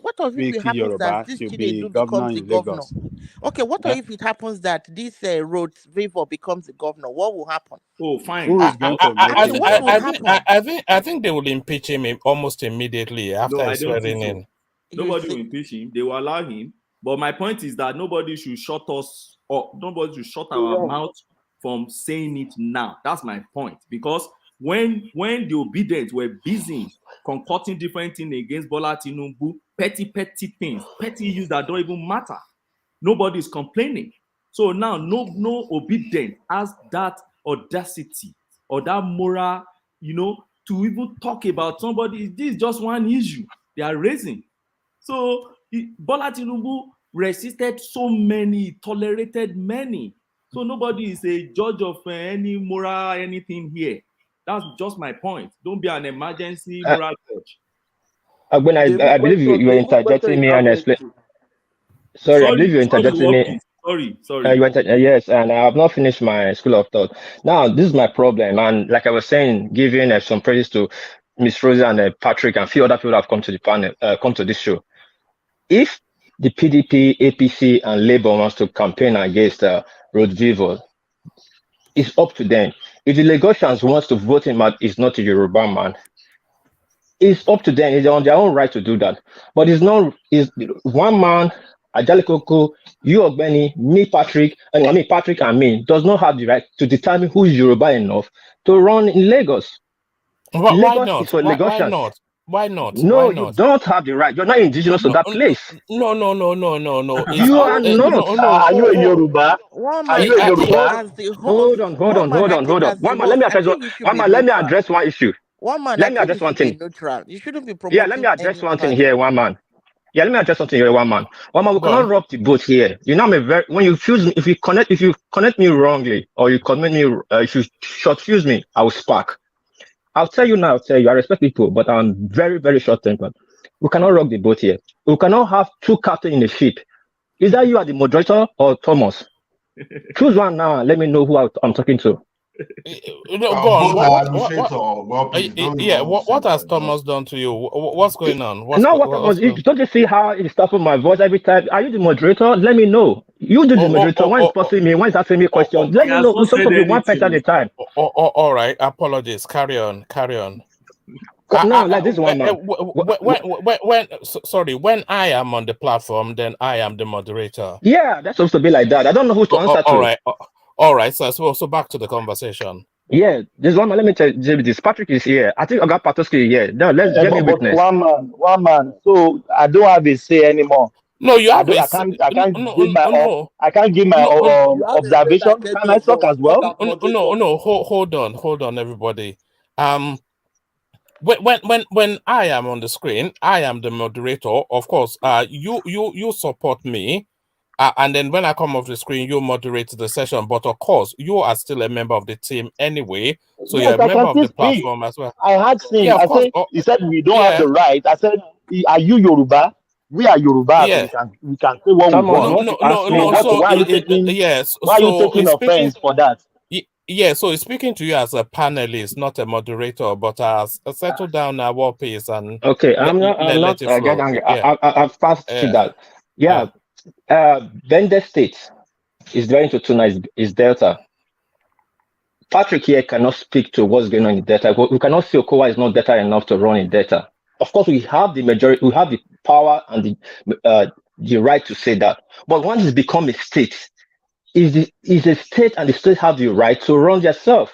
what if it speak happens that Yoruba this should be Chinedu governor becomes the in governor? Lagos? Okay, what if it happens that this Rhodes Vivo becomes the governor? What will happen? Oh, fine. Who is going to make him what will happen? I think they will impeach him almost immediately after I don't swearing think so. in. Nobody will impeach him. They will allow him. But my point is that nobody should shut us up. Nobody should shut our mouth from saying it now. That's my point. Because when the obedient were busy concocting different things against Bola Tinubu, petty things, petty issues that don't even matter, nobody is complaining. So now no obedient has that audacity or that moral, to even talk about somebody. This is just one issue they are raising. So Bola Tinubu resisted so many, tolerated many. So nobody is a judge of any moral anything here. That's just my point. Don't be an emergency moral judge. When I believe you were interjecting me and explain. Sorry, I believe you're interjecting me. Sorry. Yes, and I have not finished my school of thought. Now, this is my problem, and like I was saying, giving some praise to Miss Rosie and Patrick and a few other people that have come to the panel, come to this show. If the PDP, APC, and Labour wants to campaign against Road Vivo, it's up to them. If the Lagosians wants to vote him out, is not a Yoruba man. It's up to them. It's on their own right to do that. But it's not. Is one man, Ajali Koko, you Ogbeni, me Patrick, Patrick and me does not have the right to determine who is Yoruba enough to run in Lagos. Why not? Why not? No, you don't have the right. You're not indigenous to that place. No. You are not. Are you a Yoruba? Are you a Yoruba? Hold on. One man, let me address one issue. Let me address one thing. Neutral. You shouldn't be promoting. Yeah, let me address one thing here, one man. Yeah, let me address something here, one man. We cannot rock the boat here. You know, when you fuse me, if you connect me wrongly, or you comment me, if you short fuse me, I will spark. I'll tell you now. I respect people, but I'm very, very short tempered. We cannot rock the boat here. We cannot have two captains in the ship. Either you are the moderator or Thomas. Choose one now. Let me know who I'm talking to. Go on. What has Thomas done to you? What's going on? Don't you see how he's stopping my voice every time? Are you the moderator? Let me know. You do the moderator. When he's posting me, when he's asking me questions, let me know. We're supposed to be one person at a time. All right. Apologies. Carry on. No, like this one man. Sorry, when I am on the platform, then I am the moderator. Yeah, that's supposed to be like that. I don't know who to answer All to. right, all right. So back to the conversation. Yeah, this one man. Let me tell you this. Patrick is here. I think Oga Patoski is here. No, let's get me But witness. one man. So I don't have a say anymore. No, you have I can't give my no. I can't give my You have a say observation. like Can any I of talk us, as well? No. Hold on, everybody. When I am on the screen, I am the moderator. Of course, you support me, and then when I come off the screen, you moderate the session. But of course, you are still a member of the team anyway, so you're Yes, a I member can of still the speak. platform as well. I asked Yeah, him. of I course. said he said we don't have Yeah, the right. I said, are you Yoruba? We are Yoruba, so yeah. we can say what we Thomas, want. you want to ask So me? So why are you taking yes. why are you So taking it's speaking. offense for that? Yeah, so it's speaking to you as a panelist, not a moderator, but as settle down our war pace and Okay, I'm let not it flow. getting. Yeah. I've passed through that. Yeah, Bender State is very into tuna is Delta. Patrick here cannot speak to what's going on in Delta. We cannot say Okowa is not Delta enough to run in Delta. Of course, we have the majority, we have the power and the right to say that. But once it's become a state, is a state and the state have the right to run themselves,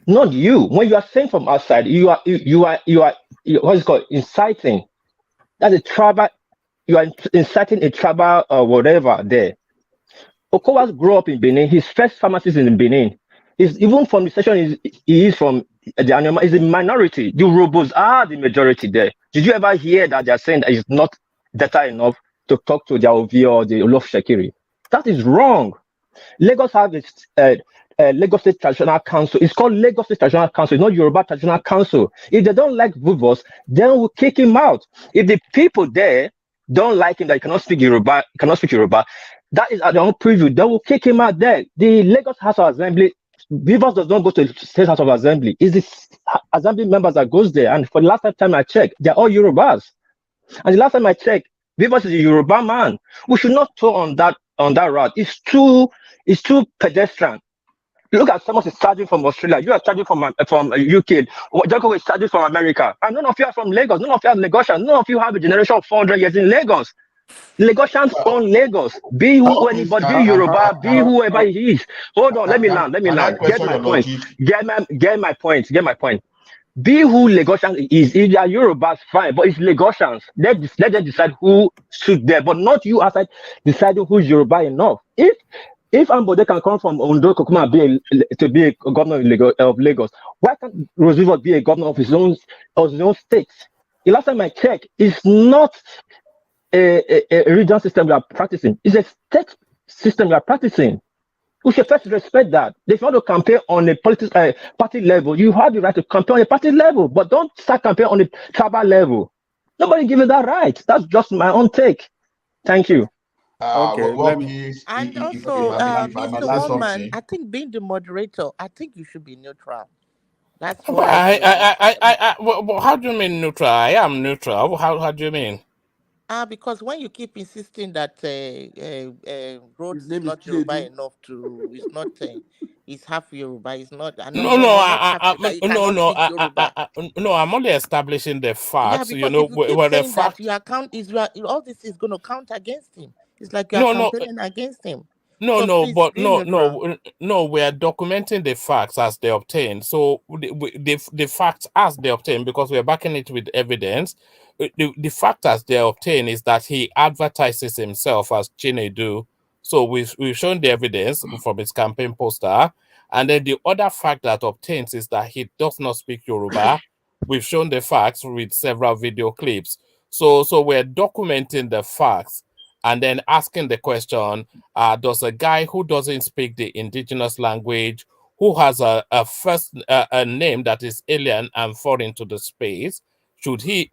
not you. When you are saying from outside, you are what's it called inciting. That's a tribal. You are inciting a tribal or whatever there. Okowa grew up in Benin. His first pharmacist in Benin. Is even from the section he is from the animal is a minority. The Robos are the majority there. Did you ever hear that they're saying that it's not data enough to talk to the OV or the Olof Shekiri? That is wrong. Lagos have its Lagos State Traditional Council. It's called Lagos State Traditional Council, not Yoruba Traditional Council. If they don't like Vuvos, then we'll kick him out. If the people there don't like him, that he cannot speak Yoruba, that is at their own preview. They will kick him out there. The Lagos House of Assembly, Vivos does not go to the State House of Assembly. It's the Assembly members that goes there. And for the last time I checked, they're all Yorubas. And the last time I checked, Vivos is a Yoruba man. We should not tour on that route. It's too pedestrian. Look at someone is charging from Australia. You are charging from UK. Joko is charging from America. And none of you are from Lagos. None of you are Lagosians. None of you have a generation of 400 years in Lagos. Lagosians own Lagos. Be who anybody, be Yoruba, be whoever he is. Hold on, let me land. Get my point. Get my point. Be who Lagosians is. If they are Yorubas, fine, but it's Lagosians. Let them decide who should there, but not you outside deciding who's Yoruba enough. If Ambode can come from Ondo Kokuma to be a governor of Lagos, why can't Roosevelt be a governor of his own state? The last time I checked, it's not a regional system we are practicing. It's a state system we are practicing. We should first respect that. If you want to campaign on a party level, you have the right to campaign on a party level, but don't start campaigning on a tribal level. Nobody gives you that right. That's just my own take. Thank you. Okay, let me. And also, Mr. Woman, I think being the moderator, I think you should be neutral. That's what I feel. Well, how do you mean neutral? I am neutral. How do you mean? Because when you keep insisting that growth is not Yoruba enough to, it's not, it's half Yoruba, it's not. We're not happy that you cannot speak Yoruba. No, I'm only establishing the Yeah, facts. because if you keep where the saying that, fact. all this is going to count against him. It's like you are No, campaigning against him. No, So no, please but be neutral. no. We are documenting the facts as they obtain. So the facts as they obtain, because we are backing it with evidence. The fact as they obtain is that he advertises himself as Chinedu. So we've shown the evidence from his campaign poster, and then the other fact that obtains is that he does not speak Yoruba. We've shown the facts with several video clips. So we're documenting the facts and then asking the question. Does a guy who doesn't speak the indigenous language, who has a name that is alien and foreign to the space, should he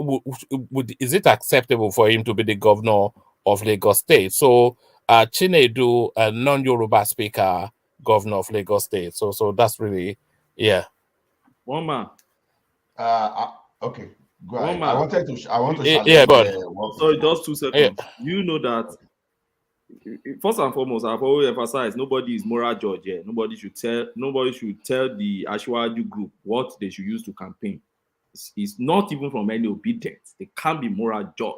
is it acceptable for him to be the governor of Lagos State? So Chinedu, a non-Yoruba speaker, governor of Lagos State. So that's really One man. Okay. Go One ahead. man. I want to challenge. Yeah, go on. Sorry, just 2 seconds. You know that first and foremost, I've always emphasized nobody is moral judge here. Nobody should tell the Ashwaju group what they should use to campaign. is not even from any obedience. They can't be moral judge.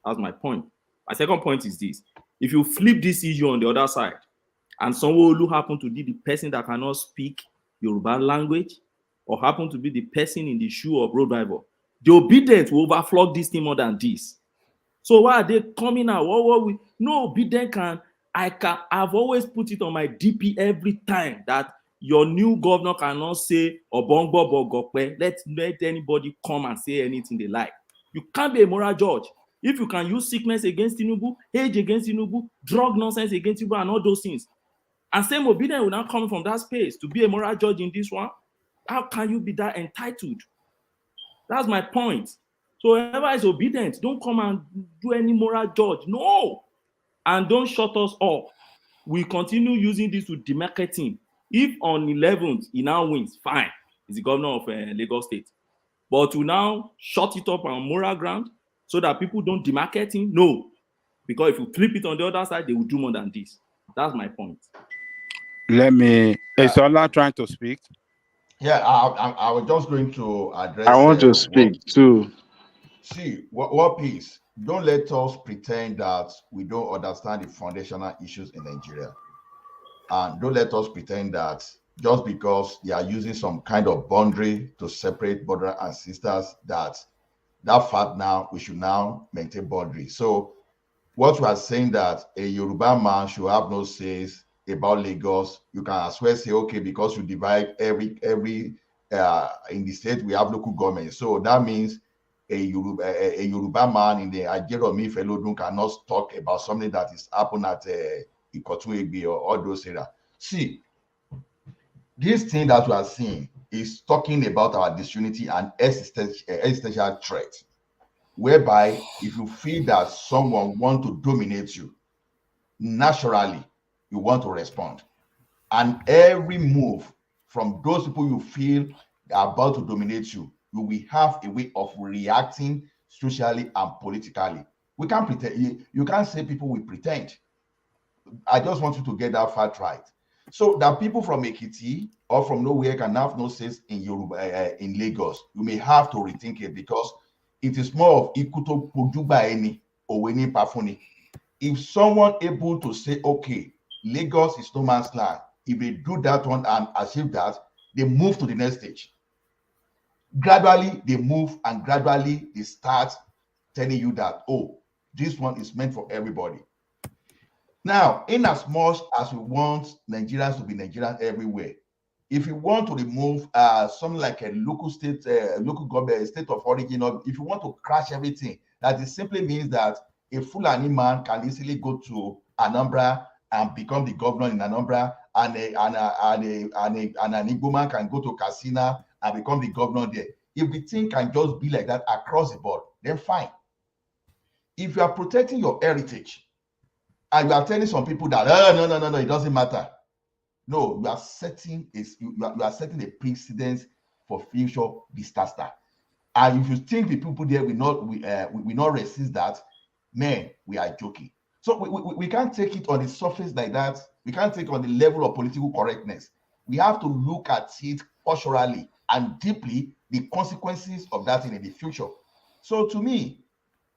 That's my point. My second point is this. If you flip this issue on the other side, and someone who happen to be the person that cannot speak Yoruba language, or happen to be the person in the shoe of road driver, the obedient will overflow this thing more than this. So why are they coming out? No obedient I've always put it on my DP every time that your new governor cannot say Obongbo Bogope. Let anybody come and say anything they like. You can't be a moral judge. If you can use sickness against Tinubu, age against Tinubu, drug nonsense against Tinubu, and all those things, and same obedience will not come from that space to be a moral judge in this one, how can you be that entitled? That's my point. So whoever is obedient, don't come and do any moral judge. No. And don't shut us up. We continue using this to demarket him. If on 11th he now wins, fine. He's the governor of Lagos State. But to now shut it up on moral ground so that people don't demarket him, no. Because if you flip it on the other side, they will do more than this. That's my point. Let me. Is Ola trying to speak? Yeah, I was just going to address. I want to speak too. See, what piece? Don't let us pretend that we don't understand the foundational issues in Nigeria. And don't let us pretend that just because they are using some kind of boundary to separate brothers and sisters, that fact now we should now maintain boundary. So what we are saying that a Yoruba man should have no says about Lagos, you can as well say, okay, because you divide every in the state we have local government. So that means a Yoruba man in the Ajeromi Felodun cannot talk about something that is happened at Ikotuegbe or all those areas. See, this thing that we are seeing is talking about our disunity and existential threat, whereby if you feel that someone wants to dominate you, naturally you want to respond. And every move from those people you feel are about to dominate you, you will have a way of reacting socially and politically. We can't pretend. You can't say people will pretend. I just want you to get that fact right. So that people from Ekiti or from nowhere can have no sense in Yoruba, in Lagos, you may have to rethink it, because it is more of ikuto pojuba eni oweni pafuni. If someone able to say, okay, Lagos is no man's land, if they do that one and achieve that, they move to the next stage. Gradually they move, and gradually they start telling you that, oh, this one is meant for everybody. Now, in as much as we want Nigerians to be Nigerians everywhere, if you want to remove something like a local state, local government, state of origin, or if you want to crash everything, that it simply means that a Fulani man can easily go to Anambra and become the governor in Anambra, and an Igbo man can go to Katsina and become the governor there. If the thing can just be like that across the board, then fine. If you are protecting your heritage and you are telling some people that, oh, no, it doesn't matter. No, you are setting a precedence for future disaster. And if you think the people there will not resist that, man, we are joking. So we can't take it on the surface like that. We can't take it on the level of political correctness. We have to look at it culturally and deeply, the consequences of that in the future. So to me,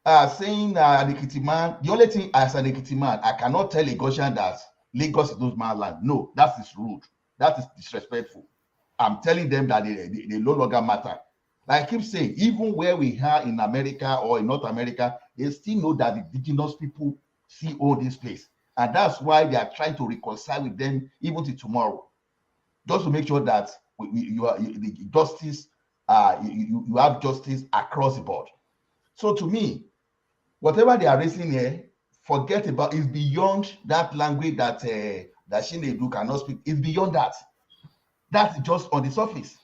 saying an Ekiti man, the only thing as an Ekiti man, I cannot tell a Goshen that Lagos is not my land. No, that is rude. That is disrespectful. I'm telling them that they no longer matter. Like I keep saying, even where we are in America or in North America, they still know that the indigenous people see all this place. And that's why they are trying to reconcile with them even till tomorrow. Just to make sure that you have justice across the board. So to me, whatever they are raising here, forget about, is beyond that language that Shinedu cannot speak. It's beyond that. That's just on the surface.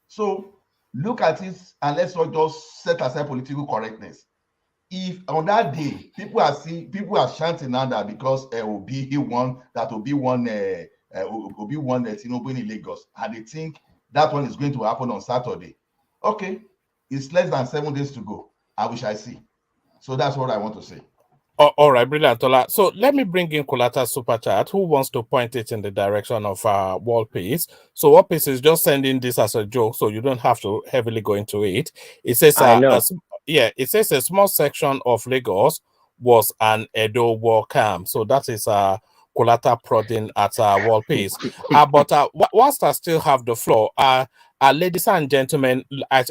So look at it and let's not just set aside political correctness. If on that day people are chanting now that because Obi won Tinubu in Lagos, and they think that one is going to happen on Saturday. Okay, it's less than 7 days to go, and we shall see. So that's what I want to say. All right, brilliant, Tola. So let me bring in Kulata Super Chat, who wants to point it in the direction of World Peace. So World Peace is just sending this as a joke, so you don't have to heavily go into it. It says, I know. yeah, it says a small section of Lagos was an Edo war camp. So that is Kulata prodding at World Peace. But whilst I still have the floor, ladies and gentlemen, as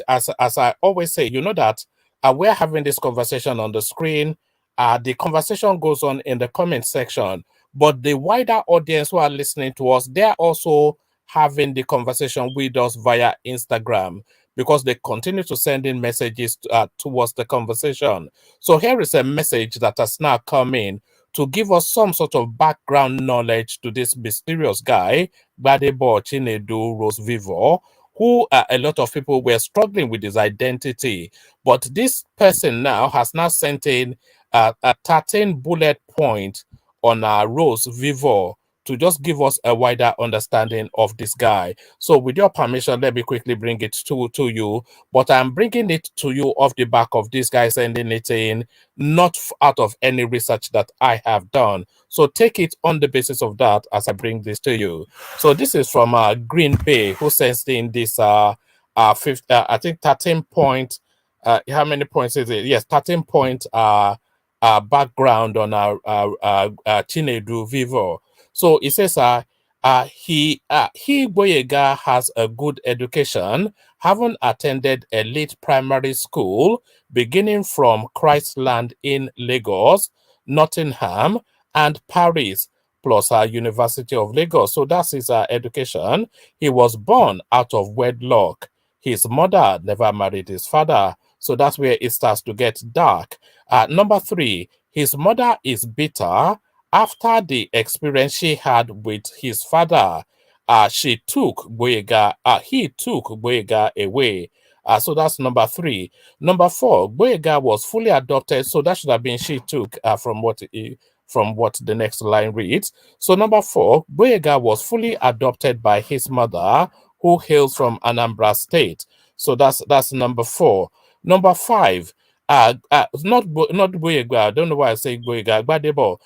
I always say, you know that we're having this conversation on the screen. The conversation goes on in the comment section, but the wider audience who are listening to us, they're also having the conversation with us via Instagram because they continue to send in messages towards the conversation. So here is a message that has now come in to give us some sort of background knowledge to this mysterious guy, Gbadebo Chinedu Rose Vivo, who a lot of people were struggling with his identity. But this person now has now sent in a 13 bullet point on Rose Vivo to just give us a wider understanding of this guy. So with your permission, let me quickly bring it to you. But I'm bringing it to you off the back of this guy sending it in, not out of any research that I have done. So take it on the basis of that as I bring this to you. So this is from Green Bay, who sends in this I think 13 point how many points is it? Yes, 13 point background on Chinedu Vivo. So it says he Boyega has a good education, having attended elite primary school, beginning from Christland in Lagos, Nottingham, and Paris, plus University of Lagos. So that's his education. He was born out of wedlock. His mother never married his father. So that's where it starts to get dark. Number 3, his mother is bitter after the experience she had with his father. He took Boyega away. So that's number 3. Number 4, Boyega was fully adopted. So that should have been she took from what the next line reads. So number 4, Boyega was fully adopted by his mother, who hails from Anambra State. So that's number 4. Number 5, not Boyega. I don't know why I say Boyega. Gbadebo.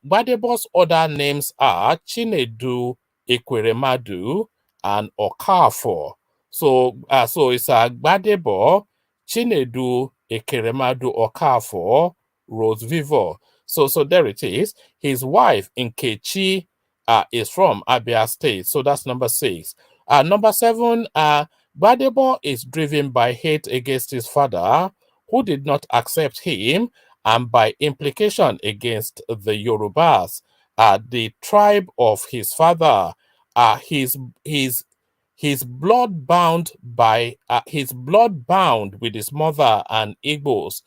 Gbadebo's other names are Chinedu, Ekweremadu, and Okafor. So it's Gbadebo, Chinedu, Ekweremadu, Okafor, Rose Vivo. So there it is. His wife Nkechi is from Abia State. So that's number 6. Number 7, Gbadebo is driven by hate against his father, who did not accept him, and by implication against the Yorubas, the tribe of his father. His blood bound with his mother and Igbos,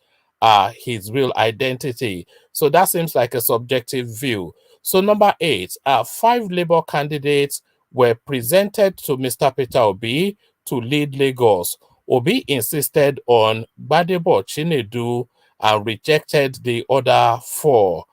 his real identity. So that seems like a subjective view. So number 8, 5 Labour candidates were presented to Mr. Peter Obi to lead Lagos. Obi insisted on Gbadebo Chinedu and rejected the other 4,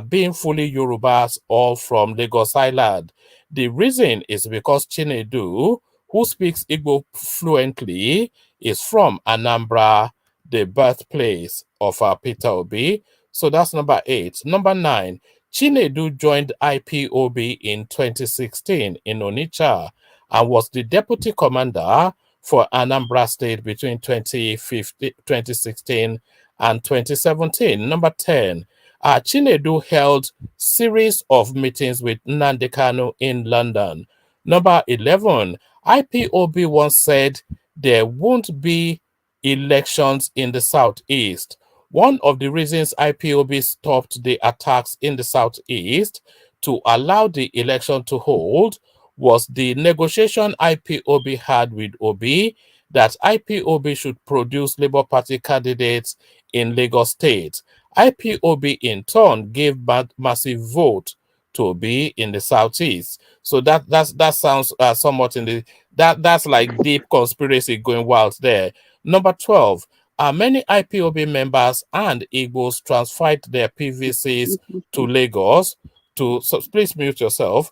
being fully Yorubas, all from Lagos Island. The reason is because Chinedu, who speaks Igbo fluently, is from Anambra, the birthplace of Peter Obi. So that's number 8. Number 9, Chinedu joined IPOB in 2016 in Onitsha and was the deputy commander for Anambra State between 2016 and 2017. Number 10, Chinedu held series of meetings with Nnamdi Kanu in London. Number 11, IPOB once said there won't be elections in the Southeast. One of the reasons IPOB stopped the attacks in the Southeast to allow the election to hold was the negotiation IPOB had with Obi that IPOB should produce Labour Party candidates in Lagos State. IPOB in turn gave massive vote to Obi in the Southeast. So that sounds somewhat in the that's like deep conspiracy going wild there. Number 12, many IPOB members and Igbos transferred their PVCs to Lagos so please mute yourself.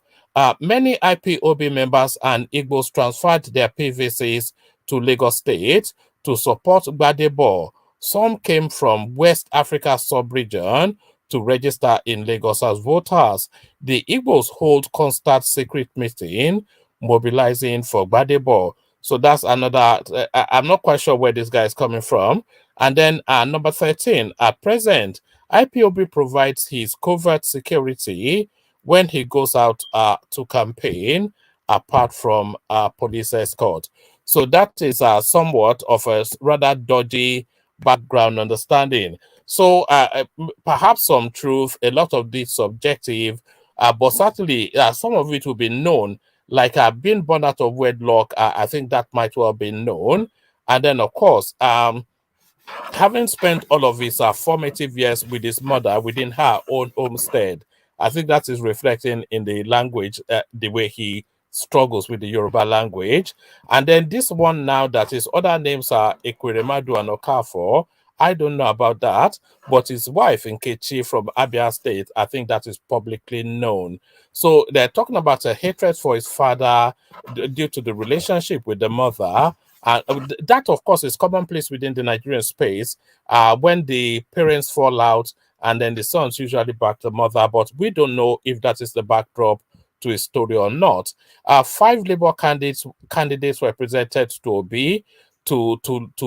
Many IPOB members and Igbos transferred their PVCs to Lagos State to support Gbadebo, Some came from West Africa sub-region to register in Lagos as voters. The Igbos hold constant secret meeting, mobilizing for Gbadebo. So that's another. I'm not quite sure where this guy is coming from. And then number 13, at present, IPOB provides his covert security when he goes out to campaign, apart from police escort. So that is somewhat of a rather dodgy background understanding. So perhaps some truth, a lot of this subjective, but certainly some of it will be known. Like being born out of wedlock, I think that might well be known. And then, of course, having spent all of his formative years with his mother within her own homestead, I think that is reflecting in the language, the way he struggles with the Yoruba language. And then this one now that his other names are Ekweremadu and Okafor, I don't know about that, but his wife Nkechi from Abia State, I think that is publicly known. So they're talking about a hatred for his father due to the relationship with the mother. And that, of course, is commonplace within the Nigerian space when the parents fall out and then the sons usually back the mother. But we don't know if that is the backdrop to his story or not. 5 Labour candidates were presented to Obi to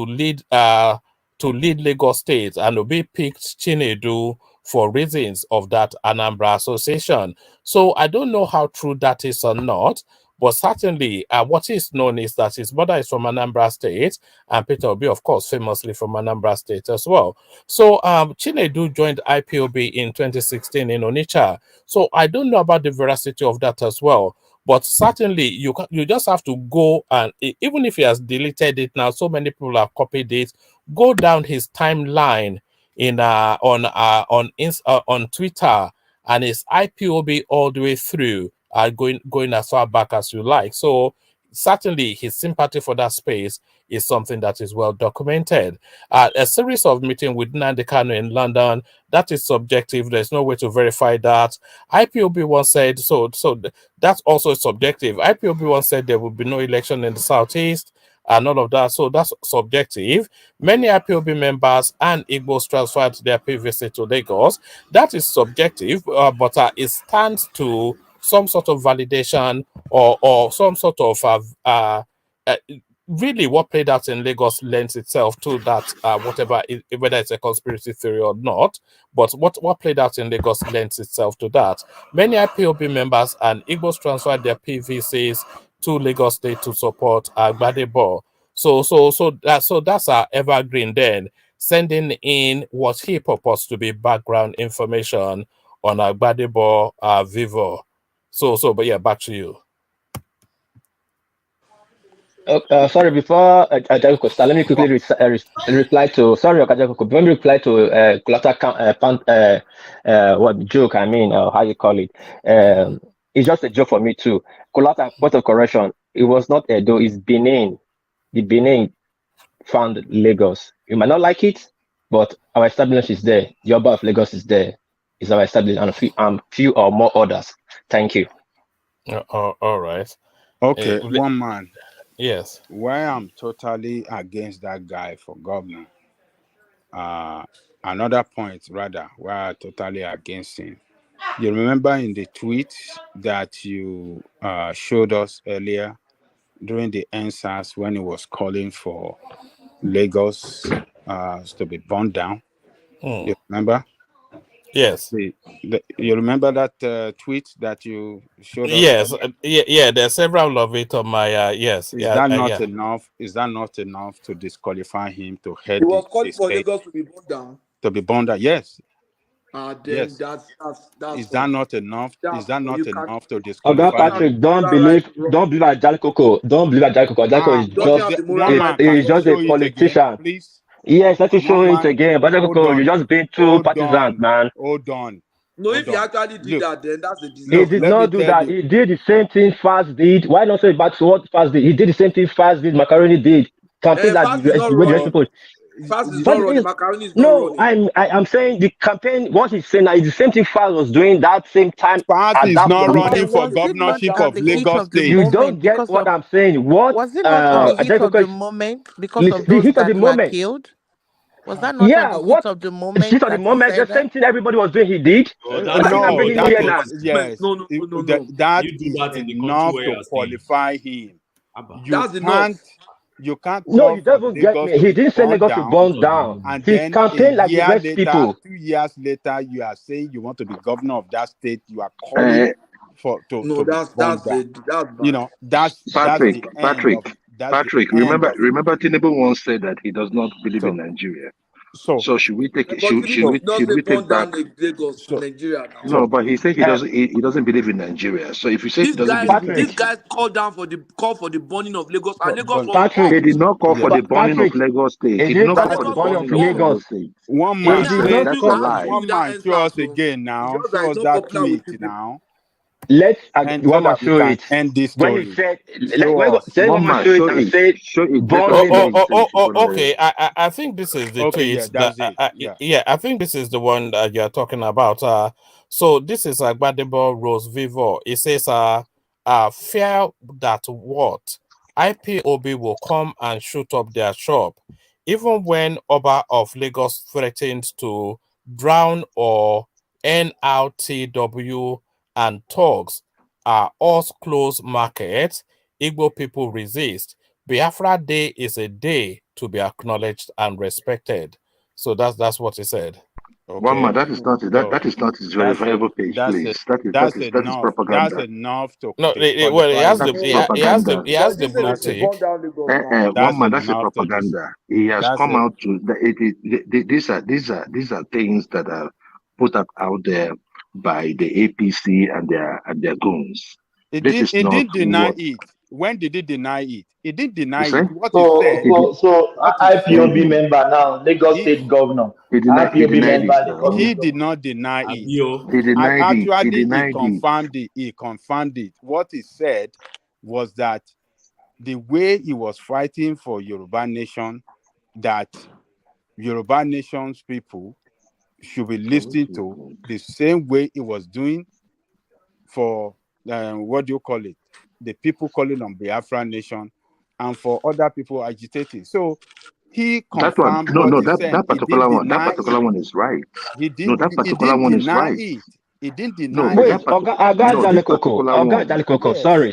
lead Lagos State, and Obi picked Chinedu for reasons of that Anambra association. So I don't know how true that is or not. But certainly, what is known is that his mother is from Anambra State, and Peter Obi, of course, famously from Anambra State as well. So Chinedu joined IPOB in 2016 in Onitsha. So I don't know about the veracity of that as well. But certainly, you just have to go, and even if he has deleted it now, so many people have copied it. Go down his timeline on Twitter, and it's IPOB all the way through. Going as far back as you like. So certainly his sympathy for that space is something that is well documented. A series of meetings with Nnamdi Kanu in London, that is subjective. There's no way to verify that. IPOB once said, that's also subjective. IPOB once said there will be no election in the Southeast and all of that. So that's subjective. Many IPOB members and Igbos transferred their PVC to Lagos. That is subjective, but it stands to some sort of validation or some sort of really what played out in Lagos lends itself to that whether it's a conspiracy theory or not, but what played out in Lagos lends itself to that. Many IPOB members and Igbos transferred their PVCs to Lagos State to support Gbadebo. So that's our evergreen then, sending in what he purports to be background information on Gbadebo Vivo. But yeah, back to you. Sorry, before Ajako start, let me quickly reply to. Sorry, Ajako. Let me reply to what joke? I mean, how you call it? It's just a joke for me too. Kolata, point of correction. It was not Edo. It's Benin. The Benin found Lagos. You might not like it, but our establishment is there. The Oba of Lagos is there. It's our establishment, and few or more others. Thank you. All right. Okay, one man. Yes. Why I'm totally against that guy for governor. Another point, rather, why I'm totally against him. You remember in the tweet that you showed us earlier during the NSAS when he was calling for Lagos to be burned down? You remember? Yes. You remember that tweet that you showed us? Yes. Yeah. There's several of it on my yes. Is that not enough? Is that not enough to disqualify him to head He was the calling for state? Lagos to be burned down. To be burned down, yes. Then yes. That's Is that not enough? Is that not enough to Oga disqualify Patrick, him? don't believe Ajalkoko. Don't believe Ajalkoko. Ajalkoko is just a politician. Please. Yes, let me show it again. But Ajalkoko, you're just being too partisan, man. Hold on. No, if he actually did that, then that's the disaster. He did not do that. He did the same thing Fast did. Why not say back to what Fast did? He did the same thing Fast did. Macaroni did. Campaign Fast is not running. Fast is not running. Macaroni is not running. I'm saying the campaign. What he's saying now is the same thing Fast was doing that same time. Fast is not running for governorship of Lagos State. You don't get what I'm saying. What was it not on the heat of the moment because of the those heat of that the were moment killed? Was that not on Yeah, the heat what? of the Heat moment of the that he moment, the said that? same thing everybody was doing, he did. Oh, I that's think I'm No, bringing you that's here that for now. is yes. That you do is that in the country enough where to you're staying. qualify him. Abba. That's enough. You can't No, call you for don't even get Lagos me. to He be didn't say burned Lagos to down, burn down. and He then a campaigned like the year rest later, people. 2 years later, you are saying you want to be governor of that state. You are Uh, calling for to No, be that's burned down. that's You bad. know, that's Patrick, the end of Patrick, that's the Patrick. end Remember, of it. remember, Tinubu once said that he does not believe in So Nigeria. so So should we take it? But Tinubu not Should say we take burn back? down the Lagos, so Nigeria now. No, so but he said he Uh, doesn't. He doesn't believe in Nigeria. So if you say he doesn't believe in These Patrick, Nigeria, guys call for the burning of Lagos, and Lagos but was they Patrick, burnt. did not call for yeah. the burning of Patrick, Lagos State. he He did didn't not call call And for for the the Lagos burning was of burning of burnt. Lagos Lagos. State. One He man Me, I did have not say seen I call. have seen you one with that man show entrance. us So again it's now. just that Show it's us not that popular with tweet people. now, Let's and one so man that we show can it end this when he story. said Show us. say one One man man, show it and say show it. Let burn us Oh, hear oh, Lagos. it. oh, So you oh, should oh, go ahead. okay. I think this is the Okay, yeah, tweet that that's it. Yeah. yeah, I think this is the one that you're talking about. So this is Gbadebo Rose Vivo. It says fear that what IPOB will come and shoot up their shop, even when Oba of Lagos threatens to drown or NRTW and thugs are us close markets. Igbo people resist. Biafra Day is a day to be acknowledged and respected. So that's what he said. One man, Okay. that is not that. So That is not his that's verifiable page, that's it. please. That is That's that is enough. That's propaganda. enough to No, well, disqualify That him. is he propaganda. has But the this say they blue should tick. burn down Lagos now. One That's man, that's a enough to propaganda. He has that's come it. out to these are things that are put out there by the APC and their goons. This is It not didn't deny what it. When did he deny it? He didn't you deny say. it. What he So, said, He did, so, so what he said, IPOB member now, Lagos he State Governor, he IPOB denied it member, Lagos now. he State did Governor. not deny it. Abio. He denied it. He Actually, he denied it. confirmed it. He confirmed it. What he said was that the way he was fighting for Yoruba nation, that Yoruba nation's people should be Oh, which listening is to good. the same way he was doing for what do you call it? The people calling on Biafra nation and for other people agitating. So he That one, confirmed no, what no, he said. He didn't that deny particular it. one is right. He No, didn't that he particular didn't one is deny right. it. He didn't No, deny that it. Wait, particular, Oga no, this Jalikoko, particular Oga one. Jalikoko, Yes. sorry,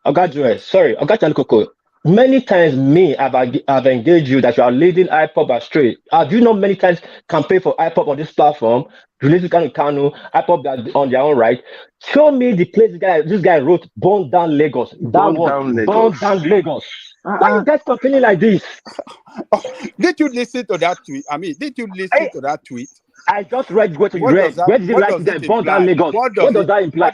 Oga Joel, sorry, Oga Jalikoko. Many times I've engaged you that you are leading IPOB astray. Have you not many times campaigned for IPOB on this platform? Release Kanu, IPOB that on their own right. Show me the place this guy wrote, burn down Lagos. That Burn word, down burn Lagos. down Lagos. Why Uh-uh. you guys complaining like this? Did you listen to that tweet? I mean, did you listen to that tweet? I just read what you What does read. that Where did he what write does it it there? Burn down imply? Lagos. What does that imply?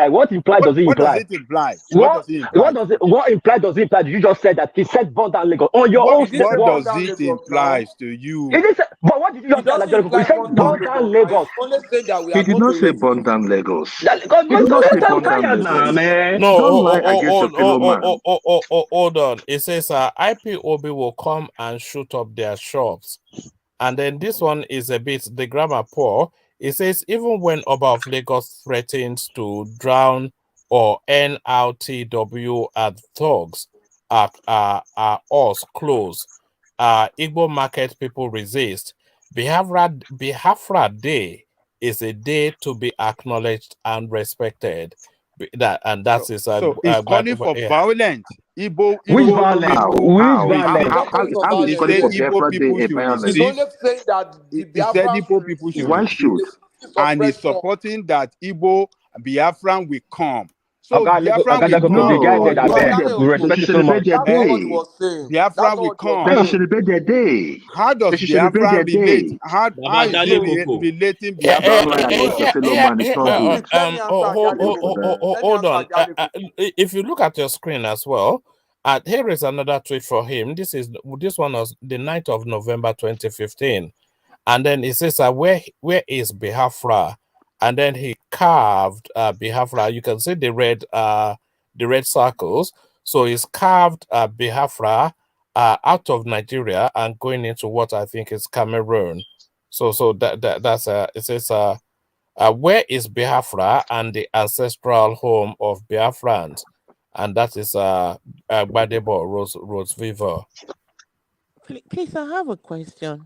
What imply does it what does imply? it imply? What does it imply? What imply does it imply? You just said that he said burn down Lagos on your What own He didn't say what burn words. does down it Lagos now. imply to you? It is, but what did you It just say? doesn't Like, you imply said burn down burn Lagos down now. It's Lagos. only saying that we He are did going not to say resist. burn down Lagos. God, He did not say I'm burn down tired now, Lagos. man. No, Don't lie against your fellow man. hold on. It says IPOB will come and shoot up their shops. And then this one is a bit, the grammar poor. It says, even when Oba of Lagos threatens to drown or NRTW and thugs are us close. Igbo market people resist. Biafra Day is a day to be acknowledged and respected. That is So he's calling for yeah. violence. Which Igbo violence? people. Which He's violence? not calling for How is he He violence calling said for here. Igbo Biafra Day people a should He's violence? only resist. saying that the He said Biafra Igbo people should Why should? resist, and he's suppression. supporting that Igbo Biafran will come. So Biafran Oga will Jacopo, the come. guy No, there, What I do No, you beg. want? that's We they respect should you so celebrate much. their not what he day. was saying. That's Biafran not will what he was come. They should saying. celebrate their day. How They does should celebrate their Biafran relate? day. How Baba is he Jale Koko. relating Don't Biafran lie to against your us? fellow man. It's not good. Please let me answer Ajale Sorry for that. Let me Hold answer on. Ajale Koko. If you look at your screen as well, here is another tweet for him. This one was the 9th of November 2015, and then it says, "Where is Biafra?" And then he carved Biafra. You can see the red circles. So he's carved Biafra out of Nigeria and going into what I think is Cameroon. So that's it says where is Biafra and the ancestral home of Biafrans? And that is Gbadebo Rose Vivo. Please, I have a question.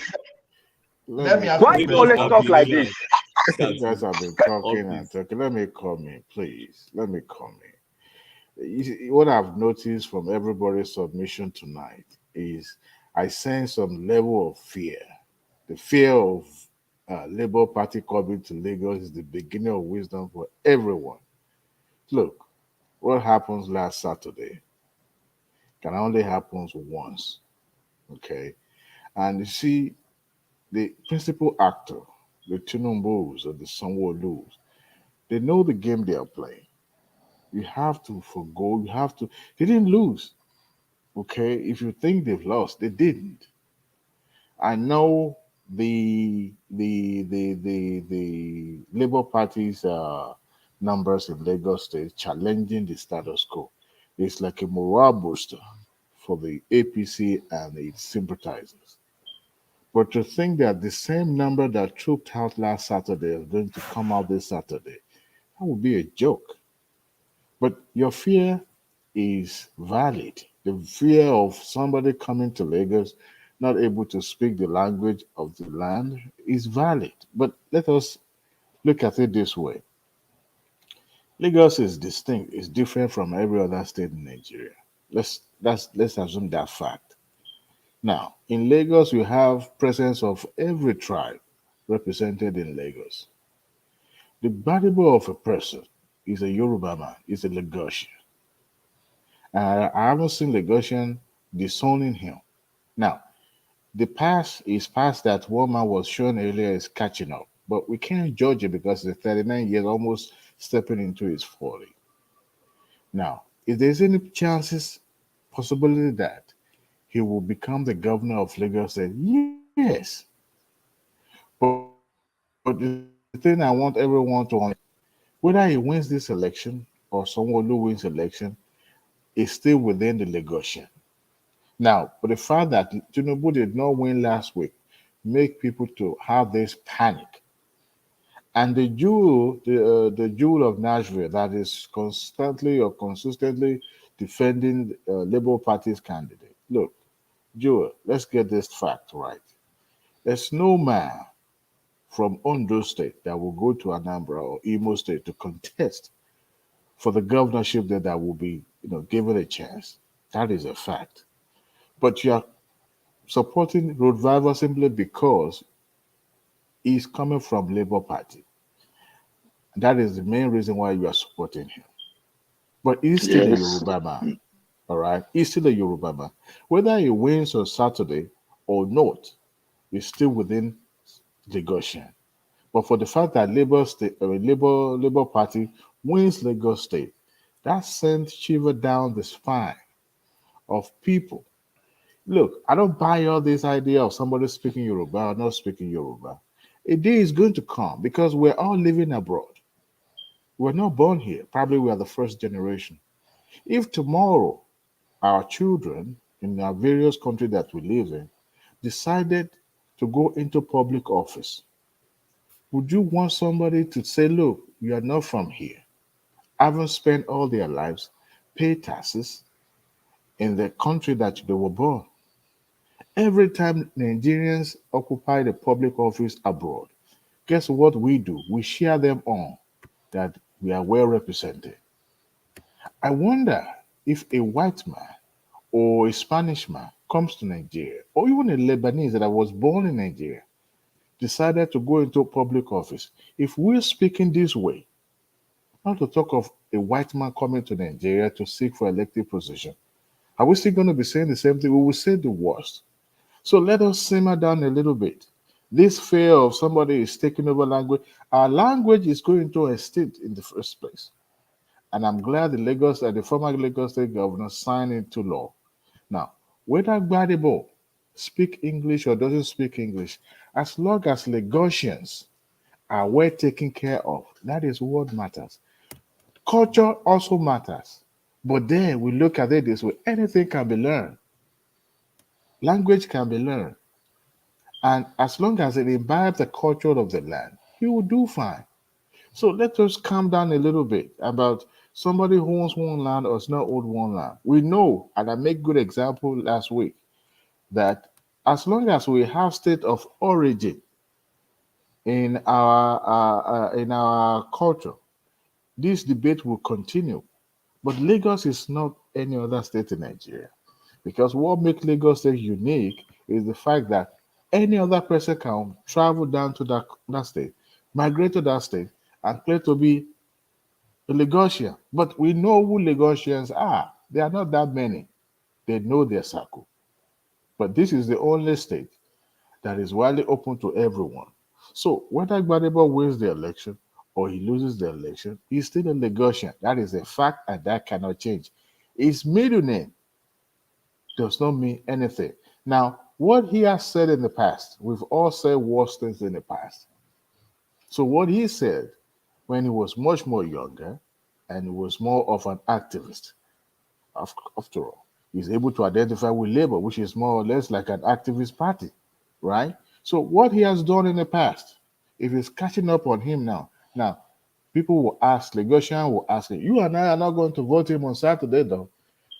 Let me ask Why you you a always question. talk like this? You guys have been talking and Office. talking. Let me come in, please. Let me come in. What I've noticed from everybody's submission tonight is I sense some level of fear. The fear of Labour Party coming to Lagos is the beginning of wisdom for everyone. Look, what happens last Saturday can only happen once, okay? And you see, the principal actor, the Tinumbus or the Sanwo-Olus, they know the game they are playing. You have to forgo, you have to, they didn't lose, okay? If you think they've lost, they didn't. I know the Labour Party's numbers in Lagos State challenging the status quo. It's like a morale booster for the APC and its sympathizers. But to think that the same number that trooped out last Saturday is going to come out this Saturday, that would be a joke. But your fear is valid. The fear of somebody coming to Lagos not able to speak the language of the land is valid. But let us look at it this way. Lagos is distinct, it's different from every other state in Nigeria. Let's assume that fact. Now, in Lagos, you have presence of every tribe represented in Lagos. The Bible of a person is a Yoruba man, is a Lagosian. I haven't seen Lagosian disowning him. Now, the past is past that one man was shown earlier is catching up, but we can't judge it because he's 39 years, almost stepping into his 40. Now, if there's any chances, possibility that he will become the governor of Lagos, then yes. But the thing I want everyone to understand, whether he wins this election or someone who wins election, is still within the Lagosian. Now, but the fact that Tinubu did not win last week make people to have this panic. And the jewel of Nashville that is constantly or consistently defending Labour Party's candidate. Look, Jewel, let's get this fact right. There's no man from Ondo State that will go to Anambra or Imo State to contest for the governorship there that will be, given a chance. That is a fact. But you are supporting Roadvival simply because he's coming from Labour Party. That is the main reason why you are supporting him. But he's still a Yes. Yoruba man. All right? He's still a Yoruba man. Whether he wins on Saturday or not, he's still within Lagosian. But for the fact that Labour Party wins Lagos State, that sends shiver down the spine of people. Look, I don't buy all this idea of somebody speaking Yoruba or not speaking Yoruba. A day is going to come because we're all living abroad. We're not born here. Probably we are the first generation. If tomorrow our children in our various countries that we live in decided to go into public office, would you want somebody to say, look, you are not from here, haven't spent all their lives, pay taxes in the country that they were born? Every time Nigerians occupy the public office abroad, guess what we do? We share them on that we are well represented. I wonder if a white man or a Spanish man comes to Nigeria, or even a Lebanese that was born in Nigeria, decided to go into public office. If we're speaking this way, not to talk of a white man coming to Nigeria to seek for elective position, are we still going to be saying the same thing? We will say the worst. So let us simmer down a little bit. This fear of somebody is taking over language, our language is going to extinct in the first place. And I'm glad the former Lagos State governor signed into law. Now, whether Gbadebo speak English or doesn't speak English, as long as Lagosians are well taken care of, that is what matters. Culture also matters. But then we look at it this way, anything can be learned. Language can be learned. And as long as it imbibes the culture of the land, you will do fine. So let us calm down a little bit about somebody who owns one land or does not own one land. We know, and I make good example last week, that as long as we have state of origin, in our culture. This debate will continue. But Lagos is not any other state in Nigeria. Because what makes Lagos State unique is the fact that any other person can travel down to that state, migrate to that state, and claim to be a Lagosian. But we know who Lagosians are. They are not that many. They know their circle. But this is the only state that is widely open to everyone. So whether Gbadebo wins the election or he loses the election, he's still a Lagosian. That is a fact, and that cannot change. His middle name does not mean anything. Now, what he has said in the past, we've all said worse things in the past. So what he said when he was much more younger and he was more of an activist, after all, he's able to identify with Labour, which is more or less like an activist party, right? So what he has done in the past, if it's catching up on him now people will ask, Lagosian will ask him, you and I are not going to vote him on Saturday though.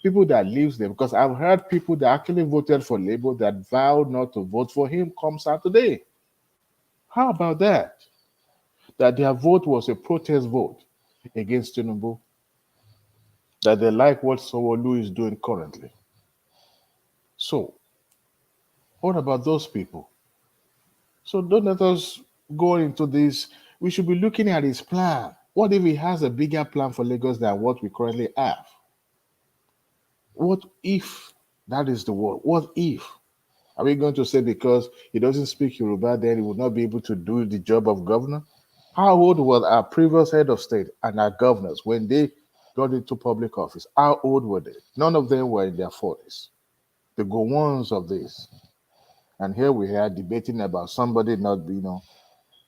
People that lives there, because I've heard people that actually voted for Labour that vowed not to vote for him come Saturday. How about that? That their vote was a protest vote against Tinubu, that they like what Sowolu is doing currently. So, what about those people? So, don't let us go into this. We should be looking at his plan. What if he has a bigger plan for Lagos than what we currently have? What if that is the word? What if? Are we going to say because he doesn't speak Yoruba, then he will not be able to do the job of governor? How old was our previous head of state and our governors when they got into public office? How old were they? None of them were in their 40s. The Gowons of this. And here we are debating about somebody not being.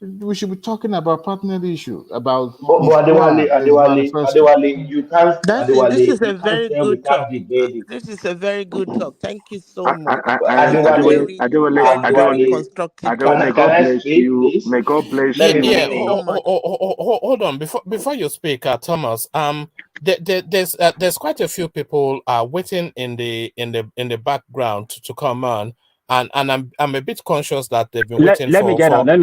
We should be talking about pertinent issue, about his But plan, his manifesto. This is a you can't very say we good can't talk. debate it. This is a very good talk. Thank you so much. This is Adewale, very, very constructive can talk. I can I speak, please? May God bless Let Yeah, me you. yeah. finish. Hold on. Before you speak, Thomas. There's quite a few people waiting in the background to come on, and I'm a bit conscious that they've been waiting Let me get out. no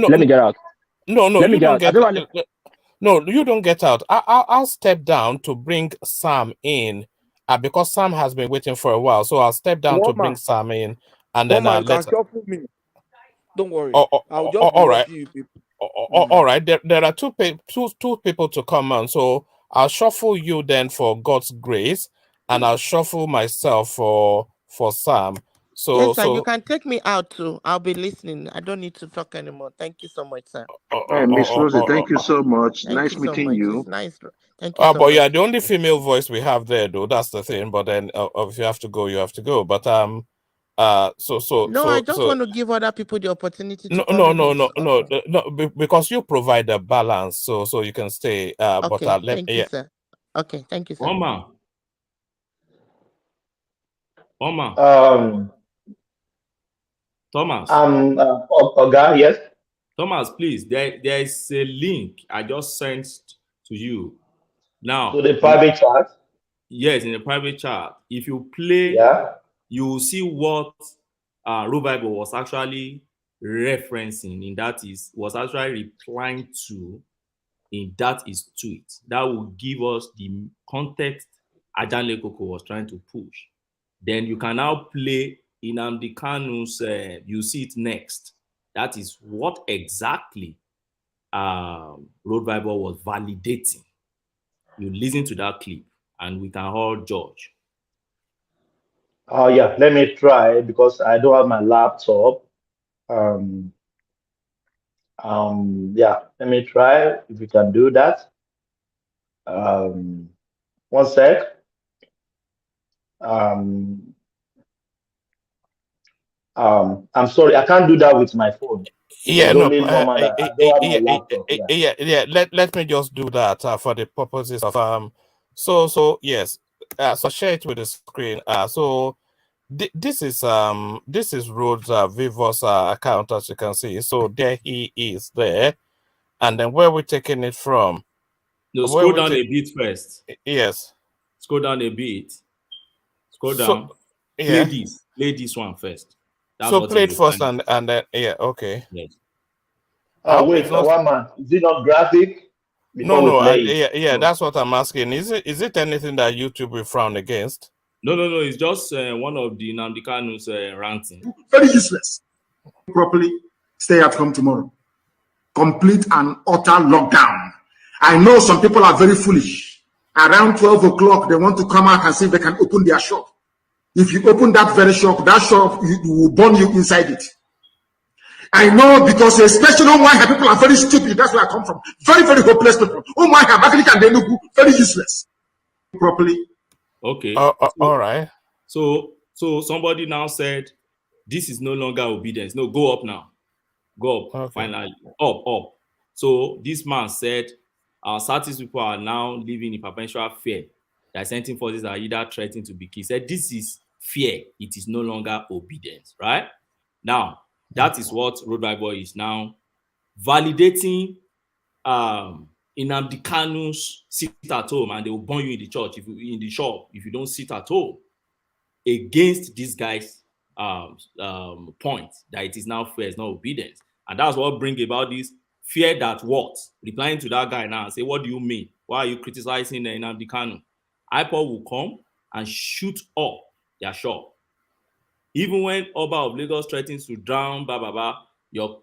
Let me get out. no Let me you get don't out. get Adewale, no you don't get out. I'll step down to bring Sam in, because Sam has been waiting for a while. So I'll step down to bring Woman, Sam in, and then woman, you let. can shuffle me. Don't worry. Oh, oh, I'll oh, just be all right. watching you people. All right, there are two people to come on, so I'll shuffle you then for God's grace, and I'll shuffle myself for Sam. So Yes, sir. You so can take me out too. I'll be listening. I don't need to talk anymore. Thank you so much, sir. Miss Rosie, thank you so much. Thank you Nice so meeting much. you. It's nice. Thank you so but much. yeah, the only female voice we have there, though. That's the thing. But then, if you have to go, you have to go. But No, I just want to give other people the opportunity to no come in no also. because you provide a balance, so you can stay. But Okay, let thank you, sir. Okay, thank you, sir. Oma. Um, Thomas. Oga, yes. Thomas, please. There is a link I just sent to you. To Now, the private chat. yes, in the private chat. If you play, Yeah. you will see what Rovigo was actually referencing in that is was actually replying to in that is tweet. That will give us the context Ajanle Koko was trying to push. Then you can now play Nnamdi Kanu's you see it next. That is what exactly Road Bible was validating. You listen to that clip and we can all judge. Oh yeah, let me try because I don't have my laptop. Um, yeah, let me try if we can do that. Um, one sec. Um, I'm sorry, I can't do that with my phone. Yeah, It's no, only normal that I don't have my laptop. Yeah. yeah. Let me just do that for the purposes of So yes, so share it with the screen. So this is Rhodes Vivo's account, as you can see. So there he is there, and then where we taking it from? No, Where scroll we down take? a bit first. Yes. Scroll down a bit. Scroll So down. yeah. Play this one first. That's So what play is it first, replying. and then yeah, okay. Yes. Wait, It's not. one man. Is it not graphic? No, Before we no. play it. Yeah, that's what I'm asking. Is it anything that YouTube will frown against? No. It's just one of the Nnamdi Kanu's ranting. Very useless. Properly, stay at home tomorrow. Complete and utter lockdown. I know some people are very foolish. Around 12 o'clock, they want to come out and see if they can open their shop. If you open that very shop, that shop will burn you inside it. I know, because especially Umuahia people are very stupid. That's where I come from. Very, very hopeless people. Umuahia, Abakaliki and Enugu, very useless. Properly. Okay. All right. So somebody now said, this is no longer obedience. No, go up now. Go up. Okay. Finally. Up. So this man said, our Satis people are now living in perpetual fear. The ascending forces are either threatening to be killed. He said, this is fear. It is no longer obedience. Right? Now, that is what Road Bible is now validating Nnamdi Kanu's sit at home, and they will burn you in the church in the shop if you don't sit at home, against this guy's point that it is now fear, it's not obedience. And that's what brings about this fear that what? Replying to that guy now and say, what do you mean? Why are you criticizing Nnamdi Kanu? IPOB will come and shoot up their shop. Even when Oba of Lagos threatens to drown, your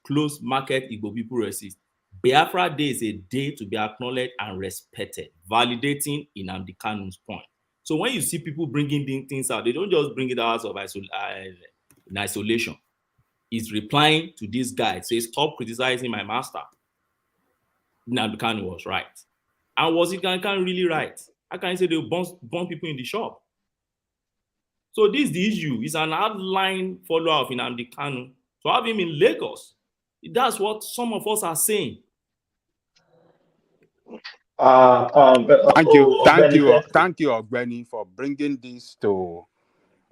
close market Igbo people resist. Biafra Day is a day to be acknowledged and respected, validating Nnamdi Kanu's point. So when you see people bringing things out, they don't just bring it out of in isolation. He's replying to this guy, says, stop criticizing my master. Nnamdi Kanu was right. And was it Kanu really right? How can you say they'll burn people in the shop? So this is the issue. It's an outline follower of Nnamdi Kanu. To have him in Lagos, that's what some of us are saying. Thank you, Ogbeni Ogbeni, for bringing this to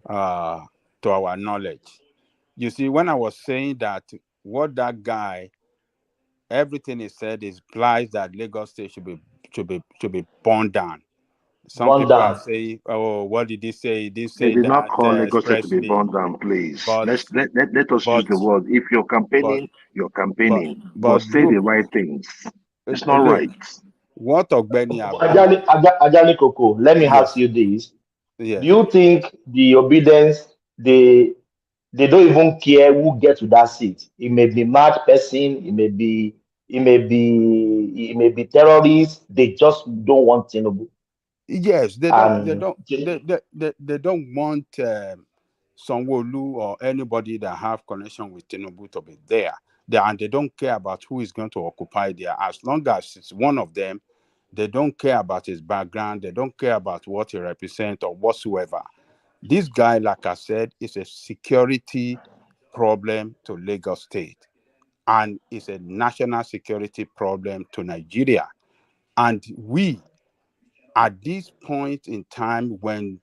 our knowledge. You see, when I was saying that, what that guy, everything he said implies that Lagos State should be burned down. Some people are saying, "Oh, what did he say? He did say They did not that call Lagos State to be expressly." burned down, please. But Let us use the word. If you're campaigning, but say the right things. It's not look, right. What Ogbeni have done. Ajani Koko, let me ask you this. Do you think the obedience, they don't even care who gets to that seat? It may be mad person, it may be terrorists. They just don't want Tinubu. Yes, they don't want Sanwo-Olu or anybody that have connection with Tinubu to be there. And they don't care about who is going to occupy there. As long as it's one of them, they don't care about his background. They don't care about what he represents or whatsoever. This guy, like I said, is a security problem to Lagos State, and it's a national security problem to Nigeria. And we, at this point in time, when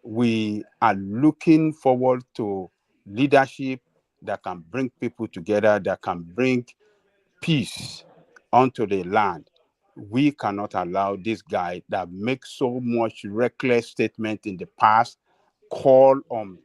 we are looking forward to leadership that can bring people together, that can bring peace onto the land, we cannot allow this guy that makes so much reckless statement in the past, call on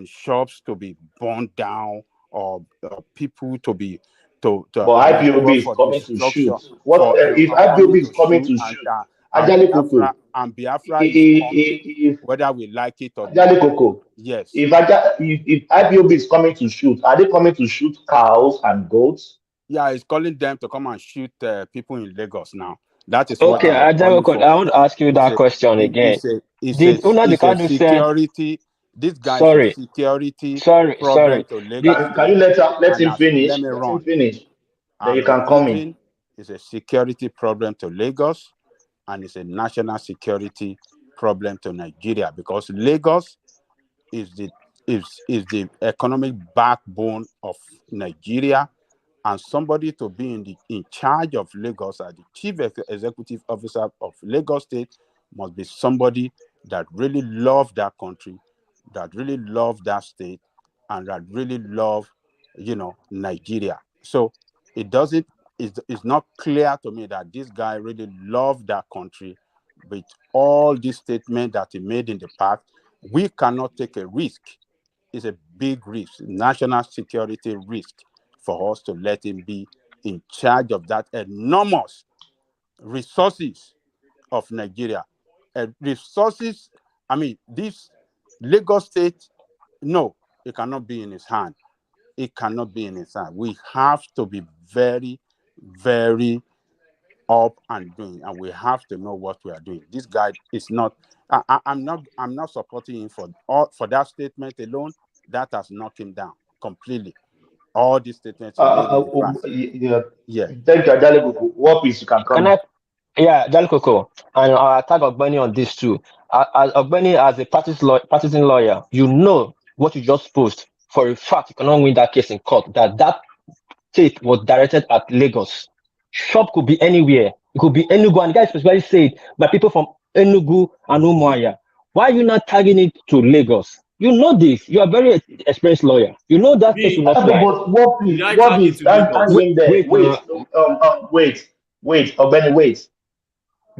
shops to be burned down, or people to be but IPOB is coming to shoot. What if IPOB is coming to shoot? Ajali Koko. And Biafra is coming, whether we like it or Ajali not. Koko. Yes. If IPOB is coming to shoot, are they coming to shoot cows and goats? Yeah, it's calling them to come and shoot people in Lagos now. That is okay. I want to ask you that question again. It's a security. This guy is a security problem to Lagos. Can you let him finish? Let me run. Finish. Then you can come in. It's a security problem to Lagos, and it's a national security problem to Nigeria, because Lagos is the economic backbone of Nigeria, and somebody to be in charge of Lagos as the chief executive officer of Lagos State must be somebody that really loves that country, that really loves that state, and that really loves, Nigeria. So it's not clear to me that this guy really loved that country. With all these statements that he made in the past, we cannot take a risk. It's a big risk, national security risk for us to let him be in charge of that enormous resources of Nigeria. Resources, I mean, this Lagos State, no, it cannot be in his hand. It cannot be in his hand. We have to be very, very up and doing, and we have to know what we are doing. This guy is not. I'm not supporting him for that statement alone. That has knocked him down completely. All these statements he made in the past. Yeah. Yeah. Thank you, Adele. What piece you can come Can in? I? Yeah, Jal Coco, and I'll attack Ogbeni on this too. As Ogbeni, as a practicing lawyer, you know what you just posed for a fact. You cannot win that case in court. That tape was directed at Lagos. Shop could be anywhere. It could be Enugu, and the guy specifically said by people from Enugu and Umuahia. Why are you not tagging it to Lagos? You know this. You are a very experienced lawyer. You know that case will not No, fly. but what Did piece? I What tag it piece? to Hang Lagos? in there. Wait, Wait, Ogbeni, wait.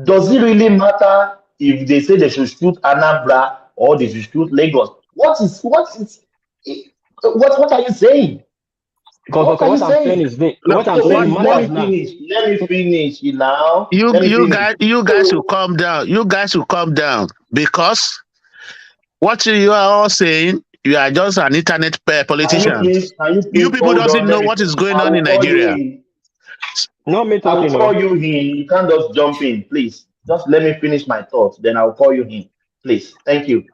Does it really matter if they say they should shoot Anambra or they should shoot Lagos? What are you saying? Because What are you what I'm saying saying? is this. No, What I'm So saying, it let matters me now. finish. Let me finish now. you Let me you finish. guys you guys will calm down. You guys will calm down because what you are all saying, you are just an internet politician. Can you You please people hold doesn't on? Let know me what is finish. going I on will in call you Nigeria. in. Not me I will talking, call no. you in. You can't just jump in, please. Just let me finish my thoughts. Then I'll call you in, please. Thank you.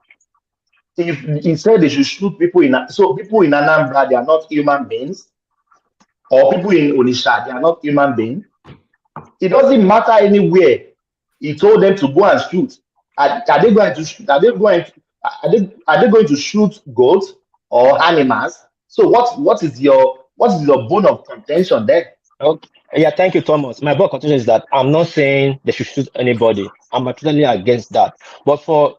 If he said they should shoot people so people in Anambra, they are not human beings, or people in Onisha, they are not human beings. It doesn't matter anywhere. He told them to go and shoot. Are they going to shoot? Are they going to shoot goats or animals? So what is your bone of contention there? Okay. Yeah, thank you, Thomas. My broad contention is that I'm not saying they should shoot anybody. I'm totally against that. But for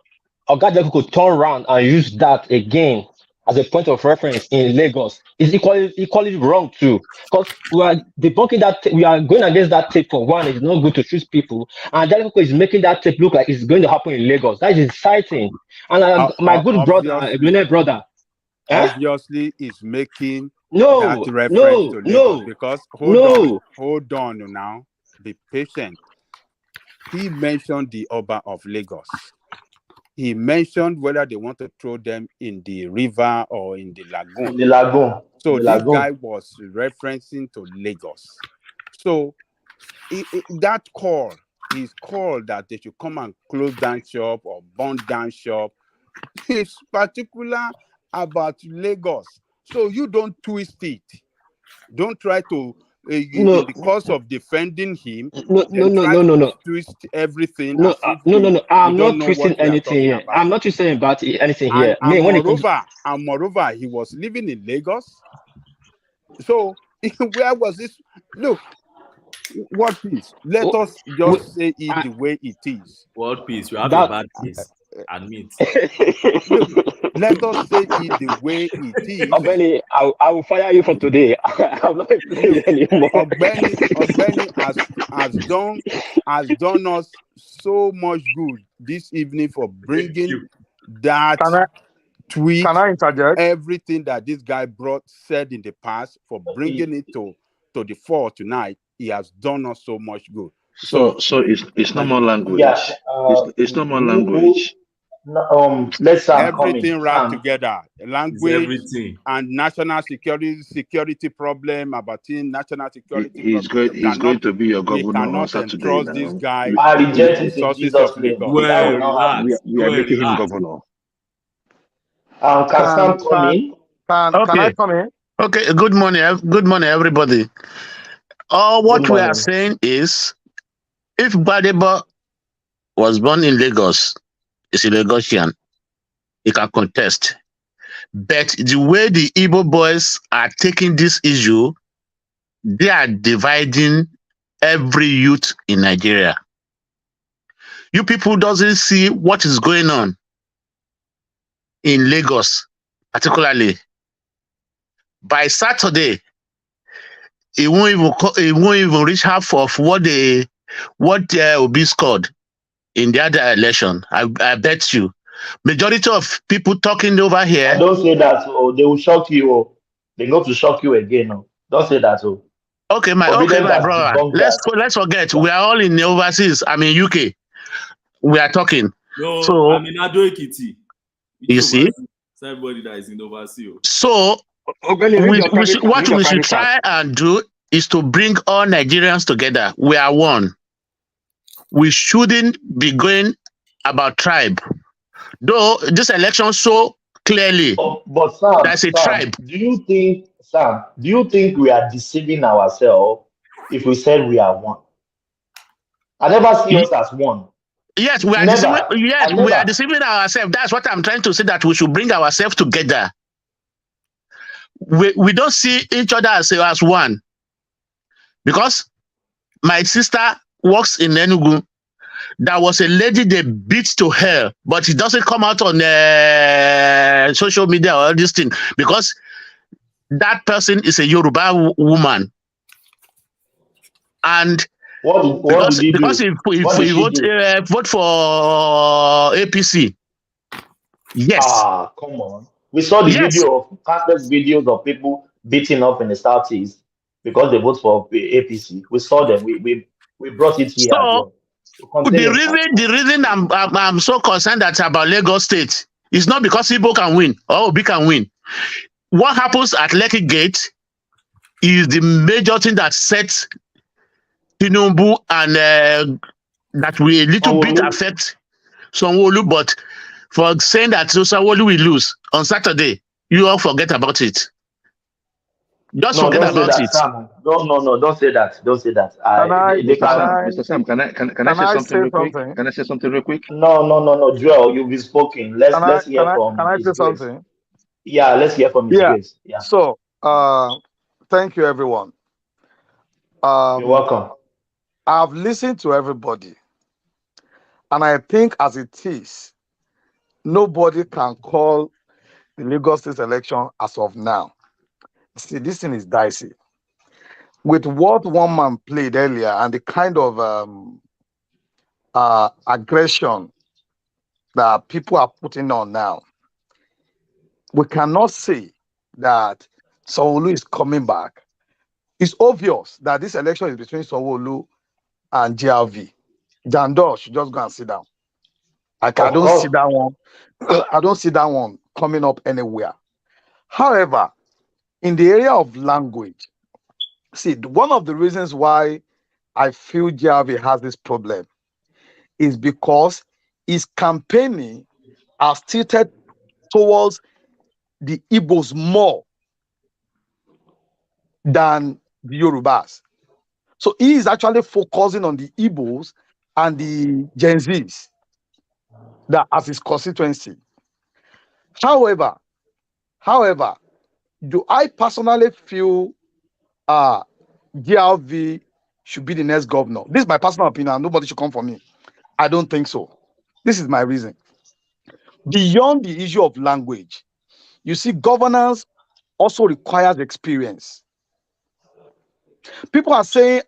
Ogadeku could turn around and use that again as a point of reference in Lagos is equally wrong too. Because we are debunking that we are going against that tape for one. It's not good to choose people, and Ogadeku is making that tape look like it's going to happen in Lagos. That is exciting. And my good brother, Obviously, Ebene brother, eh? obviously is making that No, reference no, to Lagos no, because no. hold on now, be patient. He mentioned the Oba of Lagos. He mentioned whether they want to throw them in the river or in the lagoon. In the lagoon. So In the this lagoon. guy was referencing to Lagos. So that call is called that they should come and close down shop or burn down shop. It's particular about Lagos. So you don't twist it. Don't try to, in No, the course of defending him, no, no, then no, try no, no, to no, twist everything no, as if no, no, no. we I'm don't not know what twisting we are anything talking here. about. I'm not twisting about anything And, here. Me, when it comes, moreover, he was living in Lagos. So where was this? Look, what is? Let us just say it the way it is. World peace. You have a that bad case. Admit. Look, let us say it the way it is. Benny, I will fire you for today. I'm not playing Look, anymore. Ogbeni has done us so much good this evening for bringing that Can I tweet, interject? everything that this guy said in the past, for bringing it to the fore tonight. He has done us so much good. So it's not thank more you. language. Yeah. It's not more language. Let Sam come in. Everything wrapped Sam. together. It's Language everything. and national security problem about national security He's problem. going to be your We governor on cannot Saturday entrust this now. guy I with the reject it in resources of Jesus' name. Lagos. That Well, will not happen. relax. We are making him Relax. governor. Can Sam come in? Can I Okay. come in? Okay. Good morning. Good morning, everybody. Good What we are morning. saying is, if Badeba was born in Lagos, is a Lagosian, he can contest. But the way the Igbo boys are taking this issue, they are dividing every youth in Nigeria. You people doesn't see what is going on in Lagos, particularly. By Saturday, it won't even reach half of what Obi scored in the other election. I bet you. Majority of people talking over I here. don't say that. Oh, they will shock you. Oh. They go to shock you again. Oh. Don't say that. Oh. Okay, my brother. Let's forget. We are all in the overseas. I mean UK. We are talking. No, So I'm in Ado Ekiti. you see. It's everybody that is in overseas. So what we should try and do is to bring all Nigerians together. We are one. We shouldn't be going about tribe. Though this election so clearly but Sam, there's a tribe. do you think we are deceiving ourselves if we said we are one? I never see us as one. Yes, we are deceiving. Yes, we are deceiving ourselves. That's what I'm trying to say. That we should bring ourselves together. We don't see each other as one, because my sister works in Enugu. There was a lady they beat to hell, but it doesn't come out on social media or this thing because that person is a Yoruba woman. And because if we vote for APC, yes. Ah, come on. We saw the video of countless videos of people beating up in the Southeast because they vote for APC. We saw them. We brought it here as well. The reason I'm so concerned that about Lagos State is not because Igbo can win or Obi can win. What happens at Lekki Gate is the major thing that sets Tinubu and that will a little bit affect Sanwo-Olu, but for saying that Sanwo-Olu will lose on Saturday, you all forget about it. Just forget about it. Sam. No, don't say that. Don't say that. Mr. Sam, can I say something real quick? Can I say something real quick? No, Joel, you've been spoken. Let's hear from. Can I say something? Yeah, let's hear from His Grace. Yeah. So, thank you, everyone. You're welcome. I've listened to everybody, and I think as it is, nobody can call the Lagos State election as of now. See, this thing is dicey. With what one man played earlier and the kind of aggression that people are putting on now, we cannot say that Sanwo-Olu is coming back. It's obvious that this election is between Sanwo-Olu and GRV. Jandor should just go and sit down. I don't see that one. I don't see that one coming up anywhere. However, in the area of language, see, one of the reasons why I feel GRV has this problem is because his campaigning has tilted towards the Igbos more than the Yorubas. So he is actually focusing on the Igbos and the Gen Zs that as his constituency. However, do I personally feel GRV should be the next governor? This is my personal opinion. Nobody should come for me. I don't think so. This is my reason. Beyond the issue of language, you see, governance also requires experience. People are saying,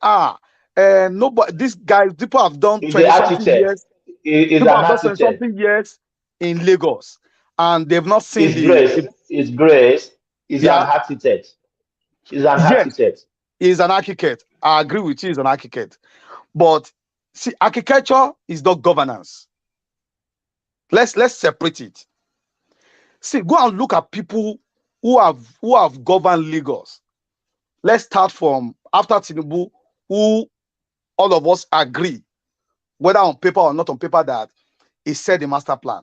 nobody, these guys, people have done 20-something years. People have done 20-something years in Lagos, and they've not seen His Grace is an architect. He's an architect. He's an architect. I agree with you, he's an architect. But see, architecture is not governance. Let's separate it. See, go and look at people who have governed Lagos. Let's start from after Tinubu, who all of us agree, whether on paper or not on paper, that he set the master plan.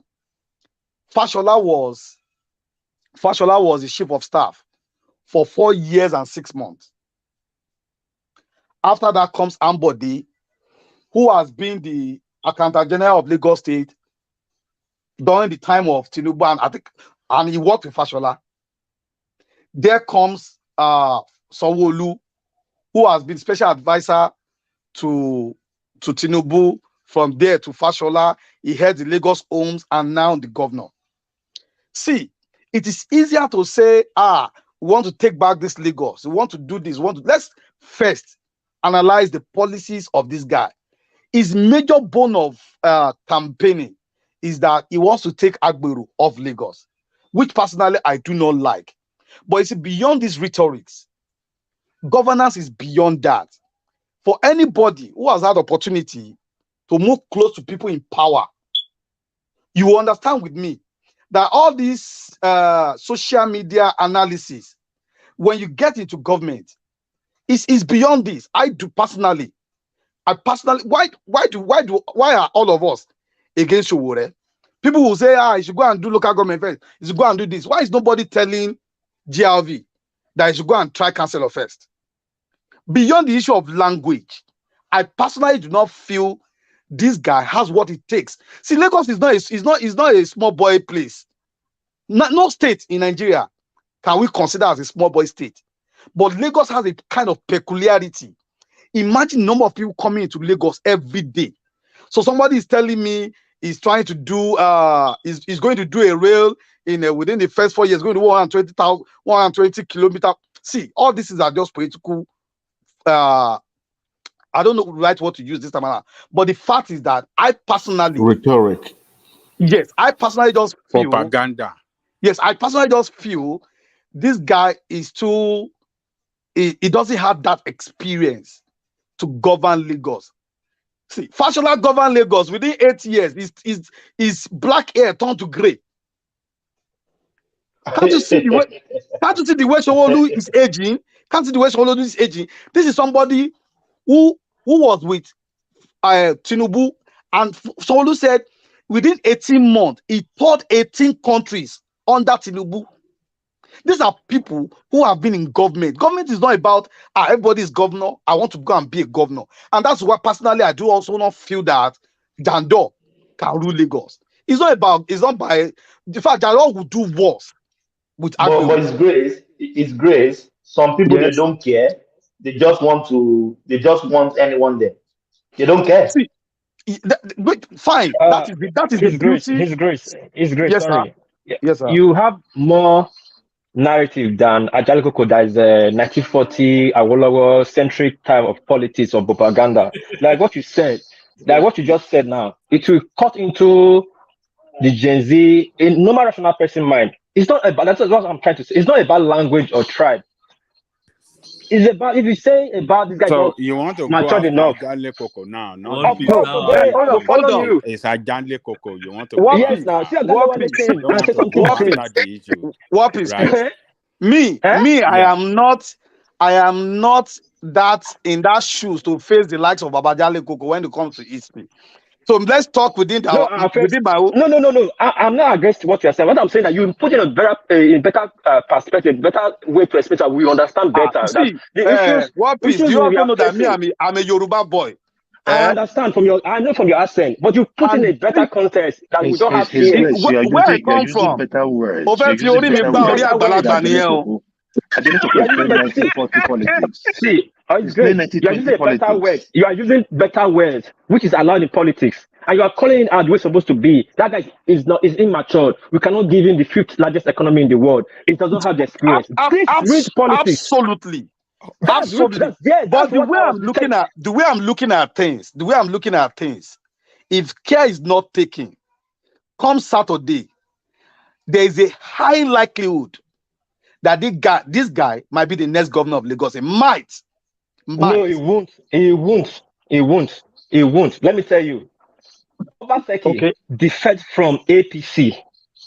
Fashola was the chief of staff for 4 years and 6 months. After that comes Ambode, who has been the Accountant General of Lagos State during the time of Tinubu, and he worked with Fashola. There comes Sanwo-Olu, who has been special advisor to Tinubu. From there to Fashola, he heads the Lagos Homes and now the governor. See, it is easier to say, we want to take back this Lagos. We want to do this. Let's first analyze the policies of this guy. His major bone of campaigning is that he wants to take Agberu off Lagos, which personally I do not like. But it's beyond these rhetorics. Governance is beyond that. For anybody who has had opportunity to move close to people in power, you will understand with me that all these social media analysis, when you get into government, is beyond this. I personally, why are all of us against Showore? People will say, you should go and do local government first. You should go and do this. Why is nobody telling GLV that you should go and try councillor first? Beyond the issue of language, I personally do not feel this guy has what it takes. See, Lagos is not a small boy place. No state in Nigeria can we consider as a small boy state. But Lagos has a kind of peculiarity. Imagine the number of people coming into Lagos every day. So somebody is telling me he's trying to do he's going to do a rail in within the first 4 years, going to 120 kilometers. See, all this is just political. I don't know right what to use this time around. But the fact is that I personally rhetoric. Yes, I personally just feel propaganda. Yes, I personally just feel this guy is too. He doesn't have that experience to govern Lagos. See, Fashola governed Lagos within 8 years. His black hair turned to gray. Can't you see the way? Can't you see the way Sanwo-Olu is aging? Can't you see the way Sanwo-Olu is aging? This is somebody who was with Tinubu, and Sanwo-Olu said within 18 months he toured 18 countries under Tinubu. These are people who have been in government. Government is not about everybody is governor. I want to go and be a governor, and that's why personally I do also not feel that Jandor can rule Lagos. It's not by the fact Jandor will do worse with But Agbewu. it's grace. It's grace. Some people they Yes. don't care. They just want anyone there. They don't care. See, fine. That is the beauty. His grace. Yes, Sorry. sir. Yes, sir. You have more narrative than Ajali Koko that is a 1940 Awolowo centric type of politics or propaganda. Like what you said, like what you just said now, it will cut into the Gen Z in normal rational person mind. It's not about, that's what I'm trying to say. It's not about language or tribe. It's about, if you say about this guy, So you want to go matured after enough. Ajale Koko now, not Of course, follow you. It's Ajale Koko. You want to What go peace? after. Now, see, I What don't peace? want to say something Go different. after the issue. What peace? Right? Me, Yeah. I am not that in that shoes to face the likes of Babajale Koko when it comes to history. So let's talk within my own. No. I'm not against what you're saying. What I'm saying that you put in a better perspective, better way to explain that we understand better. See, the issues. what peace? Do you also know that I'm a Yoruba boy? I understand I know from your accent, but you put in a better context that we don't have here. Where I come from, better words. Over You're using better words. See, it's great. You are using better words. You are using better words, which is allowed in politics. And you are calling it out the way it's supposed to be. That guy is immature. We cannot give him the fifth largest economy in the world. He does not have the experience. Read politics. Absolutely. But the way I'm looking at things, if care is not taken, come Saturday, there is a high likelihood that this guy might be the next governor of Lagos. It might. No, he won't. Let me tell you. Obaseki defected from APC.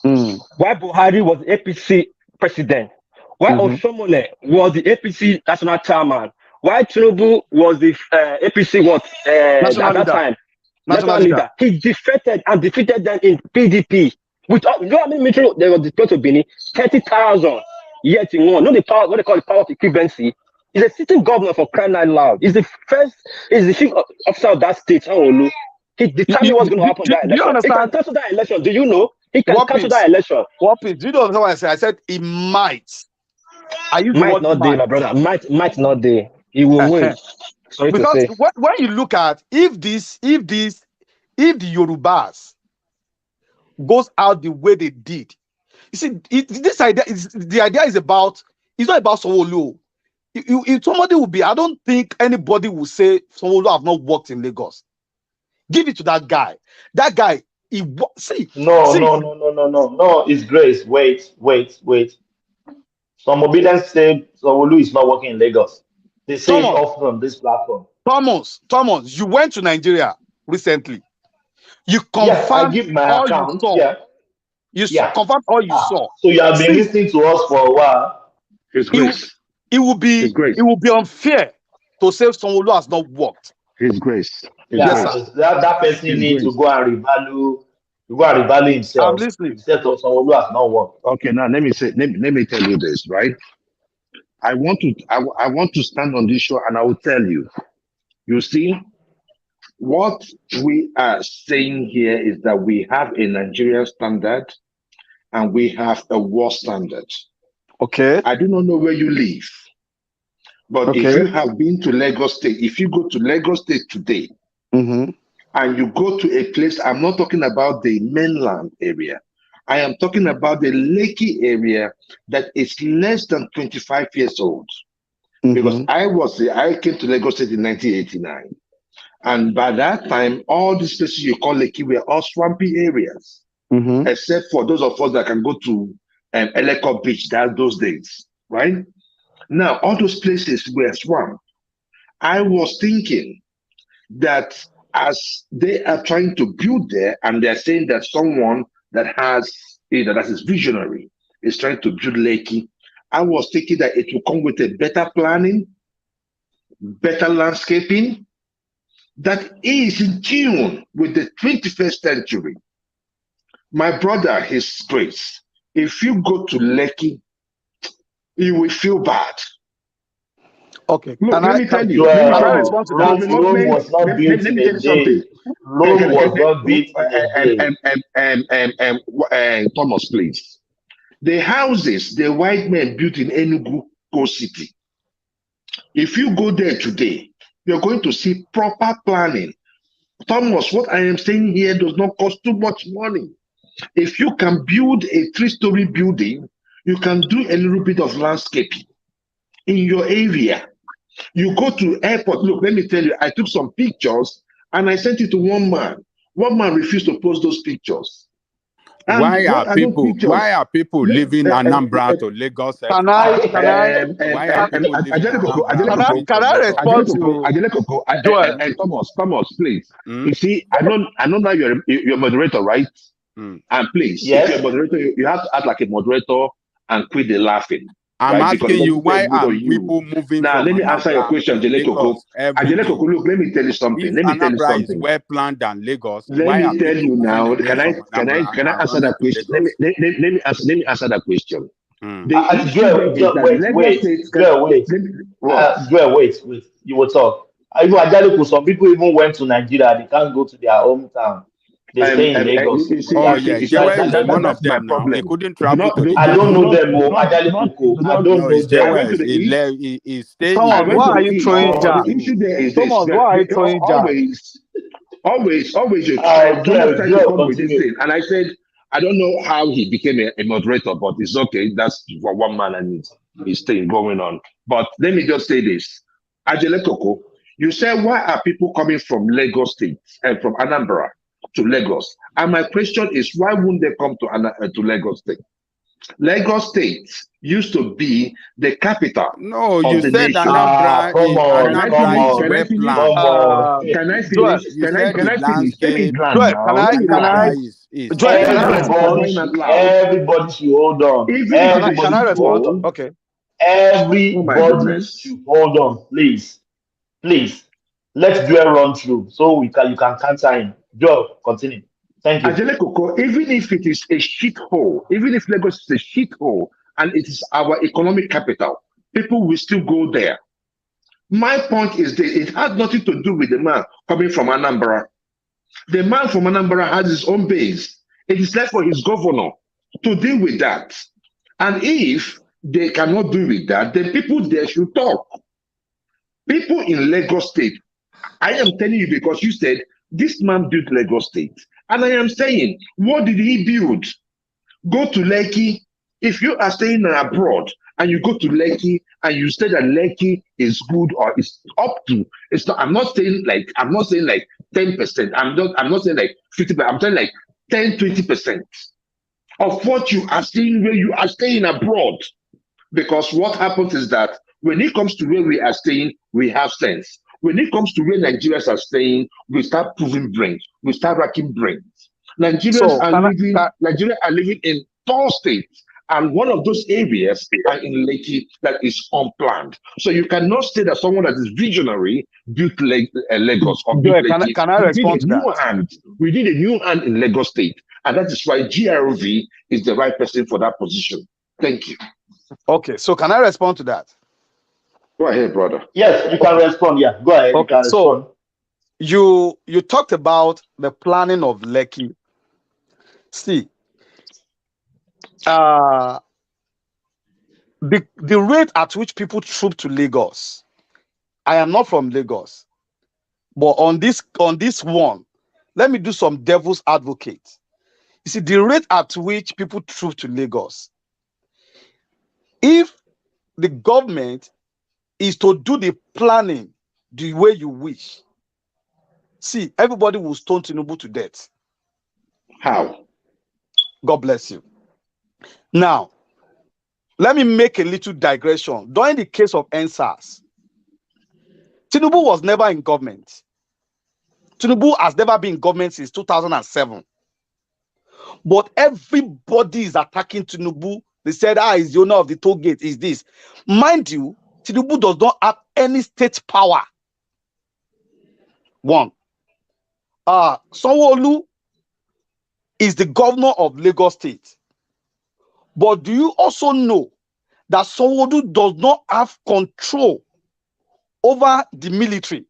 Why Buhari was APC president? Why Oshomole was the APC national chairman? Why Tinubu was the APC at that time? National leader. He defected and defeated them in PDP. With you know how many military they were deployed to Benin? 30,000. Yet in one. Not the power, what they call the power of equivalency. He's a sitting governor for crying out loud. He's the chief officer of that state. He determined what's going to happen in that election. He can cancel that election. Do you know? He can cancel that election. Do you know what I said? I said he might. Might not be, my brother. Might not be. He will win. Sorry because to say. When you look at if the Yorubas goes out the way they did, you see, the idea is about. It's not about Sanwo-Olu. If somebody will be, I don't think anybody will say Sanwo-Olu have not worked in Lagos. Give it to that guy. That guy, No. It's grace. Wait. Some Obi'S said Sanwo-Olu is not working in Lagos. They say it off from this platform. Thomas, you went to Nigeria recently. You Yeah, I confirmed give my all you account. saw. Yeah. You Yeah. confirmed all you saw. So you have been See, listening to us for a while. His grace. it will be unfair to say someone who has not worked. His grace. Yeah, that person needs to go and revalue himself. I'm listening. Instead of someone who has not worked. Okay, now let me tell you this, right? I want to stand on this show and I will tell you. You see, what we are saying here is that we have a Nigerian standard and we have a world standard. Okay. I do not know where you live, but if you have been to Lagos State, if you go to Lagos State today, and you go to a place, I'm not talking about the mainland area. I am talking about the Lekki area that is less than 25 years old. Because I came to Lagos State in 1989. And by that time, all these places you call Lekki were all swampy areas, except for those of us that can go to Eleko Beach those days, right? Now, all those places were swamp. I was thinking that as they are trying to build there, and they're saying that someone that has, that is visionary, is trying to build Lekki, I was thinking that it will come with a better planning, better landscaping, that is in tune with the 21st century. My brother, His Grace, if you go to Lekki, you will feel bad. Okay. Look, let me tell you. Rome was not built in a day. Rome was not built in a day. Thomas, please. The houses the white men built in Enugu City, if you go there today, you're going to see proper planning. Thomas, what I am saying here does not cost too much money. If you can build a 3-story building, you can do a little bit of landscaping in your area. You go to airport. Look, let me tell you, I took some pictures and I sent it to one man. One man refused to post those pictures. And why are people leaving Anambra to Lagos? Can I respond to Thomas, please. You see, I know now you're a moderator, right? And please, if you're a moderator, you have to act like a moderator and quit the laughing. I'm right? asking you, why are people moving now, from let me answer your Anambra question, to Jelekoko. Lagos Look, let me tell you something. If Anambra is well planned than Lagos, let why me are tell people you now. moving away from Can I Anambra answer that question? Let me answer that question. The Wait. You will talk. Even Ajaliku, some people even went to Nigeria. They can't go to their hometown. They stay in Lagos. Is one of them now. He couldn't travel to the I don't know them. Ajaliku, I don't know them. He stayed. Thomas, why are you throwing jab? The issue there is Thomas, why are you throwing jab? Always you Thomas tried to come with this thing. And I said, I don't know how he became a moderator, but it's okay. That's for one man and his thing going on. But let me just say this. Ajelekoko, you said, why are people coming from Lagos State and from Anambra to Lagos? And my question is, why wouldn't they come to Lagos State? Lagos State used to be the capital. No, you said Anambra is well planned. Can I finish? Can I finish? Let me Everybody should hold on. Can I respond? Okay. Everybody should hold on, please. Let Joel run through so you can cancel him. Joel, continue. Thank you. Ajelekoko, even if it is a shithole, even if Lagos is a shithole and it is our economic capital, people will still go there. My point is that it has nothing to do with the man coming from Anambra. The man from Anambra has his own base. It is left for his governor to deal with that. And if they cannot deal with that, then people there should talk. People in Lagos State, I am telling you because you said this man built Lagos State. And I am saying, what did he build? Go to Lekki. If you are staying abroad and you go to Lekki and you say that Lekki is good or it's up to, it's not. I'm not saying like 10%. I'm not saying like 50%. I'm saying like 10-20% of what you are seeing where you are staying abroad. Because what happens is that When it comes to where we are staying, we have sense. When it comes to where Nigerians are staying, we start proving brains. We start racking brains. So Nigerians are living in 4 states, and one of those areas are in Lekki that is unplanned. So you cannot say that someone that is visionary built Lagos or built Joy, Lekki. can I respond to that? We need a new hand in Lagos State, and that is why GRV is the right person for that position. Thank you. Okay, so can I respond to that? Go ahead, brother. Yes, you can respond. Yeah, go ahead. You can respond. You talked about the planning of Lekki. See, the rate at which people troop to Lagos. I am not from Lagos, but on this one, let me do some devil's advocate. You see, the rate at which people troop to Lagos, if the government is to do the planning the way you wish, see, everybody will stone Tinubu to death. How? God bless you. Now, let me make a little digression. During the case of NSAS, Tinubu was never in government. Tinubu has never been in government since 2007. But everybody is attacking Tinubu. They said, he's the owner of the toll gate, is this. Mind you, Tinubu does not have any state power. One. Sanwo-Olu is the governor of Lagos State. But do you also know that Sanwo-Olu does not have control over the military,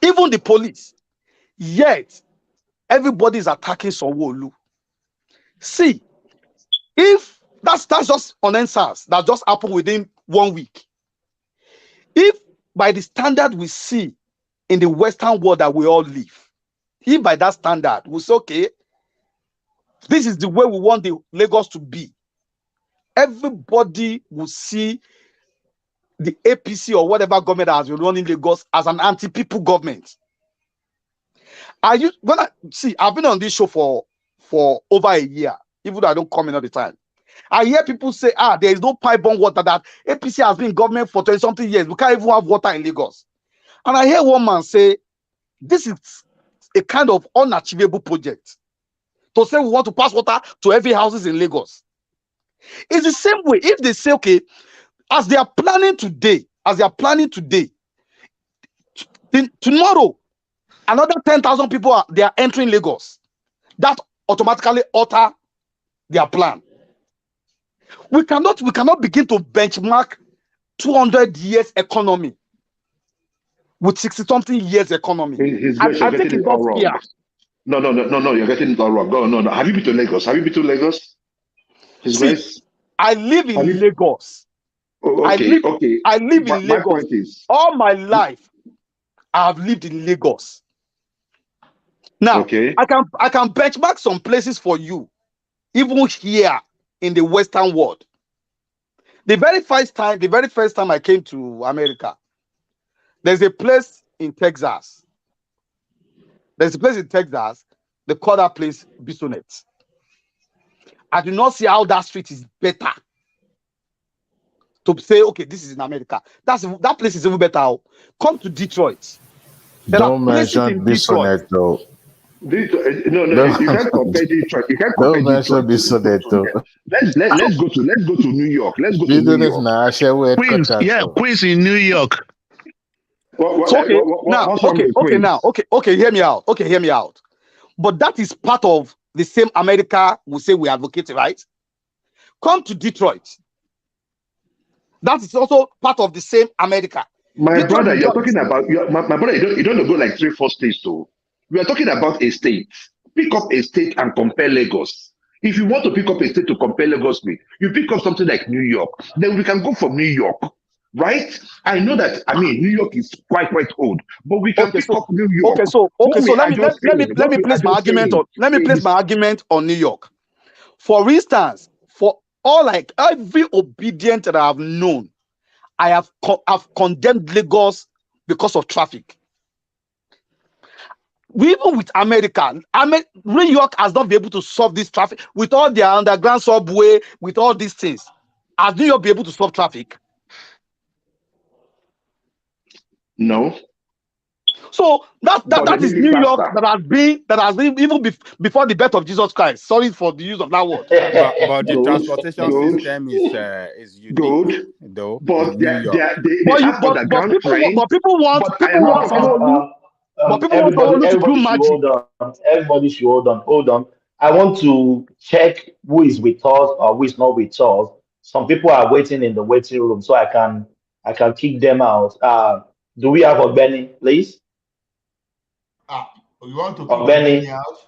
even the police? Yet, everybody is attacking Sanwo-Olu. See, if that's just on NSAS, that just happened within 1 week. If by the standard we see in the Western world that we all live, if by that standard we say, okay, this is the way we want the Lagos to be, everybody will see the APC or whatever government that has been running Lagos as an anti-people government. I've been on this show for over a year, even though I don't come in all the time. I hear people say, there is no pipe-borne water, that APC has been in government for 20-something years. We can't even have water in Lagos. And I hear one man say, this is a kind of unachievable project. To say we want to pass water to every houses in Lagos. It's the same way. If they say, okay, as they are planning today, tomorrow, another 10,000 people they are entering Lagos. That automatically alter their plan. We cannot begin to benchmark 200 years economy with 60-something years economy. His grace, you're getting it all wrong. No, you're getting it all wrong. No. Have you been to Lagos? His grace? I live in Lagos. Okay. I live in Lagos. My point is, all my life, I have lived in Lagos. Now, I can benchmark some places for you, even here in the Western world. The very first time I came to America, there's a place in Texas. They call that place Bisonet. I do not see how that street is better to say, okay, this is in America. That place is even better. Come to Detroit. Don't mention Bisonet though. No, you can't compare Detroit. You can't compare Don't mention Bisonet though. Let's go to New York. Let's go to New York. Queens in New York. Hear me out. But that is part of the same America we say we advocate, right? Come to Detroit. That is also part of the same America. My brother, you're talking about my brother. You don't go like 3-4 states though. We are talking about a state. Pick up a state and compare Lagos. If you want to pick up a state to compare Lagos with, you pick up something like New York. Then we can go from New York, right? I know that. New York is quite old, but we can pick up New York. So let me place my argument on New York. For instance, for all like every obedient that I have known, I've condemned Lagos because of traffic. Even with America, New York has not been able to solve this traffic with all their underground subway, with all these things. Has New York been able to solve traffic? No. So that But is maybe New York faster. that has been even before the birth of Jesus Christ. Sorry for the use of that word. But the Good, transportation good, system is unique, good. though, But in New York. they have underground train. But I am not talking. People want Sanwo-Olu to do Everybody should magic. hold on. Everybody should hold on. Hold on. I want to check who is with us or who is not with us. Some people are waiting in the waiting room, so I can kick them out. Do we have Ogbeni, please? You want to kick Ogbeni? Ogbeni out?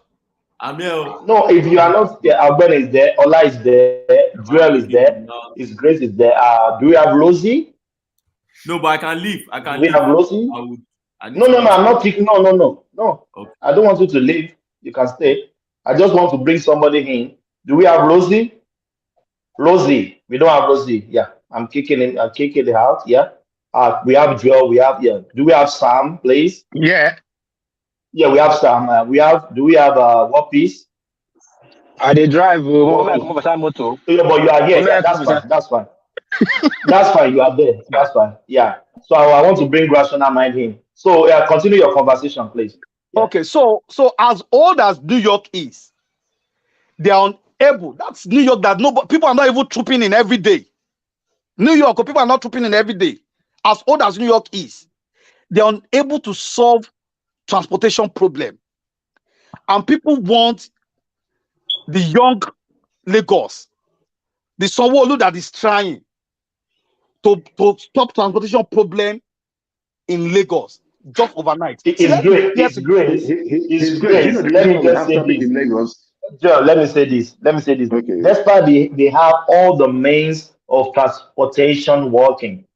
I'm here. No, if you are not there, Ogbeni is there, Ola is there, Joel Man, is there, His Grace is there. Do we have Rosie? no, but I can leave. I Do can we leave. have Rosie? I would. I need No, to no, go no, and I'm sleep. not kicking. No. Okay. I don't want you to leave. You can stay. I just want to bring somebody in. Do we have Rosie? Rosie. We don't have Rosie. Yeah. I'm kicking it out. Yeah. We have Joel. Do we have Sam, please? Yeah. Yeah, we have Sam. Do we have what piece? They drive. What piece? Yeah, but you are here. Yeah, that's fine. That's fine. You are there. That's fine. Yeah. So I want to bring rational mind in. So continue your conversation, please. Yeah. Okay, so as old as New York is, they are unable. That's New York that people are not even trooping in every day. New York, people are not trooping in every day. As old as New York is, they are unable to solve transportation problem. And people want the young Lagos, the Sanwo-Olu that is trying to stop transportation problem in Lagos just overnight. It's great. It's great. It's His Grace. You know great. the Let reason me why we just have say traffic this. in Lagos. Joe, let me say this. Okay. Despite they have all the means of transportation working,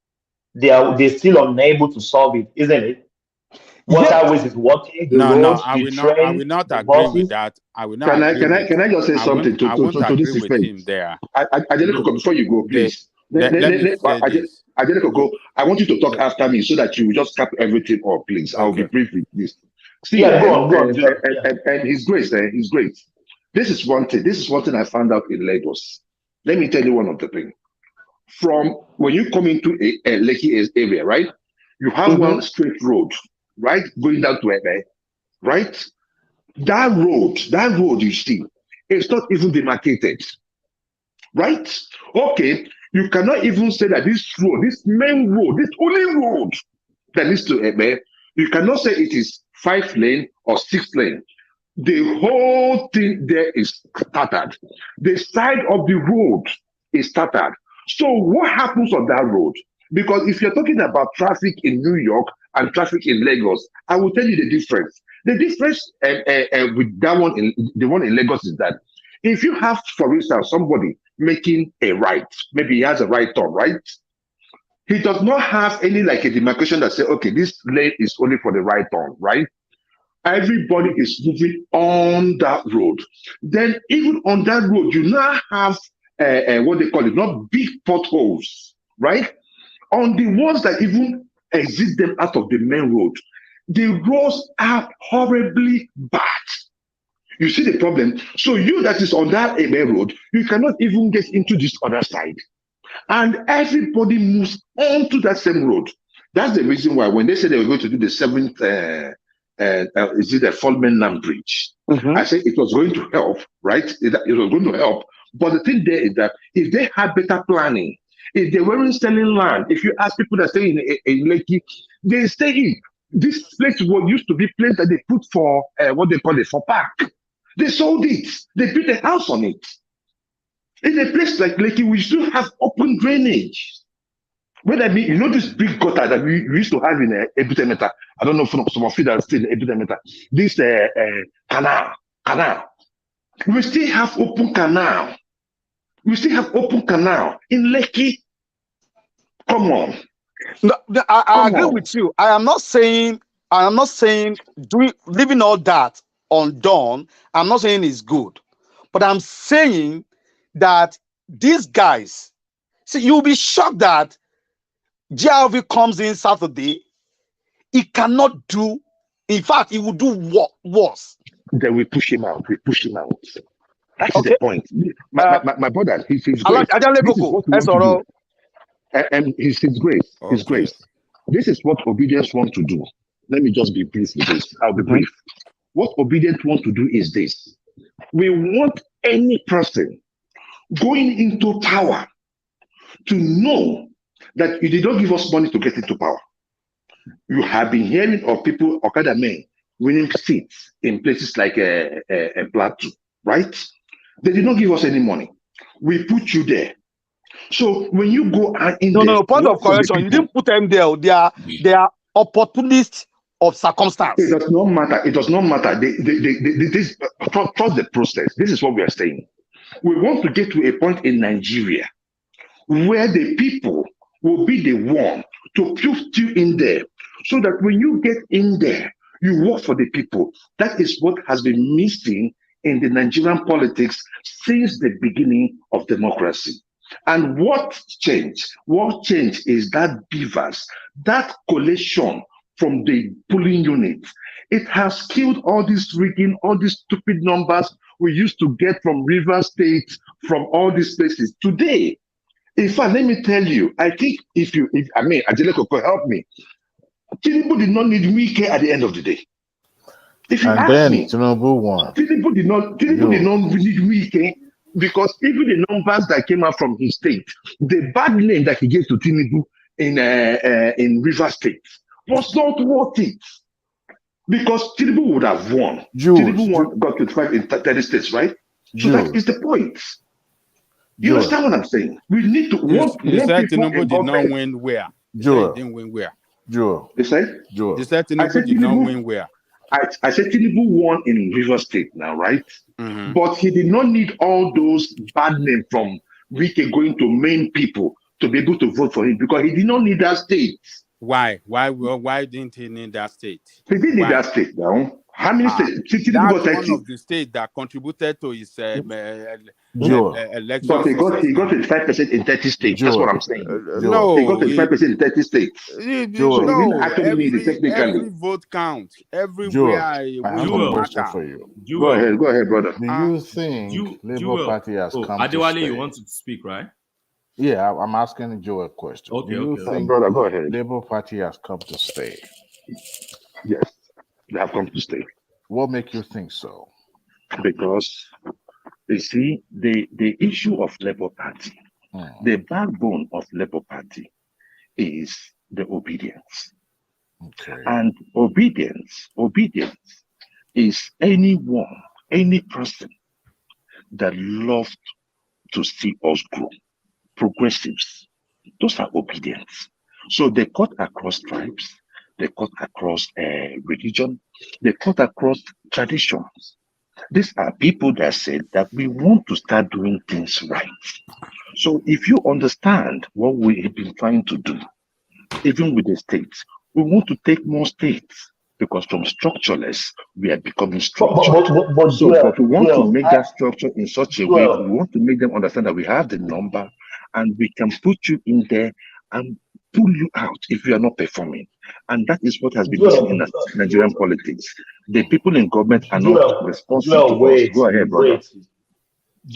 they're still unable to solve it, isn't it? Waterways is working, the No, roads, I the will not. I will train, not the agree with buses. that. I will not agree with. Can I just say I won't. something I won't to agree this with effect? him there. Angelico, Look, before you go, they, please. let me say this. Angelico, We, go. I want you to talk after me so that you just cap everything up, please. I'll be okay. brief with this. See, Yeah, go on, Joe. Yeah. and His Grace, His Grace. This is one thing. This is one thing I found out in Lagos. Let me tell you one of the things. From when you come into a Lekki area, right? You have one straight road, right, going down to Ebe, right? That road you see, it's not even demarcated, right? Okay, you cannot even say that this road, this main road, this only road that leads to Ebe, you cannot say it is 5 lane or 6 lane. The whole thing there is scattered. The side of the road is scattered. So what happens on that road? Because if you're talking about traffic in New York and traffic in Lagos, I will tell you the difference. The difference with that one, the one in Lagos, is that if you have, for instance, somebody making a right, maybe he has a right turn, right? He does not have any like a demarcation that say, okay, this lane is only for the right turn, right? Everybody is moving on that road. Then even on that road, you now have what they call it, not big potholes, right? On the ones that even exit them out of the main road, the roads are horribly bad. You see the problem? So you that is on that main road, you cannot even get into this other side. And everybody moves onto that same road. That's the reason why when they said they were going to do the seventh, is it the Fulman Bridge? I said it was going to help, right? It was going to help. But the thing there is that if they had better planning, if they weren't selling land, if you ask people that stay in Lekki, they stay in. This place used to be place that they put for what they call it, for park. They sold it. They built a house on it. In a place like Lekki, we still have open drainage. When I mean, you know this big gutter that we used to have in Ebutemeta. I don't know if some of you that are still in Ebutemeta. This canal. We still have open canal. We still have open canal in Lekki. Come on. No, I agree with you. I am not saying leaving all that undone. I'm not saying it's good, but I'm saying that these guys, see, you'll be shocked that GRV comes in Saturday. He cannot do. In fact, he will do worse. Then we push him out. That's the point. My brother, he's great. This is what we want to do. And he's great. His grace. This is what obedience want to do. Let me just be brief with this. I'll be brief. What obedience want to do is this. We want any person going into power to know that you did not give us money to get into power. You have been hearing of people, Okada men, winning seats in places like a Plateau, right? They did not give us any money. We put you there. So when you go in No, there, no, point work of for the correction. You people. didn't put them there. They are opportunists of circumstance. It does not matter. It does not matter. Trust the process. This is what we are saying. We want to get to a point in Nigeria where the people will be the one to put you in there so that when you get in there, you work for the people. That is what has been missing in the Nigerian politics since the beginning of democracy. And what changed? What changed is that beavers, that collation from the polling unit. It has killed all this rigging, all these stupid numbers we used to get from River State, from all these places. Today, in fact, let me tell you, I think if Ajele could help me, Tinubu did not need Wike at the end of the day. If you And ask then me, Tinubu won. Tinubu did not need Wike because even the numbers that came out from his state, the bad name that he gave to Tinubu in River State was not worth it. Because Tinubu would have won. Tinubu got 25 in 30 states, right? So that is the point. You understand what I'm saying? We need to want You said people Tinubu in did not government. win where? You said he didn't win where? They said? You said I Tinubu said did not Tinubu. win where? I said Tinubu won in River State now, right? But he did not need all those bad names from Wike going to main people to be able to vote for him because he did not need that state. Why? Why didn't he need that state? He didn't need that state now. How many states? That's one of the states that contributed to his election But he success got now. 25% in 30 states. That's what I'm saying. No, he got 25% in 30 states. So he didn't actually need it technically. Every vote counts. Everywhere I have a question for you. Go ahead, brother. Do you think Labour Party has come to Adewale, stay? you want to speak, right? Yeah, I'm asking Joe a question. Okay, Do you think brother, go ahead. Labour Party has come to stay? Yes, they have come to stay. What makes you think so? Because you see, the issue of Labour Party, the backbone of Labour Party is the obedience. Okay. And obedience is anyone, any person that loves to see us grow. Progressives, those are obedience. So they cut across tribes, they cut across religion, they cut across traditions. These are people that said that we want to start doing things right. So if you understand what we have been trying to do, even with the states, we want to take more states because from structureless, we are becoming structured. But we want to make that structure in such a way, we want to make them understand that we have the number and we can put you in there and pull you out if you are not performing. And that is what has been missing in Nigerian politics. The people in government are not responsive to us. Go ahead, brother.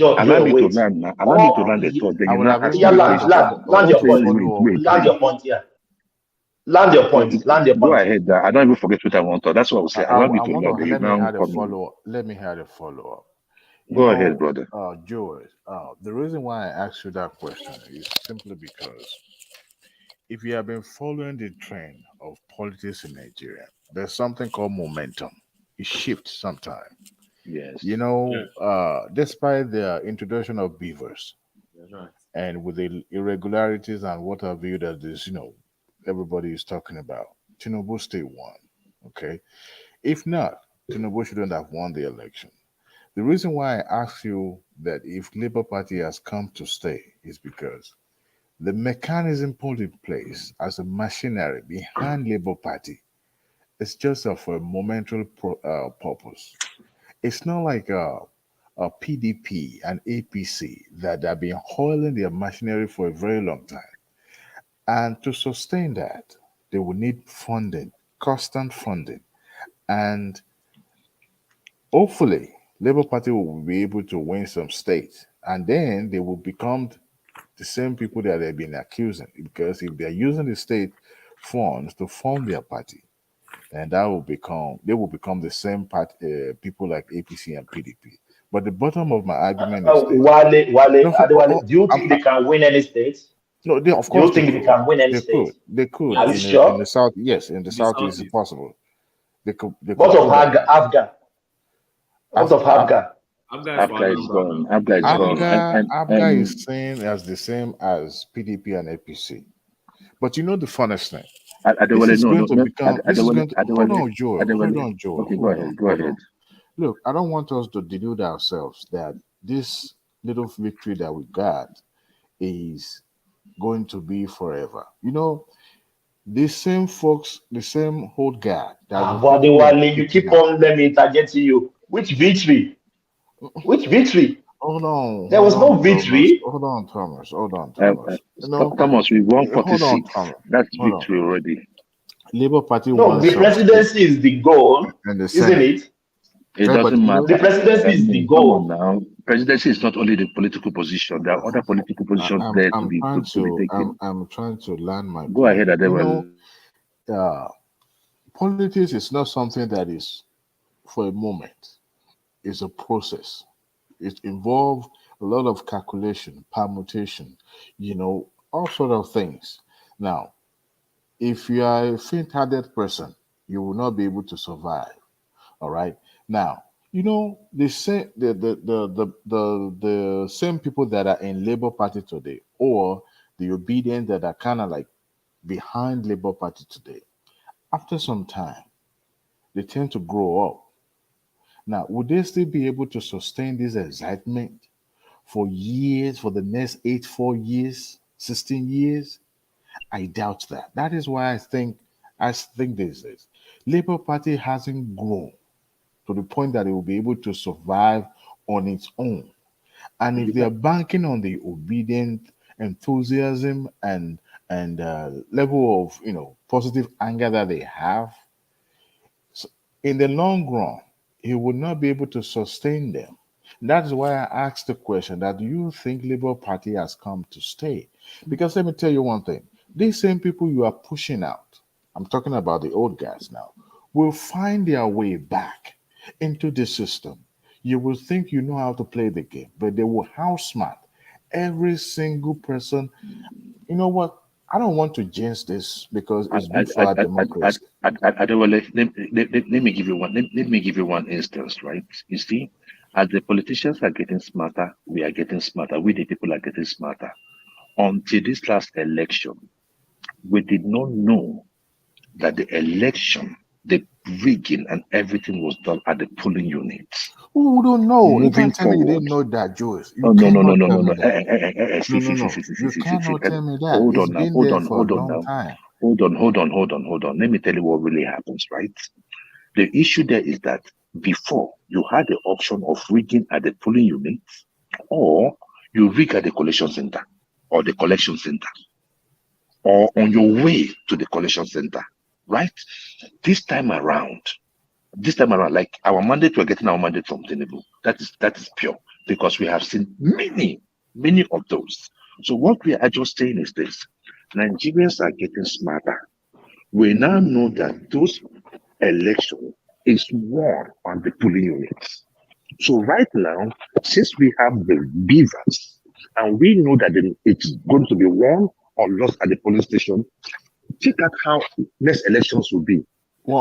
Allow me to land now. Allow me to land the thought. Then you now ask me land your point. Land your point here. Land your point. Go ahead. I don't even forget what I want to. That's what I will say. Allow me to land. Let me have a follow-up. Go ahead, brother. George, the reason why I asked you that question is simply because if you have been following the trend of politics in Nigeria, there's something called momentum. It shifts sometimes. Yes. Despite the introduction of beavers, right. and with the irregularities and what have you that is, everybody is talking about, Tinubu still won. Okay. If not, Tinubu shouldn't have won the election. The reason why I ask you that if Labour Party has come to stay is because the mechanism put in place as a machinery behind Labour Party is just for a momentary purpose. It's not like a PDP and APC that have been hoiling their machinery for a very long time. And to sustain that, they will need funding, constant funding. And hopefully, Labour Party will be able to win some states. And then they will become the same people that they've been accusing. Because if they're using the state funds to form their party, and they will become the same party, people like APC and PDP. But the bottom of my argument is this: Wale, no, Adewale, do you think they can win any state? no, they, of Do course you they think they could, can win any they could, state? they could Are you Yes, in the sure? south. Yes, in the in the southeast, it's southeast. possible. They What could of do that. Afghan? What of After Afghan? Abga is for Abga is Anambra gone. now. Abga is gone. Abga is seen as the same as PDP and APC. But you know the funnest thing, this Adewale, is no, going no, to no. become. This is Adewale, going to hold Adewale, on, Joel. Hold Adewale. on, Joel. Okay, go ahead. Go Hold ahead. on. Look, I don't want us to delude ourselves that this little victory that we got is going to be forever. You know, these same folks, the same old guard that Ah, will but people were Adewale, you picking keep out. on let me interjecting you. Which victory? Which victory? There Hold was on, no Thomas. victory. Hold on, Thomas. You know, Thomas, we won 40 hold on, seats. Thomas. That's Hold on. victory already. Labour Party No, won the some states presidency is the goal, and the isn't Senate. it? It Right, but doesn't you know, The matter. presidency I is the mean, come on goal. now. Presidency is not only the political position. There are other political positions there to I'm be trying to be to taken. I'm trying to land my Go ahead, point. You Adewale. know, uh, politics is not something that is for a moment. It's a process. It involves a lot of calculation, permutation, you know, all sort of things. Now, if you are a faint-hearted person, you will not be able to survive. All right. Now, you know, the same people that are in Labour Party today, or the obedient that are kind of like behind Labour Party today, after some time, they tend to grow up. Now, would they still be able to sustain this excitement for years, for the next 4 years, 16 years? I doubt that. That is why I think this is Labour Party hasn't grown to the point that it will be able to survive on its own. And if they are banking on the obedient enthusiasm and level of positive anger that they have, in the long run, he would not be able to sustain them. That's why I asked the question that do you think Labour Party has come to stay? Because let me tell you one thing. These same people you are pushing out, I'm talking about the old guys now, will find their way back into the system. You will think you know how to play the game, but they will house smart every single person. You know what? I don't want to jinx this because it's good for our democracy. Adewale, let me give you one. Let me give you one instance, right? You see, as the politicians are getting smarter, we are getting smarter. We the people are getting smarter. Until this last election, we did not know that the election, the rigging and everything was done at the polling units. Who don't know? You Moving can't tell me you forward. didn't know that, Jules. You Oh, no, no, no, cannot no, tell no, me no. that. See, No, see, see, no. see, see, see, You see, see, see. cannot tell me that. Hold It's on now, been hold there on, for a hold on long now. time. Hold on. Let me tell you what really happens, right? The issue there is that before you had the option of rigging at the polling units or you rig at the collection center or the collection center or on your way to the collection center, right? This time around, like our mandate, we're getting our mandate from Tinubu. That is pure because we have seen many of those. So what we are just saying is this: Nigerians are getting smarter. We now know that those elections is won on the polling units. So right now, since we have the beavers and we know that it's going to be won or lost at the polling station, check out how next elections will be.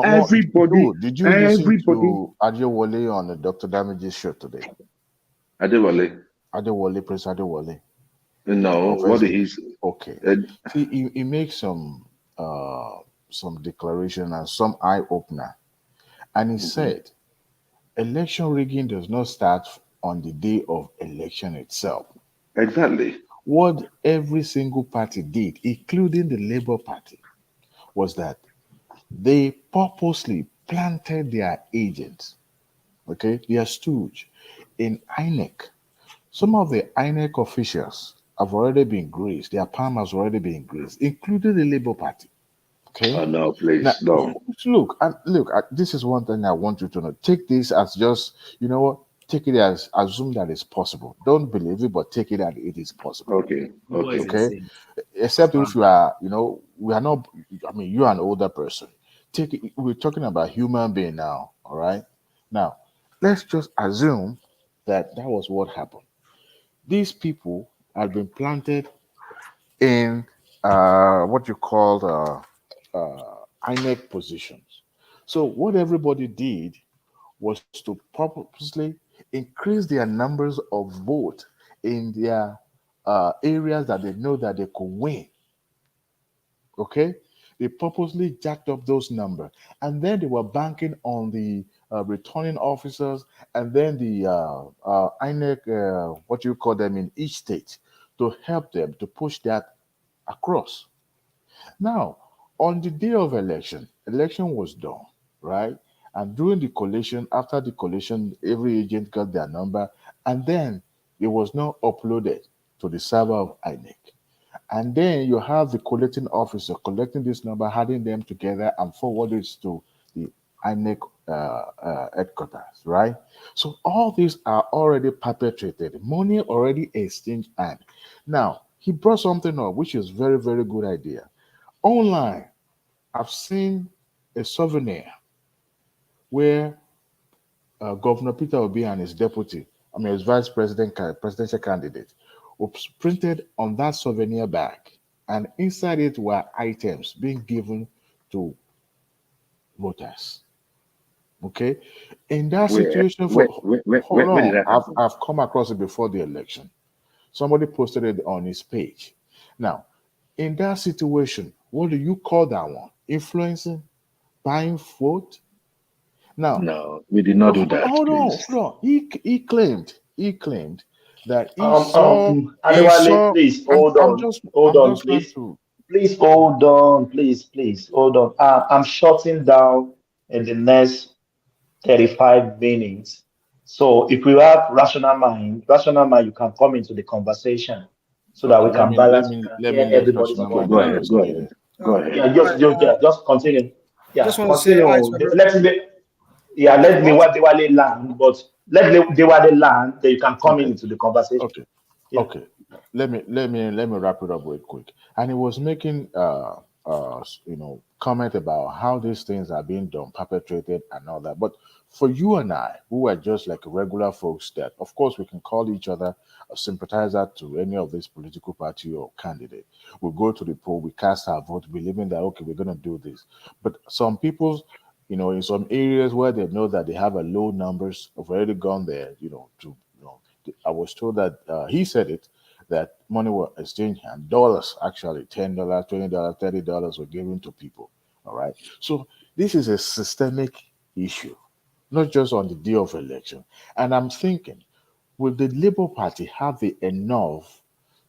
Everybody, Did you listen to Adewale on the Dr. Damage's show today? Adewale. Prince Adewale. No, Of what SD. is Okay. See, he makes some declaration and some eye opener. And he said election rigging does not start on the day of election itself. Exactly. What every single party did, including the Labour Party, was that they purposely planted their agents, okay, their stooge in INEC. Some of the INEC officials have already been graced, their palm has already been graced, including the Labour Party. Okay. Oh no, Now, please, no. look. This is one thing I want you to know. Take this as just, you know what? take it as assume that it's possible. Don't believe it, but take it that it is possible. Okay. Okay. Okay. Except if you are, we are not. I mean, you're an older person. Take it. We're talking about human being now. All right. Now, let's just assume that that was what happened. These people had been planted in what you call INEC positions. So what everybody did was to purposely increase their numbers of vote in their areas that they know that they could win. Okay, they purposely jacked up those numbers, and then they were banking on the returning officers, and then the INEC, what you call them in each state, to help them to push that across. Now, on the day of election was done, right? And during the collation, after the collation, every agent got their number, and then it was now uploaded to the server of INEC. And then you have the collecting officer collecting this number, adding them together, and forward it to the INEC headquarters, right? So all these are already perpetrated, money already exchanged, and now he brought something up, which is very, very good idea. Online, I've seen a souvenir where Governor Peter Obi and his deputy, I mean his presidential candidate, was printed on that souvenir bag, and inside it were items being given to voters. Okay, in that situation, hold Where did on, that happen? I've come across it before the election. Somebody posted it on his page. Now, in that situation, what do you call that one? Influencing, buying vote? Now, No, we did not do that, hold on, please. hold on. He claimed that he Adewale, saw. please I'm hold I'm on, just hold I'm on, just trying please. to. Please hold on, please hold on. I'm shutting down in the next 35 minutes. So if we have rational mind, you can come into the conversation so that Okay, we let can me let balance, we me can let me hear let everybody's Rational Okay, Man point go of get view. ahead. Go explain ahead. it. Go ahead. Just continue. Yeah, just want to say hi continue. to everyone. Let me What? what they want land, but they want the land, then you can come Okay, into the conversation. okay, Yeah. okay. Let me wrap it up real quick. And he was making comment about how these things are being done, perpetrated, and all that. But for you and I, who are just like regular folks, that of course we can call each other a sympathizer to any of this political party or candidate. We go to the poll, we cast our vote, believing that okay, we're gonna do this. But some people, in some areas where they know that they have a low numbers, have already gone there, to I was told that he said it, that money were exchanged and dollars, actually $10, $20, $30 were given to people. All right. So this is a systemic issue, not just on the day of election. And I'm thinking, will the Labour Party have the enough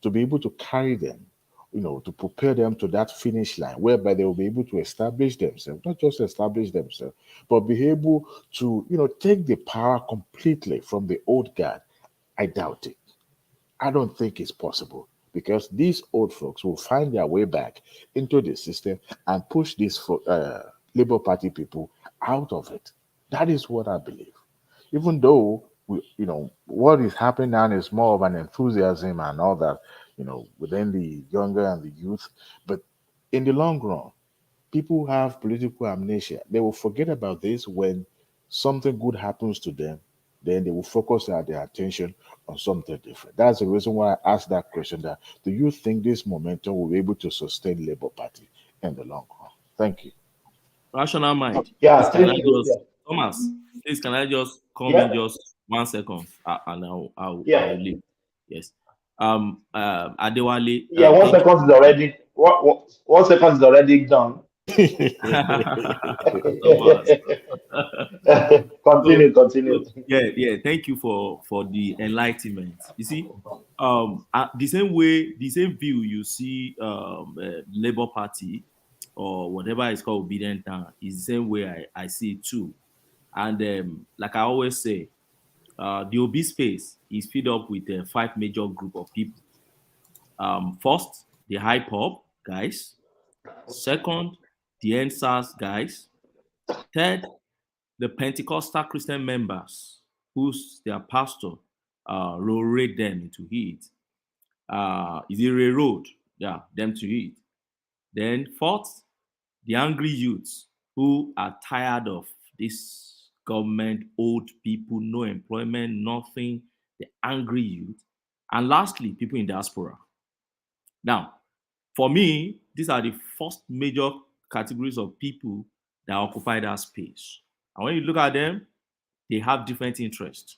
to be able to carry them, to prepare them to that finish line, whereby they will be able to establish themselves, not just establish themselves, but be able to, take the power completely from the old guard? I doubt it. I don't think it's possible because these old folks will find their way back into the system and push these Labour Party people out of it. That is what I believe. Even though what is happening now is more of an enthusiasm and all that, within the younger and the youth, but in the long run, people who have political amnesia. They will forget about this when something good happens to them. Then they will focus their attention on something different. That's the reason why I asked that question. That do you think this momentum will be able to sustain Labour Party in the long run? Thank you. Rational mind. Please, Yeah, can I thank you. just Thomas? Please, can I just come in Yeah. just 1 second, and I'll Yeah. leave. Yes. Adewale. Yeah, one Thank second is already 1 second is already done. Thomas. Continue, So continue. yeah. Thank you for the enlightenment. You see, the same view you see Labour Party or whatever it's called obedient now is the same way I see it too. And like I always say, the obese space is filled up with five major group of people. First, the high pop guys. Second, the NSAS guys. Third, the Pentecostal Christian members who's their pastor, lured them into it. Is it railroad? Yeah, them to it. Then fourth, the angry youths who are tired of this government, old people, no employment, nothing, the angry youth. And lastly, people in diaspora. Now, for me, these are the first major categories of people that occupy that space. And when you look at them, they have different interests.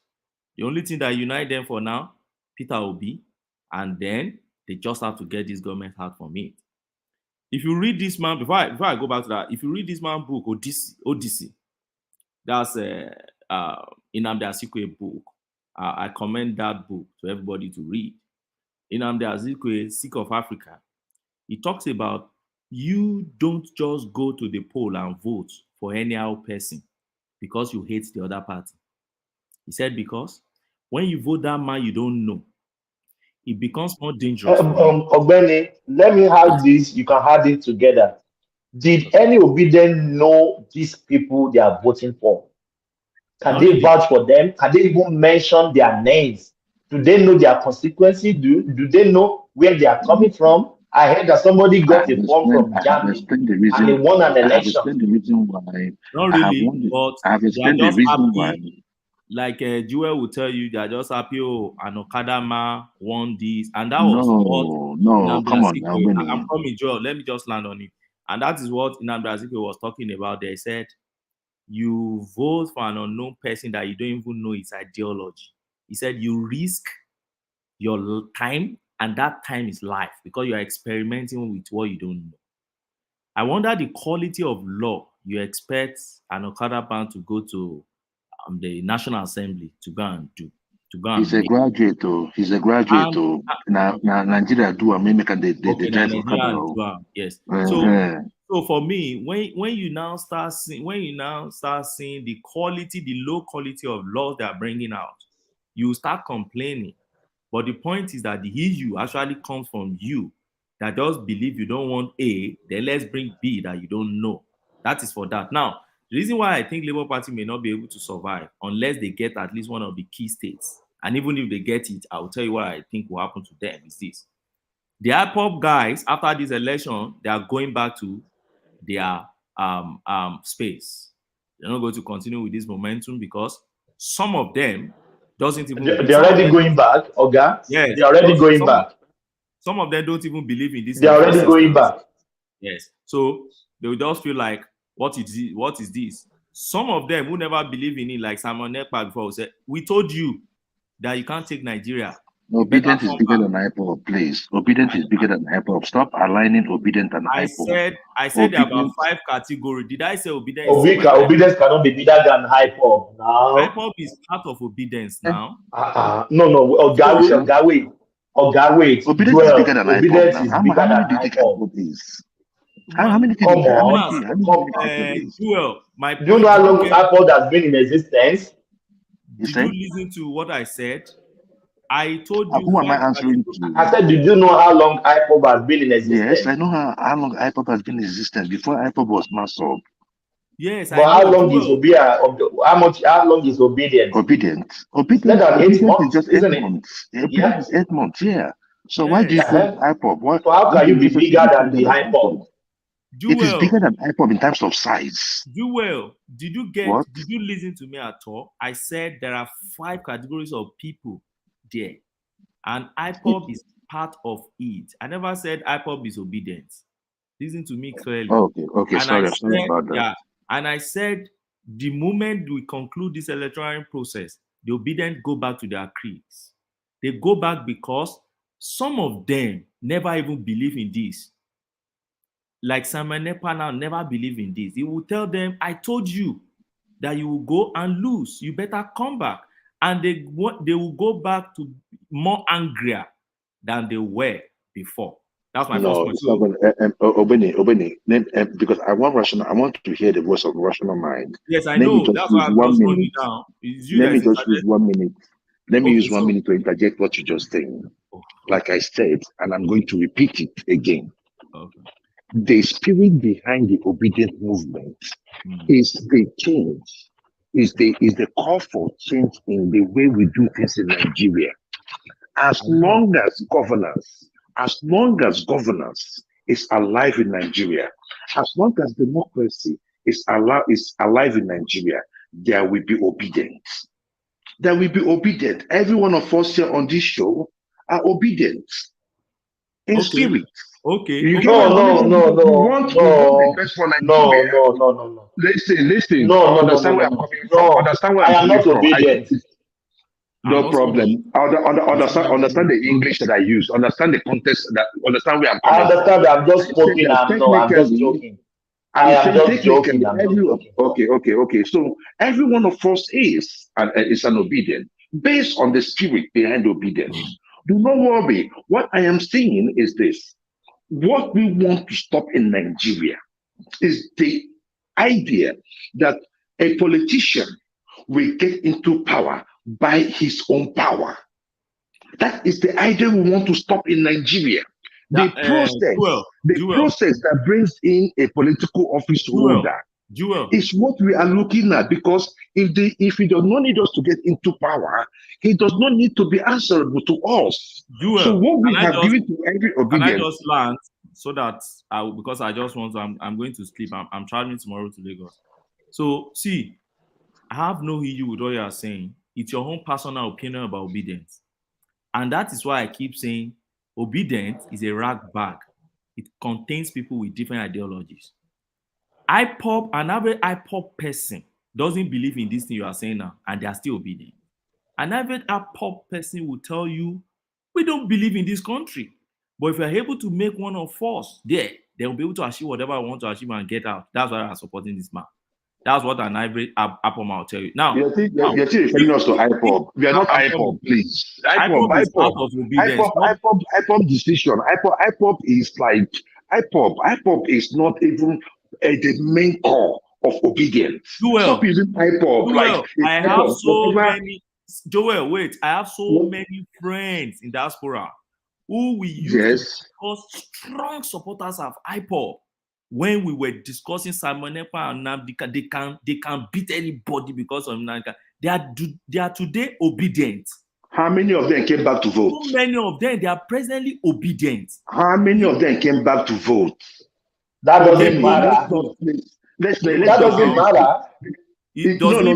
The only thing that unite them for now, Peter Obi, and then they just have to get this government out from it. If you read this man, before I go back to that, if you read this man's book, Odyssey, that's Nnamdi Azikiwe book. I commend that book to everybody to read. Nnamdi Azikiwe, Sick of Africa. He talks about you don't just go to the poll and vote for any other person because you hate the other party. He said because when you vote that man you don't know, it becomes more dangerous for you. Ogbeni, let me have this. You can have it together. Did any obedient know these people they are voting for? Can Not they really. vouch for them? Can they even mention their names? Do they know their consequences? Do they know where they are coming from? I heard that somebody got a form from I have Germany explained the and reason. they won an I have election. explained the reason why. Not I have really, won. but I have they are explained the just reason why. happy. Like Jewel will tell you, they are just happy. Oh, an Okada man won this, and that was what No, Nnamdi come on now, Azikiwe. Benny. I'm coming, Joel. Let me just land on it, and that is what Nnamdi Azikiwe was talking about. They said you vote for an unknown person that you don't even know his ideology. He said you risk your time, and that time is life because you are experimenting with what you don't know. I wonder the quality of law you expect an Okada band to go to the National Assembly to go and do, to go and He's a make. graduate, though. He's a graduate, though. Now, Nigeria do a mimic and they Okay, drive now for Okada. Nigerian do am, yes. So for me, when you now start seeing the quality, the low quality of laws they are bringing out, you start complaining. But the point is that the issue actually comes from you that just believe you don't want A, then let's bring B that you don't know. That is for that. Now, the reason why I think Labour Party may not be able to survive unless they get at least one of the key states, and even if they get it, I will tell you what I think will happen to them is this. The IPOB guys, after this election, they are going back to their space. They're not going to continue with this momentum because some of them doesn't even They're already going back, Oga. yes, They're already going back. some of them don't even believe in this They're reform already going back. Yes. So they will just feel like, what is this? Some of them who never believe in it, like Simon Ekpa before, said, we told you that you can't take Nigeria. Obedience is bigger than IPOB, please. Obedience is bigger than IPOB. Stop aligning obedience and IPOB. I said there are about 5 categories. Did I say obedience? Obedience cannot be bigger than IPOB now. IPOB is part of obedience now. No, Oga, wait. Obedience is bigger than IPOB. How many do you think IPOB is? How many Come on. Joel, my point. Do you know how long IPOB has been in existence? Did you listen to what I said? I told you. Who am I answering to? I said, did you know how long IPOB has been in existence? Yes, I know how long IPOB has been in existence before IPOB was massed up. Yes, but how long is how long is obedience? Obedience Less than 8 months, is just 8 months. Obedience is 8 months, yeah. So why do you call IPOB? So how can you be bigger than the IPOB? It is bigger than IPOB in terms of size. Joel, did you listen to me at all? I said there are 5 categories of people there, and IPOB is part of it. I never said IPOB is obedience. Listen to me clearly. Okay, and sorry about that. Yeah, and I said the moment we conclude this electoral process, the obedient go back to their creeds. They go back because some of them never even believe in this. Like Simon Ekpa now never believe in this. He will tell them, I told you that you will go and lose. You better come back. And they will go back to more angrier than they were before. That's my first point. Obeni, because I want to hear the voice of rational mind. Yes, I know. That's why I'm just running down. Let me just use 1 minute. Let me use 1 minute to interject what you just said. Like I said, and I'm going to repeat it again. Okay. The spirit behind the obedient movement is the change. is the call for change in the way we do things in Nigeria. As long as governance is alive in Nigeria, as long as democracy is alive in Nigeria, there will be obedience. There will be obedient. Every one of us here on this show are obedient in spirit. Okay. You get No, we want the best for Nigeria. no. Listen. No. Understand where I'm coming from. Understand where I I'm am coming not from. obedient. No problem. Understand the English that I use. Understand the context understand where I'm I coming from. understand that I'm just I said smoking. that I'm just technically, joking. I'm saying I'm just joking. okay. So every one of us is an obedient based on the spirit behind obedience. Do not worry. What I am saying is this: what we want to stop in Nigeria is the idea that a politician will get into power by his own power. That is the idea we want to stop in Nigeria. The process that brings in a political office holder is what we are looking at, because if he does not need us to get into power, he does not need to be answerable to us. So what we have given to every obedience. Can I just land so that because I just want to, I'm going to sleep. I'm traveling tomorrow to Lagos. So see, I have no issue with what you are saying. It's your own personal opinion about obedience. And that is why I keep saying obedience is a rag bag. It contains people with different ideologies. An average IPOP person doesn't believe in this thing you are saying now, and they are still obedient. An average IPOP person will tell you, we don't believe in this country. But if you're able to make one of us there, they will be able to achieve whatever I want to achieve and get out. That's why I'm supporting this man. That's what an average IPOP man will tell you. Now, you're still referring us to IPOP. We are not IPOP, please. IPOP is part of obedience. IPOP decision. IPOP is like IPOP is not even the main core of obedience. Stop using IPOP. I have so many. Joel, wait. I have so many friends in diaspora who we use because strong supporters of IPOP. When we were discussing Simon Ekpa and Nnamdi, they can beat anybody because of Nnamdi. They are today obedient. How many of them came back to vote? So many of them, they are presently obedient. How many of them came back to vote? That doesn't matter. That doesn't matter. It doesn't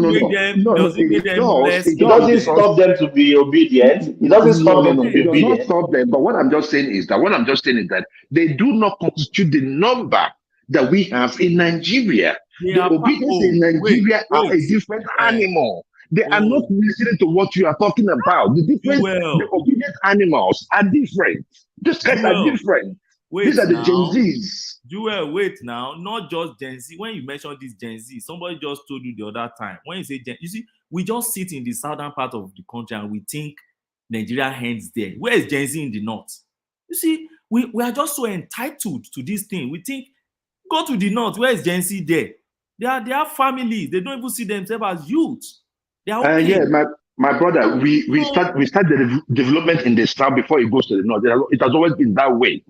stop them to be obedient. It doesn't stop them to be obedient. It does not stop them. But what I'm just saying is that they do not constitute the number that we have in Nigeria. The obedience in Nigeria are a different animal. They are not listening to what you are talking about. The obedient animals are different. These guys are different. These are the Gen Zs. Joel, wait now. Not just Gen Z. When you mention this Gen Z, somebody just told you the other time. When you say Gen, you see, we just sit in the southern part of the country and we think Nigeria ends there. Where is Gen Z in the north? You see, we are just so entitled to this thing. We think, go to the north. Where is Gen Z there? They are families. They don't even see themselves as youth. They are okay. Yeah, my brother, we start the development in the south before it goes to the north. It has always been that way.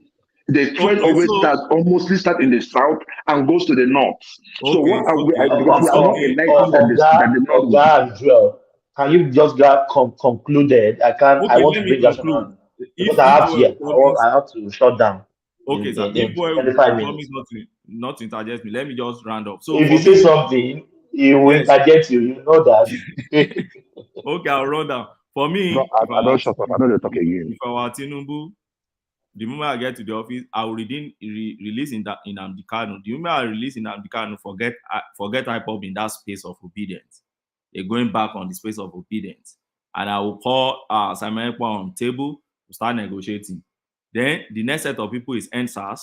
The trend always start in the south and goes to the north. So what are we? Because we are not enlightened that the north. Can you just concluded? I want to bring that on because I have to shut down. Okay, sir. If you promise not to interject me, let me just round up. So if you say something, he will interject you. You know that. Okay, I'll run down. For me, I don't shut up. I know they talk again. If I were Tinubu, the moment I get to the office, I will release in Nnamdi Kanu. The moment I release in Nnamdi Kanu, forget IPOB in that space of obedience. They're going back on the space of obedience. And I will call Simon Ekpa on table to start negotiating. Then the next set of people is NSAS.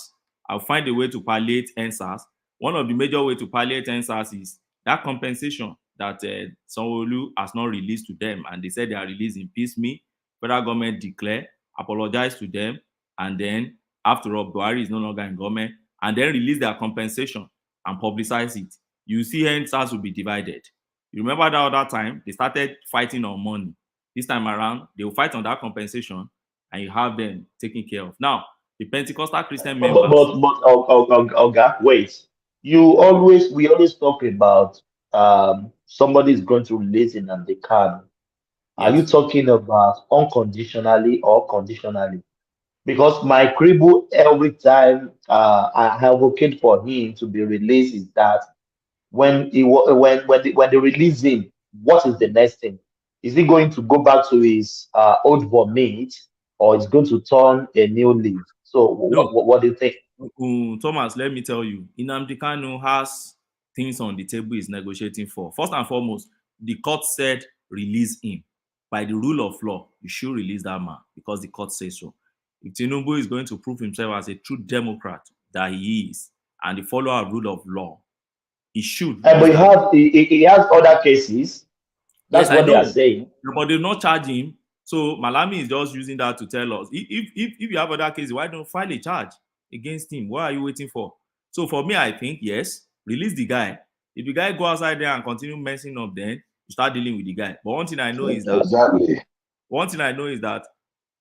I'll find a way to palliate NSAS. One of the major ways to palliate NSAS is that compensation that Sanwo-Olu has not released to them, and they said they are released in piecemeal. Federal government declare, apologize to them, and then after all, Buhari is no longer in government, and then release their compensation and publicize it. You see, NSAS will be divided. You remember that other time they started fighting on money. This time around, they will fight on that compensation, and you have them taken care of. Now, the Pentecostal Christian members. But wait. We always talk about somebody is going to release in and they can, are you Yes. talking about unconditionally or conditionally? Because my quibble every time I advocate for him to be released is that when they release him, what is the next thing? Is he going to go back to his old vomit, or is going to turn a new leaf? So No. what do you think? Thomas, let me tell you, Nnamdi Kanu has things on the table he's negotiating for. First and foremost, the court said release him. By the rule of law, you should release that man because the court says so. If Tinubu is going to prove himself as a true Democrat that he is and the follower of rule of law, he should But release that man. he has other cases. Yes, That's I what they are know, saying. but they've not charged him. So Malami is just using that to tell us if you have other cases, why don't file a charge against him? What are you waiting for? So for me, I think yes, release the guy. If the guy go outside there and continue messing up, then you start dealing with the guy. But one thing I know is that Exactly.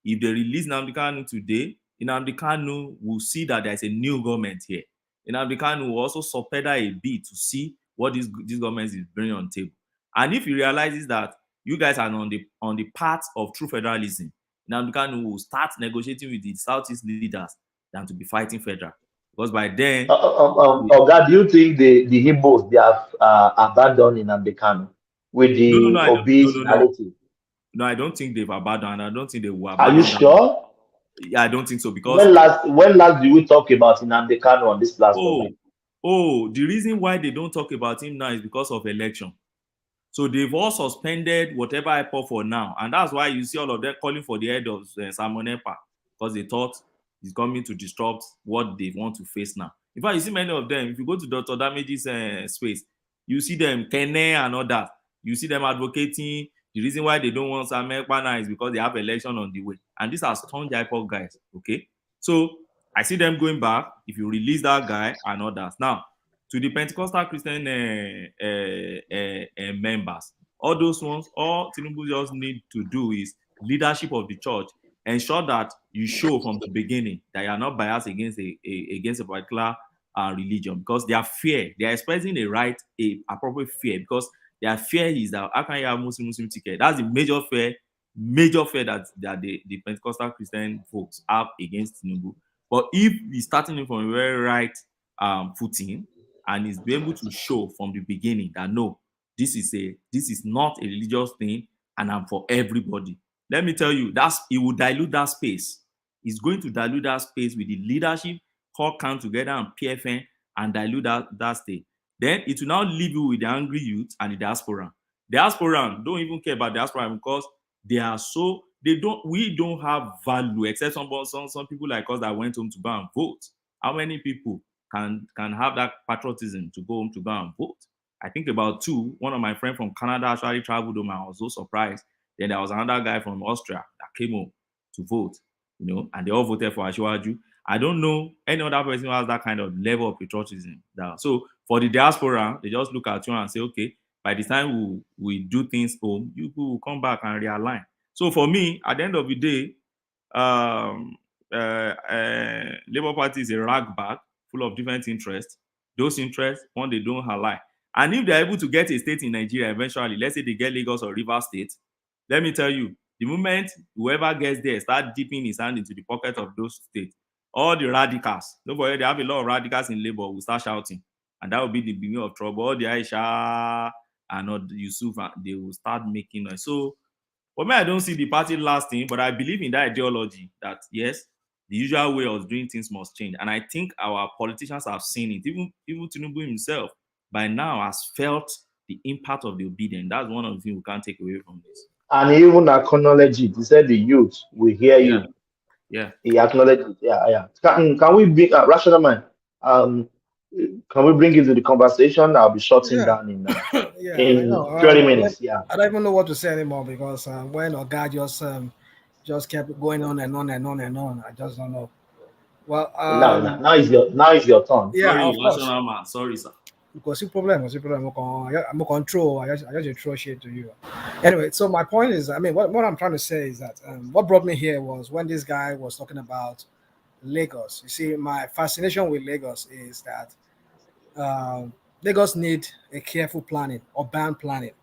if they release Nnamdi Kanu today, Nnamdi Kanu will see that there's a new government here. Nnamdi Kanu will also subpedal a bit to see what this government is bringing on the table. And if he realizes that you guys are on the path of true federalism, Nnamdi Kanu will start negotiating with the Southeast leaders than to be fighting federal. Because by then, Oga, do you think the Igbos they have abandoned in Ambekano with no, the Obi's narrative? no, I don't think they've abandoned. I don't think they will Are you abandon them. sure? Yeah, I don't think so because When last did we talk about Nnamdi Kanu on this platform? the reason why they don't talk about him now is because of election. So they've all suspended whatever IPOB for now. And that's why you see all of them calling for the head of Simon Ekpa, because they thought he's coming to disrupt what they want to face now. In fact, you see many of them, if you go to Dr. Damage's space, you see them, Kene and all that. You see them advocating. The reason why they don't want Simon Ekpa now is because they have election on the way. And these are staunch IPOB guys, okay? So I see them going back if you release that guy and others. Now, to the Pentecostal Christian members, all those ones, all Tinubu just need to do is leadership of the church. Ensure that you show from the beginning that you are not biased against a particular religion, because their fear, they are expressing a appropriate fear, because their fear is that how can you have Muslim ticket? That's the major fear that the Pentecostal Christian folks have against Tinubu. But if he's starting from a very right footing, and is be able to show from the beginning that no, this is not a religious thing, and I'm for everybody. Let me tell you, it will dilute that space. It's going to dilute that space with the leadership, all come together and PFN and dilute that state. Then it will now leave you with the angry youth and the diaspora. Diaspora don't even care about diaspora because we don't have value except some people like us that went home to go and vote. How many people can have that patriotism to go home to go and vote? I think about two. One of my friends from Canada actually traveled home. I was so surprised. Then there was another guy from Austria that came home to vote, and they all voted for Asiwaju. I don't know any other person who has that kind of level of patriotism. So for the diaspora, they just look at you and say, okay, by the time we do things home, you will come back and realign. So for me, at the end of the day, Labour Party is a rag bag full of different interests. Those interests, one, they don't align. And if they're able to get a state in Nigeria eventually, let's say they get Lagos or Rivers State, let me tell you, the moment whoever gets there start dipping his hand into the pocket of those states, all the radicals, don't forget they have a lot of radicals in Labour, will start shouting. And that will be the beginning of trouble. All the Aisha and all the Yusuf, they will start making noise. So for me, I don't see the party lasting, but I believe in that ideology that yes, the usual way of doing things must change. And I think our politicians have seen it. Even Tinubu himself by now has felt the impact of the obedience. That's one of the things we can't take away from this. And he even acknowledge it. He said the youth will hear you. Yeah. He acknowledged it. Yeah. Can we bring rational mind? Can we bring it to the conversation? I'll be shutting down in 20 minutes. Yeah. I don't even know what to say anymore because when Oga just kept going on and on and on and on, I just don't know. Well, now is your turn. Yeah, sorry, of course. man. Sorry, sir. Because problem. I'm control. I just throw shit to you. Anyway, so my point is, I mean, what I'm trying to say is that what brought me here was when this guy was talking about Lagos. You see, my fascination with Lagos is that Lagos need a careful planning, urban planning.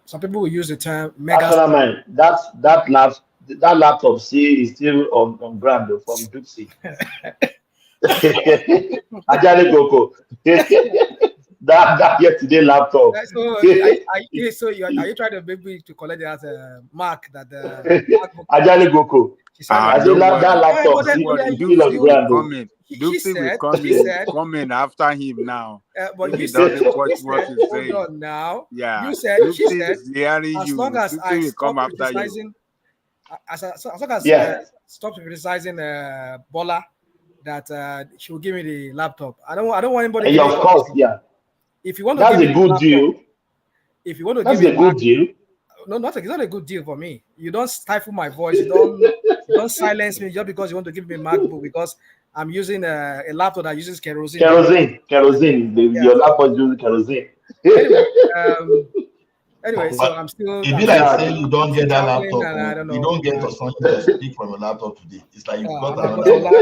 Some people will use the term mega. National man, that laptop see is still on ground though, from Duxie. Ajale Goko. that yesterday laptop. Are you trying to maybe to collect that mark that Ajale Goko. She said I said that laptop is still on ground though. She said coming after him now. but If you he said, doesn't watch what he's hold saying. on now. Yeah. You said, she Dupsy said, is hearing as you. long as Dupsy I will stop come after you. criticizing, as long as stop criticizing Bola, that she will give me the laptop. I don't want anybody. Yeah, of course, yeah. If you want to that's give a me good deal. If you want to that's give me a good deal. No, it's not a good deal for me. You don't stifle my voice. You don't silence me just because you want to give me a MacBook because I'm using a laptop that uses kerosene. Kerosene. Your laptop uses kerosene. Anyway, so I'm still. It be like saying you don't get that laptop. I don't know. You don't get something to speak from your laptop today. It's like you've got another one.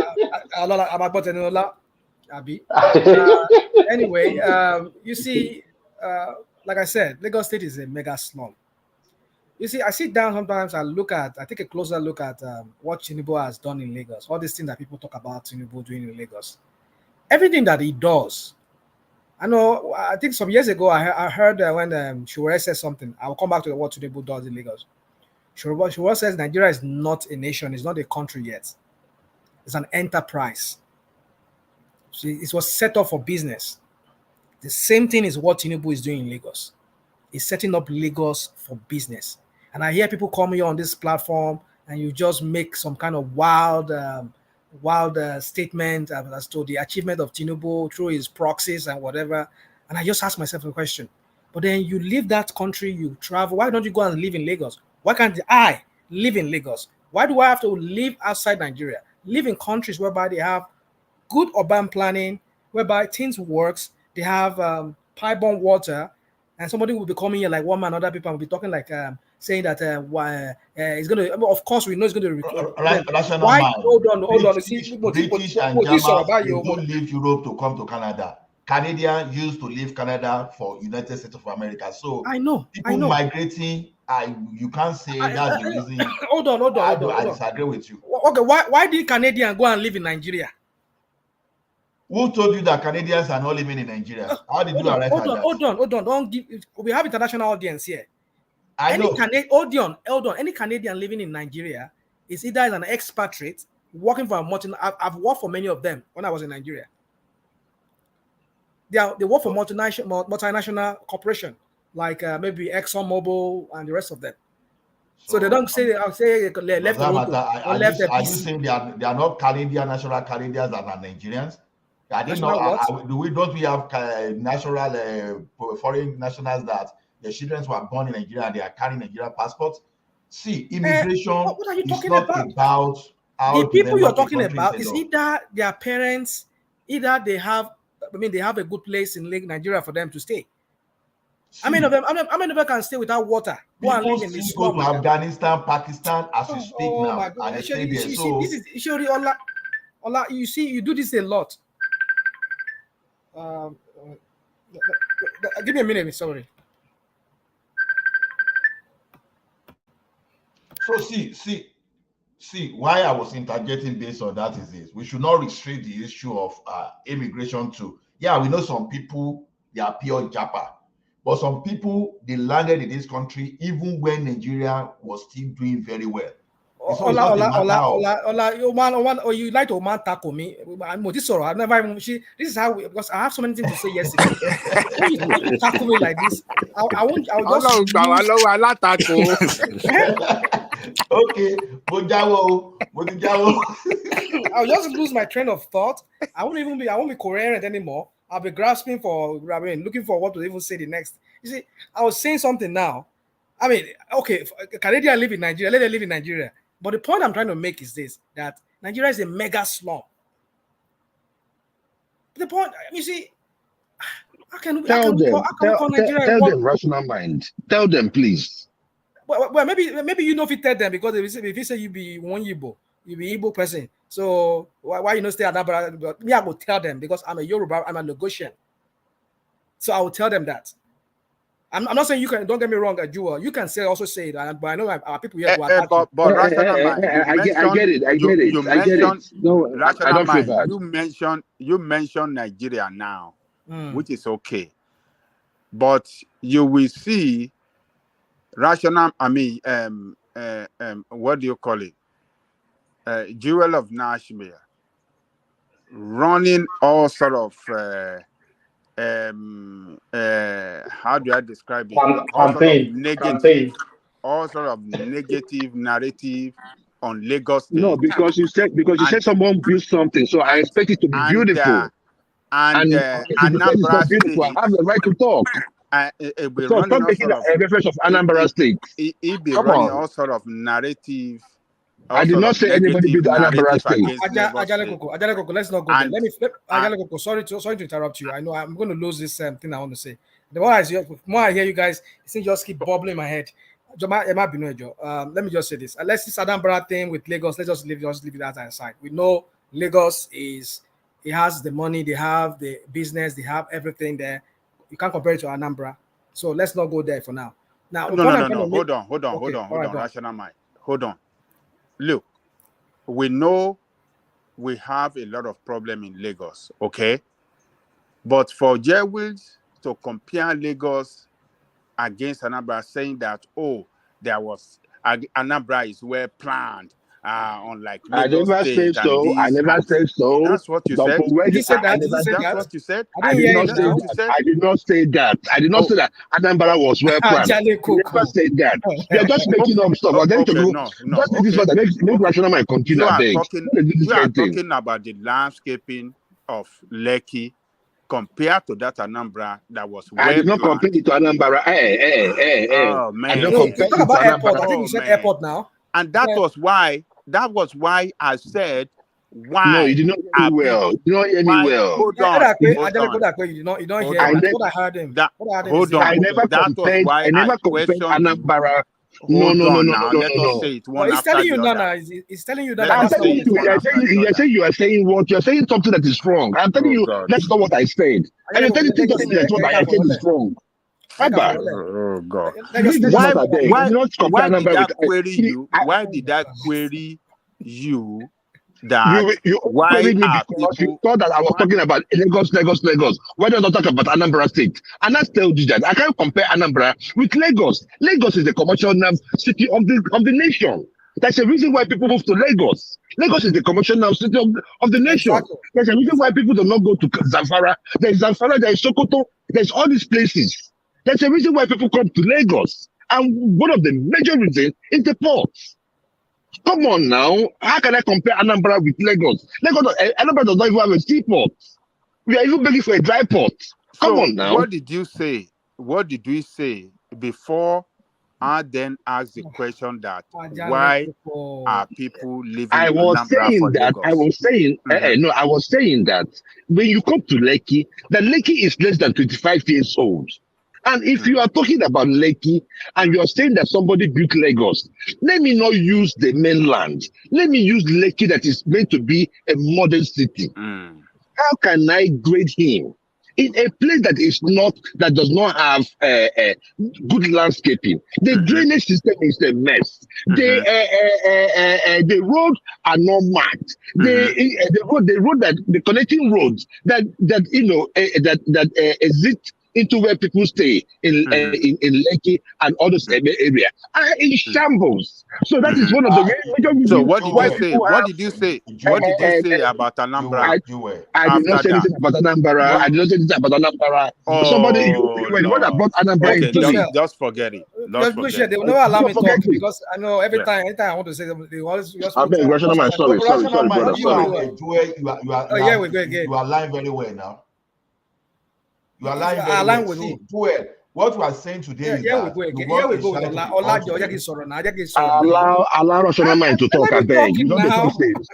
Anyway, you see, like I said, Lagos State is a mega slum. You see, I sit down sometimes. I take a closer look at what Tinubu has done in Lagos. All these things that people talk about Tinubu doing in Lagos. Everything that he does. I think some years ago, I heard when Shuwere said something. I will come back to what Tinubu does in Lagos. Shuwere says Nigeria is not a nation. It's not a country yet. It's an enterprise. See, it was set up for business. The same thing is what Tinubu is doing in Lagos. He's setting up Lagos for business. And I hear people come here on this platform and you just make some kind of wild statement as to the achievement of Tinubu through his proxies and whatever. And I just ask myself a question. But then you leave that country, you travel. Why don't you go and live in Lagos? Why can't I live in Lagos? Why do I have to live outside Nigeria? Live in countries whereby they have good urban planning, whereby things works. They have pipe-borne water. And somebody will be coming here like one man, other people will be talking like saying that it's going to. Of course, we know it's going to record. Why? Hold on. British and Germans they don't leave Europe to come to Canada. Canadians used to leave Canada for United States of America. So I know people migrating. You can't say that's the reason. Hold on. I disagree with you. Okay, why did Canadian go and live in Nigeria? Who told you that Canadians are not living in Nigeria? How did you arrive at that? Hold on. Don't give. We have international audience here. Hold on. Any Canadian living in Nigeria is either an expatriate working for a I've worked for many of them when I was in Nigeria. They work for multinational corporation like maybe ExxonMobil and the rest of them. So they don't say left Toronto or left Are you saying they are not Canadian national Canadians and are Nigerians? I didn't know. Don't we have natural foreign nationals that their children were born in Nigeria and they are carrying Nigerian passports? See, immigration what are you talking about how the people you're talking about is either their parents, either they have a good place in Nigeria for them to stay. How many of them can stay without water? People still go to Afghanistan, Pakistan as we speak now, and they stay there. So this is Ola, you see, you do this a lot. Give me a minute, sorry. So see why I was interjecting based on that is this: we should not restrict the issue of immigration to. Yeah, we know some people they are pure japa, but some people they landed in this country even when Nigeria was still doing very well. Ola, you like to man tackle me. I've never even. This is how because I have so many things to say yesterday. when you tackle me like this, I'll Okay, I'll just lose my train of thought. I won't be coherent anymore. I'll be grasping looking for what to even say the next. You see, I was saying something now. Okay, Canadians live in Nigeria. Let them live in Nigeria. But the point I'm trying to make is this: that Nigeria is a mega slum. The point, you see, tell them rational mind. Tell them, please. Well, maybe you know if you tell them because if you say you be one Yibo, You be Igbo person. So why you not stay at Anambra? But me, I will tell them because I'm a Yoruba, I'm a Lagosian. So I will tell them that. I'm not saying you can. Don't get me wrong, Jewel. You can also say that, but I know our people here will attack you. But Rational Man, you I get mentioned it. you I get it. mentioned No, I Rational don't feel Man. bad. You mentioned Nigeria now, Mm. which is okay, but you will see Rational. I mean, what do you call it? Jewel of Nashmere running all sort of how do I describe it? All sort of Campaign. negative narrative on Lagos No, State, because you said and someone built something, so I and expect it to be beautiful. And if you say it's Anambra not beautiful, I State, have the right to talk. it be So running stop all making sort of a reference of Anambra State. it be Come running on. all sort of narrative, I all did sort not of say anybody negative built Anambra narrative State. against Lagos State. Ajale Koko, let's not go there. And Ajale Koko, sorry to interrupt you. I know I'm going to lose this thing I want to say. The more I hear you guys, it seems just keep bubbling in my head. Let me just say this. Let's this Anambra thing with Lagos. Let's just leave it that aside. We know Lagos it has the money, they have the business, they have everything there. You can't compare it to Anambra. So let's not go there for now. Now, no. Hold on. Right, Rational Mind. Hold on. Look, we know we have a lot of problem in Lagos, okay? But for Jewels to compare Lagos against Anambra, saying that, there was Anambra is well planned, unlike I Lagos never said State and so. I this never and this. said so. That's what you said. Did he say that? Did he say That's that? what you said. I didn't I did hear not him say now. What you that. said. I did not say that. I did not say that Anambra was well planned. Ajale I never Koko. said that. You are just making up stuff. I'm going to Okay, go. no. Just take this Okay, one. Make Rational Mind continue. you I are beg. talking. Don't do this You are kind of thing. talking about the landscaping of Lekki compared to that Anambra that was I well did not compare planned. it to Anambra. Oh I did not man. No, you compare talk it to about airport. Anambra. I think Oh you said man. airport now. And that was why I said, No, you why did not hear me are well. You people, did not hear me why well. hold on, You don't hold hear I him. I on. think never, what I heard him. That What I heard him is hold the I on. airport. never That was compared. why I I never compared questioned you. Anambra. No, Hold no, no, on no, now. no, no, Let no, us no. say it But one he's after telling you the now. other. He's telling you that Let I'm that's us not say telling what it he you, one said. after the you're other. saying what you're saying something that is wrong. I'm telling Oh you God. that's not what I said. And you're telling me something that's what I said is wrong. Abba, Oh God. leave this matter there. You did not compare Why did Anambra with. I query See, you? Why did I query you that you only why queried me are because you people thought that I was why talking about Lagos. Why don't I talk about Anambra State? And I told you that I can't compare Anambra with Lagos. Lagos is the commercial city of the nation. That's the reason why people move to Lagos. Lagos is the commercial city of the nation. Exactly. There's a reason why people do not go to Zamfara. There's Zamfara, there's Sokoto, there's all these places. There's a reason why people come to Lagos. And one of the major reasons is the port. Come on now. How can I compare Anambra with Lagos? Anambra does not even have a seaport. We are even begging for a dry port. Come so on now. what did you say? What did we say before I then asked the question that why are people leaving I was Anambra for saying that. Lagos? I was saying that when you come to Lekki, the Lekki is less than 25 years old. And if you are talking about Lekki and you are saying that somebody built Lagos, let me not use the mainland. Let me use Lekki that is meant to be a modern city. How can I grade him in a place that does not have good landscaping? The drainage system is a mess. The roads are not marked. The connecting roads that exit into where people stay in Lekki and all those area are in shambles. So that is one of the major So reasons what did why you say? people What have. did you say? What did you say about Anambra I did not after say that? anything about Anambra. I did not say anything about Anambra. Somebody, you Oh were the one that Lord. brought Anambra Okay, into it. just forget it. Just forget it. They will never allow me talk Forget it. because I know Yeah. anytime I want to say something, they always just I put. beg, Rational Man, sorry, brother, You and sorry. Yeah, we go again. You are lying very well now. You are lying I very align well. with See, who? Joel, what we are saying today is Yeah, we that go you again. want We a go with child to Ola. become Jackie great. Sorona. Jackie Sorona. Allow Rational Man to talk, Let I me beg. talking We don't the now. talk things.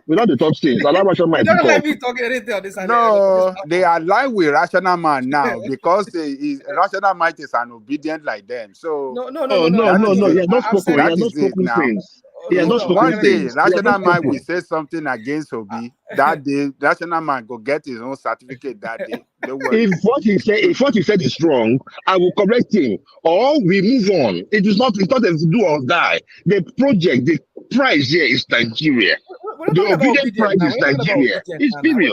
We don't the talk things. Allow Rational You Man to don't let talk. me talk anything on this. No, they align with Rational Man now because Rational Man is an obedient like them. So No. No, that is no. it. He has not I've spoken. said He That has not is it spoken now. since. He has not spoken One day, since. He has not Rational Mind will spoken. say something against Obi. That day, Rational Mind go get his own certificate that day. Don't worry. If what he said is wrong, I will correct him. Or we move on. It's not a do or die. The project, the prize here is Nigeria. We're not The talking about obedient obedience prize now. is We're not talking about Nigeria. obedience It's now. period.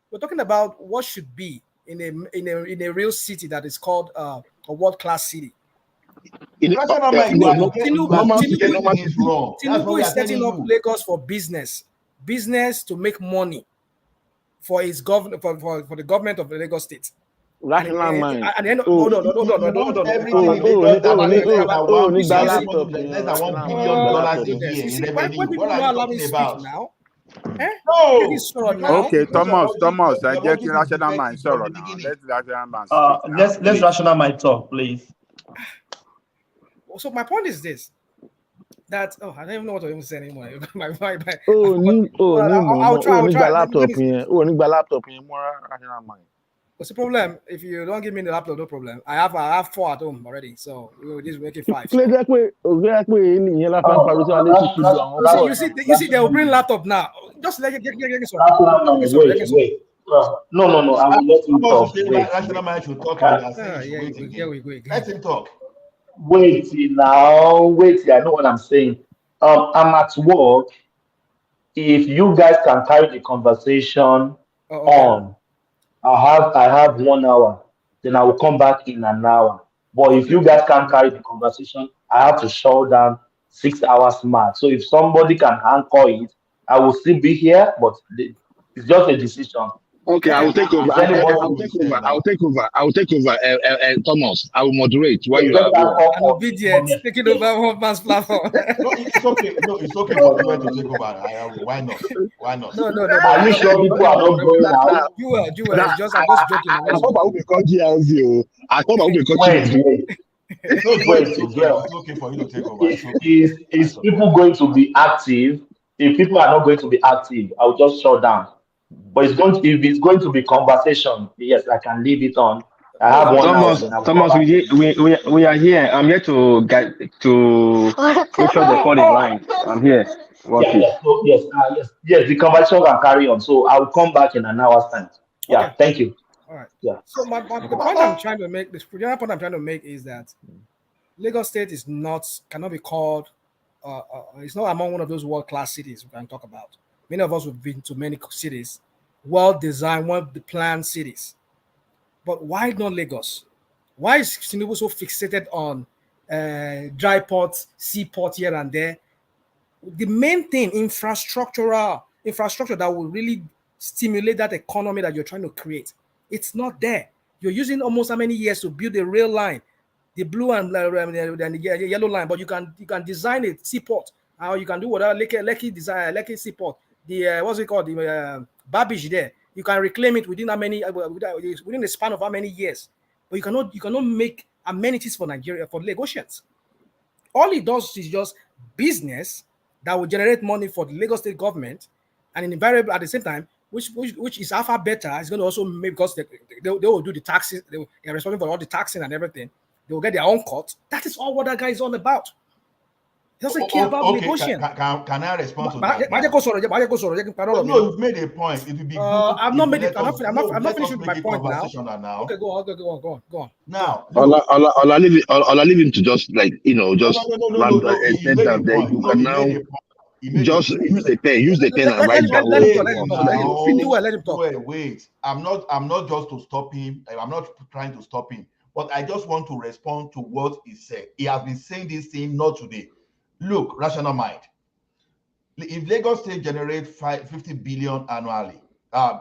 We're talking about what should be in a real city that is called a world class city. Rational Mind, you are getting this wrong. That's what Tinubu we is are telling setting up you. Lagos for business to make money for his government for the government of the Lagos state. Rational Mind. At the end, Oh, hold on. Everything in Lagos that are making about less than $1 billion a year in revenue. When people What are not you allow me talking speak about? now, No, Okay, Thomas, your I get logic is Rational Mind. defective from Sorry the now. beginning. Let Rational Mind speak now. Let's Please. Rational Mind talk, please. So my point is this: that I don't even know what to even say anymore. I'll try. laptop yẹn more Rational Mind. What's the problem? If you don't give me the laptop, no problem. I have 4 at home already, so we will just make it 5. So. You see, they will bring laptop now. Just let get Wait. No. I will let you talk. Rational Mind should talk and they are saying wait. Let him talk. Wait now. Wait. I know what I'm saying. I'm at work. If you guys can carry the conversation on, I have 1 hour. Then I will come back in an hour. But if you guys can't carry the conversation, I have to shut down 6 hours max. So if somebody can anchor it, I will still be here. But it's just a decision. Okay, I will take over. I'll take over. Thomas, I will moderate while you are at work. An obedient, taking over one man's platform. No, it's okay. No, it's okay for you to take over. Why not? No. Are you sure people are not going out? You are. I'm just joking. I thought I would be called GLZ. I thought I would be called Wait. It's okay for you to take over. Is people going to be active? If people are not going to be active, I'll just shut down. But if it's going to be conversation, yes, I can leave it on. I have 1 hour. Thomas, we are here. I'm here to make sure they fall in line. I'm here. Yes. The conversation can carry on. So I'll come back in an hour's time. Yeah, Okay. thank you. All right. Yeah. So the point I'm trying to make, is that Lagos State cannot be called. It's not among one of those world-class cities we can talk about. Many of us have been to many cities, well-designed, well-planned cities. But why not Lagos? Why is Tinubu so fixated on dry ports, seaport here and there? The main thing, infrastructure that will really stimulate that economy that you're trying to create. It's not there. You're using almost how many years to build a rail line, the blue and the yellow line, but you can design a seaport, or you can do whatever Lekki seaport. The what's it called? The Babbage there. You can reclaim it within within the span of how many years? But you cannot make amenities for Nigeria, for Lagosians. All it does is just business that will generate money for the Lagos state government, and invariably at the same time, which is alpha beta, is going to also make, because they will do the taxes, they're responsible for all the taxing and everything. They will get their own cut. That is all what that guy is all about. He doesn't care about negotiation. Can I respond to that? No, you've made a point. It would be good. I'm not finished with my point now. Okay, go on. Now, I'll leave him to just no. He made a point. You can now just use the pen and write down. Let him talk. Wait. I'm not just to stop him. I'm not trying to stop him, but I just want to respond to what he said. He has been saying this thing not today. Look, Rational Mind. If Lagos State generates 50 billion annually,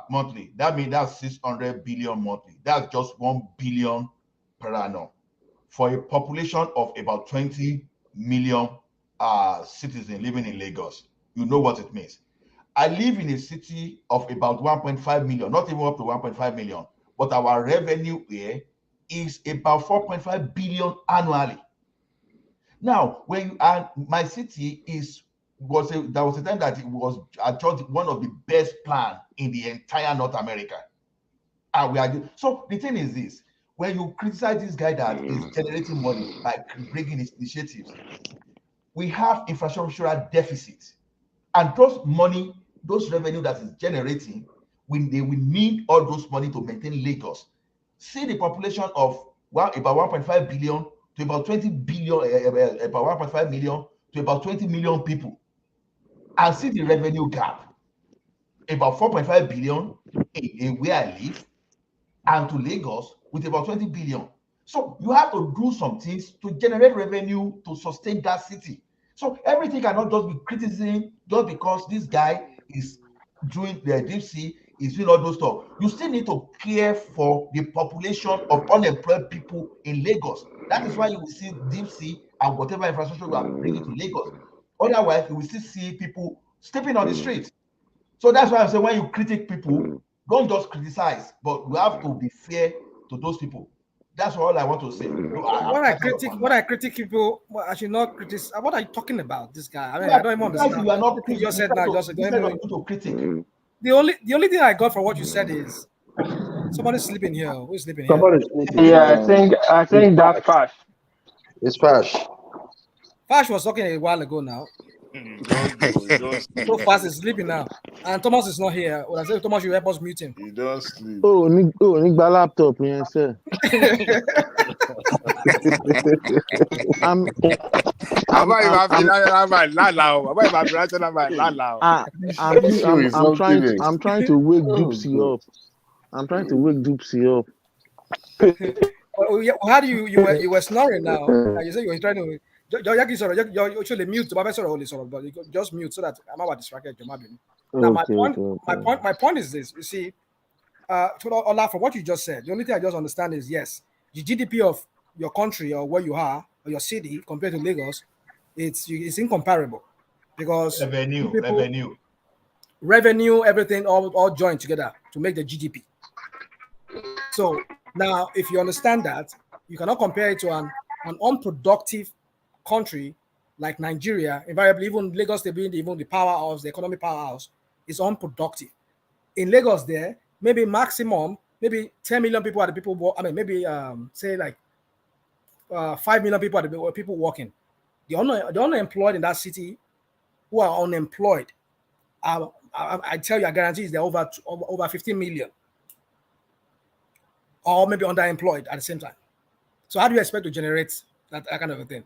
monthly, that means that's 600 billion monthly. That's just 1 billion per annum for a population of about 20 million citizens living in Lagos. You know what it means. I live in a city of about 1.5 million, not even up to 1.5 million, but our revenue here is about 4.5 billion annually. Now, my city there was a time that it was adjudged one of the best plans in the entire North America. And so the thing is this: when you criticize this guy that is generating money by bringing his initiatives, we have infrastructural deficit, and those money, those revenue that is generating, they will need all those money to maintain Lagos. See the population of about 1.5 billion to about 20 billion, about 1.5 million to about 20 million people, and see the revenue gap, about 4.5 billion in where I live, and to Lagos with about 20 billion. So you have to do some things to generate revenue to sustain that city. So everything cannot just be criticism just because this guy is doing the deep sea, is doing all those stuff. You still need to care for the population of unemployed people in Lagos. That is why you will see deep sea and whatever infrastructure you are bringing to Lagos. Otherwise, you will still see people sleeping on the streets. So that's why I'm saying when you critique people, don't just criticize, but you have to be fair to those people. That's all I want to say. When I critique people, well, I should not criticize. What are you talking about, this guy? I mean, Yeah, I don't even understand. you are not You just said now, to critique. The only thing I got from what you said is somebody's sleeping here. Who's sleeping here? Somebody's sleeping. Yeah, I think that's Fash. It's Fash. Fash was talking a while ago now. So fast is sleeping now. And Thomas is not here. Well, I said Thomas, you help us mute him. You don't sleep. Nígbà laptop yẹn sẹ́. I'm trying to wake Dupsy up. I'm trying to wake Dupsy up. How do you were snoring now? You said you were trying to. You actually mute. But you just mute so that I'm not distracted. Now my point is this. You see, Ola, from what you just said, the only thing I just understand is yes, the GDP of your country or where you are or your city compared to Lagos, it's incomparable because revenue, everything all joined together to make the GDP. So now, if you understand that, you cannot compare it to an unproductive country like Nigeria. Invariably, even Lagos, they being even the powerhouse, the economic powerhouse, is unproductive. In Lagos, there maybe maximum, maybe 10 million people are the people. I mean, maybe say like 5 million people are the people working. The unemployed in that city who are unemployed, I tell you, I guarantee is they're over 15 million. Or maybe underemployed at the same time. So how do you expect to generate that kind of a thing?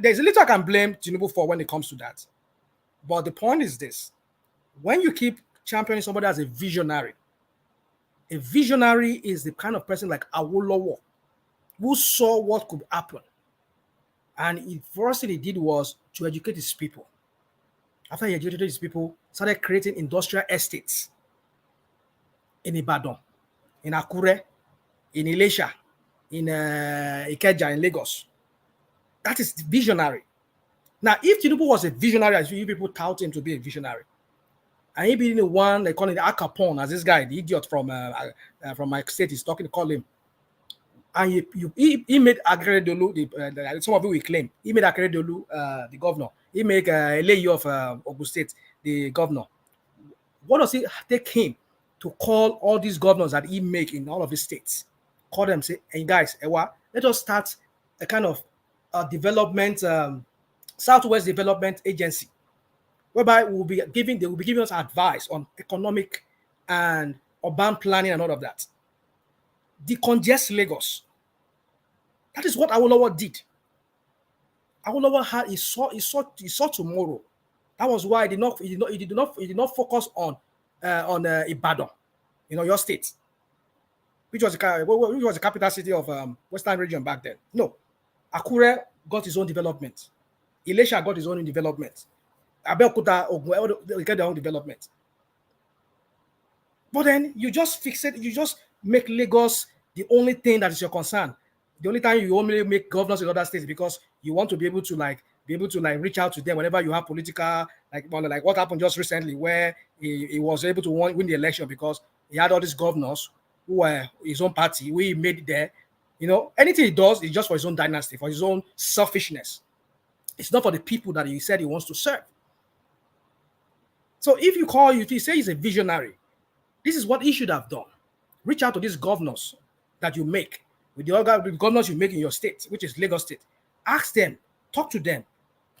There's a little I can blame Tinubu for when it comes to that. But the point is this. When you keep championing somebody as a visionary is the kind of person like Awolowo who saw what could happen. And the first thing he did was to educate his people. After he educated his people, started creating industrial estates in Ibadan, in Akure, in Ilesha, in Ikeja, in Lagos. That is visionary. Now, if Tinubu was a visionary, as you people tout him to be a visionary, and he being the one they call it Al Capone, as this guy, the idiot from my state is talking to call him, and he made Akeredolu, some of you will claim, he made Akeredolu the governor. He made Eleyi of Ogun State the governor. What does it take him to call all these governors that he make in all of his states? Call them, say, hey guys, let us start a kind of development, Southwest Development Agency, whereby they will be giving us advice on economic and urban planning and all of that. Decongest Lagos. That is what Awolowo did. Awolowo he saw tomorrow. That was why he did not focus on Ibadan, your state, which was the capital city of Western region back then. No, Akure got his own development. Ilesha got his own development. Abeokuta, they get their own development. But then you just fix it. You just make Lagos the only thing that is your concern. The only time you only make governors in other states because you want to be able to reach out to them whenever you have political like what happened just recently where he was able to win the election because he had all these governors who were his own party, who he made there. Anything he does is just for his own dynasty, for his own selfishness. It's not for the people that he said he wants to serve. So if you say he's a visionary, this is what he should have done. Reach out to these governors that you make, with the governors you make in your state, which is Lagos State. Ask them, talk to them.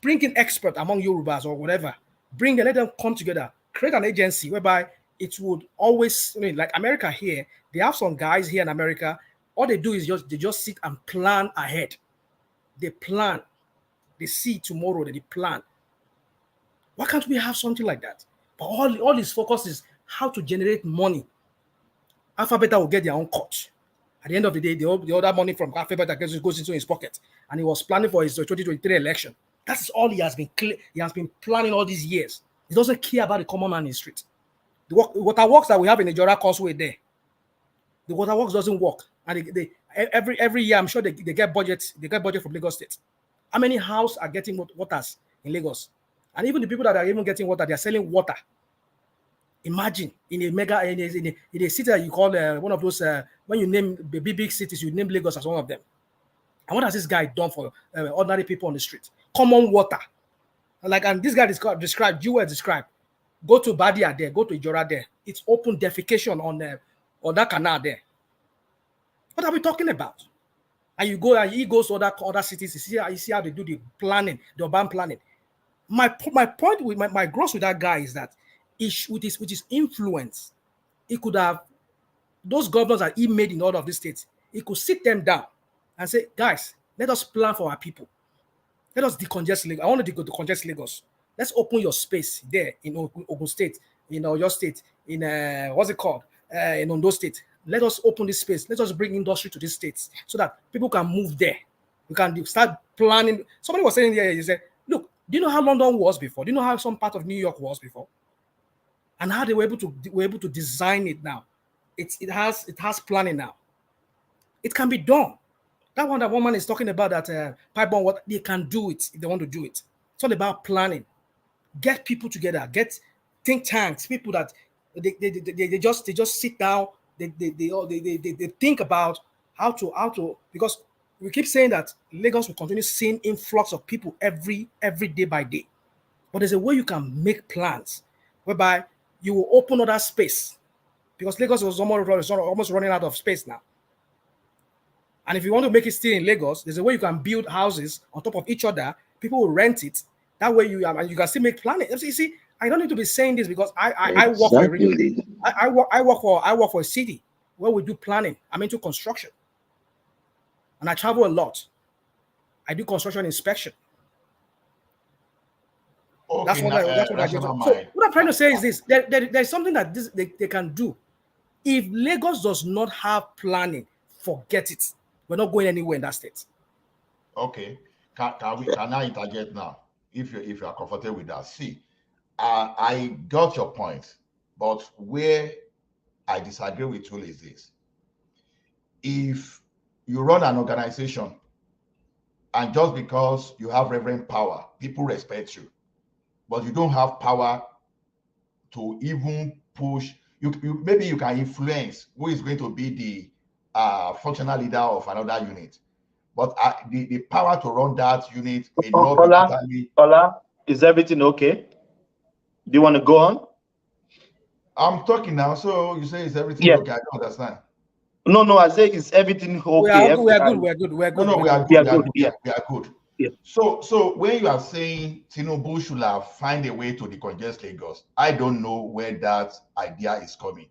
bring in experts among Yorubas or whatever, bring them, let them come together, create an agency whereby it would always, like America here, they have some guys here in America, all they do is they just sit and plan ahead. They plan. They see tomorrow, they plan. Why can't we have something like that? But all his focus is how to generate money. Alphabeta will get their own cut. At the end of the day, the other money from Alphabeta goes into his pocket. And he was planning for his 2023 election. That's all he has been planning all these years. He doesn't care about the common man in the street. The water works that we have in the Jora Causeway there, the water works doesn't work. And every year, I'm sure they get budget. They get budget from Lagos State. How many houses are getting waters in Lagos? And even the people that are even getting water, they are selling water. Imagine in a city that you call one of those when you name the big cities, you name Lagos as one of them. And what has this guy done for ordinary people on the street? Common water, and this guy described. You were described. Go to Badia there. Go to Ijora there. It's open defecation on that canal there. What are we talking about? And you go and he goes to other cities. You see how they do the planning, the urban planning. My point with my gross with that guy is that with his influence, he could have those governors that he made in all of these states. He could sit them down and say, guys, let us plan for our people. Let us decongest Lagos. I want to decongest Lagos. Let's open your space there in Ogun State, in your state, in what's it called? In Ondo State. Let us open this space. Let us bring industry to these states so that people can move there. We can start planning. Somebody was saying there, he said, look, do you know how London was before? Do you know how some part of New York was before? And how they were able to design it now. It has planning now. It can be done. That woman is talking about, that pipe bomb, what they can do it if they want to do it. It's all about planning. Get people together, get think tanks, people that they just sit down, they think about how to, because we keep saying that Lagos will continue seeing influx of people every day by day. But there's a way you can make plans whereby you will open other space, because Lagos is almost running out of space now. And if you want to make it still in Lagos, there's a way you can build houses on top of each other. People will rent it. That way you can still make planning. You see, I don't need to be saying this because I work for a region. I work for a city where we do planning. I'm into construction. And I travel a lot. I do construction inspection. Okay, that's what I do. So what I'm trying to say is this: there's something that they can do. If Lagos does not have planning, forget it. We're not going anywhere in that state. Okay, can I interject now? If you are comfortable with that, see, I got your point, but where I disagree with you is this: if you run an organization and just because you have reverend power, people respect you, but you don't have power to even push. Maybe you can influence who is going to be the functional leader of another unit, but the power to run that unit may not be totally. Ola, is everything okay? Do you want to go on? I'm talking now, so you say is everything okay? I don't understand. No, I say is everything okay? We are good. No, we are good. Yeah. So when you are saying Tinubu should have find a way to decongest Lagos, I don't know where that idea is coming.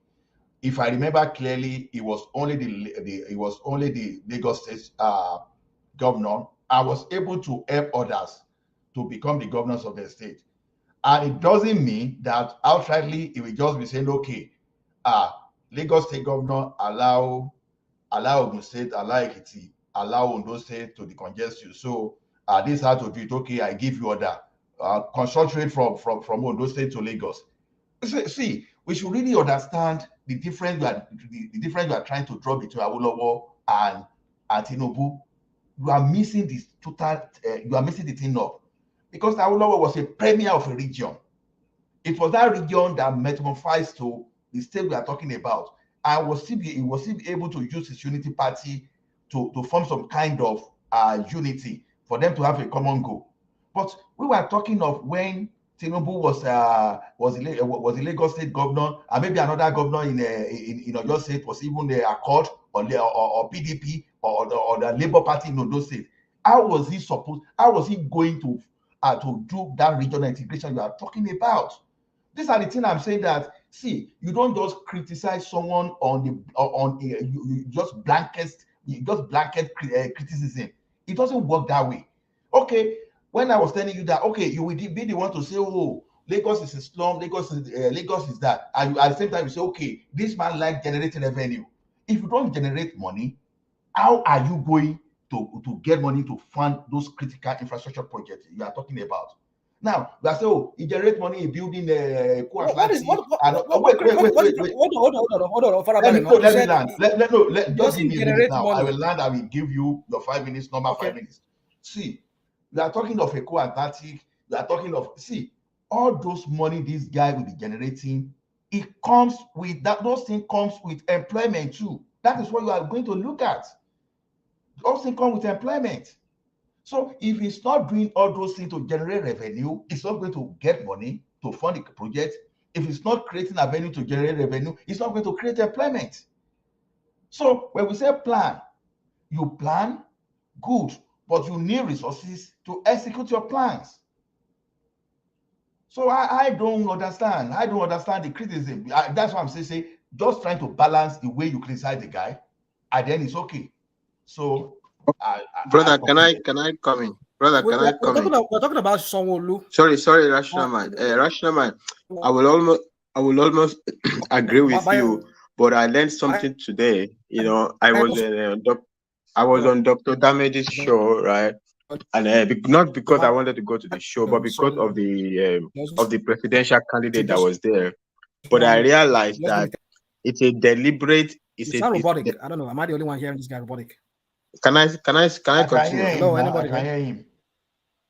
If I remember clearly, it was only the Lagos State governor. I was able to help others to become the governors of the state, and it doesn't mean that outrightly it will just be saying, okay, Lagos State governor allow Ogun State, allow Ekiti, allow Ondo State to decongest you. So this is how to do it. Okay, I give you order. Construct rate from Ondo State to Lagos. See, we should really understand the difference we are trying to draw between Awolowo and Tinubu. You are missing this total. You are missing the thing up, because Awolowo was a premier of a region. It was that region that metamorphosed to the state we are talking about. And he was still able to use his unity party to form some kind of unity for them to have a common goal. But we were talking of when Tinubu was the Lagos State governor, and maybe another governor in Oyo State was even the Accord or PDP or the Labour Party in Ondo State. How was he going to to do that regional integration you are talking about. These are the things I'm saying that, see, you don't just criticize someone you just blanket criticism. It doesn't work that way. Okay, when I was telling you that, okay, you will be the one to say, oh, Lagos is a slum, Lagos is that. And at the same time, you say, okay, this man like generating revenue. If you don't generate money, how are you going to get money to fund those critical infrastructure projects you are talking about? Now, we are saying, oh, he generates money in building Hold on, let me land. Just give doesn't me a minute generate now. I money. will land. I will give you your 5 minutes, normal 5 minutes. See, we are talking of Eco Atlantic. We are talking of, see, all those money this guy will be generating, it comes with that. Those things comes with employment too. That is what you are going to look at. Those things come with employment. So if he's not doing all those things to generate revenue, it's not going to get money to fund the project. If it's not creating revenue to generate revenue, it's not going to create employment. So when we say plan, you plan, good, but you need resources to execute your plans. So I don't understand. I don't understand the criticism. That's why I'm saying, just trying to balance the way you criticize the guy, and then it's okay. So, brother, can I come in? Brother, can I come in? We're talking about Sanwo-Olu. Sorry, Rational Man. Rational Man, I will almost agree with you, but I learned something today. You know, I was on Dr. Damage's show, right? And not because I wanted to go to the show, but because of the presidential candidate that was there. But I realized that it's a deliberate. It's not robotic. I don't know. Am I the only one hearing this guy robotic? Can I continue? Hello, anybody? I hear him.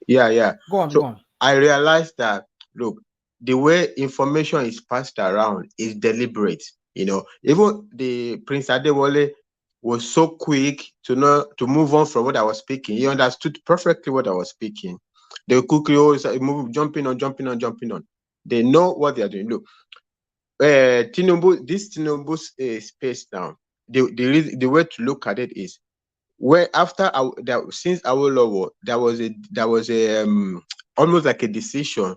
Yeah. Go on. So I realized that, look, the way information is passed around is deliberate. You know, even the Prince Adewale was so quick to move on from what I was speaking. He understood perfectly what I was speaking. They quickly always jumping on. They know what they are doing. Look, Tinubu's space now. The way to look at it is, where since Awolowo, there was a almost like a decision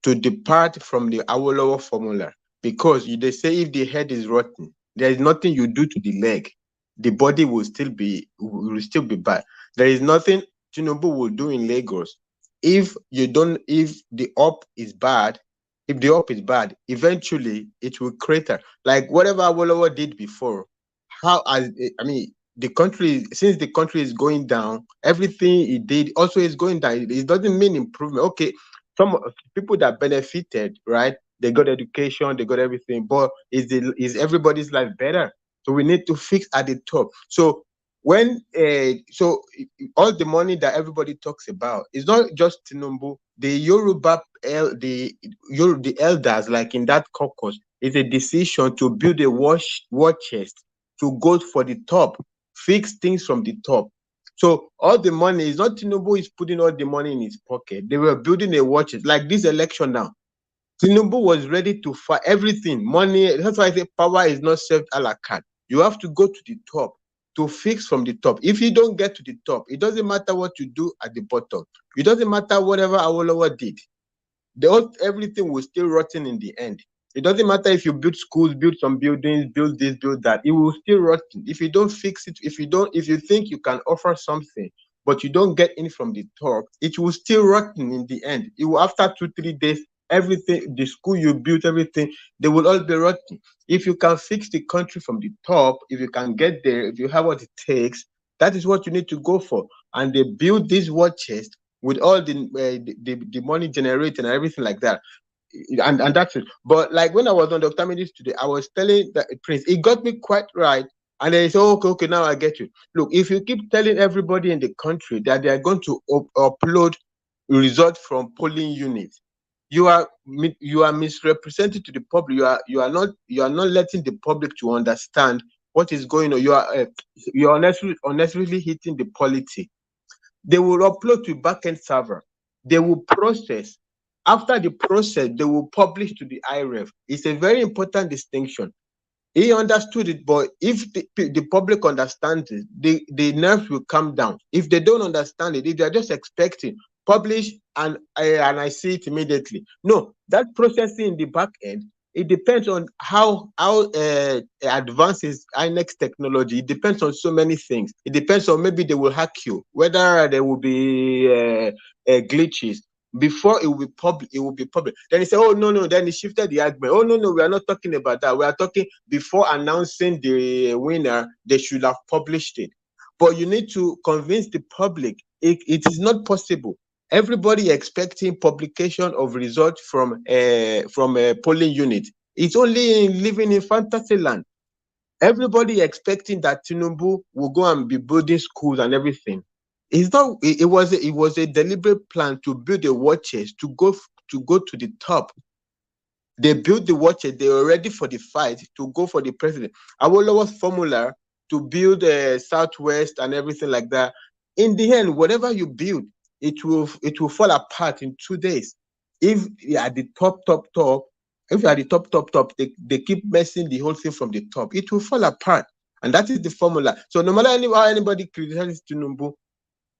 to depart from the Awolowo formula, because they say if the head is rotten, there is nothing you do to the leg, the body will still be bad. There is nothing Tinubu will do in Lagos if the up is bad. If the up is bad, eventually it will crater. Like whatever Awolowo did before. The country, since the country is going down, everything he did also is going down. It doesn't mean improvement. Okay, some people that benefited, right? They got education, they got everything, but is everybody's life better? So we need to fix at the top. So when all the money that everybody talks about is not just Tinubu. The Yoruba, the elders, like in that caucus, is a decision to build a war chest to go for the top, fix things from the top. So all the money is not Tinubu is putting all the money in his pocket. They were building a war chest. Like this election now, Tinubu was ready to fight everything. Money. That's why I say power is not served a la carte. You have to go to the top to fix from the top. If you don't get to the top, it doesn't matter what you do at the bottom. It doesn't matter whatever Awolowo did. Everything will still rotten in the end. It doesn't matter if you build schools, build some buildings, build this, build that. It will still rotten if you don't fix it. If you think you can offer something, but you don't get in from the top, it will still rotten in the end. It will, after 2-3 days, everything, the school you built, everything, they will all be rotten. If you can fix the country from the top, if you can get there, if you have what it takes, that is what you need to go for. And they build this war chest with all the money generated and everything like that. And that's it. But like when I was on Dr. Medis today, I was telling the Prince, he got me quite right. And they said, okay, now I get you. Look, if you keep telling everybody in the country that they are going to upload results from polling units, you are misrepresenting to the public. You are not letting the public to understand what is going on. You are unnecessarily hitting the polity. They will upload to backend server. They will process. After the process, they will publish to the IREF. It's a very important distinction. He understood it, but if the public understands it, the nerves will come down. If they don't understand it, if they're just expecting, publish, and I see it immediately. No, that processing in the back end, it depends on how advanced is INEX technology. It depends on so many things. It depends on maybe they will hack you, whether there will be glitches. Before it will be public, Then he said, "Oh no." Then he shifted the argument. "Oh no, we are not talking about that. We are talking before announcing the winner. They should have published it." But you need to convince the public it is not possible. Everybody expecting publication of results from a polling unit. It's only living in fantasy land. Everybody expecting that Tinubu will go and be building schools and everything. It's not. It was a deliberate plan to build the watches to go to the top. They built the watches. They were ready for the fight to go for the president. Awolowo's formula to build Southwest and everything like that. In the end, whatever you build, it will fall apart in 2 days. If you are the top, if you are the top, they keep messing the whole thing from the top. It will fall apart, and that is the formula. So no matter how anybody criticizes Tinubu,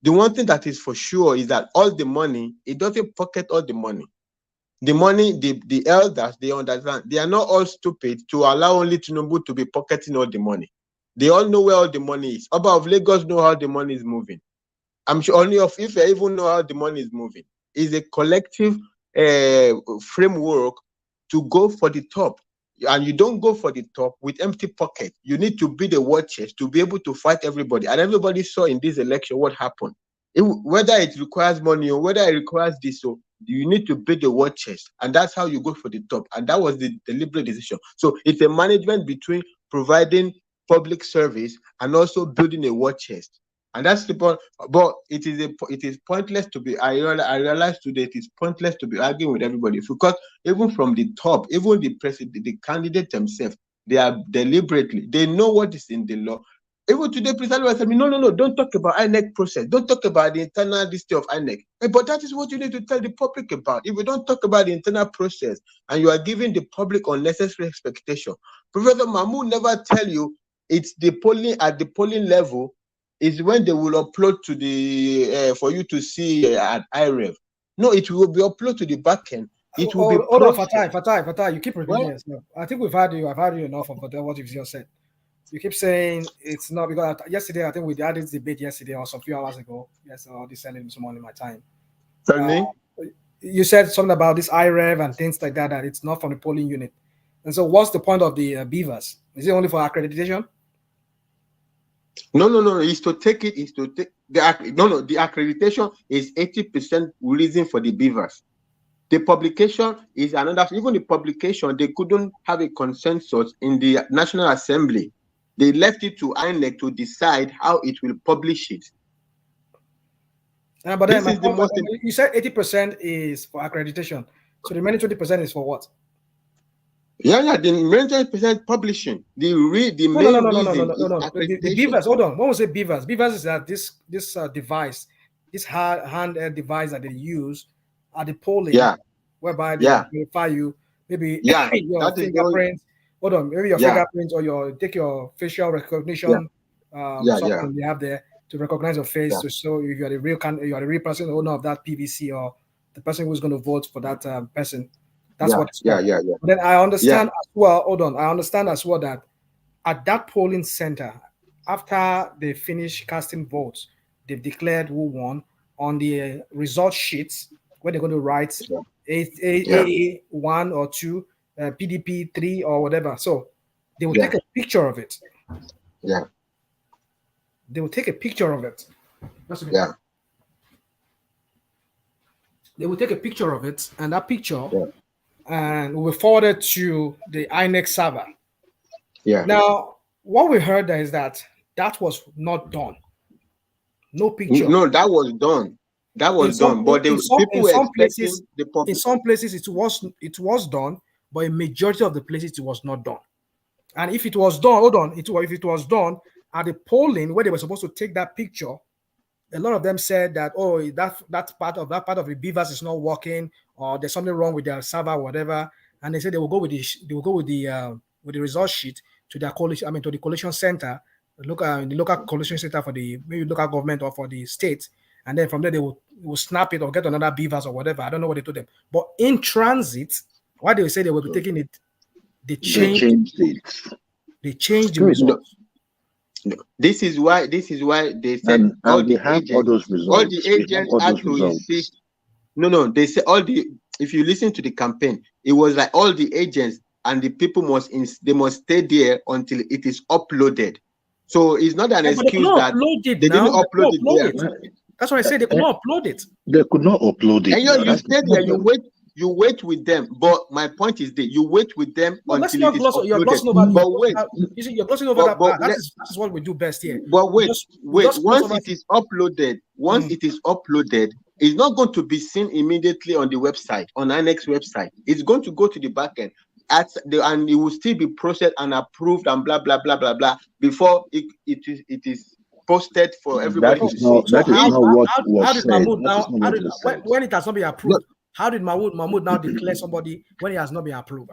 the one thing that is for sure is that all the money, it doesn't pocket all the money. The money, the elders, they understand. They are not all stupid to allow only Tinubu to be pocketing all the money. They all know where all the money is. Oba of Lagos know how the money is moving. I'm sure only of Ife even know how the money is moving. It's a collective framework to go for the top. And you don't go for the top with empty pocket. You need to be the war chest to be able to fight everybody. And everybody saw in this election what happened. Whether it requires money or whether it requires this, so you need to build the war chest, and that's how you go for the top. And that was the deliberate decision. So it's a management between providing public service and also building a war chest. And that's the point. But it is pointless to be. I realize today it is pointless to be arguing with everybody, because even from the top, even the president, the candidate themselves, they are deliberately. They know what is in the law. Even today, President was telling me, no, don't talk about INEC process. Don't talk about the internal history of INEC. But that is what you need to tell the public about. If you don't talk about the internal process and you are giving the public unnecessary expectation, Professor Mahmoud never tell you it's the polling at the polling level is when they will upload to the for you to see at IREV. No, it will be uploaded to the backend. It will be Hold on, processed. Fatai, you keep repeating yourself. I think I've had you enough of what you've just said. You keep saying it's not, because yesterday I think we had this debate yesterday or some few hours ago. Yes, or this early this morning my time. Tell me. You said something about this IREV and things like that, that it's not from the polling unit. And so, what's the point of the beavers? Is it only for accreditation? No. It's to take it. It's to take the The accreditation is 80% reason for the beavers. The publication is another. Even the publication, they couldn't have a consensus in the National Assembly. They left it to INEC to decide how it will publish it. But then you said 80% is for accreditation. So the remaining 20% is for what? Yeah. The remaining 20% publishing. The beavers. Hold on. When we say beavers, beavers is that this device, this handheld device that they use at the polling, whereby they verify you. Maybe your fingerprint. Hold on, maybe your fingerprint or take your facial recognition something they have there to recognize your face to show if you are the real person, owner of that PVC, or the person who's going to vote for that person. That's what it's called. But then I understand as well. Hold on, I understand as well that at that polling center, after they finish casting votes, they've declared who won on the result sheets where they're going to write AA 1 or 2, PDP 3 or whatever. So they will take a picture of it. Yeah. They will take a picture of it. They will take a picture of it, and that picture and will forward it to the INEC server. Yeah. Now, what we heard is that was not done. No picture. No, that was done. That was done. But in some places it was done, but a majority of the places it was not done. And if it was done, if it was done at the polling where they were supposed to take that picture, a lot of them said that that part of the beavers is not working, or there's something wrong with their server or whatever. And they said they will go with the result sheet to their college. To the collation center, the local collation center for the maybe local government or for the state, and then from there they will snap it or get another beavers or whatever. I don't know what they told them. But in transit, why they say they will be taking it, they changed it. They changed the No, results. no. This is why they said And all we the have agents, all those all the results. We have agents all had those to results. insist. No, they say all the. If you listen to the campaign, it was like all the agents and the people must stay there until it is uploaded. So it's not an Yeah, but they could excuse not that upload it they now. didn't They could upload not it upload there. it. That's why I said they could not upload it. They could not upload it. And Now. you That's the stay there, you problem. wait with them. But my point is that you wait with them No, let's until not it is gloss. You're uploaded. glossing over. But wait, You see, you're glossing over that but part. That is what we do best here. But We wait. just gloss Once over. it is uploaded, it's not going to be seen immediately on the website, on our next website. It's going to go to the backend and it will still be processed and approved and blah blah blah blah blah before it is posted for everybody to see. That is not what was How did said. Mahmoud That is now? not what was said. When it has not been approved? How did Mahmoud now declare somebody when it has not been approved?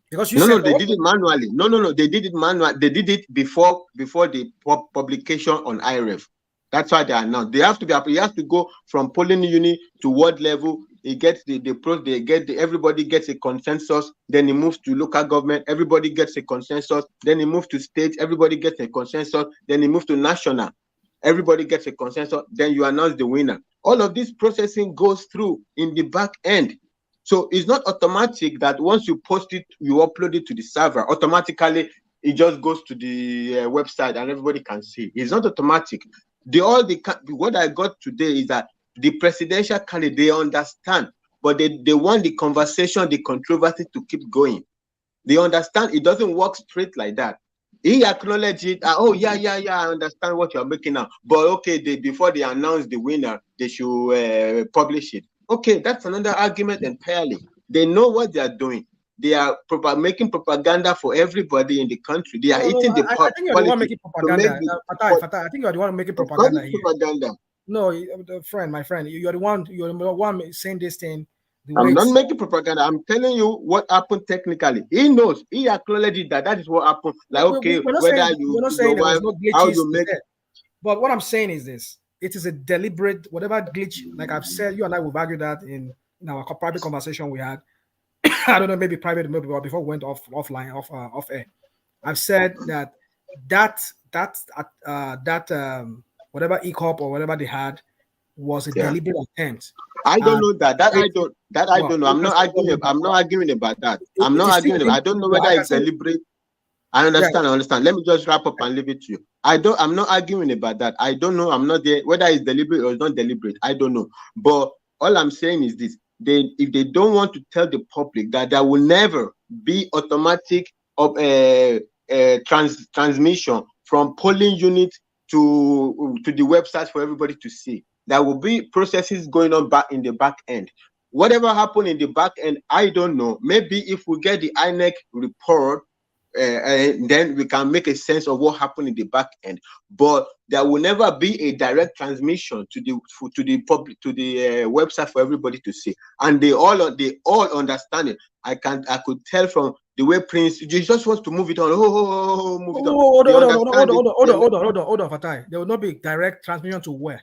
Because you said they did it manually. No, they did it manually. They did it before the publication on IREF. That's why they are now. They have to be. You have to go from polling unit to ward level. It gets everybody gets a consensus. Then it moves to local government. Everybody gets a consensus. Then it moves to state. Everybody gets a consensus. Then it moves to national. Everybody gets a consensus. Then you announce the winner. All of this processing goes through in the back end. So it's not automatic that once you post it, you upload it to the server. Automatically, it just goes to the website and everybody can see. It's not automatic. What I got today is that the presidential candidate, they understand, but they want the conversation, the controversy to keep going. They understand it doesn't work straight like that. He acknowledged it. Oh yeah, I understand what you're making now. But okay, before they announce the winner, they should publish it. Okay, that's another argument entirely. They know what they are doing. They are making propaganda for everybody in the country. They are eating the I think you're the one making propaganda. Fatah, I think you're the one making propaganda here. Propaganda. No, my friend, you're the one saying this thing. I'm not making propaganda. I'm telling you what happened technically. He knows. He acknowledged that is what happened. Like, okay, we're not whether saying, you, we're not saying there was no how glitches. you make there. But what I'm saying is this: it is a deliberate, whatever glitch. Like I've said, you and I will argue that in our private conversation we had. I don't know, maybe private, maybe before we went offline, off air. I've said that whatever ECOP or whatever they had was a deliberate attempt. I don't know that. I don't know. I'm not arguing. I'm not arguing about that. I'm not arguing. I don't know whether it's deliberate. I understand. I understand. Let me just wrap up and leave it to you. I'm not arguing about that. I don't know. I'm not there. Whether it's deliberate or it's not deliberate, I don't know. But all I'm saying is this: if they don't want to tell the public that there will never be automatic transmission from polling unit to the website for everybody to see. There will be processes going on back in the back end. Whatever happened in the back end, I don't know. Maybe if we get the INEC report, then we can make a sense of what happened in the back end. But there will never be a direct transmission to the public, to the website for everybody to see. And they all understand it. I could tell from the way Prince just wants to move it on. Move it on. Hold on, Fatai. There will not be direct transmission to where?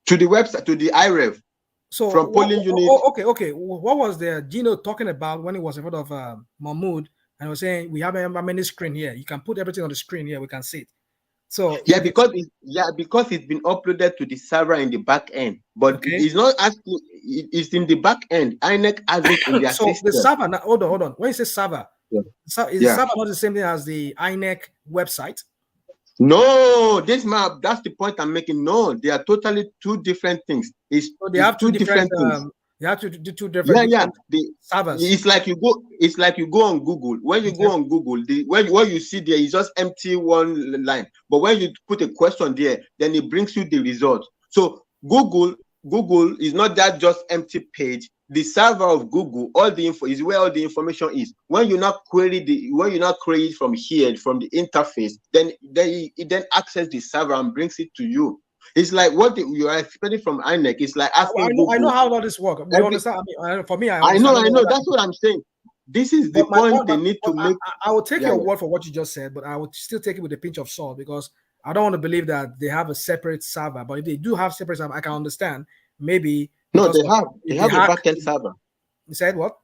To the website, to the IREV. So from polling unit. Okay. What was the Gino talking about when he was in front of Mahmoud and was saying we have a mini screen here? You can put everything on the screen here. We can see it. So because it's been uploaded to the server in the back end, but it's not asking. It's in the back end. INEC has it in their so system. The server. Now, hold on. When you say server, is the server not the same thing as the INEC website? No, that's the point I'm making. No, they are totally two different things. They have two different things. You have to do two different servers. It's like you go on Google. When you go on Google, what you see there is just empty one line. But when you put a question there, then it brings you the result. So Google is not that just empty page. The server of Google, all the info is where all the information is. When you not query it from here, from the interface, then it access the server and brings it to you. It's like what you are expecting from INEC. It's like asking Google. I know how all this works. We understand. For me, I know. That's what I'm saying. This is the point they need to make. I will take your word for what you just said, but I would still take it with a pinch of salt because I don't want to believe that they have a separate server, but if they do have separate server, I can understand maybe No, because they have a backend server. You said what?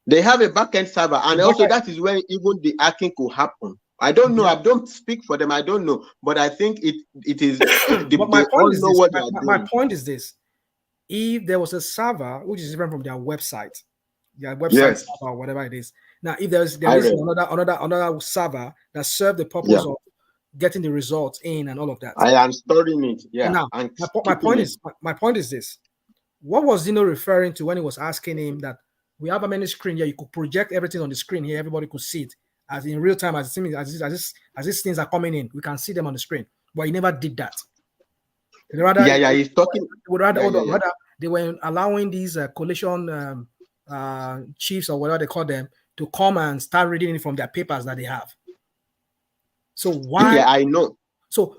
They have a backend server, and also that is where even the hacking could happen. I don't know. I don't speak for them. I don't know, but I think it is. But my point is this. My point is this: if there was a server which is different from their website server or whatever it is. Now, if there is another server that serves the purpose of getting the results in and all of that, I am storing it. Yeah. Now, my point is this: what was Zeno referring to when he was asking him that we have a many screen here? You could project everything on the screen here. Everybody could see it as in real time, as these things are coming in. We can see them on the screen, but he never did that. He's talking. Rather, they were allowing these coalition chiefs or whatever they call them to come and start reading it from their papers that they have. So why? Yeah, I know. So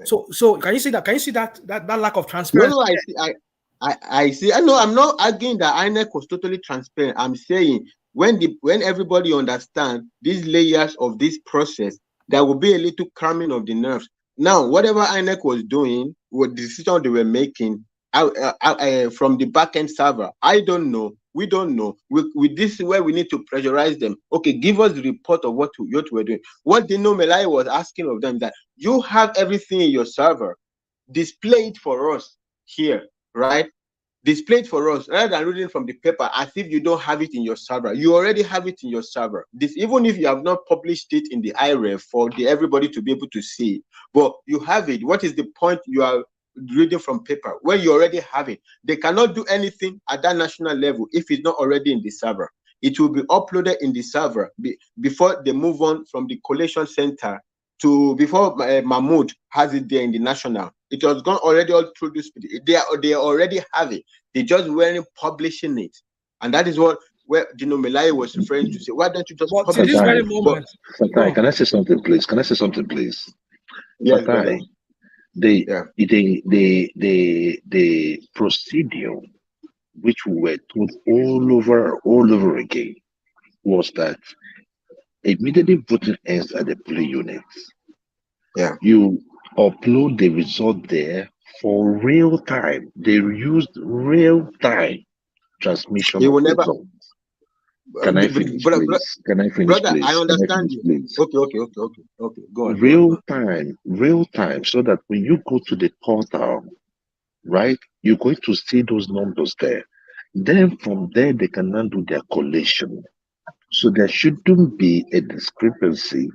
can you see that? Can you see that lack of transparency? No, I see. I know. I'm not arguing that INEC was totally transparent. I'm saying when everybody understands these layers of this process, there will be a little calming of the nerves. Now, whatever INEC was doing, what decision they were making from the backend server, I don't know. We don't know. With this is where we need to pressurize them. Okay, give us the report of what we're doing. What Dino Melai was asking of them, that you have everything in your server, display it for us here, right? Display it for us rather than reading from the paper as if you don't have it in your server. You already have it in your server. This, even if you have not published it in the IREF for everybody to be able to see, but you have it. What is the point you are reading from paper when you already have it? They cannot do anything at that national level if it's not already in the server. It will be uploaded in the server before they move on from the collation center to before Mahmoud has it there in the national. It was gone already all through this. They already have it. They just weren't publishing it, and that is where Dino Melai was referring to. Say, why don't you just publish this very moment? Fatai, can I say something, please? Yes, Fatai, the procedure which we were told all over again was that immediately voting ends at the polling units. Yeah. You upload the result there for real time. They used real time transmission of results. Can I finish, please? Can I finish, brother, please? I understand you. Please? Okay. Go on. Real time, so that when you go to the portal, right, you're going to see those numbers there. Then from there, they can now do their collation. So there shouldn't be a discrepancy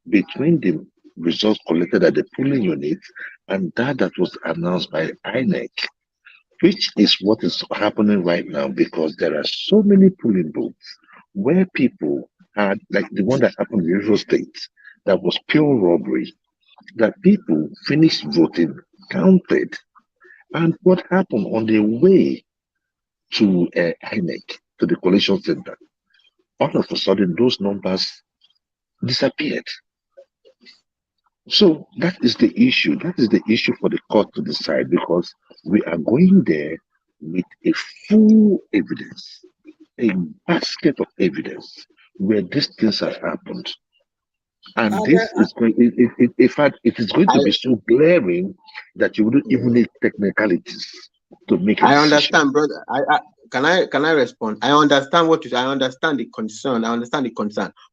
between the results collected at the polling unit and that was announced by INEC, which is what is happening right now, because there are so many polling booths where people had, like the one that happened in River State, that was pure robbery, that people finished voting, counted, and what happened on their way to INEC, to the collation center, all of a sudden those numbers disappeared. So that is the issue. That is the issue for the court to decide, because we are going there with a full evidence, a basket of evidence where these things have happened. And this is going, in fact, it is going to be so glaring that you wouldn't even need technicalities to make a decision. I understand, brother. Can I respond? I understand what you say. I understand the concern.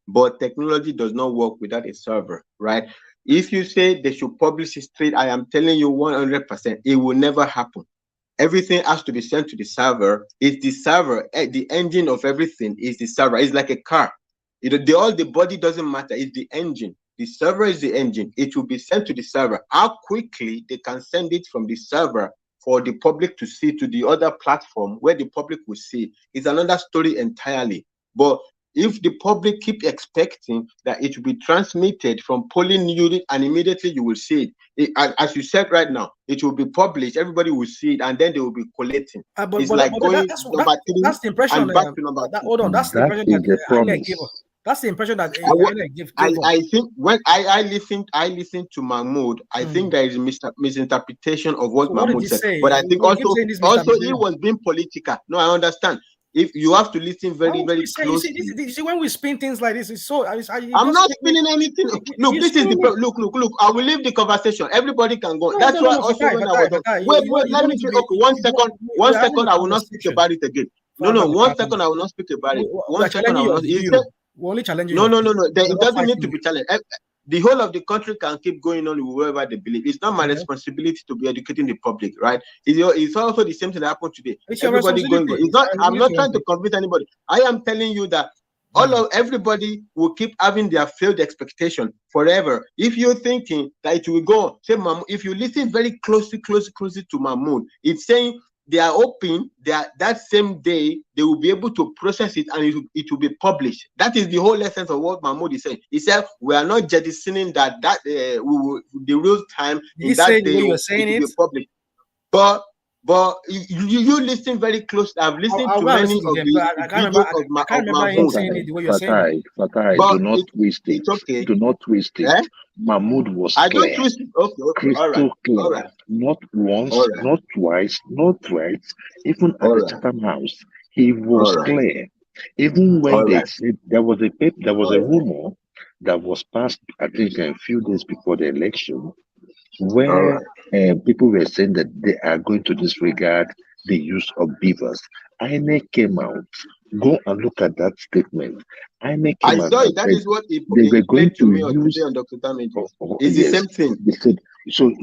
But technology does not work without a server, right? If you say they should publish it straight, I am telling you 100%, it will never happen. Everything has to be sent to the server. It's the server, the engine of everything is the server. It's like a car. The body doesn't matter. It's the engine. The server is the engine. It will be sent to the server. How quickly they can send it from the server for the public to see to the other platform where the public will see is another story entirely. But if the public keep expecting that it will be transmitted from polling unit and immediately you will see it, as you said right now, it will be published, everybody will see it, and then they will be collating. It's like going number 3 that's the impression, and back to number 2. Hold on, that's the impression that INEC gave us. That's the impression that INEC gave us. I think when I listened to Mahmoud, I think there is a misinterpretation of what Mahmoud said. But I think also he was being political. No, I understand. If you have to listen very, very You closely. see, when we spin things like this, it's so. I'm not spinning anything. Look, this is the look. I will leave the conversation. Everybody can go. That's why also when I was done. Wait, let me say. Okay, 1 second. 1 second. I will not speak about it again. No. 1 second. I will not speak about it. 1 second. I will not. We're only challenging. No. It doesn't need to be challenged. The whole of the country can keep going on with whoever they believe. It's not my responsibility to be educating the public, right? It's also the same thing that happened today. Everybody going. It's not. I'm not trying to convince anybody. I am telling you that everybody will keep having their failed expectation forever. If you're thinking that it will go, say, if you listen very closely to Mahmoud, it's saying they are hoping that that same day they will be able to process it and it will be published. That is the whole essence of what Mahmoud is saying. He said we are not jettisoning that we will the real time in that day you were saying it will be published. But you listen very closely. I've listened to many of the videos of Mahmoud. Fatai, do not twist it. It's okay. Do not twist it. Eh? Mahmoud was I clear. don't twist it. Okay. Crystal clear. All right. Not once, not twice, not thrice. Even at the Chatham House, he was clear. Even when they said there was a rumor that was passed, I think a few days before the election, where people were saying that they are going to disregard the use of beavers. INEC came out. Go and look at that statement. INEC I came out saw it. and That said is what he they were going played to me use. today on Dr. Tamiji. Yes, It's the same thing.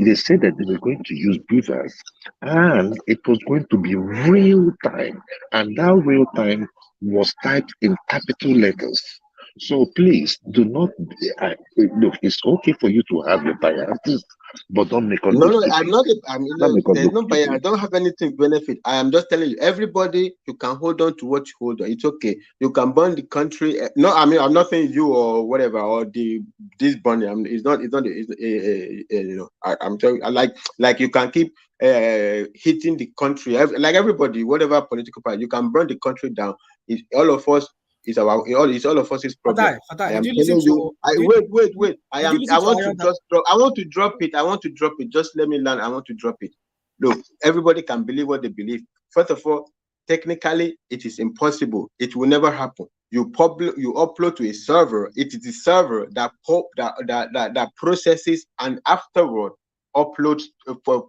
They said that they were going to use beavers, and it was going to be real time, and that real time was typed in capital letters. So please do not look. It's okay for you to have your biases, but don't make us No, look I'm stupid. not. There's no look bias. I stupid. don't have anything to benefit. I am just telling you, everybody, you can hold on to what you hold on. It's okay. You can burn the country. No, I mean, I'm not saying you or whatever or this burning. It's not. You know. I'm telling you, like you can keep hitting the country. Like everybody, whatever political party, you can burn the country down. It's all of us. It's all of us is problem. I am telling you. Wait. I want to just drop. I want to drop it. Just let me learn. I want to drop it. Look, everybody can believe what they believe. First of all, technically, it is impossible. It will never happen. You upload to a server. It is the server that processes and afterward upload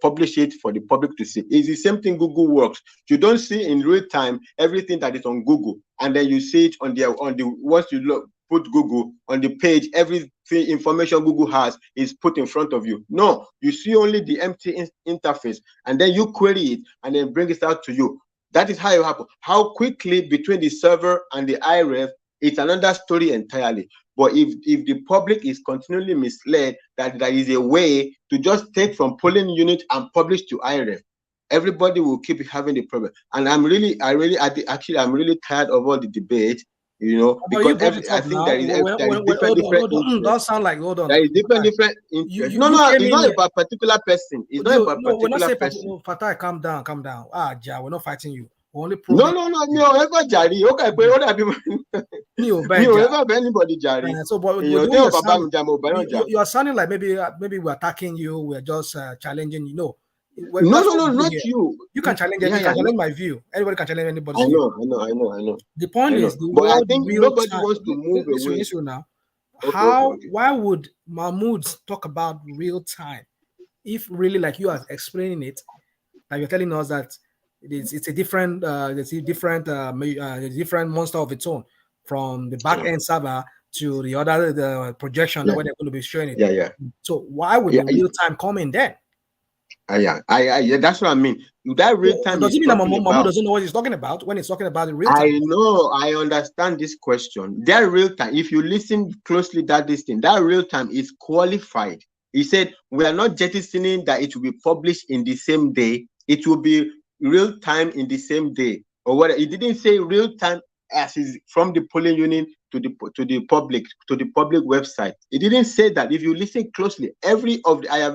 publish it for the public to see. It's the same thing Google works. You don't see in real time everything that is on Google, and then you see it on the once you put Google on the page, everything information Google has is put in front of you. No, you see only the empty interface, and then you query it and then bring it out to you. That is how it happens. How quickly between the server and the IREF, it's another story entirely. But if the public is continually misled that there is a way to just take from polling unit and publish to IREF, everybody will keep having the problem. And I'm really tired of all the debate, you know, because I think there is different. Don't sound like hold on. There is different interests. No, it's not about a particular person. It's not about a particular person. Fatai, calm down. Ja, we're not fighting you. Only no, ever Jari. Okay, but what have you ever anybody Jari? So, but you are sounding like maybe we're attacking you. We're just challenging. You know. No, not you. You can challenge. You can challenge my view. Anybody can challenge anybody's I view. know. The point is, but I think nobody wants to move away. Listen now. Why would Mahmoud talk about real time if really, like you are explaining it, like you're telling us that it's a different different monster of its own from the back end server to the projection where they're going to be showing it. Yeah. So why would the real time come in then? Yeah, that's what I mean. That real time does it mean that Mahmoud doesn't know what he's talking about when he's talking about the real time? I know, I understand this question. That real time, if you listen closely, that real time is qualified. He said we are not jettisoning that it will be published in the same day. It will be real time in the same day, or what? He didn't say real time as is from the polling unit to the public website. It didn't say that. If you listen closely, I have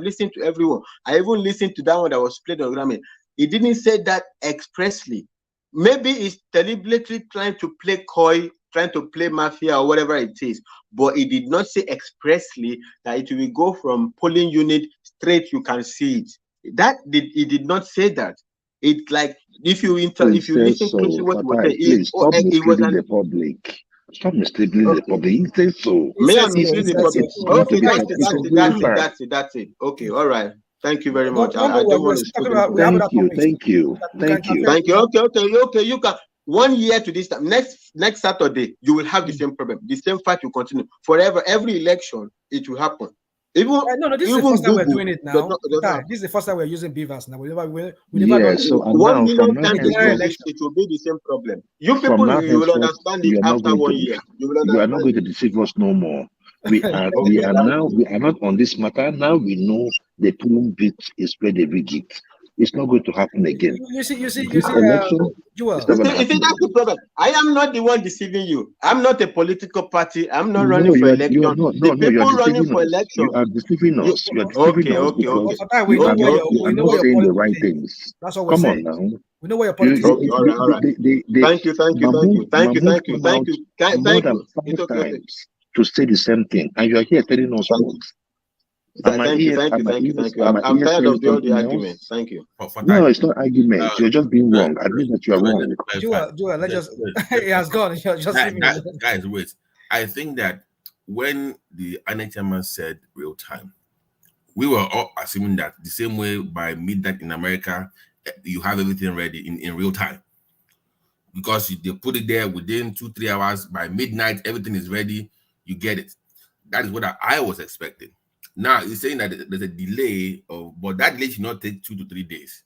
listened to everyone. I even listened to that one that was played on Grammy. It didn't say that expressly. Maybe it's deliberately trying to play coy, trying to play mafia or whatever it is, but it did not say expressly that it will go from polling unit straight. You can see it. It did not say that. It's like if you He listen says closely so. what he was saying, Fatai, please stop it was misleading an the public. Stop misleading the okay. public. He says so. He May I says so. He mislead the says public? so. It's Well, Okay, beautiful. Fatai, that's he it, says It's a so. real fact. that's it. Okay, all right. Thank you very much. Don't I worry. don't We're want to still talking spoil about. We have anything. other Thank you. topics. Thank you. We can Thank you. Thank you. Okay. You can 1 year to this time. Next Saturday, you will have the same problem. The same fight will continue forever. Every election, it will happen. Even No, this is the first time we're Google doing it does now. not. Does not. This is the first time we're using beavers now. We never Yeah. done it. So and 1 now from million now times In you a general do henceforth, this, election. it will be the same problem. You from people, now you will henceforth, understand it you are not after going to 1 year. You will you are not understand going to it. deceive us no more. We are Okay, that's it. not on this matter. Now we know the polling bit is where the big it. It's not going to happen again. You see, This election Joel. is not going to You see, happen that's the again. problem. I am not the one deceiving you. I'm not a political party. I'm not running No, for you election. are not. The No, you are people running deceiving for us. You election. are deceiving You us. You are deceiving us But because for that, we know where you are we know not where your saying the politics right is. things. That's what we're Come on saying. now. We know where your You, politics is. Okay, all right. Thank you. Mahmoud come out more Thank than you. It's 5 okay. times to say the same thing, and you are here telling us what? Am I Thank you. I'm tired of saying all the something arguments. else? Thank you. For No, time. it's not argument. You're just being wrong. Admit that you are wrong. Joel, let's just it has gone. Just leave it. Guys, wait. I think that when the NHMS said real time, we were all assuming that the same way by midnight in America, you have everything ready in real time. Because they put it there within 2-3 hours. By midnight, everything is ready. You get it. That is what I was expecting. Now, he's saying that there's a delay, but that delay should not take 2 to 3 days.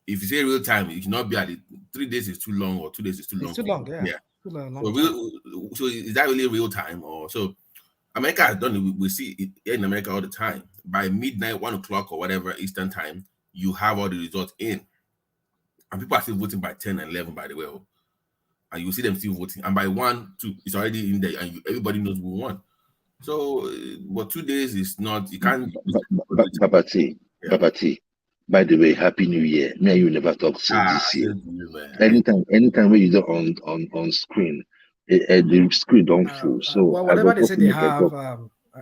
If you say real time, it should not be at 3 days is too long or 2 days is too long. It's too long, yeah. Too long, So is that really real time? Or so America has done it. We see it in America all the time. By midnight, 1 o'clock or whatever Eastern time, you have all the results in. And people are still voting by 10 and 11, by the way. And you see them still voting. And by 1, 2, it's already in there. And everybody knows who won. So, but 2 days is not, you can't. Babati, by the way, Happy New Year. Me and you never talk since this year. Anytime when you do on screen, the screen don't full. So well, whatever they say they have,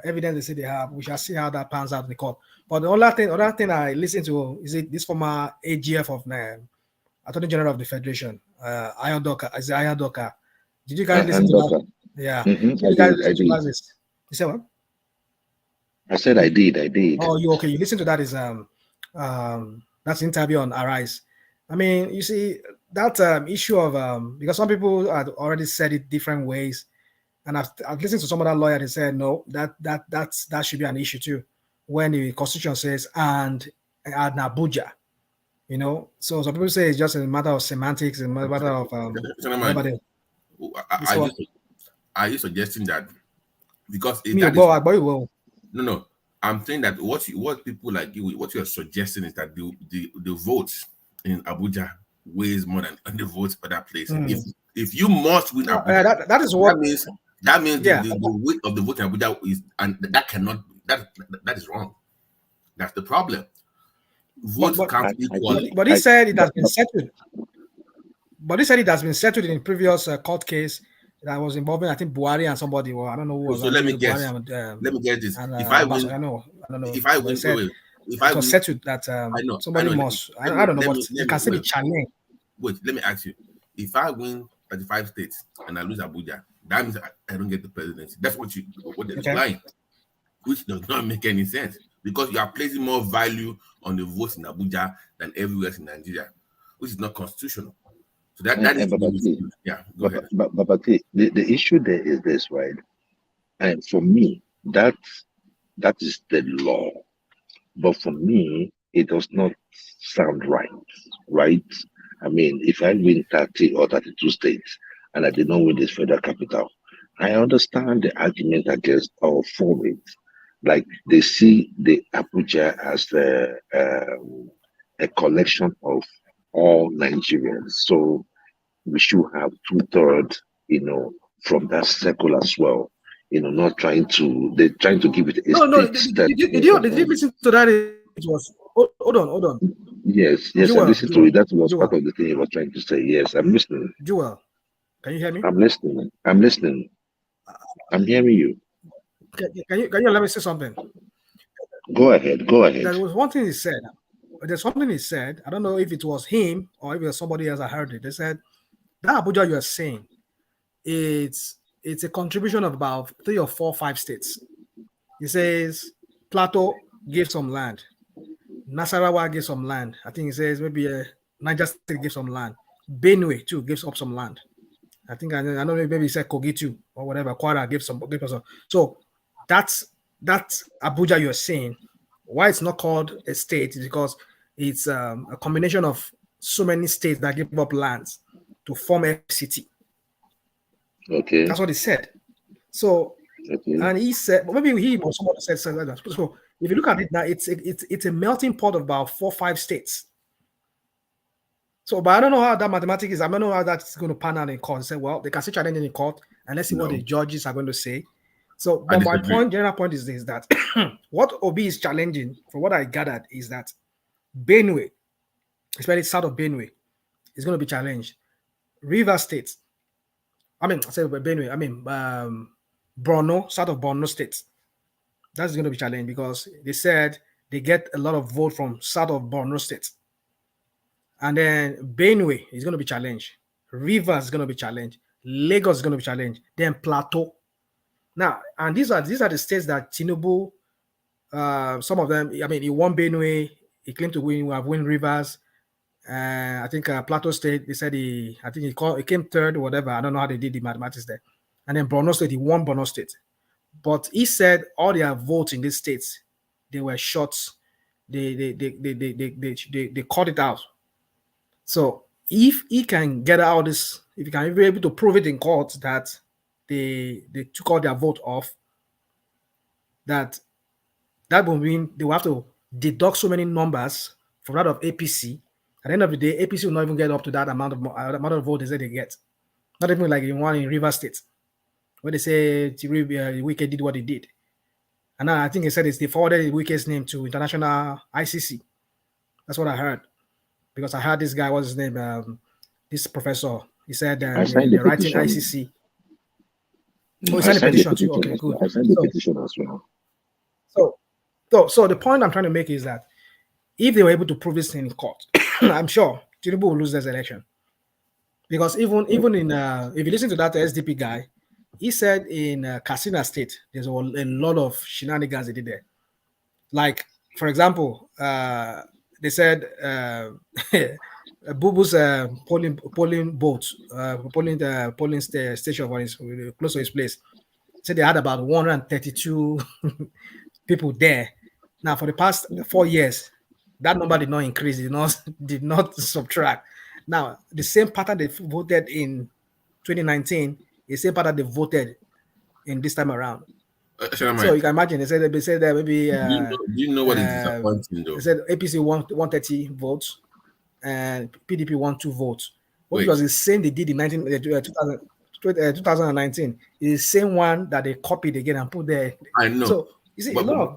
evidence they say they have, we shall see how that pans out in the court. But the other thing I listened to is this former AGF of Attorney General of the Federation, Ayadoka. Did you guys listen to that? Yeah. Mm-hmm. Did you guys listen to that? You said what? I said I did. Oh, you okay? You listen to that is that's interview on Arise. I mean, you see that issue of because some people had already said it different ways, and I've listened to some other lawyer. They said no, that should be an issue too, when the Constitution says and Abuja. You know, so some people say it's just a matter of semantics, a matter of are you suggesting that because no, I'm saying that what people like you, what you're suggesting is that the votes in Abuja weighs more than the votes other places. If you must win Abuja, that is what that means the weight of the vote in Abuja is, and that is wrong. That's the problem. Votes count equally. But he said it has been settled. But he said it has been settled in previous court case that was involving, I think, Buhari and somebody. Well, I don't know who was. So let me guess. Let me guess this. If I win, I don't know. If I win, if I it was settled that somebody must. I don't know, but it can still be challenged. Wait, let me ask you. If I win 35 states and I lose Abuja, that means I don't get the presidency. That's what they're implying, which does not make any sense because you are placing more value on the votes in Abuja than everywhere else in Nigeria, which is not constitutional. So that is go ahead. But the issue there is this, right? And for me, that is the law. But for me, it does not sound right? I mean, if I win 30 or 32 states and I did not win this federal capital, I understand the argument against or for it. Like they see the Abuja as a collection of all Nigerians. So we should have 2/3, from that circle as well. They're trying to give it a state. Did you listen to that? It was hold on. Yes, I listened to it. That was part of the thing he was trying to say. Yes, I'm listening. Joel, can you hear me? I'm listening. I'm hearing you. Can you let me say something? Go ahead. There was one thing he said. there's something he said. I don't know if it was him or if it was somebody else. I heard it. They said that Abuja you are saying, it's a contribution of about 3 or 4, 5 states. He says Plateau gave some land, Nasarawa gave some land. I think he says maybe Niger State gave some land. Benue too gives up some land. I think I don't know, maybe he said Kogi too or whatever. Kwara gave some. So that's Abuja you're saying. Why it's not called a state is because it's a combination of so many states that give up lands to form a city. Okay. That's what he said. So, and he said, maybe he or somebody said something like that. So, if you look at it now, it's a melting pot of about 4 or 5 states. So, but I don't know how that mathematics is. I don't know how that's going to pan out in court. Say, well, they can still challenge in court, and let's see what the judges are going to say. So, but my general point is this: that what Obi is challenging, from what I gathered, is that Benue, especially south of Benue, is going to be challenged. River State, I said Benue, Borno, south of Borno State, that's going to be challenged because they said they get a lot of vote from south of Borno State. And then Benue is going to be challenged. Rivers is going to be challenged. Lagos is going to be challenged. Then Plateau. Now, and these are the states that Tinubu, some of them, he won Benue. He claimed to win Rivers. I think Plateau State, they said he came third or whatever. I don't know how they did the mathematics there. And then Borno State, he won Borno State. But he said all their votes in these states, they were shots. They cut it out. So if he can get out this, if he can be able to prove it in court that they took all their vote off, that will mean they will have to deduct so many numbers from that of APC. At the end of the day, APC will not even get up to that amount of vote they say they get. Not even like in one in River State, where they say Wike did what he did. And I think he said they forwarded Wike's name to international ICC. That's what I heard. Because I heard this guy, what's his name? This professor. He said they're writing ICC. Oh, he signed a petition too. Okay, good. I signed the petition as well. So the point I'm trying to make is that if they were able to prove this in court, I'm sure Tinubu will lose this election. Because even in if you listen to that SDP guy, he said in Katsina State, there's a lot of shenanigans they did there. Like, for example, they said Bubu's polling boat, polling station for his, close to his place, said they had about 132 people there. Now, for the past 4 years, that number did not increase, did not subtract. Now, the same pattern they voted in 2019 is the same pattern they voted in this time around. So you can imagine they said that maybe do you know what is disappointing though? They said APC won 130 votes and PDP won 2 votes. What was the same they did in 2019? It's the same one that they copied again and put there. I know. So you see, a lot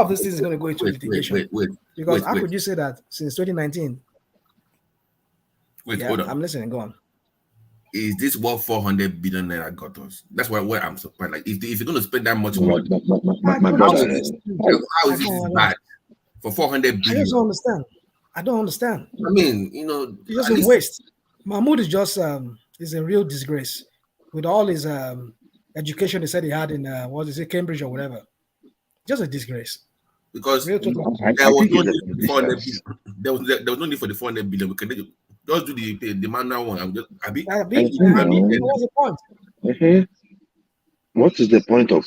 of this thing is going to go into litigation. Because how could you say that since 2019? Hold on. I'm listening. Go on. Is this what 400 billion naira got us? That's where I'm surprised. Like, if you're going to spend that much money, how is this bad for 400 billion? I don't understand. I mean, it's just a waste. Mahmoud is just is a real disgrace with all his education they said he had in Cambridge or whatever. Just a disgrace. Because there was no need for the 400 billion. We can just do the manual one. What's the point? What is the point of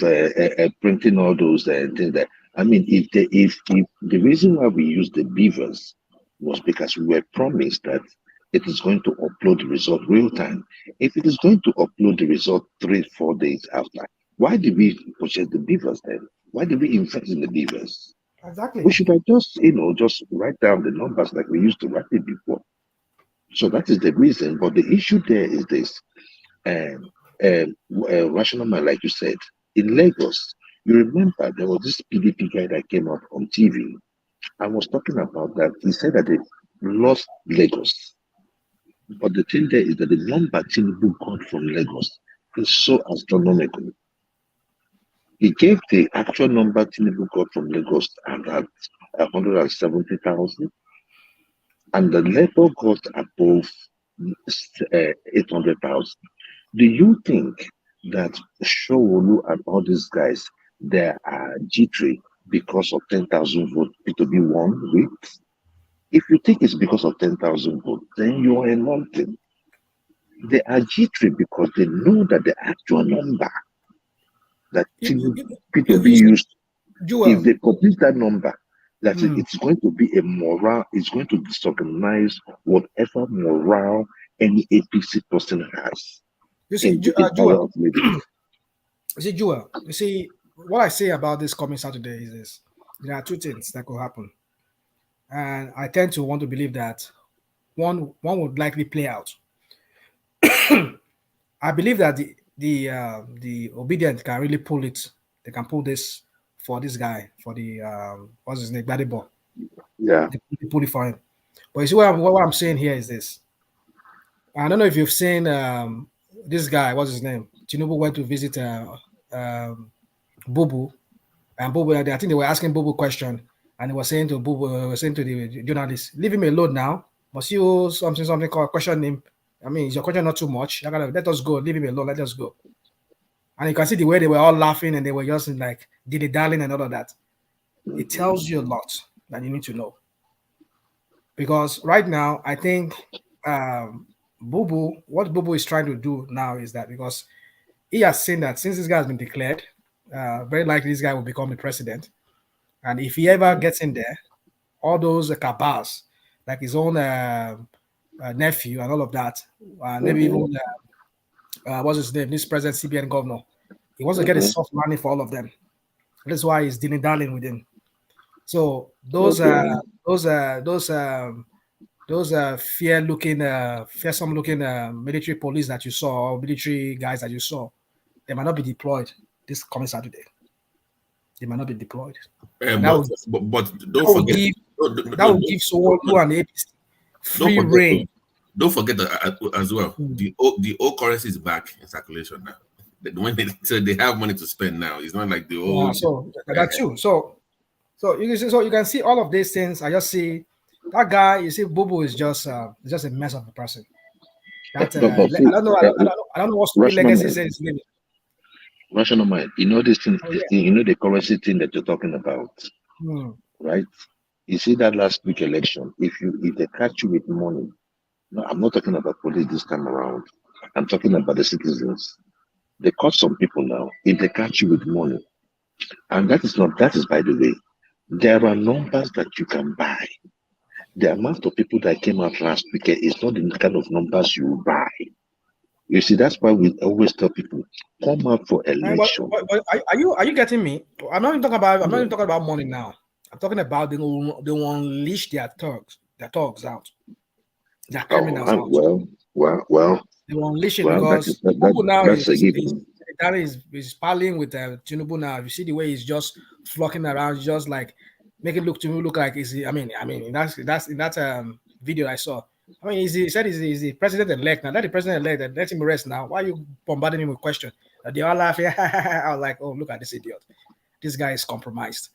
printing all those things that? I mean, if the reason why we use the beavers was because we were promised that it is going to upload the result real time. If it is going to upload the result 3-4 days after, why did we purchase the beavers then? Why did we invest in the beavers? Exactly. We should have just write down the numbers like we used to write it before. So that is the reason. But the issue there is this. Rational man, like you said, in Lagos, you remember there was this PDP guy that came up on TV and was talking about that. He said that they lost Lagos. But the thing there is that the number Tinubu got from Lagos is so astronomical. He gave the actual number Tinubu got from Lagos about 170,000, and the Labour got above 800,000. Do you think that Showolu and all these guys, they are jittery because of 10,000 votes P2B won with? If you think it's because of 10,000 votes, then you are in nothing. They are jittery because they know that the actual number that P2B used, if they complete that number, that it's going to be a morale, it's going to disorganize whatever morale any APC person has. You see, Joel, you see, what I say about this coming Saturday is this: there are two things that could happen, and I tend to want to believe that one would likely play out. I believe that the obedient can really pull it. They can pull this for this guy, for the what's his name, Gbadebo. Yeah, they pull it for him. But you see what I'm saying here is this. I don't know if you've seen this guy. What's his name? Tinubu went to visit Bubu, and Bubu. I think they were asking Bubu question, and he was saying to Bubu, saying to the journalist, "Leave him alone now. Must you something called question him? I mean, is your question not too much? Let us go. Leave him alone. Let us go." And you can see the way they were all laughing and they were just like dilly darling and all of that. It tells you a lot that you need to know. Because right now, I think what Bubu is trying to do now is that because he has seen that since this guy has been declared, very likely this guy will become the president. And if he ever gets in there, all those cabals, like his own nephew and all of that, maybe even what's his name, this present CBN governor, he wants to get a soft landing for all of them. That's why he's dealing darling with him. So those fearsome looking military police that you saw, or military guys that you saw, they might not be deployed this coming Saturday. They might not be deployed. But don't forget that will give Sowolu and APC free reign. Don't forget as well, the old currency is back in circulation now. So they have money to spend now. It's not like the old. So that's true. So you can see all of these things. I just see that guy. You see, Bubu is just a mess of a person. That I don't know what stupid legacy says. Rational mind. You know this thing. You know the currency thing that you're talking about, right? You see that last week election. If they catch you with money, no, I'm not talking about police this time around. I'm talking about the citizens. They caught some people now. If they catch you with money, and that is by the way, there are numbers that you can buy. The amount of people that came out last weekend is not the kind of numbers you buy. You see, that's why we always tell people come out for election. But are you getting me? I'm not even talking about money now. I'm talking about they will unleash their thugs out. Their criminals out. Well. They will unleash it because Tinubu now is parlaying with Tinubu now. You see the way he's just flocking around, just like make it look like is he? I mean, that's in that video I saw. I mean, he said he's the president-elect now. Let the president-elect let him rest now. Why are you bombarding him with questions? They all laughing. I was like, oh, look at this idiot. This guy is compromised.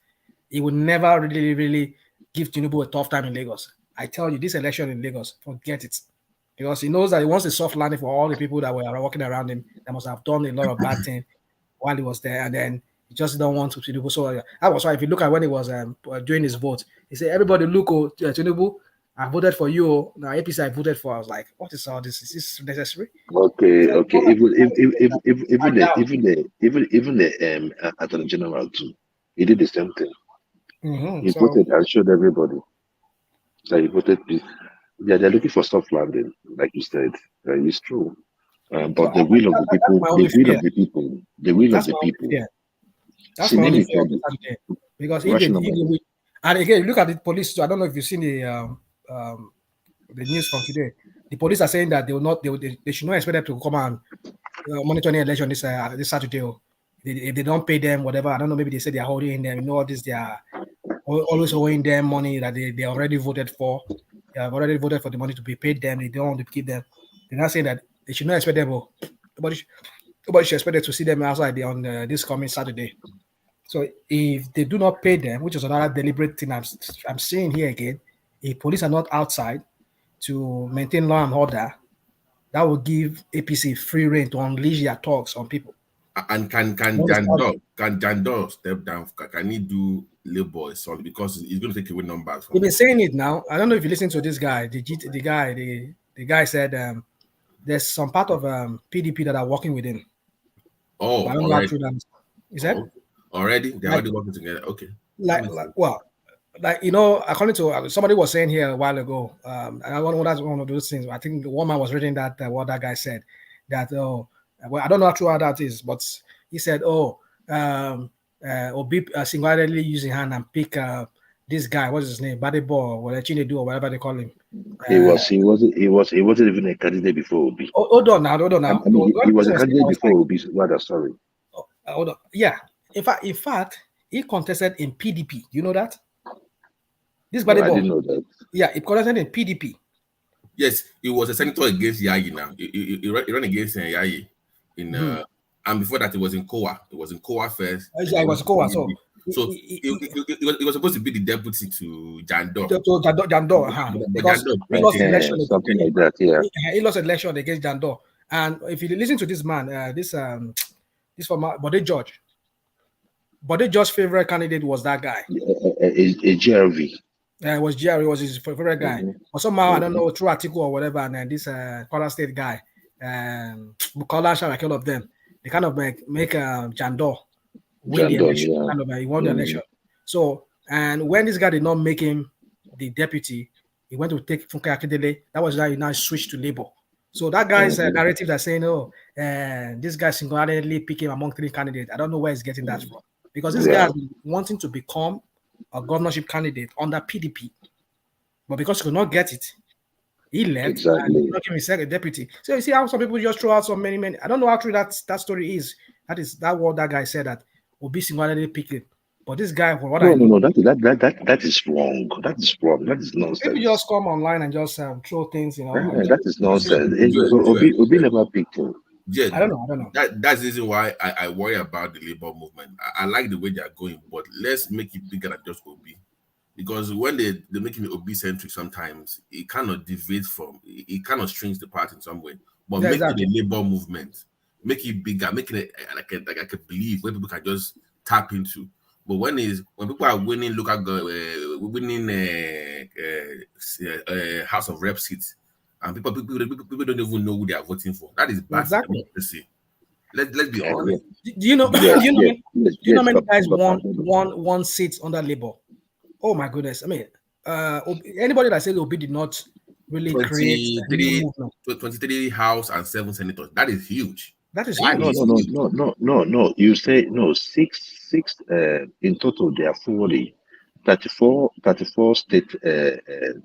He would never really give Tinubu a tough time in Lagos. I tell you, this election in Lagos, forget it. Because he knows that he wants a soft landing for all the people that were walking around him that must have done a lot of bad things while he was there. And then he just don't want to Tinubu. So that was why if you look at when he was doing his vote, he said, everybody look, Tinubu, I voted for you. Now APC I voted for. I was like, what is all this? Is this necessary? Okay. Even the Attorney General too, he did the same thing. He voted and showed everybody that he voted. Yeah, they're looking for soft landing, like you said. It's true. But the will of the people, the will of the people. That's my only fear. Because and again, look at the police. I don't know if you've seen the news from today. The police are saying that they should not expect them to come and monitor any election this Saturday. If they don't pay them whatever, I don't know. Maybe they say they are holding them. You know, all this they are always owing them money that they already voted for. They have already voted for the money to be paid them. They don't want to keep them. They're not saying that they should not expect them. Nobody should expect them to see them outside on this coming Saturday. So if they do not pay them, which is another deliberate thing I'm saying here again, if police are not outside to maintain law and order, that will give APC free reign to unleash their talks on people. And can Jandor step down? Can he do labor or something? Because he's going to take away numbers They've from. been saying it now. I don't know if you listen to this guy. The guy said there's some part of PDP that are working with him. Oh, I don't know how already. true that is. Is that Already? They're like already working together. Okay. well, like according to somebody was saying here a while ago, and that's one of those things. I think the one man was reading that what that guy said that well, I don't know how true that is, but he said Obi singularly using hand and pick this guy, what's his name, Badebo or Chinedu or whatever they call him. He wasn't even a candidate before Obi. Hold on now. I mean, he was a candidate before Obi. Rather, sorry. Hold on. Yeah. In fact, he contested in PDP. You know that? This No, I Badebo. didn't know that. Yeah, he contested in PDP. Yes, he was a senator against Yayi now. He ran against Yayi in and before that it was in Kowa. It was in Kowa first. Yeah, it was Kowa. So he was supposed to be the deputy to Jandor. Jandor, because he lost the election. Something like that, yeah. He lost the election against Jandor. And if you listen to this man, this former Bode George's favorite candidate was that guy. A GRV. It was Jerry, was his favorite guy. But somehow, I don't know, through article or whatever, and then this Kwara State guy, Bukola Sharak, all of them, they kind of make Jandor win the election. Yeah. Kind of, he won the election. So, and when this guy did not make him the deputy, he went to take Funke Akindele. That was why he now switched to Labour. So that guy's narrative that's saying, this guy single-handedly picked him among 3 candidates. I don't know where he's getting that from. Because this guy has been wanting to become a governorship candidate under PDP. But because he could not get it, he left and he not give himself a deputy. So you see how some people just throw out so many. I don't know how true that story is. That what that guy said, that Obi single-handedly picked it. But this guy, for what I know, that is wrong. That is wrong. That is nonsense. Maybe just come online and just throw things, that is nonsense. Obi never picked him. Yeah, I don't know. That's the reason why I worry about the labor movement. I like the way they are going, but let's make it bigger than just Obi. Because when they're making it Obi-centric, sometimes it cannot deviate from, it cannot string the party in some way. But make it a labor movement, make it bigger, making it like a belief where people can just tap into. But when people are winning local, winning House of Rep seats, and people don't even know who they are voting for. That is bad democracy. Let's be honest. Do you know? Do you know many guys won seats under Labour? Oh my goodness! I mean, anybody that says Obi did not really create a new movement. 23 House and 7 senators. That is huge. That is huge. No. You say no. Six. In total, there are 40. 34 state,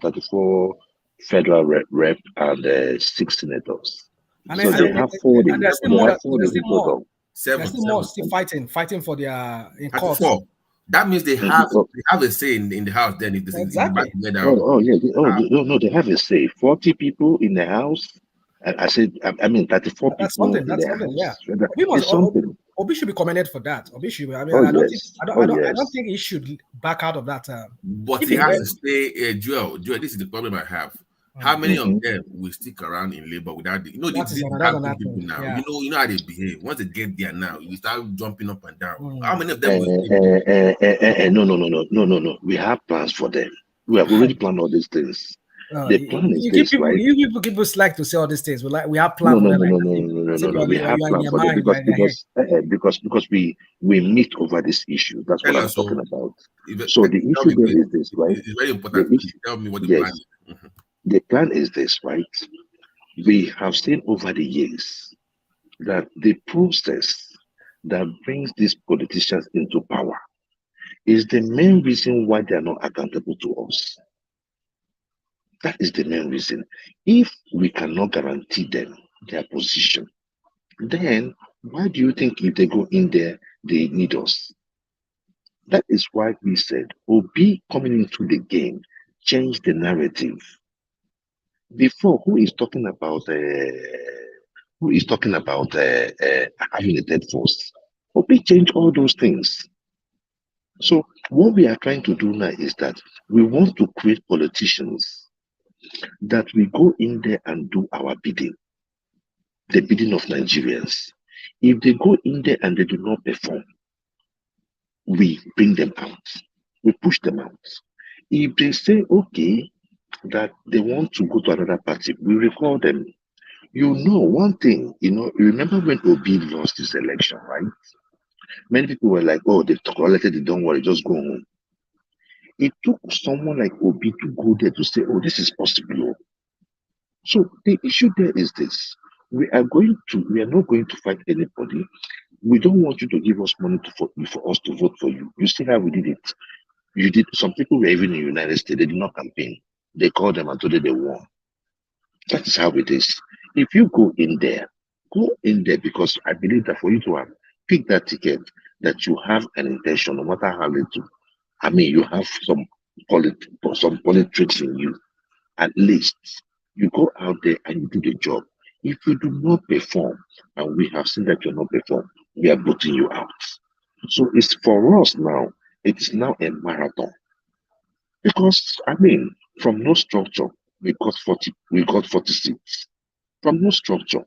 34 federal rep, and 6 senators. So they have 40. And there's still more. There's still more still fighting for their in court. That means they have a say in the house. Then if they exactly. No, they have a say. 40 people in the house. And I said, I mean, 34 that's people. Something. That's something. Yeah. Obi should be commended for that. Obi should. I mean, I don't think he should back out of that. But he has to stay, Joel. This is the problem I have. How many of them will stick around in labor without the, these people now? Yeah. You know how they behave. Once they get there now, you start jumping up and down. How many of them No. We have plans for them. We have already planned all these things. The plan is this, right? You people like to say all these things. We have plans for them. No. We have plans for them because we meet over this issue. That's what I'm talking about. So the issue there is this, right? It's very important. Tell me what the plan is. The plan is this, right? We have seen over the years that the process that brings these politicians into power is the main reason why they are not accountable to us. That is the main reason. If we cannot guarantee them their position, then why do you think if they go in there, they need us? That is why we said, Obi coming into the game, change the narrative. Before, who is talking about having a dead force? Obi change all those things. So what we are trying to do now is that we want to create politicians that we go in there and do our bidding, the bidding of Nigerians. If they go in there and they do not perform, we bring them out. We push them out. If they say, okay, that they want to go to another party, we recall them. You know, one thing, you remember when Obi lost this election, right? Many people were like, oh, they've collected it, don't worry, just go home. It took someone like Obi to go there to say, oh, this is possible. So the issue there is this. We are not going to fight anybody. We don't want you to give us money for us to vote for you. You see how we did it. You did. Some people were even in the United States. They did not campaign. They called them and told them they won. That is how it is. If you go in there because I believe that for you to have picked that ticket, that you have an intention, no matter how little. I mean, you have some politics in you. At least you go out there and you do the job. If you do not perform, and we have seen that you're not perform, we are putting you out. So it's for us now. It is now a marathon because I mean, from no structure, we got 40. We got 40 seats from no structure,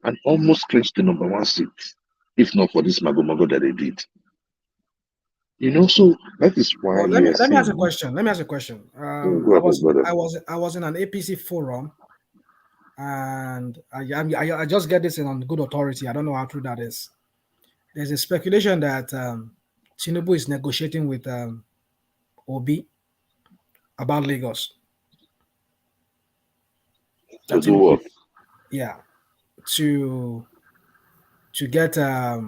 and almost clinched the number one seat, if not for this mago that they did. So that is why Well, we are let me ask a saying. question. Let me ask a question. Go I ahead, was brother. I was in an APC forum, and I just get this in on good authority. I don't know how true that is. There's a speculation that Tinubu is negotiating with Obi about Lagos. To do what? Yeah, to get I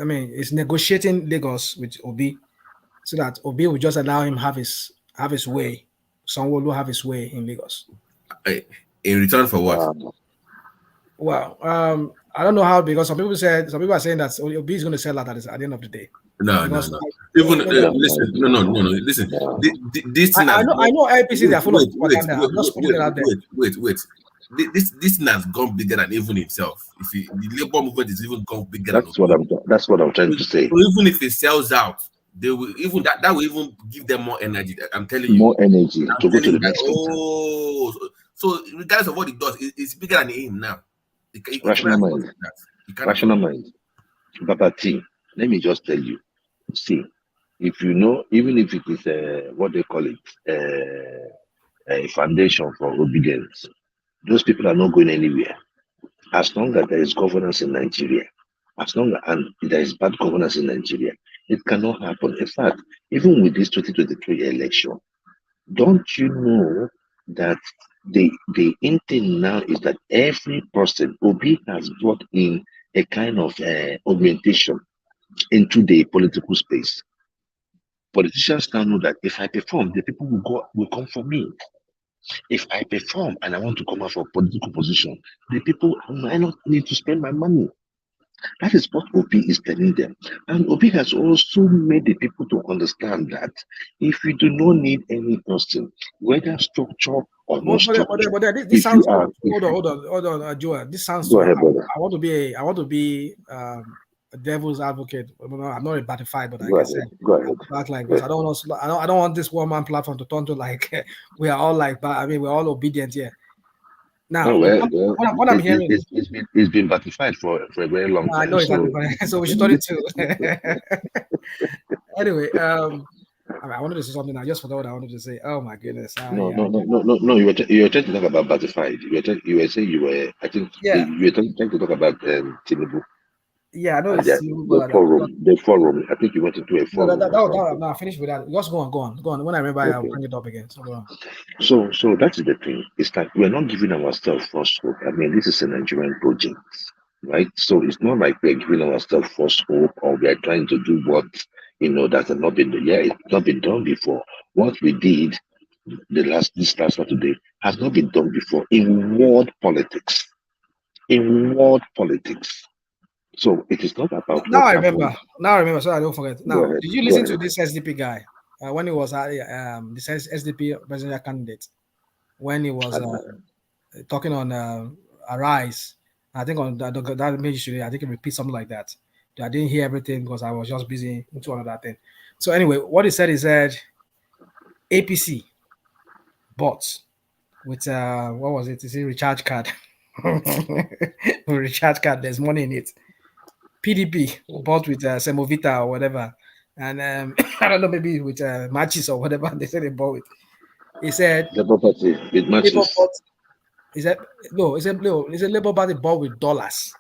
mean, it's negotiating Lagos with Obi so that Obi will just allow him have his way. Someone will have his way in Lagos. In return for what? Well, I don't know how, because some people are saying that Obi is going to sell out at the end of the day. No. Because Even listen, no. Listen, this thing I has know IPC, they're full of propaganda. I'm just putting it out there. wait. This thing has gone bigger than even itself. The labor movement is even gone bigger than. That's what I'm trying to say. So even if it sells out, they will even that will even give them more energy. I'm telling you, more energy to go to the next state. Oh, so regardless of what it does, it's bigger than him now. Rational mind. Rational mind. Baba T, let me just tell you. See, if you know, even if it is what they call it, a foundation for obedience, those people are not going anywhere. As long as there is governance in Nigeria, and there is bad governance in Nigeria, it cannot happen. In fact, even with this 2023 election, don't you know that the in thing now is that every person, Obi has brought in a kind of orientation into the political space. Politicians now know that if I perform, the people will come for me. If I perform and I want to come out for a political position, the people might not need to spend my money. That is what Obi is telling them. And Obi has also made the people to understand that if you do not need any person, whether structure or no structure, This sounds. Hold on, Joel. This sounds. Go ahead, brother. I want to be a devil's advocate. I'm not a batified, but like go I ahead, said, go ahead. Back like this. I don't want this one man platform to turn to like we are all like. I mean, we're all obedient here. Now, what I'm hearing is it's been batified for a very long time. I know so we should turn it to. Anyway, I wanted to say something. I just forgot what I wanted to say. Oh my goodness! No. You were trying to talk about batified. You were saying you were. I think you were trying to talk about Tinubu. Yeah, I know it's the forum. I think you went into a forum. No, I finished with that. Just go on. When I remember, I'll bring it up again. So go on. So that is the thing. It's like we're not giving ourselves false hope. I mean, this is a Nigerian project, right? So it's not like we're giving ourselves false hope or we are trying to do what that has not been done. Yeah, it's not been done before. What we did this last Saturday has not been done before in world politics. So it is not about now what I happened. remember, so I don't forget. Now, did you listen to this SDP guy when he was this SDP presidential candidate when he was talking on Arise? I think on that maybe should I think he repeat something like that. I didn't hear everything because I was just busy into another thing. So anyway, what he said APC bought with what was it? Is it recharge card? Recharge card. There's money in it. PDP bought with Semovita or whatever, and I don't know, maybe with matches or whatever. They said they bought with. He said Labour Party with Labour matches. bought. Is that no? Is it no? Is it Labour Party bought with dollars?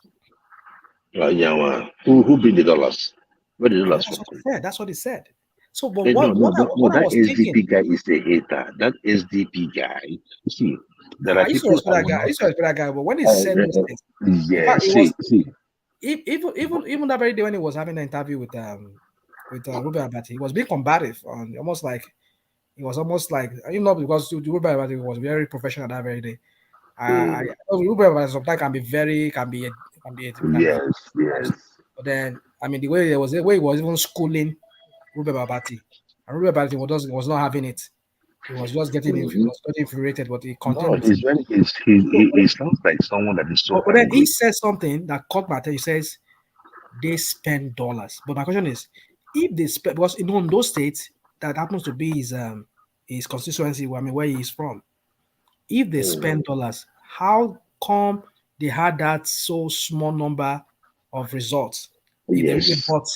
Yeah, who bid the dollars? Where the dollars That's from? what he said. That's what he said. So, but No, what I that was SDP thinking, guy is a hater. That SDP guy, you see, there I are used to people respect I that will guy. I not. used to respect that guy. But when he said those things, in Yeah, fact, it was see, even that very day when he was having an interview with Ruben Abati, he was being combative on almost like it was almost like because Ruben Abati was very professional that very day. Ruben Abati sometimes yes. but then I mean the way he was even schooling Ruben Abati, and Ruben Abati was not having it. He was just getting infuriated, but he No, continued. he sounds like someone that is so But then he angry. said something that caught my attention. He says they spend dollars. But my question is, if they spend, because in those states that happens to be his constituency, I mean where he's from, if they spend dollars, how come they had that so small number of results? If they really Yes. bought,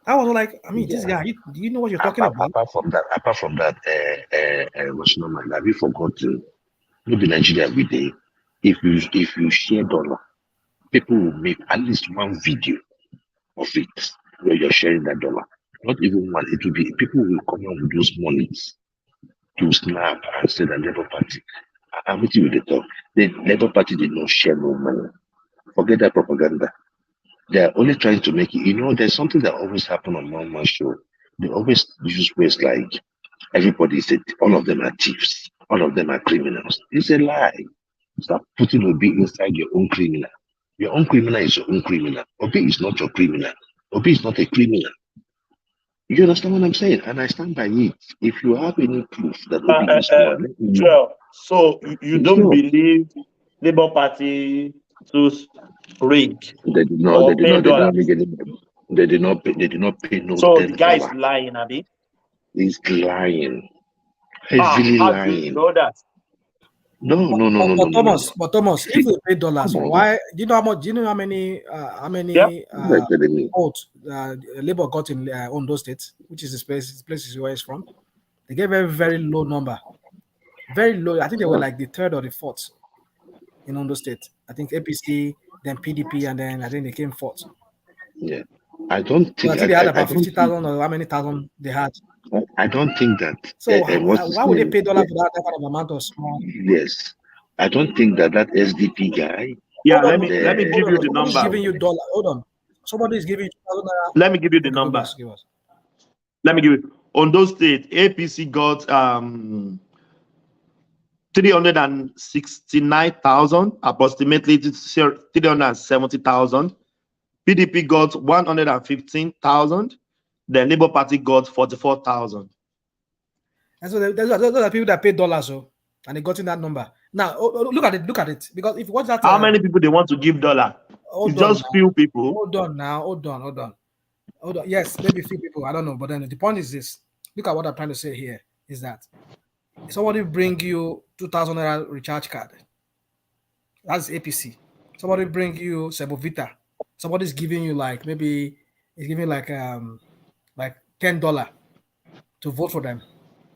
I was like, I mean, this Yeah. guy, do you know what you're talking about? Apart from that, national man, have you forgotten? Maybe Nigeria every day. If you share dollar, people will make at least one video of it where you're sharing that dollar. Not even one. It will be people will come out with those monies to snap and say the Labour Party. I'm with you with the talk. The Labour Party did not share no money. Forget that propaganda. They are only trying to make it. There's something that always happen on one show. They always use words like everybody said all of them are thieves, all of them are criminals. It's a lie. Start putting Obi inside your own criminal. Your own criminal is your own criminal. Obi is not your criminal. Obi is not a criminal. You understand what I'm saying? And I stand by it. If you have any proof that Obi is one, let me know. Joel, so you don't believe Labour Party to rig They did not. or They did pay not. They did not dollars? make any. They did not pay. They did not pay no So the guy is $10. lying, Abi. He's lying. Heavily How do you lying. know that? No. But Thomas, if we pay dollars, why? Do you know how much? Do you know how many votes Labour got in Ondo State, which is the places where it's from? They gave a very low number, very low. I think they were like the third or the fourth in Ondo State. I think APC, then PDP, and then I think they came fourth. Yeah, I don't think. So I think they had about 50,000 or how many thousand they had. I don't think that. So why would they pay dollar for that kind of amount of small? Yes, I don't think that SDP guy. Yeah, let me give you the number. Somebody's giving you dollar. Hold on. Somebody is giving you 2,000 naira. Let me give you the number. Give us. Let me give you. Ondo State, APC got 369,000, approximately 370,000. PDP got 115,000. The Labour Party got 44,000. And so those are people that pay dollars, and they got in that number. Now look at it. Because if what's that? How many people they want to give dollar? It's just few people. Hold on. Yes, maybe few people. I don't know. But then the point is this. Look at what I'm trying to say here. Is that somebody bring you 2,000 naira recharge card? That's APC. Somebody bring you Semovita. Somebody's giving you maybe it's giving like $10 to vote for them.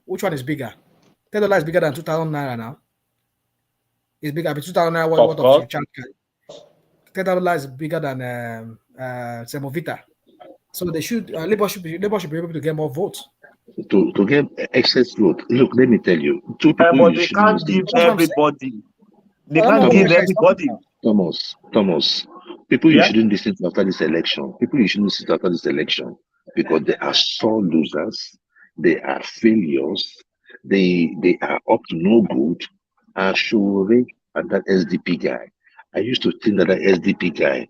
Which one is bigger? $10 is bigger than 2,000 naira now. It's bigger. 2,000 naira worth of recharge card. $10 is bigger than Semovita. So they should Labour should be able to get more votes. To get excess vote. Look, let me tell you. Two people but they can't give everybody. They can't give everybody. Thomas. People you shouldn't listen to after this election. People you shouldn't listen to after this election because they are sore losers. They are failures. They are up to no good. Shure and that SDP guy. I used to think that SDP guy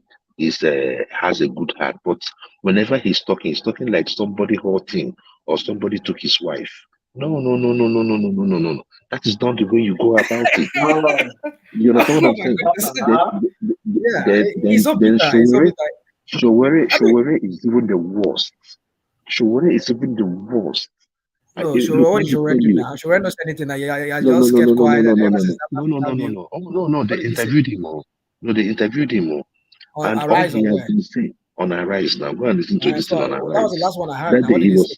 has a good heart, but whenever he's talking like somebody hurting or somebody took his wife. No. That is not the way you go about it. You understand what I'm saying? He's so bitter. Showore is even the worst. Showore is even the worst. No, Look, what let is me Showore tell doing you. now? Showore not saying anything. I No, no, just no, kept no, no, no, quiet. no, And no, ever no, since no, that no, no, no, no, interview, no. Oh, no. They what did he say? interviewed him. Oh. No, they interviewed him. Oh. On And all Arise he or has where? been saying on Arise now. Go and listen to this So thing on that was the Arise. last one I heard. That Now, day what did he he say? was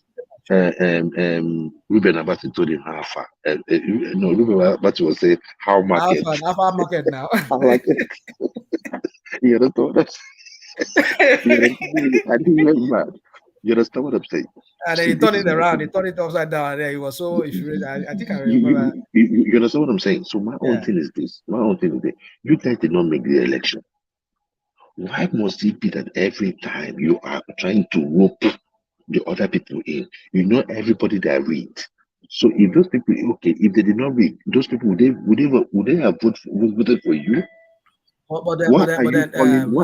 Ruben Abati told him how far. No, Ruben Abati was saying how market. Alpha market now. How market. You understand what I'm saying? I think he went mad. You understand what I'm saying? And then See, he turned it around. He turned it upside down. There, he was so infuriated. I think I you, remember. you understand what I'm saying? So my own Yeah. thing is this. My own thing is this. You guys did not make the election. Why must it be that every time you are trying to rope the other people in, you know everybody that read? So if those people, okay, if they did not read, those people would they have voted for you? But then, Why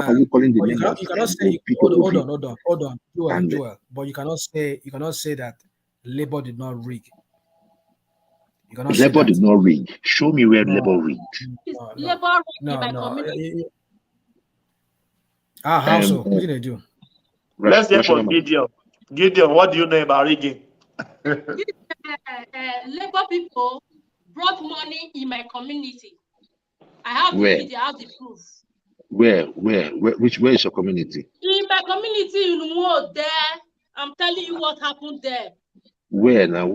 are you calling the but members you cannot say hold on, Joel. But you cannot say that Labour did not rig. You cannot say Labour that. did not rig. Show me where Labour rigged. Labour in my community. How so? What did they do? Let's hear from Gideon. Gideon, what do you know about rigging? Labour people brought money in my community. I have the Where? video, I have the proof. Where is your community? In my community in Ward there, I'm telling you what happened there. Where now?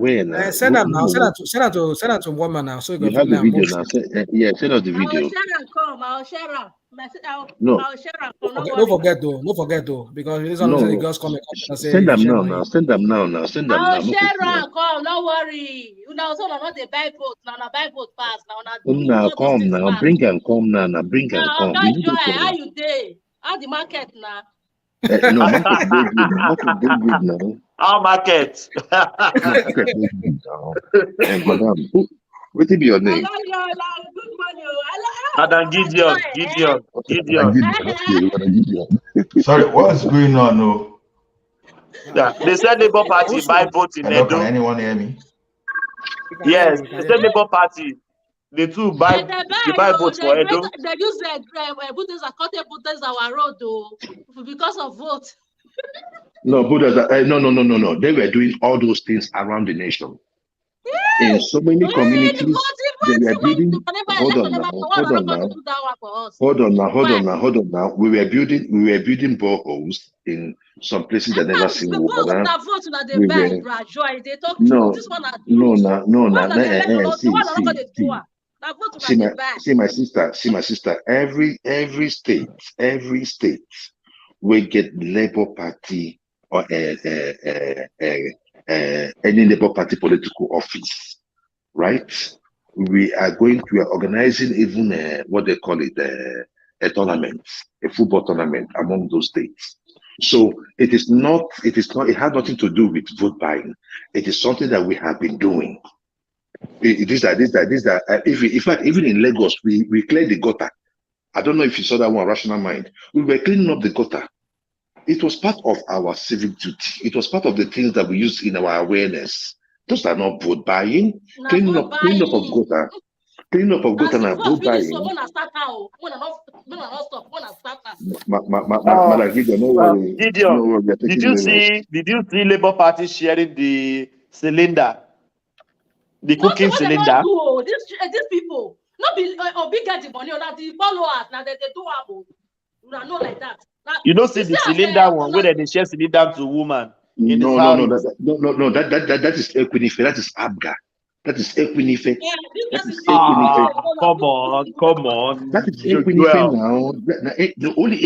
Send them now. Send them to one man now. So you have the video now. Send us the video. I'll share them. No. I'll share them. Don't forget though, because this one the girls come and say send them now. Now send them now. Send them now. I'll share them. Come, don't worry. You know, so not the buy boat. Now buy boat pass. Now come now. Bring and come now. Now bring and come. Guys, Joy, how you day? How the market now? No, market dey good. Market dey good now. How market? Market dey good now. And madam, what be your name? Good morning. Madam Gideon. Sorry, what's going on? No. Yeah, they said Labour Party buy votes in Hello, Edo. can anyone hear me? Yes, they said Labour Party. They too buy votes for Edo. They use bulldozers, cutting bulldozers our road though, because of vote. No, bulldozers. No. They were doing all those things around the nation. In so many communities, they were building. Hold on now. We were building boreholes in some places that never seen water. See my sister. Every state we get Labour Party or any Labour Party political office, right? We are organizing even what they call it a tournament, a football tournament among those states. So it has nothing to do with vote buying. It is something that we have been doing. In fact, even in Lagos, we cleared the gutter. I don't know if you saw that one, Rational Mind. We were cleaning up the gutter. It was part of our civic duty. It was part of the things that we use in our awareness. Those are not vote buying. Cleaning up of gutter. Cleaning up of gutter and vote buying. Gideon, did you see Labour Party sharing the cylinder? The cooking cylinder. These people, not be big get the money, or not the followers, now they do have not like that. You don't see the cylinder one where they share cylinder to woman. No. That is Equinife. That is Abga. That is Equinife. Come on. That is Equinife now. The only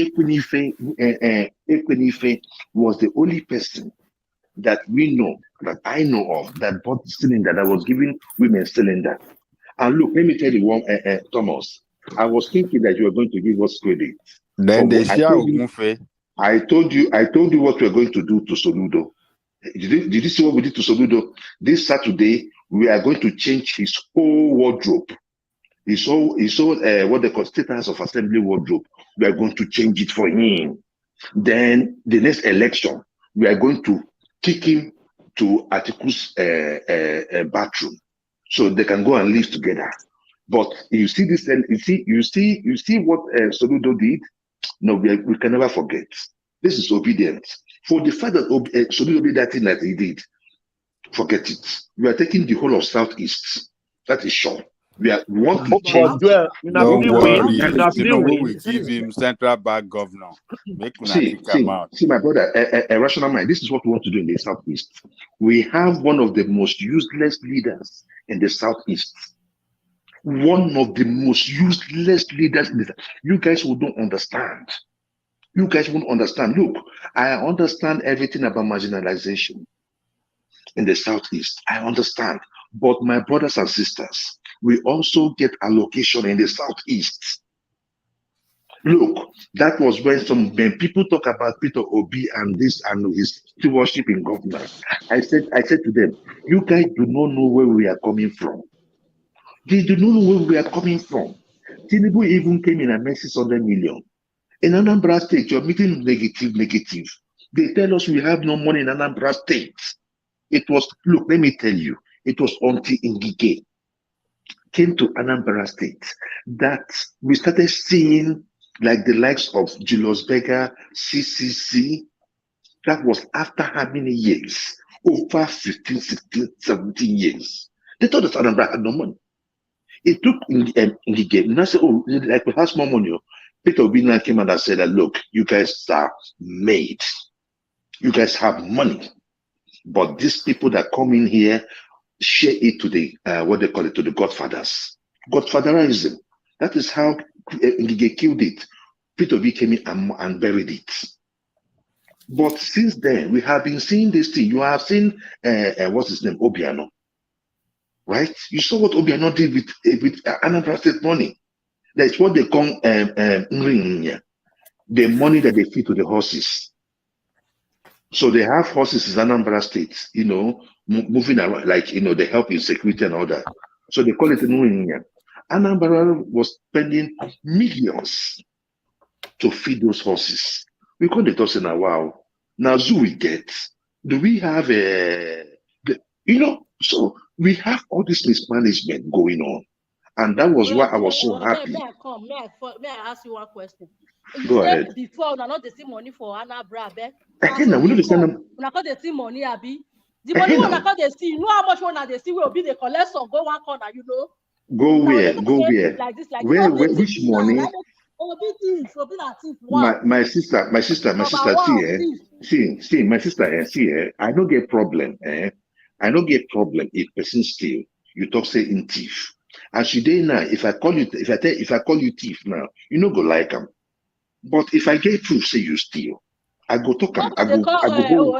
Equinife was the only person that I know of, that bought the cylinder, that was giving women cylinder. And look, let me tell you one, Thomas. I was thinking that you were going to give us credit. Then they share I told you what we are going to do to Soludo. Did you see what we did to Soludo? This Saturday, we are going to change his whole wardrobe. His whole what they call State House of Assembly wardrobe. We are going to change it for him. Then the next election, we are going to kick him to Atiku's bathroom, so they can go and live together. But you see this, and you see what Soludo did. No, we can never forget. This is obedience. For the fact that Soludo did that thing that he did, forget it. We are taking the whole of Southeast. That is sure. We want to change. But Joel, Don't worry, Tinubu will He said give it's him central bank governor. Make una kick him out. See, my brother, a rational mind. This is what we want to do in the Southeast. We have one of the most useless leaders in the Southeast. One of the most useless leaders in the. You guys will don't understand. You guys won't understand. Look, I understand everything about marginalization in the Southeast. I understand. But my brothers and sisters, we also get allocation in the Southeast. Look, that was when people talk about Peter Obi and this and his stewardship in government. I said to them, you guys do not know where we are coming from. They do not know where we are coming from. Tinubu even came in and made 600 million. In Anambra State, you're meeting negative. They tell us we have no money in Anambra State. It was, look, let me tell you, it was until Ngige came to Anambra State that we started seeing like the likes of Julius Berger, CCC. That was after how many years? Over 15, 16, 17 years. They thought that Anambra had no money. It took Ngige, and I said, oh, like we have more money. Peter Obi came and said that, look, you guys are made. You guys have money. But these people that come in here share it to the, what they call it, to the godfathers. Godfatherism. That is how Ngige killed it. Peter Obi came in and buried it. But since then, we have been seeing this thing. You have seen, what's his name, Obiano. Right? You saw what Obiano did with Anambra State money. That's what they call the money that they feed to the horses. So they have horses in Anambra State, you know, moving around, like, you know, they help in security and all that. So they call it Nrinya. Anambra was spending millions to feed those horses. We call it us in a wow. Now, zoo we get. Do we have you know, so we have all this mismanagement going on. And that was why I was so happy. May I ask you one question? Go ahead. Before, we not the same money for Anambra, Again, we not the same money, Abi. The money we not the see. You know how much one they see will be the collect some go one corner, you know. Go where? Go where? Like this, like where which money? My sister, see, my sister, see, I don't get problem, I don't get problem if person steal. You talk say in thief. And today now, if I call you thief now, you no go like them. But if I get proof, say you steal, I go talk them. I go go.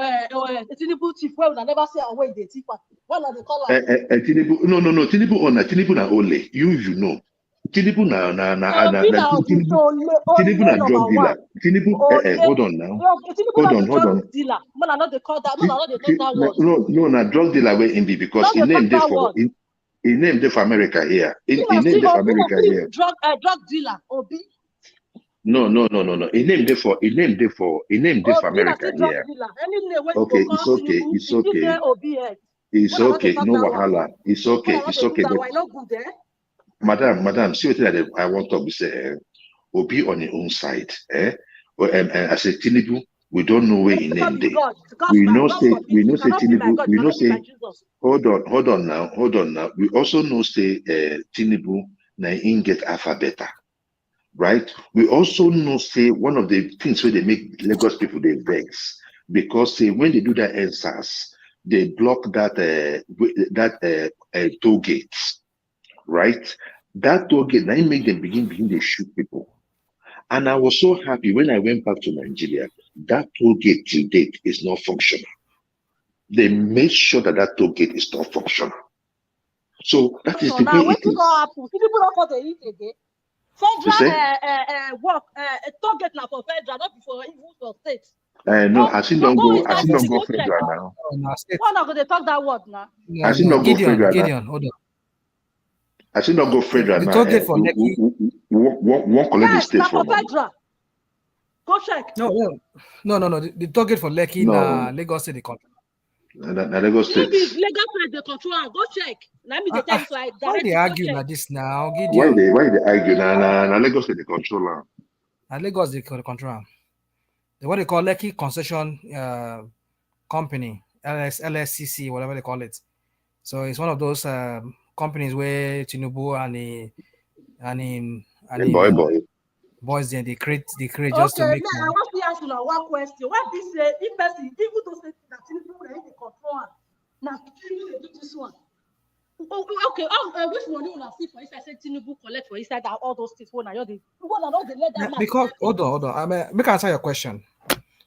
Tinubu thief. Well, I never say away the thief. What are they call Tinubu? No. Tinubu na ole. You know. Tinubu na drug dealer. Tinubu, hold on now. Hold on. Dealer. Man, I know they call that. Man, I know they talk that word. No, na drug dealer where in be because he named it for. He named it for America here. He named it for America here. Drug dealer, Obi. No. He named it for America here. Okay, it's okay. It's okay. No wahala. It's okay. Madam, see what I want to say. Obi on your own side. I said Tinubu, we don't know where he named it. We know say Tinubu. We know say. Hold on now. We also know say Tinubu na in get alphabet, right? We also know say one of the things where they make Lagos people they vex because say when they do that NSAS, they block that toll gates, right? That toll gate now make them begin they shoot people. And I was so happy when I went back to Nigeria. That toll gate till date is not functional. They made sure that toll gate is not functional. So that is the way it is. Federal work, toll gate now for federal, not before even for state. No, I think don't go federal now. Why not they talk that word now? I think don't go federal Gideon, now. hold on. I think don't go federal now. The toll gate for Lekki. Won't collect the state for from federal. Go check. No. The toll gate for Lekki na Lagos State control. Na Lagos State. Lagos State the control. Go check. Let me tell you so I Why they argue like this now, Why Gideon? they argue? Na Lagos State the controller. Na Lagos they control. what they call Lekki Concession Company, LSCC, whatever they call it. So it's one of those companies where Tinubu and boys they create just to Okay, make now I money. want to ask you now one question. Why this say if person even though say that Tinubu dey control am, now Tinubu dey do this one. Okay, which money una see for inside say Tinubu collect for inside that all those things when I just dey let that man Because hold on. I mean, make I answer your question.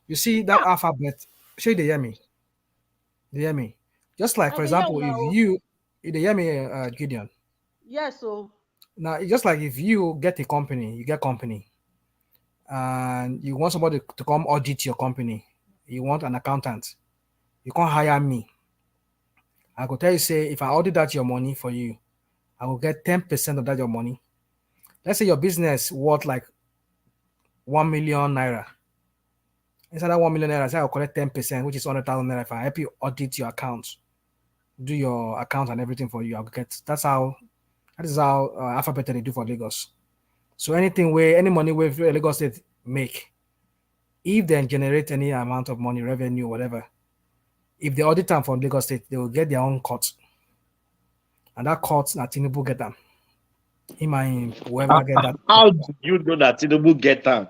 You see that alphabet? Show they hear me? They hear me? Just like for example, if they hear me, Gideon. Yes, so Now it's just like if you get a company, you get company, and you want somebody to come audit your company, you want an accountant, you can't hire me. I go tell you, say, if I audit that your money for you, I will get 10% of that your money. Let's say your business worth like 1 million naira. Inside that 1 million naira, say I'll collect 10%, which is 100,000 naira. If I help you audit your account, do your account and everything for you, I'll get. That is how Alphabet they do for Lagos. So anything where any money where Lagos State make, if they generate any amount of money, revenue, whatever, if they audit them from Lagos State, they will get their own cut. And that cut, Tinubu get them. Whoever get that. How do you know that Tinubu get them?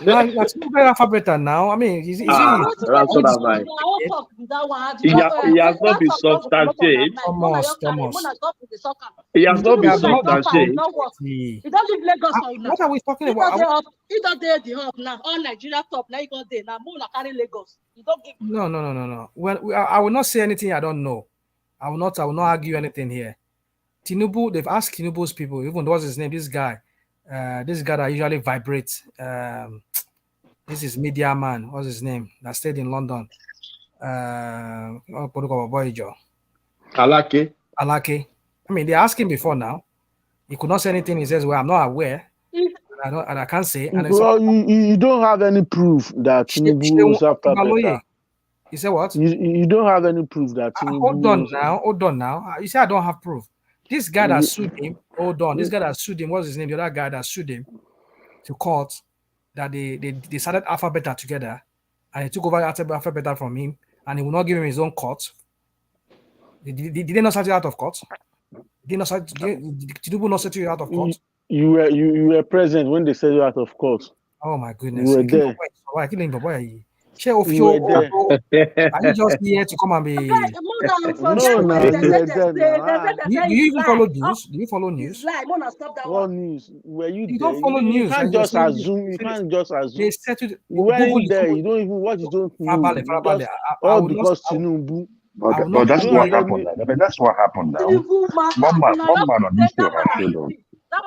Now, Tinubu get Alphabet now. I mean, is it? That's what I'm like. He has not been substantiated. He has not been substantiated. What are we talking about? He don't dare the hub now. All Nigeria top now. He got there now. More like carry Lagos. You don't give. No. Well, I will not say anything I don't know. I will not argue anything here. Tinubu, they've asked Tinubu's people, even what's his name, this guy that usually vibrates. This is media man. What's his name? That stayed in London. Alake. I mean, they asked him before now. He could not say anything. He says, "Well, I'm not aware, and I can't say." And you don't have any proof that Tinubu is after better. You say what? You don't have any proof that Tinubu. Hold on now. You say I don't have proof. This guy that sued him. Hold on. This guy that sued him. What's his name? The other guy that sued him to court. That they started Alphabet together, and he took over Alphabet from him, and he will not give him his own cut. Did they not set you out of court? Did Tinubu not set you out of court? You were present when they set you out of court. Oh my goodness! You were there. Are you just here to come and be? Do you even follow news? Do you follow news? What news? Were you there? You don't follow news. You can't just assume. You can't just assume. They settled. You weren't there. You don't even what you don't know. All because Tinubu. But that's what happened. That's what happened now. One man on this show has showed up. That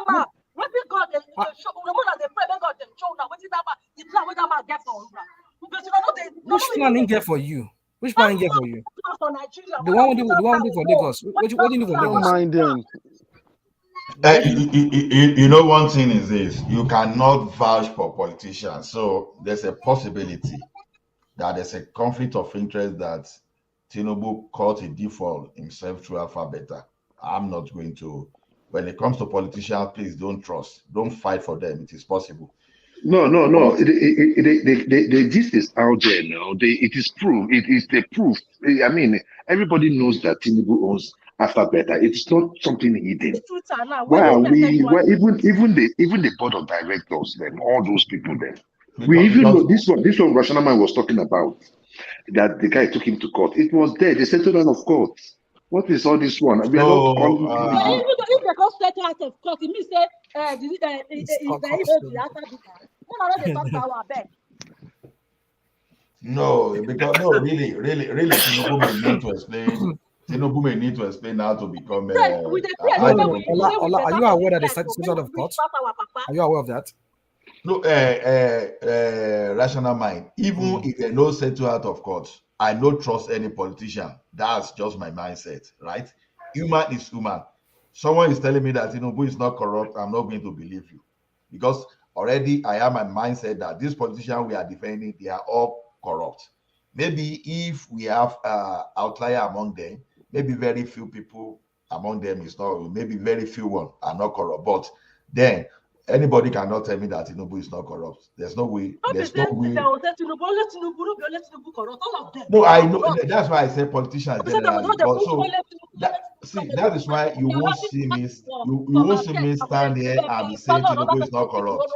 man. What we got them show the one that pray God them show now. What is that man? The plan where that man get for Which plan in get for you? Which plan in get for you? The one we do for Lagos. What do you do for Lagos? Don't mind them. You know, one thing is this: you cannot vouch for politicians. So there's a possibility that there's a conflict of interest that Tinubu caught a default himself through Alphabet. I'm not going to. When it comes to politicians, please don't trust. Don't fight for them. It is possible. No. The gist is out there now. It is proof. It is the proof. I mean, everybody knows that Tinubu owns Alphabet. It's not something hidden. Why are we? Why even the board of directors? Then all those people. Then we even know this one. This one, Rational Man was talking about that the guy took him to court. It was there. They settled out of court. What is all this one? We are not calling if they go settle out of court, it means No, because really, Tinubu may need to explain. Tinubu may need to explain how to become. Are you aware that they settled out of court? Are you aware of that? No, Rational Mind. Even if they no settle out of court, I don't trust any politician. That's just my mindset, right? Human is human. Someone is telling me that Tinubu is not corrupt. I'm not going to believe you, because already I have my mindset that these politicians we are defending, they are all corrupt. Maybe if we have outlier among them, maybe very few people among them is not. Maybe very few one are not corrupt. But then Anybody cannot tell me that Tinubu is not corrupt. There's no way. There's no way. No, I know. That's why I say politicians generally. But so see, that is why you won't see me. You won't see me stand here and be saying Tinubu is not corrupt.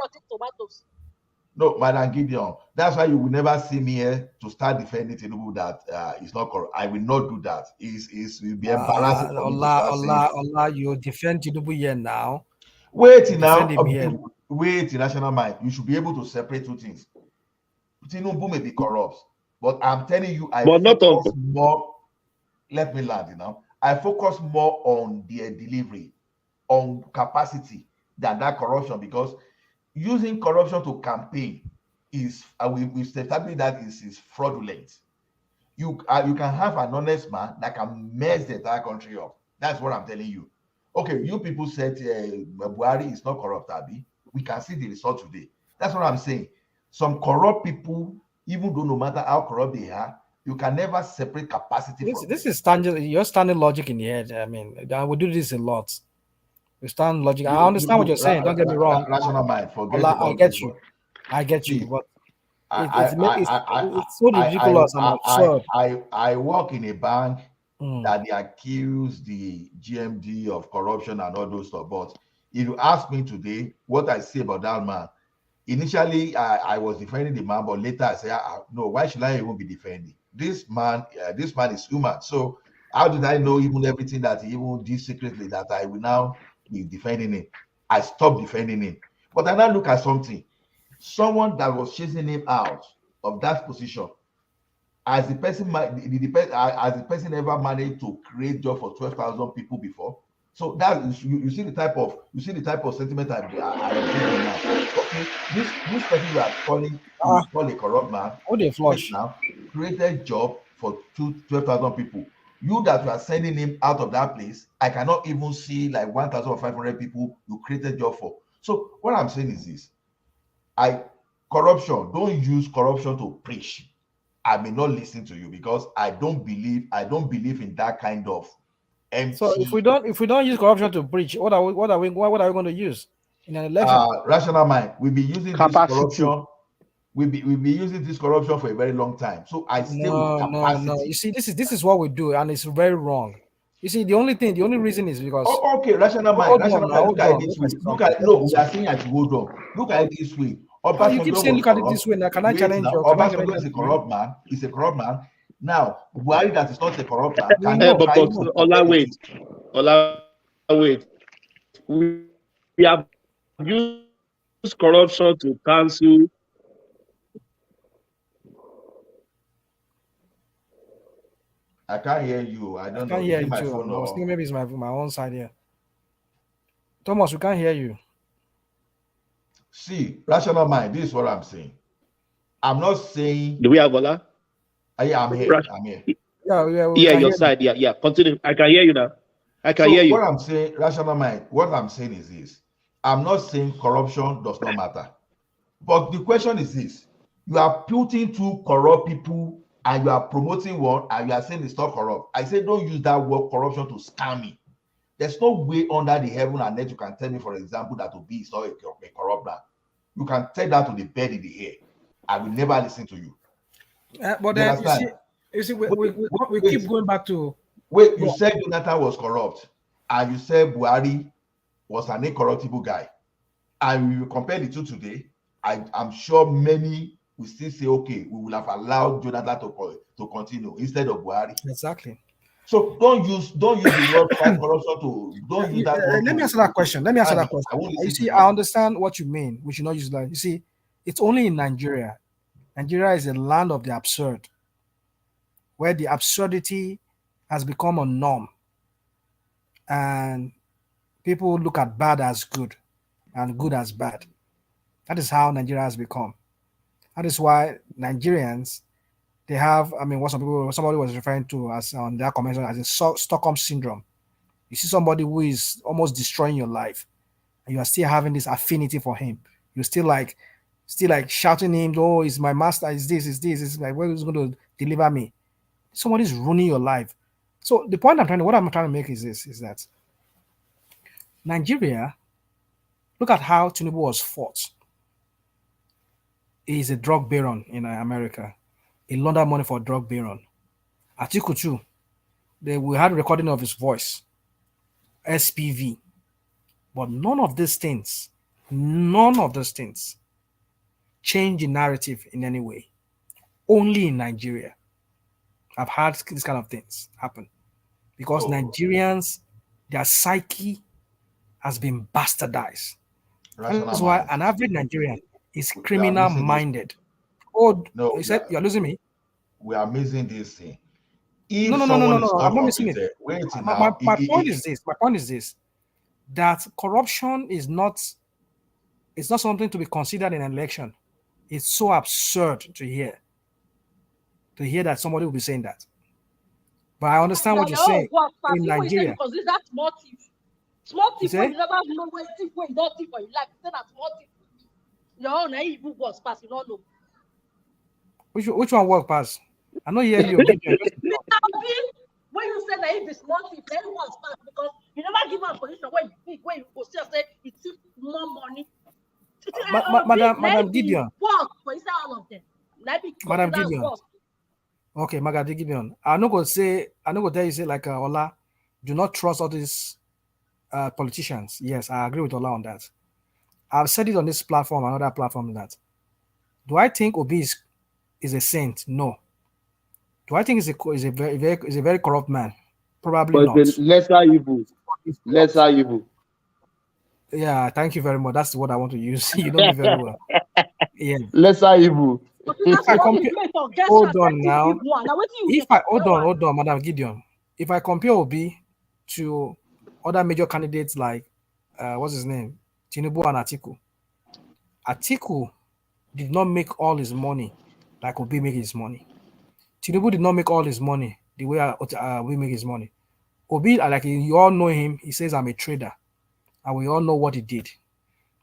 No, Madam Gideon. That's why you will never see me here to start defending Tinubu that is not corrupt. I will not do that. It will be embarrassing for me to start saying. Allah, you defend Tinubu here now. Wait now. Wait, national mind. You should be able to separate two things. Tinubu may be corrupt, but I'm telling you, I focus more. Let me land, I focus more on their delivery, on capacity than that corruption, because using corruption to campaign is we established that is fraudulent. You can have an honest man that can mess the entire country up. That's what I'm telling you. Okay, you people said Buhari is not corrupt, Abi. We can see the result today. That's what I'm saying. Some corrupt people, even though no matter how corrupt they are, you can never separate capacity from this is standard. You're standing logic in the head. I mean, I would do this a lot. We stand logic. I understand what you're saying. Don't get me wrong. Rational mind. Forget Allah, about I get this you. one. I get you. But it's so I ridiculous and absurd. I work in a bank that they accuse the GMD of corruption and all those stuff. But if you ask me today what I say about that man, initially I was defending the man, but later I say, no, why should I even be defending this man? This man is human. So how did I know even everything that he even did secretly that I will now be defending him? I stopped defending him. But I now look at something. Someone that was chasing him out of that position, as the person ever managed to create job for 12,000 people before. So that is, you see the type of sentiment I am now. Okay, this person you are calling call a corrupt man. Now created job for 12,000 people. You that you are sending him out of that place, I cannot even see like 1,500 people you created job for. So what I'm saying is this: corruption. Don't use corruption to preach. I may not listen to you because I don't believe in that kind of empty. So if we don't use corruption to preach, what are we going to use in an election? Rational mind. We'll be using this corruption. We'll be using this corruption for a very long time. So I stay with capacity. No. You see, this is what we do, and it's very wrong. You see, the only reason is because okay, rational mind. Look at it this way. We are saying that hold on. Look at it this way. You keep saying look at it this way. Now, can I challenge you? Obasanjo is a corrupt man. He's a corrupt man. Now, Buhari that is not a corrupt man. Wait. We have used corruption to cancel. I can't hear you. I don't know. Can't hear you too. I was thinking maybe it's my own side here. Thomas, we can't hear you. See, rational mind. This is what I'm saying. I'm not saying. Do we have Ola? I'm here. I'm here. Yeah, your side. Yeah. Continue. I can hear you now. I can hear you. What I'm saying, rational mind. What I'm saying is this: I'm not saying corruption does not matter, but the question is this: you are putting two corrupt people and you are promoting one, and you are saying it's not corrupt. I say don't use that word corruption to scam me. There's no way under the heaven and earth you can tell me, for example, that Obi is not a corrupt man. You can tell that to the bed in the air. I will never listen to you. But then you see, we keep going back to. Wait, you said Jonathan was corrupt, and you said Buhari was an incorruptible guy, and we compare the two today. I'm sure many will still say, okay, we will have allowed Jonathan to continue instead of Buhari. Exactly. So don't use the word fight corruption to use that word. Let me answer that question. You see, I understand what you mean. We should not use that. You see, it's only in Nigeria. Nigeria is a land of the absurd, where the absurdity has become a norm, and people look at bad as good and good as bad. That is how Nigeria has become. That is why Nigerians, they have, what somebody was referring to as on their convention as a Stockholm syndrome. You see somebody who is almost destroying your life, and you are still having this affinity for him. You're still like shouting him, "Oh, is my master? Is this? Is like where is going to deliver me?" Somebody is ruining your life. So what I'm trying to make is this: is that Nigeria, Look at how Tinubu was fought. He's a drug baron in America. He laundered money for drug baron. Atiku too. We had a recording of his voice. SPV. But none of these things change the narrative in any way. Only in Nigeria. I've had these kind of things happen. Because Nigerians, their psyche has been bastardized. That's why an average Nigerian is criminal minded. Oh, No, you said you're losing me? we are missing this thing. If No. someone is I'm not missing competent, it. wait My now. point is this. My point is this. That corruption is not something to be considered in an election. It's so absurd to hear that somebody will be saying that. But I understand what you're saying in Nigeria. Because it's that small thief. Small thief say? you never know where thief where you don't thief for your life. Say that small thief. Your own evil was pass, you don't know. Which one work pass? I know you hear you. When you say that if it's small thief, then it was pass because you never give a position where you think where you go say it thief more money. Madam Gideon. Work for inside all of them. Madam Gideon. Okay, Magadi Gideon. I'm not gonna tell you say like Ola, do not trust all these politicians. Yes, I agree with Ola on that. I've said it on this platform, another platform that. Do I think Obi is a saint? No. Do I think he's a very corrupt man? Probably but not. the lesser evil. Lesser evil. Yeah, thank you very much. That's what I want to use. You know me very well. Yeah. Lesser evil. Hold on now. Hold on, Madam Gideon. If I compare Obi to other major candidates like what's his name? Tinubu and Atiku did not make all his money like Obi make his money. Tinubu did not make all his money the way Obi make his money. Obi, like you all know him, he says I'm a trader, and we all know what he did.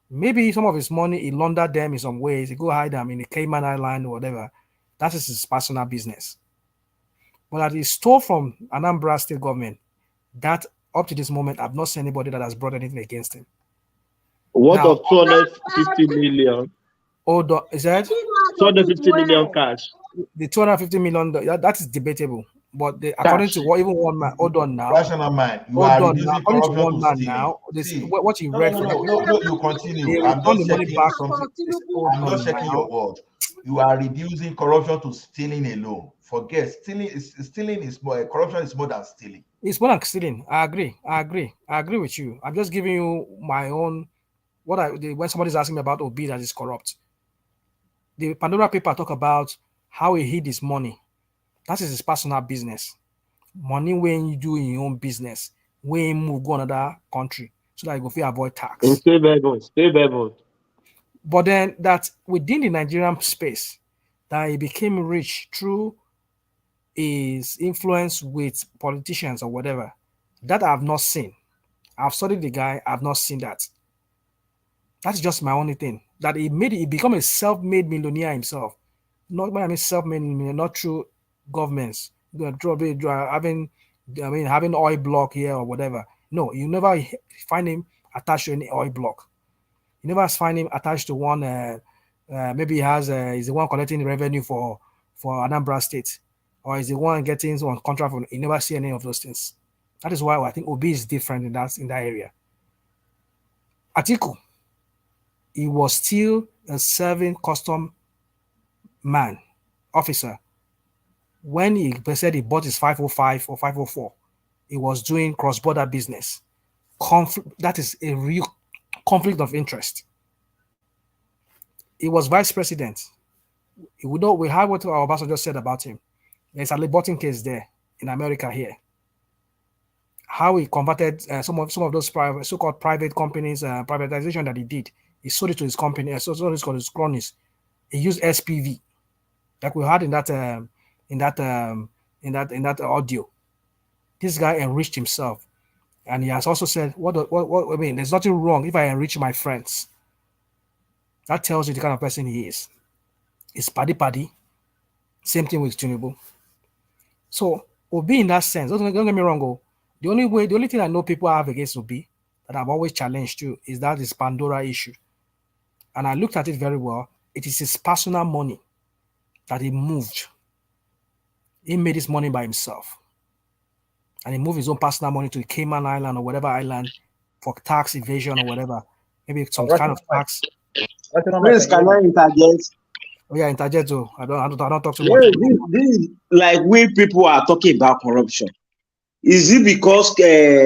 Maybe some of his money he laundered them in some ways. He go hide them in the Cayman Island or whatever. That is his personal business. But that he stole from Anambra state government, that up to this moment, I've not seen anybody that has brought anything against him. What of 250 million? Hold on, is that 250 million cash? The 250 million, that is debatable. But according to what even one man, hold on now. Rational man, you are reducing according to one man stealing. now, See, what he read from no, you continue. I'm just checking your word. You are reducing corruption to stealing alone. Forget stealing is more, corruption is more than stealing. It's more than stealing. I agree with you. I'm just giving you my own when somebody's asking me about Obi that is corrupt. The Pandora paper talk about how he hid his money. That is his personal business. Money when you do in your own business, when you move go another country, so that you go avoid tax. Stay Bible. But then that within the Nigerian space, that he became rich through his influence with politicians or whatever, that I have not seen. I've studied the guy, I've not seen that. That's just my only thing. That he become a self-made millionaire himself. Not when I mean self-made millionaire, not through governments. Having oil block here or whatever. No, you never find him attached to any oil block. You never find him attached to one. Maybe he's the one collecting revenue for Anambra State, or is the one getting some contract from. You never see any of those things. That is why I think Obi is different in that area. Atiku, he was still a serving custom man, officer. When he said he bought his 505 or 504, he was doing cross-border business. That is a real conflict of interest. He was vice president. We heard what our Obasanjo just said about him. There's a Liberton case there in America here. How he converted some of those so-called private companies, privatization that he did. He sold it to his company, sold it to his cronies. He used SPV, like we had in that audio. This guy enriched himself, and he has also said, "What I mean, there's nothing wrong if I enrich my friends." That tells you the kind of person he is. It's paddy. Same thing with Tinubu. So Obi, in that sense, don't get me wrong. The only thing I know people have against Obi, that I've always challenged too is that this Pandora issue. And I looked at it very well. It is his personal money that he moved. He made his money by himself. And he moved his own personal money to Cayman Island or whatever island for tax evasion or whatever. Maybe some kind of tax. Please, can I interject? Oh yeah, interject. Oh, I don't talk too Yeah, much. this is like we people are talking about corruption. Is it because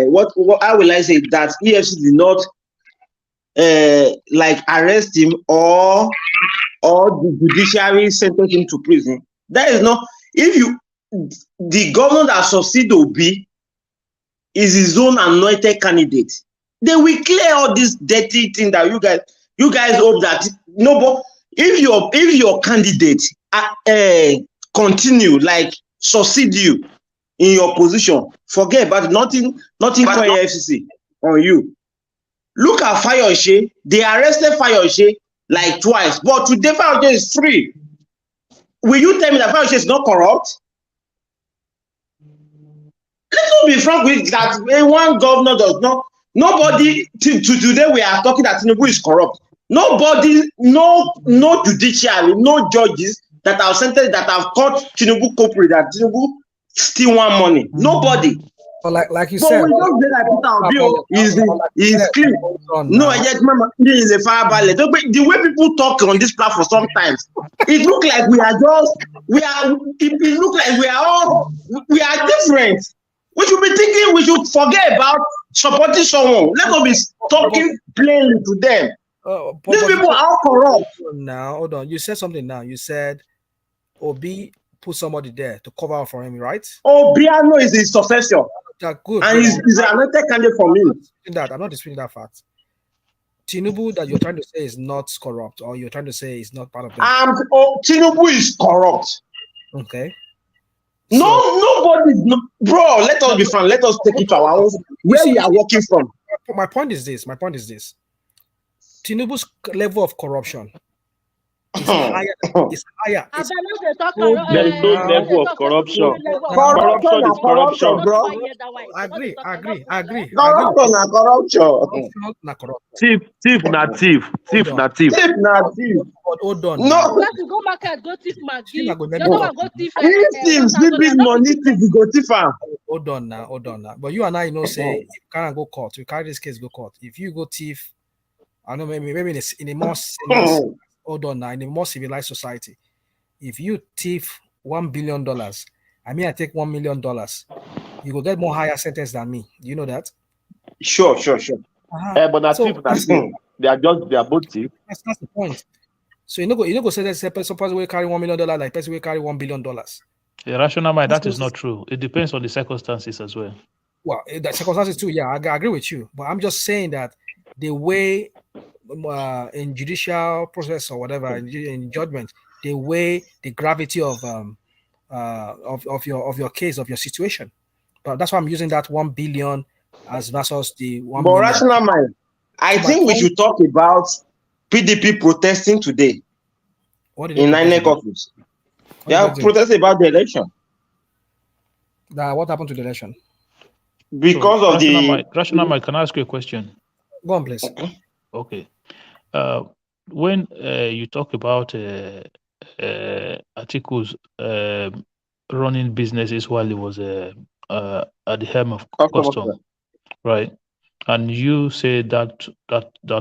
what how will I say that EFC did not like arrest him or the judiciary sentence him to prison? That is not. If you the governor that succeed Obi is his own anointed candidate, they will clear all this dirty thing that you guys hope that nobody. If your candidate continue like succeed you in your position, forget about it. Nothing for EFCC on you. Look at Fayose. They arrested Fayose like twice, but today Fayose is free. Will you tell me that Fayose is not corrupt? Let's be frank with that. One governor does not. Nobody to today we are talking that Tinubu is corrupt. Nobody, no judiciary, no judges that have sentenced that have caught Tinubu culprit that Tinubu steal one money. Nobody. But like you but said, we just say that Peter is clean. No, I just remember is a fire ballet. The way people talk on this platform sometimes, it look like it look like we are different. We should be thinking, we should forget about supporting someone. Let us be talking plainly to them. These people are corrupt. Now, hold on. You said something now. You said Obi put somebody there to cover up for him, right? Obiano is his successor. Good. And he's an anointed candidate for me. I'm not disputing that fact. Tinubu that you're trying to say is not corrupt, or you're trying to say is not part of them. Tinubu is corrupt. Okay. Nobody, bro. Let us be frank. Let us take it to our own where we are working from. My point is this. Tinubu's level of corruption is higher. There is no level of corruption. Corruption is corruption, bro. Agree. Thief na thief. Hold on. No. Let's go market, go thief Maggi. If money thief, go thief am. Hold on now. But you and I know say you can't go court. You carry this case go court. If you go thief, I know maybe in a more hold on now, in a more civilized society, if you thief $1 billion, I take $1 million, you will get more higher sentence than me. Do you know that? Sure. But not thief, they are both thief. That's the point. So you know go say that suppose we carry $1 million, like person we carry $1 billion. A rational mind, that is not true. It depends on the circumstances as well. Well, the circumstances too, yeah, I agree with you. But I'm just saying that the way in judicial process or whatever, in judgment, the way the gravity of your case, of your situation. But that's why I'm using that 1 billion as versus the 1 but million. rational mind. I think we should talk about PDP protesting today in INEC office. They are protesting about the election. What happened to the election? Because of the rational mind. Can I ask you a question? Go on, please. Okay. When you talk about articles running businesses while he was at the helm of custom, right? And you say that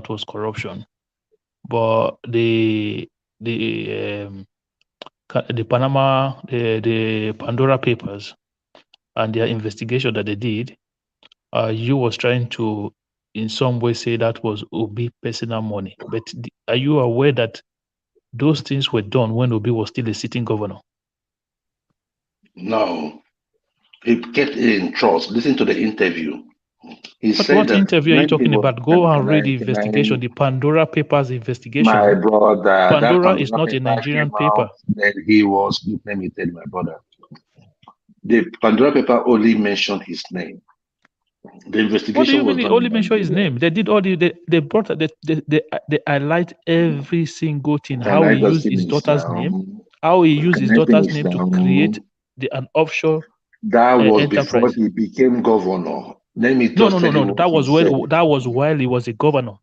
was corruption, but the Panama, the Pandora Papers, and their investigation that they did, you was trying to in some way say that was Obi personal money. But are you aware that those things were done when Obi was still a sitting governor? No. He kept it in trust. Listen to the interview. He But said what that interview are you talking about? Go and read the investigation, the Pandora Papers investigation. My brother, Pandora is not a Nigerian paper. Then he was, let me tell you, my brother. The Pandora paper only mentioned his name. The investigation What do you was mean? done Only in mention his name. They did all they brought they highlight every single thing. Can How I he just used his finish daughter's now? name. How he used Can his I daughter's finish name to now? create an offshore That was before enterprise. he became governor. Let me No, just tell you what that he was said. that was while he was a governor.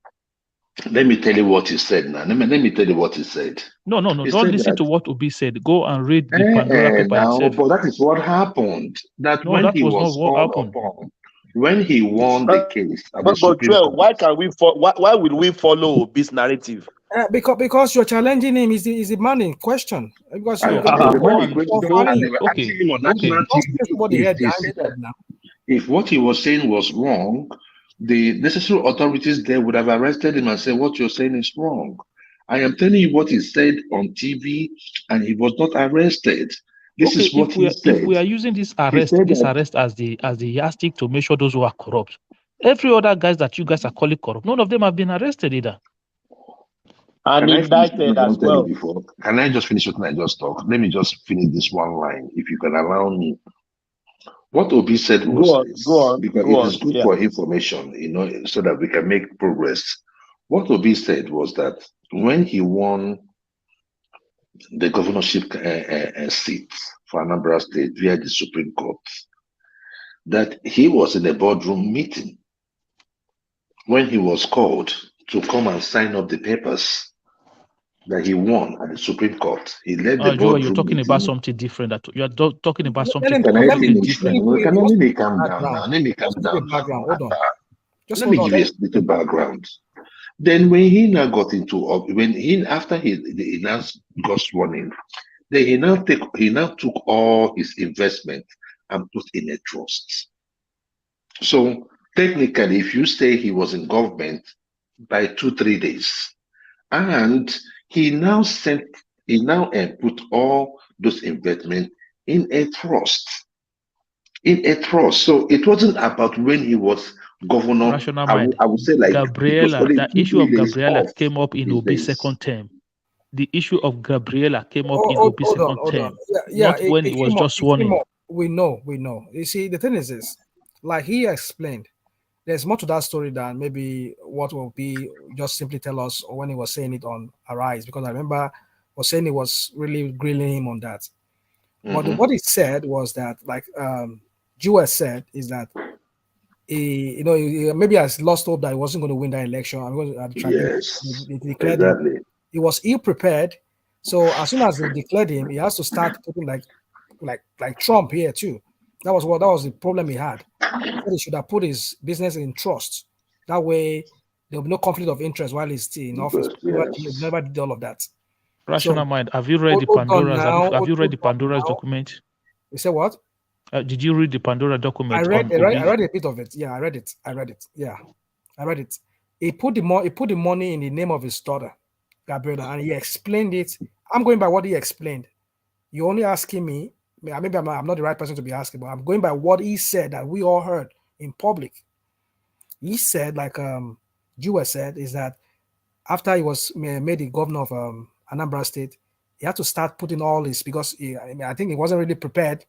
Let me tell you what he said now. Let me tell you what he said. No. He Don't said listen that, to what Obi said. Go and read the Pandora paper now, itself. but that is what happened. That No, when that he was not was what called happened. upon, when he won the case at the But Supreme Joel, Court. why can we why will we follow this narrative? Because you're challenging him is the man in question. Because you The man in you're question, filing and they were asking him on national don't TV say somebody if here he behind said the that head now. if what he was saying was wrong, the necessary authorities there would have arrested him and said, what you're saying is wrong. I am telling you what he said on TV, and he was not arrested. This is what he said. If we are using this He said that, arrest as the yardstick to make sure those who are corrupt, every other guys that you guys are calling corrupt, none of them have been arrested either. And can I finish indicted what I as wanted well. before? Can I just finish what I just talked? Let me just finish this one line, if you can allow me. What Obi said was this, because it is good for information, so that we can make progress. What Obi said was that when he won the governorship seat for Anambra State via the Supreme Court, that he was in a boardroom meeting when he was called to come and sign up the papers that he won at the Supreme Court. He left the Joel, boardroom you're talking meeting. about something different. You are talking about something Can I completely finish? different. Let me calm down now. Let me calm down now. Hold on. Let me give you a little background. Then when he now got into after he now got sworn in, then he now took all his investment and put in a trust. So technically, if you say he was in government by 2-3 days, and he now put all those investment in a trust. So it wasn't about when he was governor. Rational mind. I would say like Gabriela, it was only the issue of 2-3 days Gabriela off came up in his Obi's days. second term. The issue of Gabriela came up in Obi's second term. Not when it was just sworn in. We know. You see, the thing is this, like he explained, there's more to that story than maybe what will be just simply tell us or when he was saying it on Arise, because I remember was saying he was really grilling him on that. But what he said was that, like Jewel said, is that he maybe has lost hope that he wasn't going to win that election. Yes, they declared him. He was ill prepared. So as soon as they declared him, he has to start putting like Trump here too. That was the problem he had. He should have put his business in trust. That way there will be no conflict of interest while he's still in office. He never did all of that. Rational mind. Have you read the Pandora's? Have you read the Pandora's document? You say what? Did you read the Pandora document? I read a bit of it. Yeah, I read it. Yeah, I read it. He put the money in the name of his daughter, Gabriela, and he explained it. I'm going by what he explained. You're only asking me. Maybe I'm not the right person to be asking, but I'm going by what he said that we all heard in public. He said, like Jewel said, is that after he was made the governor of Anambra State, he had to start putting all this because I think he wasn't really prepared.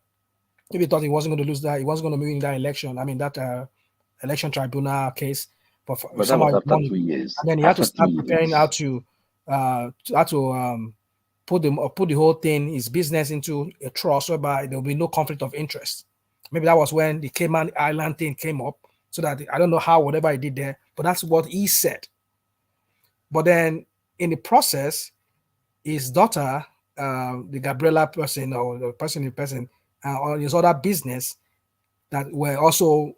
Maybe he thought he wasn't going to lose that. He wasn't going to win that election. I mean, that election tribunal case. But that was after 2 years. And then he had to start preparing how to put the whole thing, his business, into a trust whereby there will be no conflict of interest. Maybe that was when the Cayman Island thing came up. So that I don't know how, whatever he did there, but that's what he said. But then in the process, his daughter, the Gabriela person or the person in person, on his other business that were also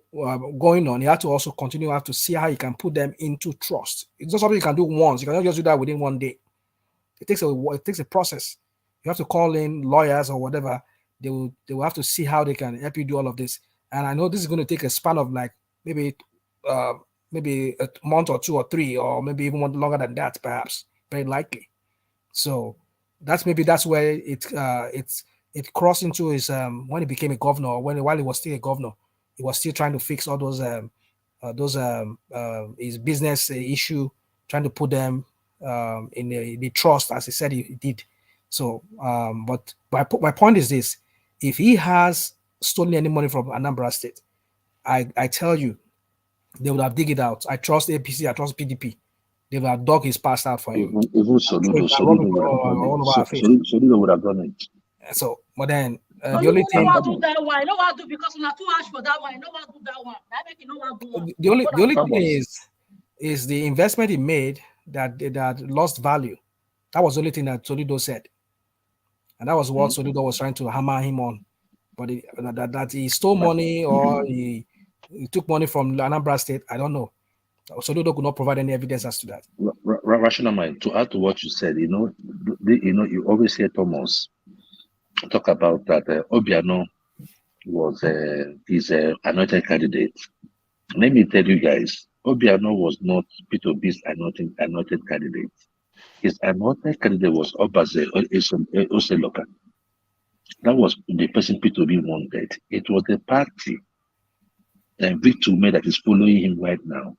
going on, he had to also continue to see how he can put them into trust. It's not something you can do once. You cannot just do that within one day. It takes a process. You have to call in lawyers or whatever. They will have to see how they can help you do all of this. And I know this is going to take a span of like maybe a month or 2 or 3, or maybe even longer than that, perhaps, very likely. So that's where it crossed into his when he became a governor. While he was still a governor, he was still trying to fix all those his business issue, trying to put them in the trust as he said he did. So, but my point is this: if he has stolen any money from Anambra State, I tell you, they would have dig it out. I trust APC, I trust PDP. They would have dug his past out for him. Even Soludo would have done it. So, but then No, The only thing, do that one. No one do because una too harsh for that one. No one do that one. That make you no one do one. the only thing is the investment he made that lost value. That was the only thing that Solido said, and that was what Solido was trying to hammer him on. But that he stole money or he took money from Anambra State, I don't know. Solido could not provide any evidence as to that. Rational mind. To add to what you said, you always hear Thomas talk about that Obiano was his anointed candidate. Let me tell you guys, Obiano was not P2B's anointed candidate. His anointed candidate was Obaze Oseloka. That was the person P2B wanted. It was the party Victor May that is following him right now.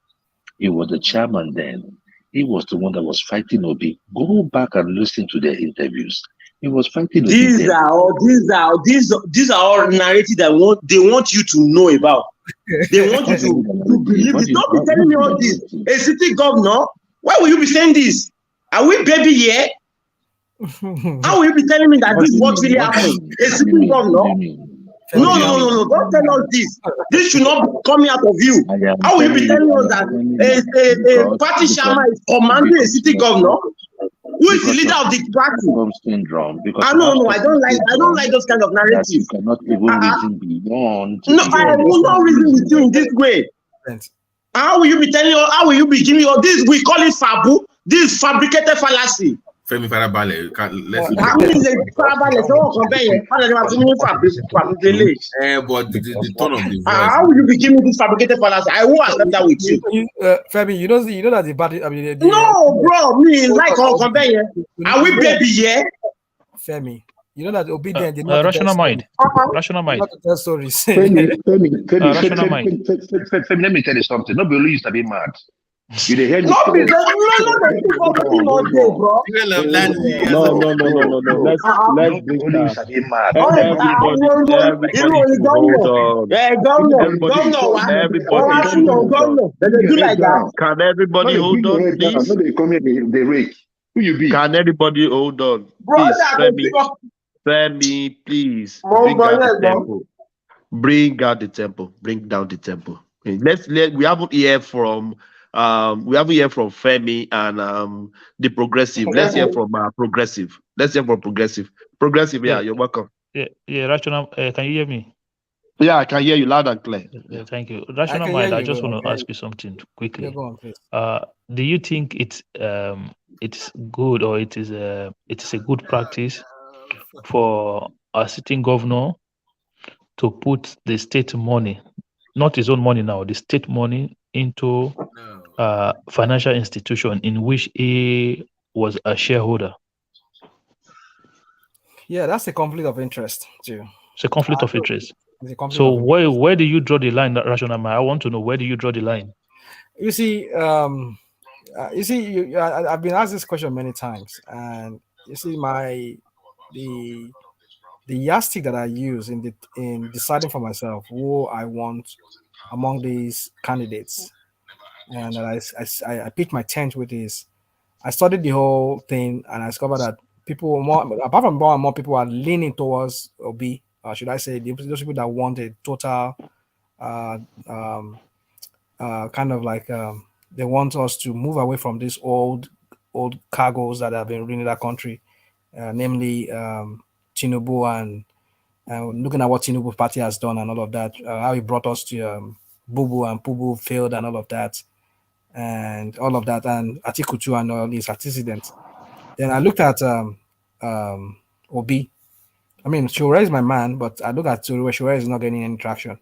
He was the chairman then. He was the one that was fighting Obi. Go back and listen to their interviews. He was fighting Obi. These are all narratives that they want you to know about. They want you to believe it. Don't be telling me all this. A city governor, why will you be saying this? Are we baby here? How will you be telling me that this is what really happened? A city governor? No. Don't tell us this. This should not be coming out of you. How will you be telling us that a party shaman is commanding a city governor? Who is the leader of the party? Syndrome, because I don't like those kind of narratives. You cannot even reason beyond. No, I will not reason with you in this way. How will you be telling us? How will you be giving us this? We call it fabu. This fabricated fallacy. Femi Farabale, let's. How is it Farabale? So compare. But the tone of the voice. How will you be giving this fabricated fallacy? I will accept that with you. Femi, you know that the party. I mean, no, bro. Me like compare. Are we baby here? Femi, you know that obedient. Rational mind. Rational mind. Not to tell stories. Femi, let me tell you something. Nobody used to be mad. You hear me? No. Let's bring that. Can everybody hold on, please? Who you be? Can everybody hold on? Please, Femi, please. Bring out the tempo. Bring down the tempo. We haven't heard from Femi and the progressive. Let's hear from progressive. Progressive, yeah, you're welcome. Yeah, Rational. Can you hear me? Yeah, I can hear you loud and clear. Yeah, thank you. Rational mind, I just want to ask you something quickly. Yeah, go on, please. Do you think it's good or it is a good practice for a sitting governor to put the state money, not his own money now, the state money into financial institution in which he was a shareholder? Yeah, that's a conflict of interest too. It's a conflict of interest. So where do you draw the line, Rational Man? I want to know, where do you draw the line? You see, I've been asked this question many times, and you see, the yardstick that I use in deciding for myself who I want among these candidates, and that I picked my tent with is, I studied the whole thing, and I discovered that people apart from more people are leaning towards Obi, or should I say, those people that want a total, kind of like they want us to move away from these old cargoes that have been ruining that country, namely Tinubu and looking at what Tinubu party has done and all of that, how he brought us to Bubu and Pubu failed and all of that, and Atiku too and all these antecedents. Then I looked at Obi. I mean, Shura is my man, but I look at Shura is not getting any traction.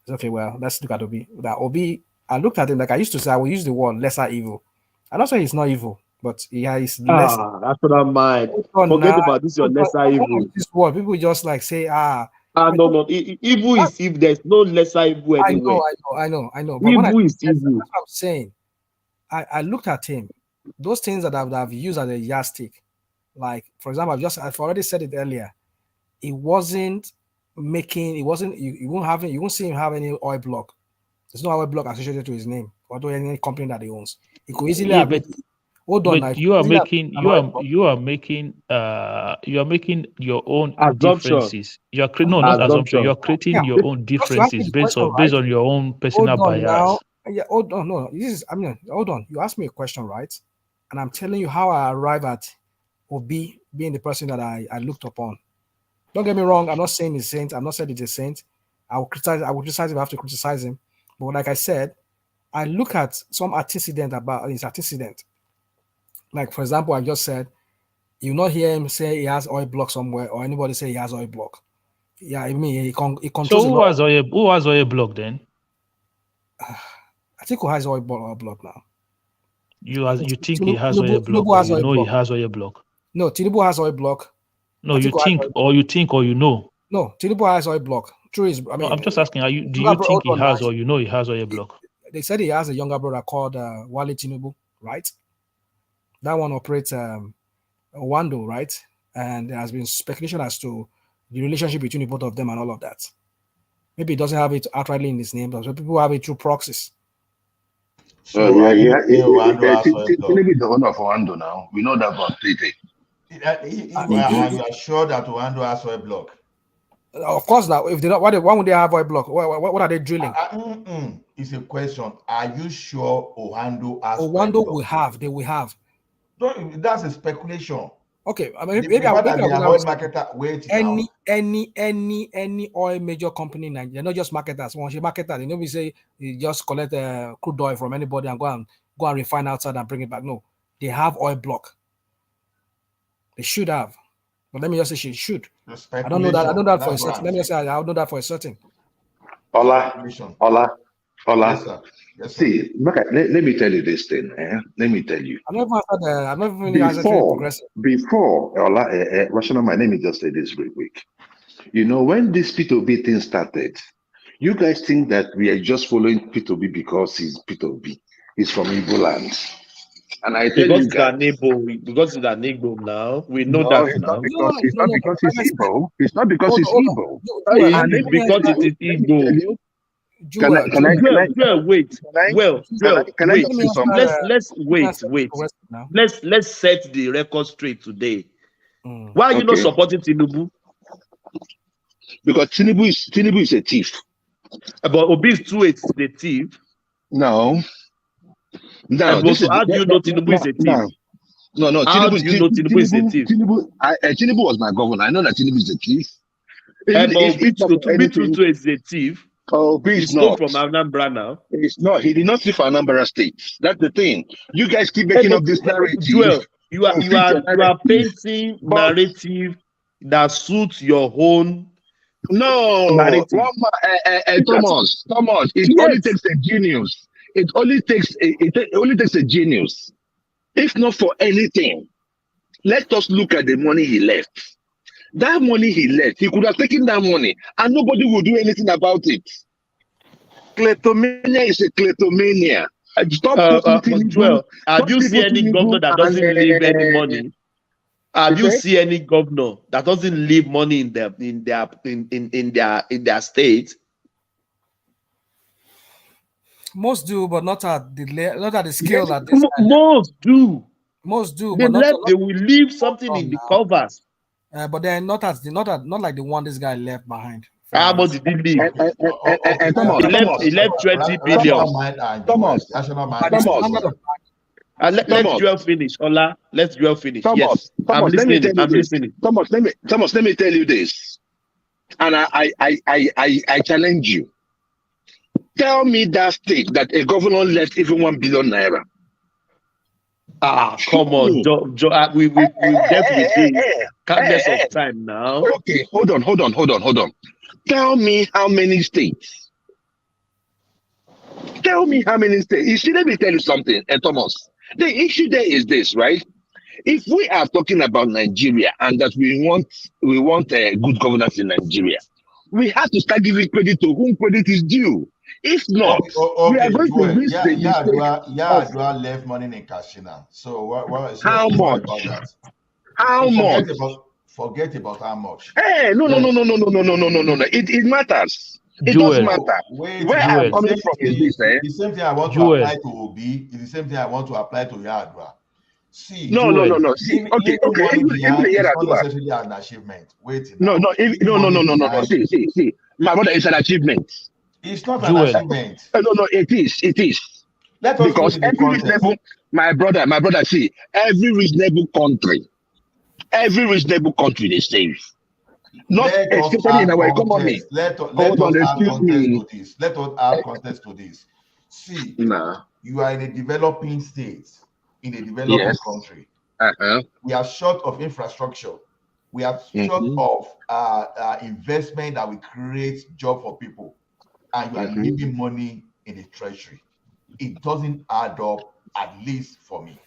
It's okay, well, let's look at Obi. That Obi, I looked at him like I used to say, I will use the word lesser evil. I don't say he's not evil, but he is less. That's what I'm mind. Forget about this, your lesser evil. This word, people just like say, no. Evil is if there's no lesser evil anywhere. I know. But evil is evil. That's what I'm saying. I looked at him. Those things that I've used as a yardstick, like for example, I've already said it earlier. You won't see him have any oil block. There's no oil block associated to his name or to any company that he owns. He could easily have Hold on. But you are making your own Assumption. differences. You are creating not assumption. You are creating Yeah. your own differences based on your own personal Hold on bias. now. Yeah, hold on. No, hold on. You asked me a question, right? And I'm telling you how I arrive at Obi being the person that I looked upon. Don't get me wrong. I'm not saying he's a saint. I'm not saying he's a saint. I will criticize him. I have to criticize him. But like I said, I look at some antecedent about his antecedent. Like, for example, I just said, you not hear him say he has oil block somewhere, or anybody say he has oil block. Yeah, I mean, he controls. So who has oil block then? I think who has oil block now. You think he has oil block, or you know he has oil block? No, Tinubu has oil block. No, you think or you know. No, Tinubu has oil block. True is, I mean, I'm just asking, do you think he has, or you know he has oil block? They said he has a younger brother called Wale Tinubu, right? That one operates Wando, right? And there has been speculation as to the relationship between the both of them and all of that. Maybe he doesn't have it outrightly in his name, but some people have it through proxies. So Tinubu is the owner of Wando now. We know that from Tete. You are sure that Wando has oil block? Of course, now if they don't, why would they have oil block? What are they drilling? It's a question. Are you sure Wando has oil Wando block? will have. They will have. That's a speculation. Okay, I mean, any oil major company in Nigeria, they're not just marketers. Once you marketer, they don't say you just collect crude oil from anybody and go and refine outside and bring it back. No, they have oil block. They should have, but let me just say she should. I don't know that. I know that for a certain. Let me just say I don't know that for a certain. Ola. Yes, sir. Yes, sir. See, look at, let me tell you this thing. Let me tell you. I'm not really progressive. Before Ola, Rational, my name is just say this real quick. You know, when this P2B thing started, you guys think that we are just following P2B because he's P2B. He's from Igbo land. And I tell you guys, because it's an Igbo now. We know that it's now. not because he's Igbo. It's not because he's Igbo. It is because it is Igbo. Wait. Let's set the record straight today. Why are you not supporting Tinubu? Because Tinubu is a thief. But Obi'S too is the thief. No. How do you know Tinubu is a thief? No. How do you know Tinubu is a thief? Tinubu was my governor. I know that Tinubu is a thief. Obi too is a thief. He's not from Anambra now. It's not. He did not steal from Anambra State. That's the thing. You guys keep making up this narrative. Joel, you are painting narrative that suits your own. No, Thomas. It only takes a genius. It only takes a genius. If not for anything, let us look at the money he left. That money he left, he could have taken that money and nobody would do anything about it. Kleptomania is a kleptomania. Joel, have you seen any governor that doesn't leave any money? Have you seen any governor that doesn't leave money in their state? Most do, but not at the scale that this. Most do. They will leave something in the covers. But they're not like the one this guy left behind. How much did he leave? He left 20 billion. Let's Joel finish. Ola, let's Joel finish. Yes, I'm listening. Thomas, let me tell you this, and I challenge you. Tell me that state that a governor left even 1 billion naira. Come on, we get with the kindness of time now. Okay, hold on. Tell me how many states. You see, let me tell you something, Thomas. The issue there is this, right? If we are talking about Nigeria and that we want a good governance in Nigeria, we have to start giving credit to whom credit is due. If not, we are going to risk the Yadua left money in Kashina. So how much? About that? How much? Forget about how much. Hey, no. It matters. It does matter. Where I'm coming from is this, The same thing I want to apply to Obi is the same thing I want to apply to Yadua. See, No. See, okay. leaving money Even behind here is at not work. necessarily an achievement. Wait No, now. Leaving money no. behind, See. My brother, it's an achievement. it's not an Joel, achievement. No, it is. Let us put Because it in every context. reasonable, my brother, see, every reasonable country they save. Not Let us especially in add our economy. context. Let Hold us on, add excuse context me. to this. Let us add context to this. See, Nah. you are in a developing state, in a developing Yes. country. Uh-huh. We are short of infrastructure. We are short Mm-hmm. of investment that will create job for people, and you are Mm-hmm. leaving money in the treasury. It doesn't add up, at least for me.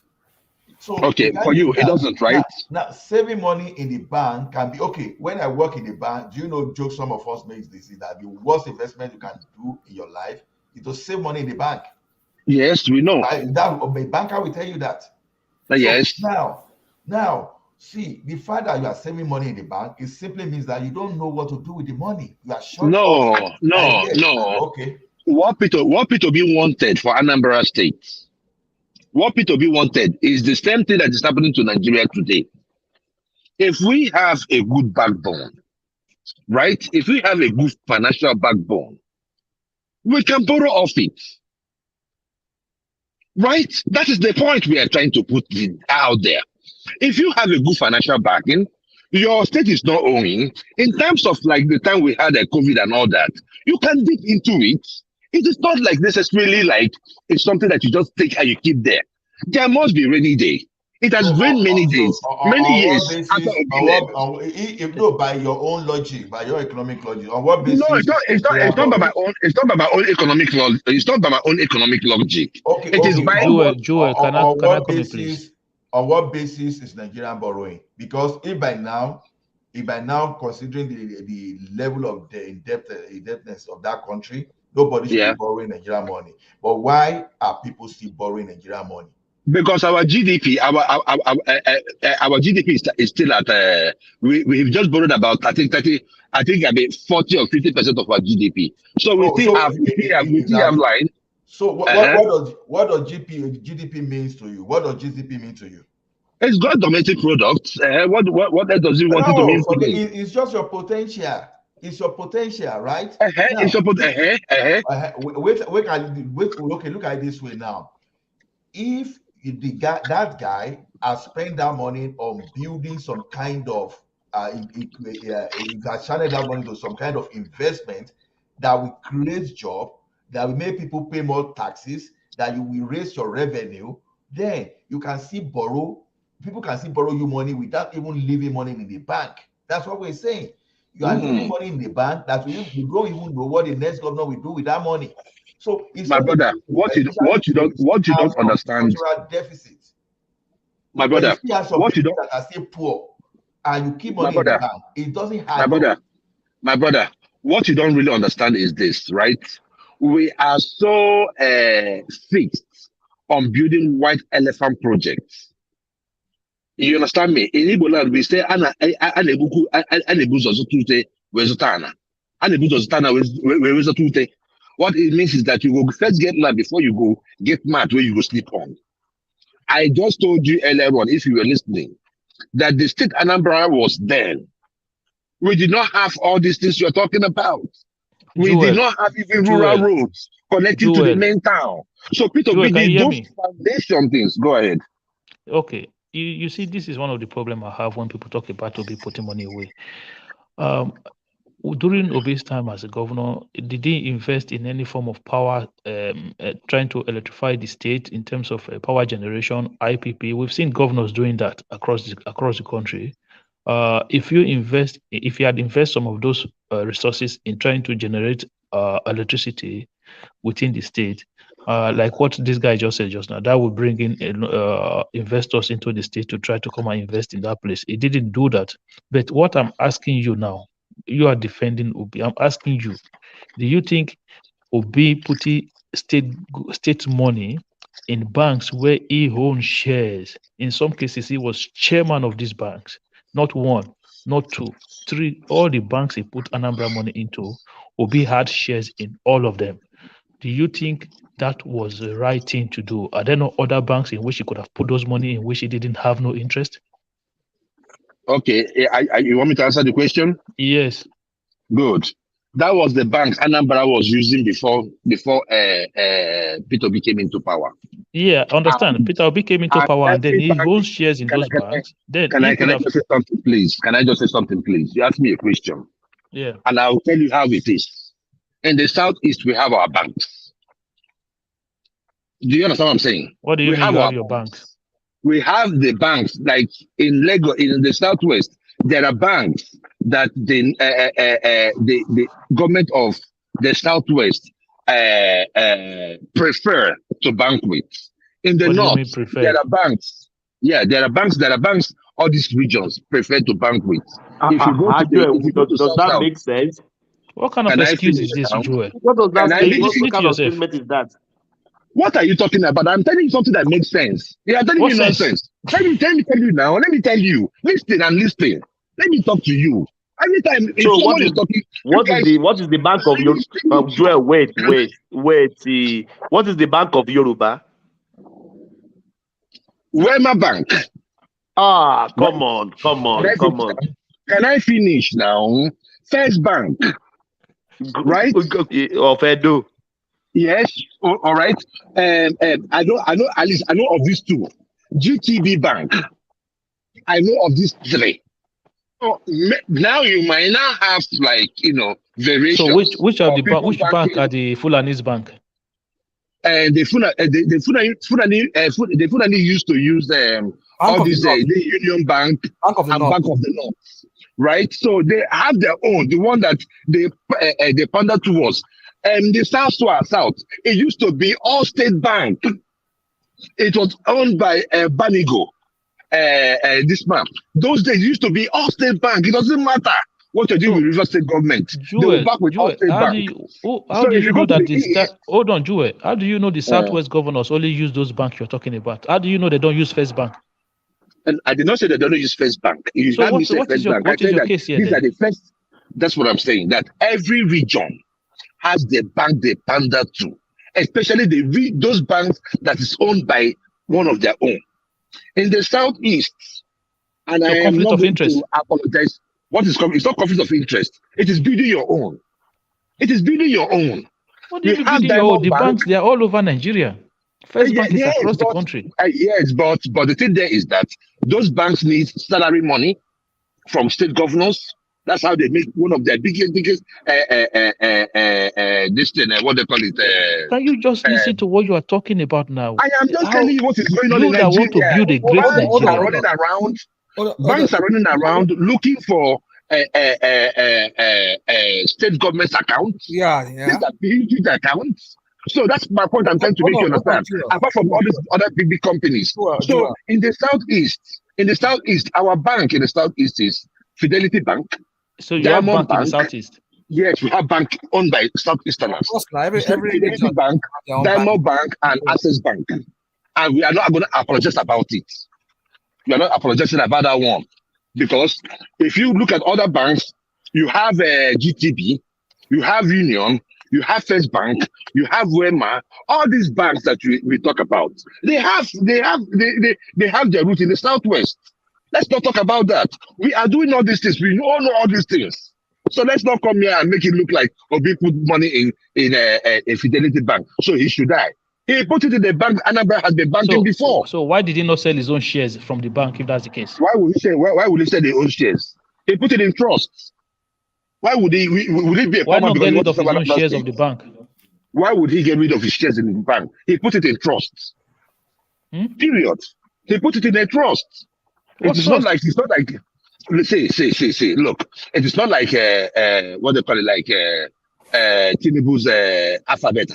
So Okay, for regarding you, it that, doesn't, right? now saving money in the bank can be okay. When I work in the bank, do you know, joke some of us makes this, is that the worst investment you can do in your life is to save money in the bank. Yes, we know. That a banker will tell you that. So Yes. now, see, the fact that you are saving money in the bank, it simply means that you don't know what to do with the money. You are short of ideas. No. Okay. What Peter be wanted for Anambra State? What Peter be wanted is the same thing that is happening to Nigeria today. If we have a good backbone, right? If we have a good financial backbone, we can borrow off it, right? That is the point we are trying to put out there. If you have a good financial backing, your state is not owing. In terms of like the time we had a COVID and all that, you can dip into it. It is not like necessarily like it's something that you just take and you keep there. There must be rainy day. It has So, rained many days, many on what years after basis? On Obi what? left. If no, by your own logic, by your economic logic, on what No, basis is Nigeria it's not by my borrowing? own. It's not by my own economic log. It's not by my own economic logic. Okay, It is okay. by Joel, On can I what come in, please? basis? On what basis is Nigeria borrowing? Because if by now, considering the level of the indebtedness of that country, nobody should be borrowing Nigerian money. But why are people still borrowing Nigerian money? Because our GDP, our GDP is still at we've just borrowed about I think about 40 or 50% of our GDP. So we still have Exactly. line. So what does GDP means to you? What does GDP mean to you? It's got domestic products. What else does it want it to No, mean to forget me? it's just your potential. It's your potential, right? It's Now, your okay, look at it this way now. If that guy has spent that money on building some kind of he has channeled that money to some kind of investment that will create job, that will make people pay more taxes, that you will raise your revenue, then you can still borrow. People can still borrow you money without even leaving money in the bank. That's what we're saying. You are leaving money in the bank that you don't even know what the next governor will do with that money. So it's my only brother. What you don't some understand, structural deficits. my But you brother. still have some What you people don't, that are still poor, and you keep my money in the brother. bank. It doesn't My add up. brother. My brother, what you don't really understand is this, right? We are so fixed on building white elephant projects. You understand me? In Igbo land, we say, What it means is that you will first get land before you go get mat where you go sleep on. I just told you earlier on, if you were listening, that the state Anambra was then. We did not have all these things you're talking about. We did not have even rural roads connecting to the main town. So Peter, Joel, we can you did hear those me? foundation things. Go ahead. Okay. You see, this is one of the problem I have when people talk about Obi putting money away. During Obi's time as a governor, did he invest in any form of power, trying to electrify the state in terms of power generation, IPP? We've seen governors doing that across the country. If you had invest some of those resources in trying to generate electricity within the state, like what this guy just said just now, that would bring in investors into the state to try to come and invest in that place. It didn't do that. But what I'm asking you now, you are defending Obi. I'm asking you, do you think Obi putting state money in banks where he owns shares? In some cases, he was chairman of these banks, not one, not two, three. All the banks he put Anambra money into, Obi had shares in all of them. Do you think that was the right thing to do? Are there no other banks in which he could have put those money in which he didn't have no interest? Okay, you want me to answer the question? Yes. Good. That was the bank Anambra was using before Peter Obi came into power. Yeah, I understand. Peter Obi came into power and then every he bank, owns shares in those banks. Then can he I could have. just say something, please? Can I just say something, please? You asked me a question, Yeah. and I'll tell you how it is. In the southeast, we have our banks. Do you understand what I'm saying? What do you mean you have your banks? We have the banks, like in Lagos, in the southwest, there are banks that the government of the southwest prefer to bank with. In the What do you north, mean prefer? there are banks. Yeah, there are banks. All these regions prefer to bank with. If you go to does that south, make sense? What kind of can I excuse finish is this, now? Joel? What does that Can I say? finish? What kind of yourself. statement is that? What are you talking about? I'm telling you something that makes sense. You are telling What me sense? nonsense. Let me tell you now. Let me tell you. Listen and listen. Let me talk to you. Every time if So someone is talking, what is the bank of your Joel? Wait. What is the bank of Yoruba? Wema Bank. Ah, come on. Can I finish now? First Bank. Right? Of Edo. Yes. All right. I know at least I know of these two. GTB Bank. I know of these three. So now you might not have variations. So which of the people which bank are the Fulanis bank? And the Fulani used to use all these the Union Bank Bank of the North. Bank of the North, right? So they have their own, the one that they pander towards. The South, it used to be All State Bank. It was owned by Banigo. This man. Those days used to be All State Bank. It doesn't matter what you do with River State government. They will back with All State Bank. How do you know that hold on, Joel? How do you know the Southwest governors only use those banks you're talking about? How do you know they don't use First Bank? And I did not say they don't use First Bank. You So heard me say First Bank. I said that case here, these then? are the first. That's what I'm saying. That every region has the bank they pander to, especially those banks that is owned by one of their own. In the southeast, and I am not going to apologize. What is coming? It's not conflict of interest. It is building your own. It is building your own. What do you mean building your own? The banks, they are all over Nigeria. First Bank is across the country. Yes, but the thing there is that those banks need salary money from state governors. That's how they make one of their biggest this thing, what they call it. Can you just listen to what you are talking about now? I am just telling you what is going on in Nigeria. You that want to build a great Nigeria. Banks are running around looking for state government accounts. Yeah. These are big accounts. So that's my point I'm trying to make you understand. Apart from all these other big companies. So in the southeast, our bank in the southeast is Fidelity Bank. So you have bank in the southeast? Yes, we have bank owned by Southeasterners. Fidelity Bank, Diamond Bank, and Access Bank. And we are not going to apologize about it. We are not apologizing about that one. Because if you look at other banks, you have GTB, you have Union, you have First Bank, you have Wema, all these banks that we talk about, they have their root in the southwest. Let's not talk about that. We are doing all these things. We all know all these things. So let's not come here and make it look like Obi put money in a Fidelity Bank, so he should die. He put it in the bank Anambra has been banking before. So why did he not sell his own shares from the bank if that's the case? Why would he sell his own shares? He put it in trust. Why would he? Would it be a why farmer not because get he rid wants of to his own shares of the bank? Why would he get rid of his shares in the bank? He put it in trust. Period. He put it in a trust. It's not like let's say. Look, it is not like what they call it, like Tinubu's Alphabet,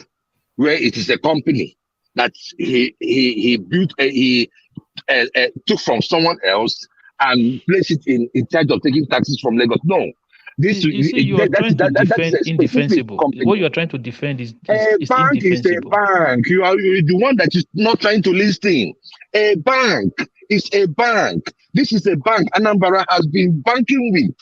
where it is a company that he built, he took from someone else and placed it in charge of taking taxes from Lagos. No. You are trying to defend indefensible. What you are trying to defend is bank indefensible. is a bank. You're the one that is not trying to listen. A bank is a bank. This is a bank Anambra has been banking with.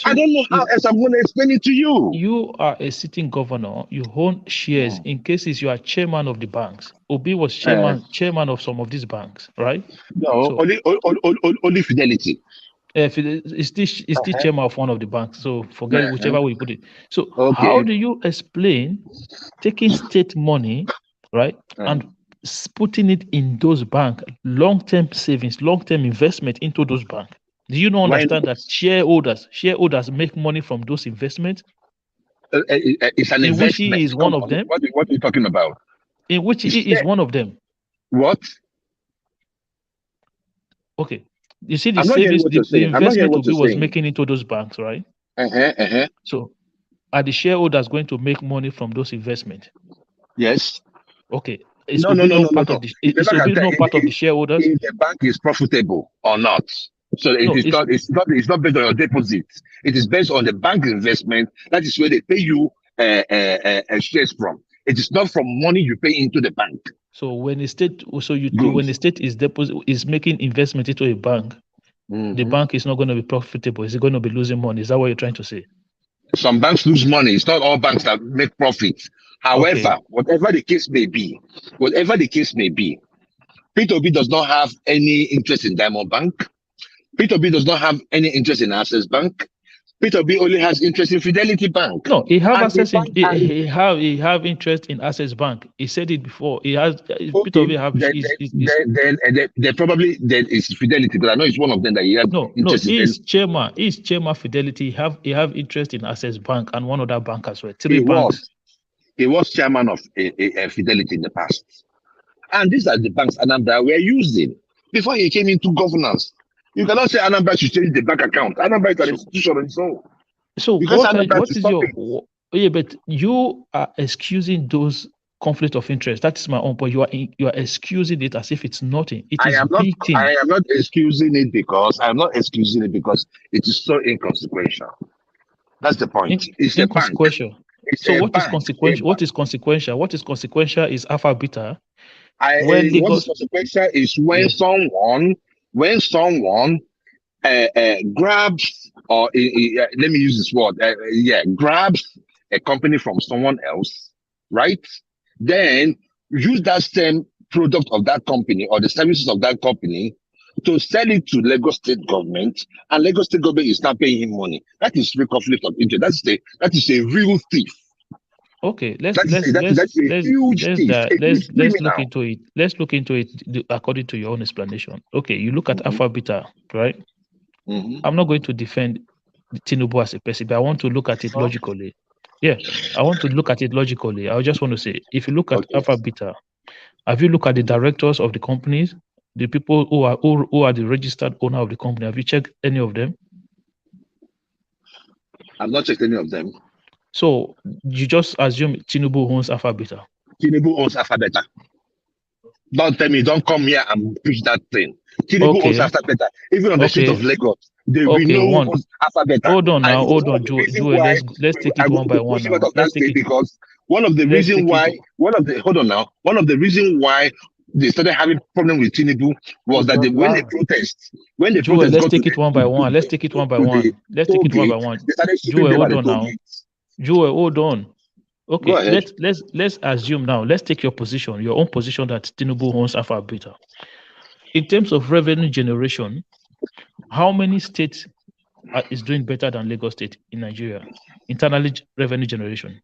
I don't know how else I'm going to explain it to you. You are a sitting governor. You own shares in cases you are chairman of the banks. Obi was chairman of some of these banks, right? No, So, only Fidelity. Is still chairman of one of the banks. So forget it, whichever way you put it. So how do you explain taking state money, right, and putting it in those banks, long-term savings, long-term investment into those banks? Do you not understand that shareholders make money from those investments? It's an in investment. Which he is one of them. What are you talking about? In which he is one of them. What? Okay. You see the savings, the investment Obi was making into those banks, right? So are the shareholders going to make money from those investments? Yes. Okay. Is Obi not part of the shareholders? If the bank is profitable or not. So it's not based on your deposit. It is based on the bank investment. That is where they pay you shares from. It is not from money you pay into the bank. So when a state, when a state is making investment into a bank, the bank is not going to be profitable. Is it going to be losing money? Is that what you're trying to say? Some banks lose money. It's not all banks that make profits. However, whatever the case may be, P2B does not have any interest in Diamond Bank. P2B does not have any interest in Access Bank. P2B only has interest in Fidelity Bank. No, he have access in he have interest in Access Bank. He said it before. He has P2B have then probably is Fidelity, but I know it's one of them that he has interest in. He's chairman Fidelity. He have interest in Access Bank and one other bank as well. Three banks. He was chairman of Fidelity in the past. And these are the banks Anambra were using before he came into governance. You cannot say Anambra should change the bank account. Anambra is an institution on its own. So what is your... Yeah, but you are excusing those conflict of interest. That is my own point. You are excusing it as if it's nothing. I am not excusing it because it is so inconsequential. That's the point. It's inconsequential. So what is consequential? What is consequential? What is consequential is Alpha Beta. What is consequential is when someone grabs, or let me use this word, grabs a company from someone else, right? Then use that same product of that company or the services of that company to sell it to Lagos State government, and Lagos State government is not paying him money. That is real conflict of interest. That is a real thief. Okay, let's look into it. Let's look into it according to your own explanation. Okay, you look at Alpha Beta, right? I'm not going to defend Tinubu as a person, but I want to look at it logically. Yeah, I want to look at it logically. I just want to say, if you look at Alpha Beta, have you looked at the directors of the companies, the people who are the registered owner of the company? Have you checked any of them? I've not checked any of them. So you just assume Tinubu owns Alpha Beta? Tinubu owns Alpha Beta. Don't tell me, don't come here and preach that thing. Tinubu owns Alpha Beta. Even on the street of Lagos, they will know who owns Alpha Beta. Hold on now, Joel, let's take it one by one now. Let's take it, because one of the reasons why they started having problem with Tinubu was that when they protest, let's take it one by one. Let's take it one by one. Joel, hold on now. Joel, hold on. Okay, let's assume now. Let's take your position, your own position, that Tinubu owns Alpha Beta. In terms of revenue generation, how many states is doing better than Lagos State in Nigeria? Internally revenue generation.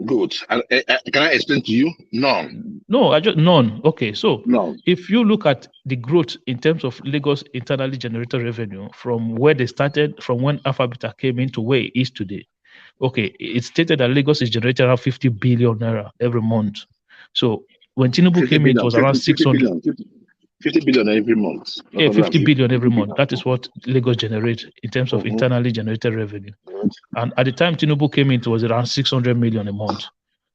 Good. Can I explain to you? None. No, none. Okay, so if you look at the growth in terms of Lagos internally generated revenue from where they started, from when Alpha Beta came into where it is today. Okay, it's stated that Lagos is generating around 50 billion naira every month. So when Tinubu came in, it was around 600. 50 billion every month. Yeah, 50 billion every month. That is what Lagos generates in terms of internally generated revenue. And at the time Tinubu came in, it was around 600 million a month.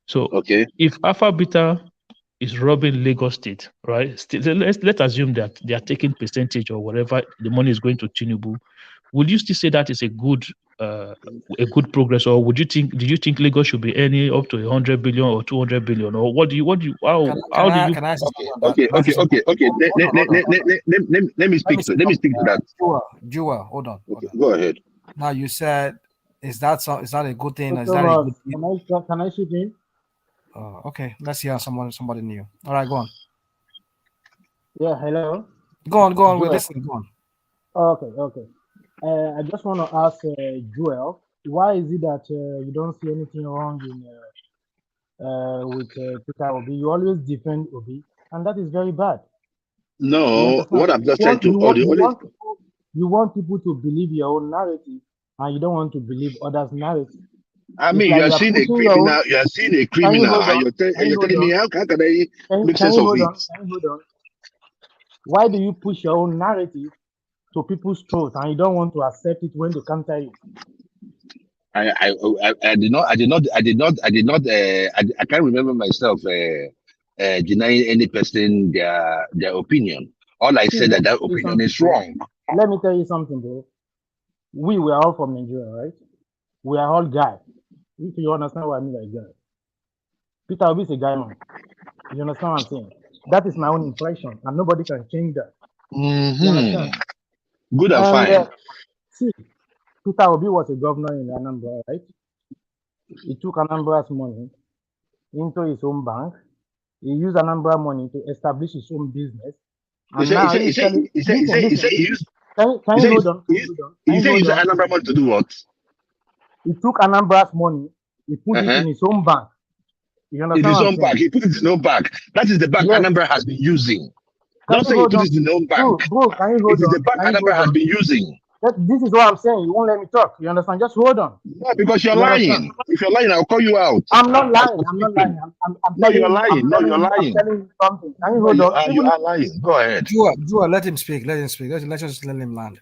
So if Alpha Beta is robbing Lagos State, right? Let's assume that they are taking percentage or whatever the money is going to Tinubu. Would you still say that is a good progress, or do you think Lagos should be earning up to 100 billion or 200 billion, or what do you Can I okay. Let me speak to that. Joel, hold on. Go ahead. Now you said, is that a good thing? Or is So that a much. good thing? Can I shoot in? Okay, let's hear somebody new. All right, go on. Yeah, hello. Go on. We're Joel. listening. Go on. Okay. I just want to ask Joel, why is it that you don't see anything wrong in with Peter Obi? You always defend Obi, and that is very bad. You No, understand? what I'm just trying to, You or the only, want people to believe your own narrative, and you don't want to believe others' narrative. I It's mean, like you are you are seeing a pushing your own. criminal, you are seeing a Can you criminal, hold and on? you're telling me how can I make Can sense you of hold it? on? Can you hold on? Why do you push your own narrative to people's throat, and you don't want to accept it when they counter you? I can't remember myself denying any person their opinion. All I See, said let that me that tell you opinion something, is bro. wrong. Let me tell you something, bro. We were all from Nigeria, right? We are all guys. If you understand what I mean by guy. Peter Obi is a guy man. You understand what I'm saying? That is my own impression, and nobody can change that. You understand? Good and And fine. see, Peter Obi was a governor in Anambra, right? He took Anambra's money into his own bank. He used Anambra money to establish his own business. And now he's telling, listen. Can you hold on? He said use Anambra money to do what? He took Anambra's money, he put it in his own bank. You In understand his what I'm own bank. saying? He put it in his own bank. That is the bank Yes. Anambra has been using. Can Don't you say he hold put on? it in his own bank. Bro, can you hold It is the on? bank Can you Anambra hold has on? been using. This is what I'm saying. You won't let me talk. You understand? Just hold on. No, because you're You understand? lying. If you're lying, I'll call you out. I'm not lying. I'm not lying. I'm No, telling you're you. lying. No, you're I'm lying. telling you something. Can you No, hold on? you are lying. Go ahead. Jua, let him speak. Let's just let him land.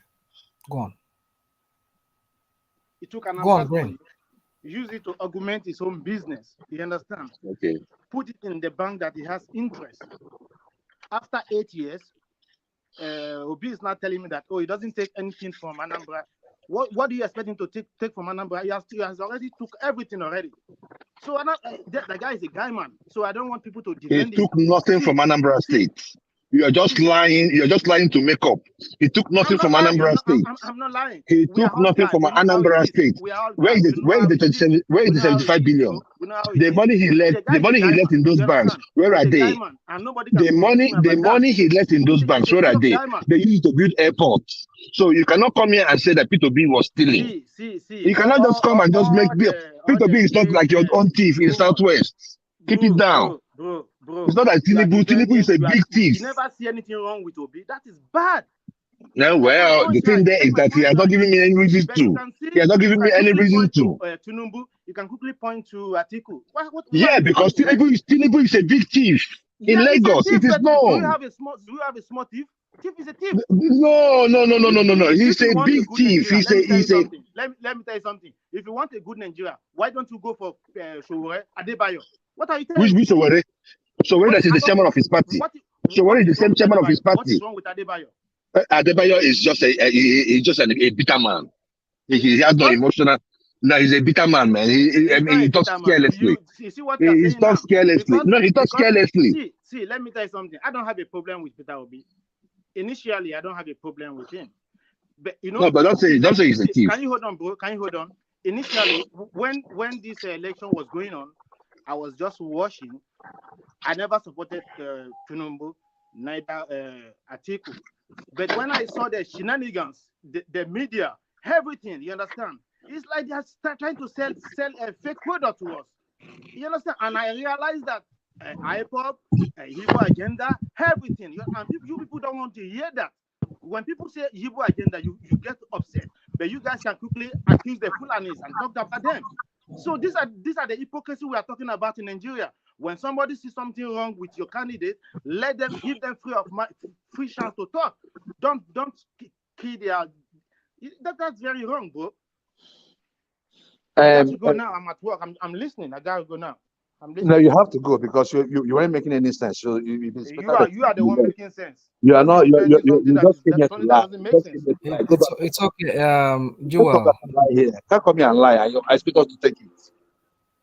Go on. He took Go on, Anambra's Green. money, used it to augment his own business. You understand? Okay. Put it in the bank that he has interest. After 8 years, Obi is not telling me that, he doesn't take anything from Anambra. What do you expect him to take from Anambra? He has already took everything already. So the guy is a guy man. So I don't want people to He defend him. took nothing from Anambra State. You are just lying. You're just lying to make up. He took nothing from Anambra State. I'm not lying. He We are took all nothing guys. from We know how it Anambra is. State. We are all Where guys. is the 75 billion? We know how it The is. money he left. The money he left in those banks. Where are they? And nobody can The money he left in those banks. Where are they? They used it to build airports. So you cannot come here and say that P2B was stealing. See. You cannot just come and just make bill. P2B is not like your own thief in Southwest. Keep it down. Bro. It's not like Tinubu is a big thief. You never see anything wrong with Obi. That is bad. No, well, the thing there is that he has not given me any reason to. He has not given me any reason to. Tinubu, you can quickly point to Atiku. Yeah, because Tinubu is a big thief in Lagos. It is known. Do you have a small thief? Thief is a thief. No. He's a big thief. He's a. Let me tell you something. If you want a good Nigeria, why don't you go for Sowore Adebayo? What are you telling me? Which Sowore? Sowore that is the chairman of his party. Sowore is the same chairman of his party. What is wrong with Adebayo? Adebayo is just a bitter man. He has no emotional. No, he's a bitter man. He talks carelessly. You see what you're saying He talks carelessly. No, he talks carelessly. See, let me tell you something. I don't have a problem with Peter Obi. Initially, I don't have a problem with him. But No, but don't say he's a thief. Can you hold on, bro? Can you hold on? Initially, when this election was going on, I was just watching. I never supported Tinubu, neither Atiku. But when I saw the shenanigans, the media, everything, you understand? It's like they're trying to sell a fake product to us. You understand? And I realized that IPOP, Igbo agenda, everything. And you people don't want to hear that. When people say Igbo agenda, you get upset. But you guys can quickly accuse the Fulanis and talk about them. So these are the hypocrisy we are talking about in Nigeria. When somebody sees something wrong with your candidate, give them free chance to talk. Don't kill their. That's very wrong, bro. I got to go now. I'm at work. I'm listening. I gotta go now. I'm listening. No, you have to go because you weren't making any sense. So you are the one making sense. You are not. You just came here to That lie. doesn't make sense. It's okay. Joel. Can't come here and lie. I expect us to take it.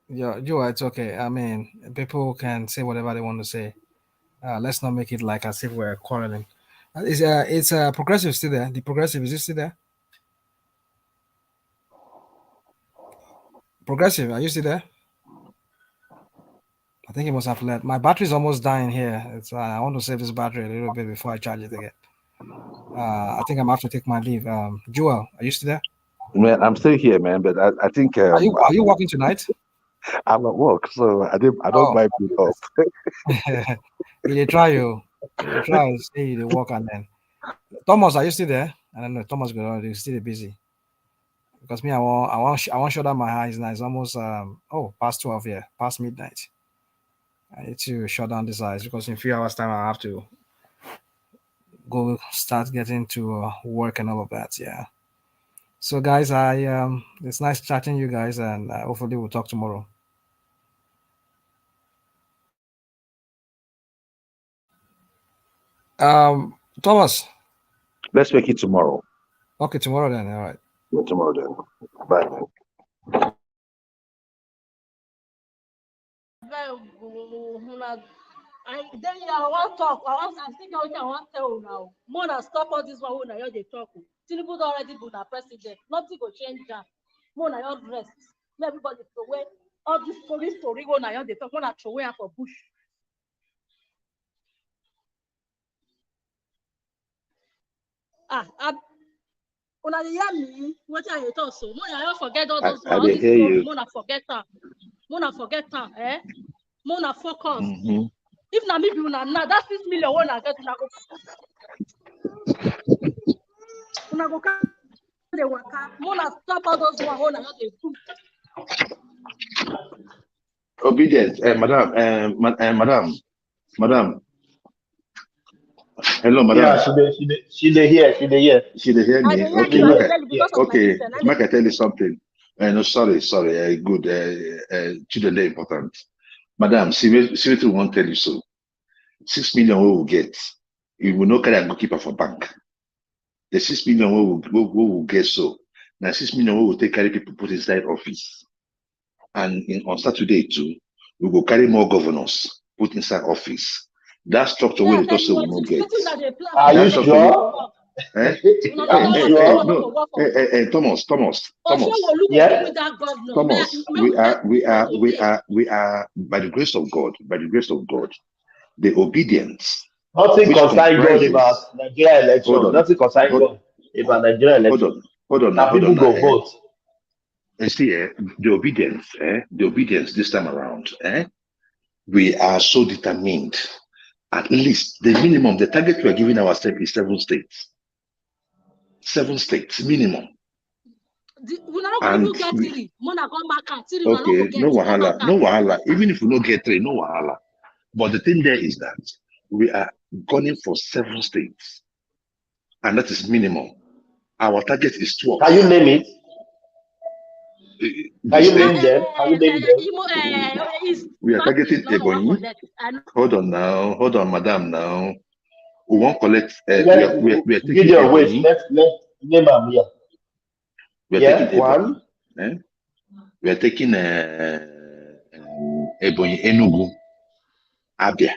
Yeah, Joel, it's okay. I mean, people can say whatever they want to say. Let's not make it like as if we're quarreling. It's progressive still there. The progressive is it still there? Progressive, are you still there? I think he must have left. My battery's almost dying here. It's I want to save this battery a little bit before I charge it again. I think I'm gonna have to take my leave. Joel, are you still there? Man, I'm still here, man. But I think Are you working tonight? I'm at work, so I don't mind being up. You try you try say you work and then. Thomas, are you still there? I don't know. Thomas, you're still busy. Because me, I want shut down my eyes now. It's almost past 12 here, past midnight. I need to shut down these eyes because in a few hours time I have to go start getting to work and all of that. Yeah. So guys, it's nice chatting you guys, and hopefully we'll talk tomorrow. Thomas. Let's make it tomorrow. Okay, tomorrow then. All right. Yeah, tomorrow then. Bye. Then I want talk. I think I want tell now. Mona stop all this one when I hear they talk. Tinubu already been a president. Nothing will change that. Mona your rest. Let everybody throw away all this story when I hear they talk. Mona throw away for bush. When I hear me, what I talk so. Mona I forget all those I all this hear story. you. Mona forget her. Mona forget her. Mona focus. Mm-hmm. If na me be una now, that 6 million when I get una go the waka. Mona stop all those one when I dey do. Obedience, madam. Hello, madam. Yeah, she dey hear. She dey hear me. Okay, make I tell you something. No, sorry. Good. Children, they important. Madam, see what we won't tell you so. 6 million we will get. You will not carry a bookkeeper for bank. The 6 million we will get so. Now 6 million we will take carry people put inside office. And on Saturday too, we will carry more governors put inside office. That structure will also will not get. Are you sure? Thomas. Yeah. Thomas, we are by the grace of God, the obedience. Nothing concern God about Nigeria election. Nothing concern God about Nigeria election. Hold on. People go vote. You see, the obedience this time around, we are so determined. At least the minimum, the target we are giving ourselves is 7 states. 7 states minimum. And okay, no wahala. Even if we don't get 3, no wahala. But the thing there is that we are gunning for 7 states, and that is minimum. Our target is 12. Can you name it? Can you name them? We are targeting Ebonyi. Hold on, madam. Now we won't collect. We are taking Ebonyi. Let's name them here. We are taking Ebonyi. We are taking Ebonyi, Enugu, Abia.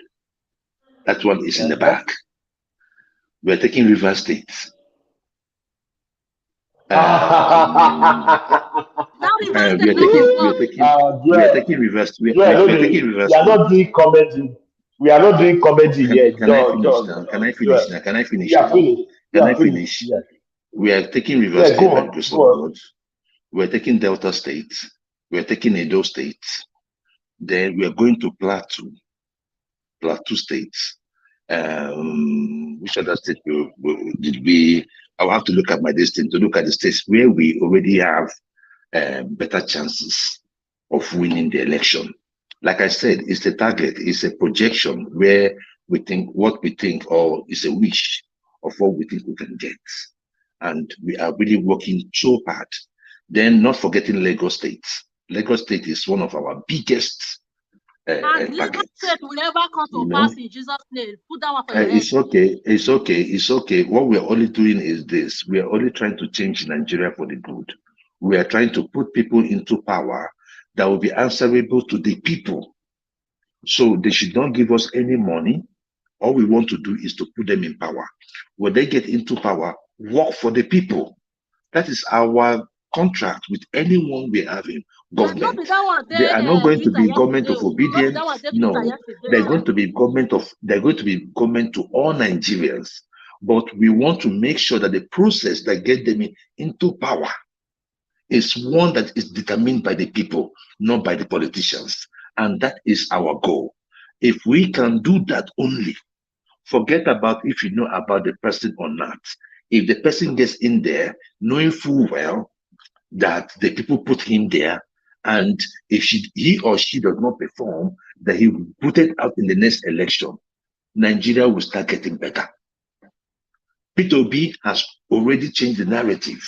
That one is in the back. We are taking River State. We are taking River State. We are taking River State. We are not doing comedy. We are not doing comedy yet. Can I finish now? Can I finish? Yeah. We are taking River State by the grace of God. We are taking Delta State. We are taking Edo State. Then we are going to Plateau State. Which other state did we? I will have to look at my distance to look at the states where we already have better chances of winning the election. Like I said, it's a target, it's a projection where we think what we think, or it's a wish of what we think we can get. And we are really working so hard. Then not forgetting Lagos State. Lagos State is one of our biggest targets. Will never come to pass in Jesus' name. Put that one for your It's okay. What we're only doing is this. We are only trying to change Nigeria for the good. We are trying to put people into power that will be answerable to the people. So they should not give us any money. All we want to do is to put them in power. When they get into power, work for the people. That is our contract with anyone we have in No government. be that one They dey are not going to Twitter be government yesterday. of No be that obedience. one dey Twitter No, yesterday. they're going to be government of. They're going to be government to all Nigerians. But we want to make sure that the process that get them into power is one that is determined by the people, not by the politicians. And that is our goal. If we can do that only, forget about if you know about the person or not. If the person gets in there, knowing full well that the people put him there, and if he or she does not perform, that he will put it out in the next election, Nigeria will start getting better. Peter Obi has already changed the narrative.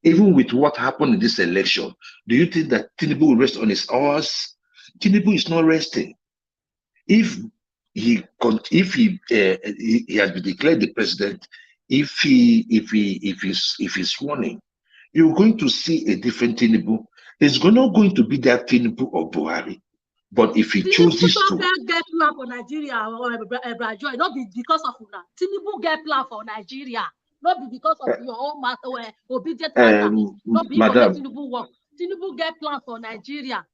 Even with what happened in this election, do you think that Tinubu will rest on his horse? Tinubu is not resting. If he has been declared the president, if he's running, you're going to see a different Tinubu. It's not going to be that Tinubu of Buhari. But if he chooses to, get plan for Nigeria or Joy, not be because of una. Tinubu get plan for Nigeria, not be because of your own matter, obedient matter. Not be Madam, Tinubu work. Tinubu get plan for Nigeria.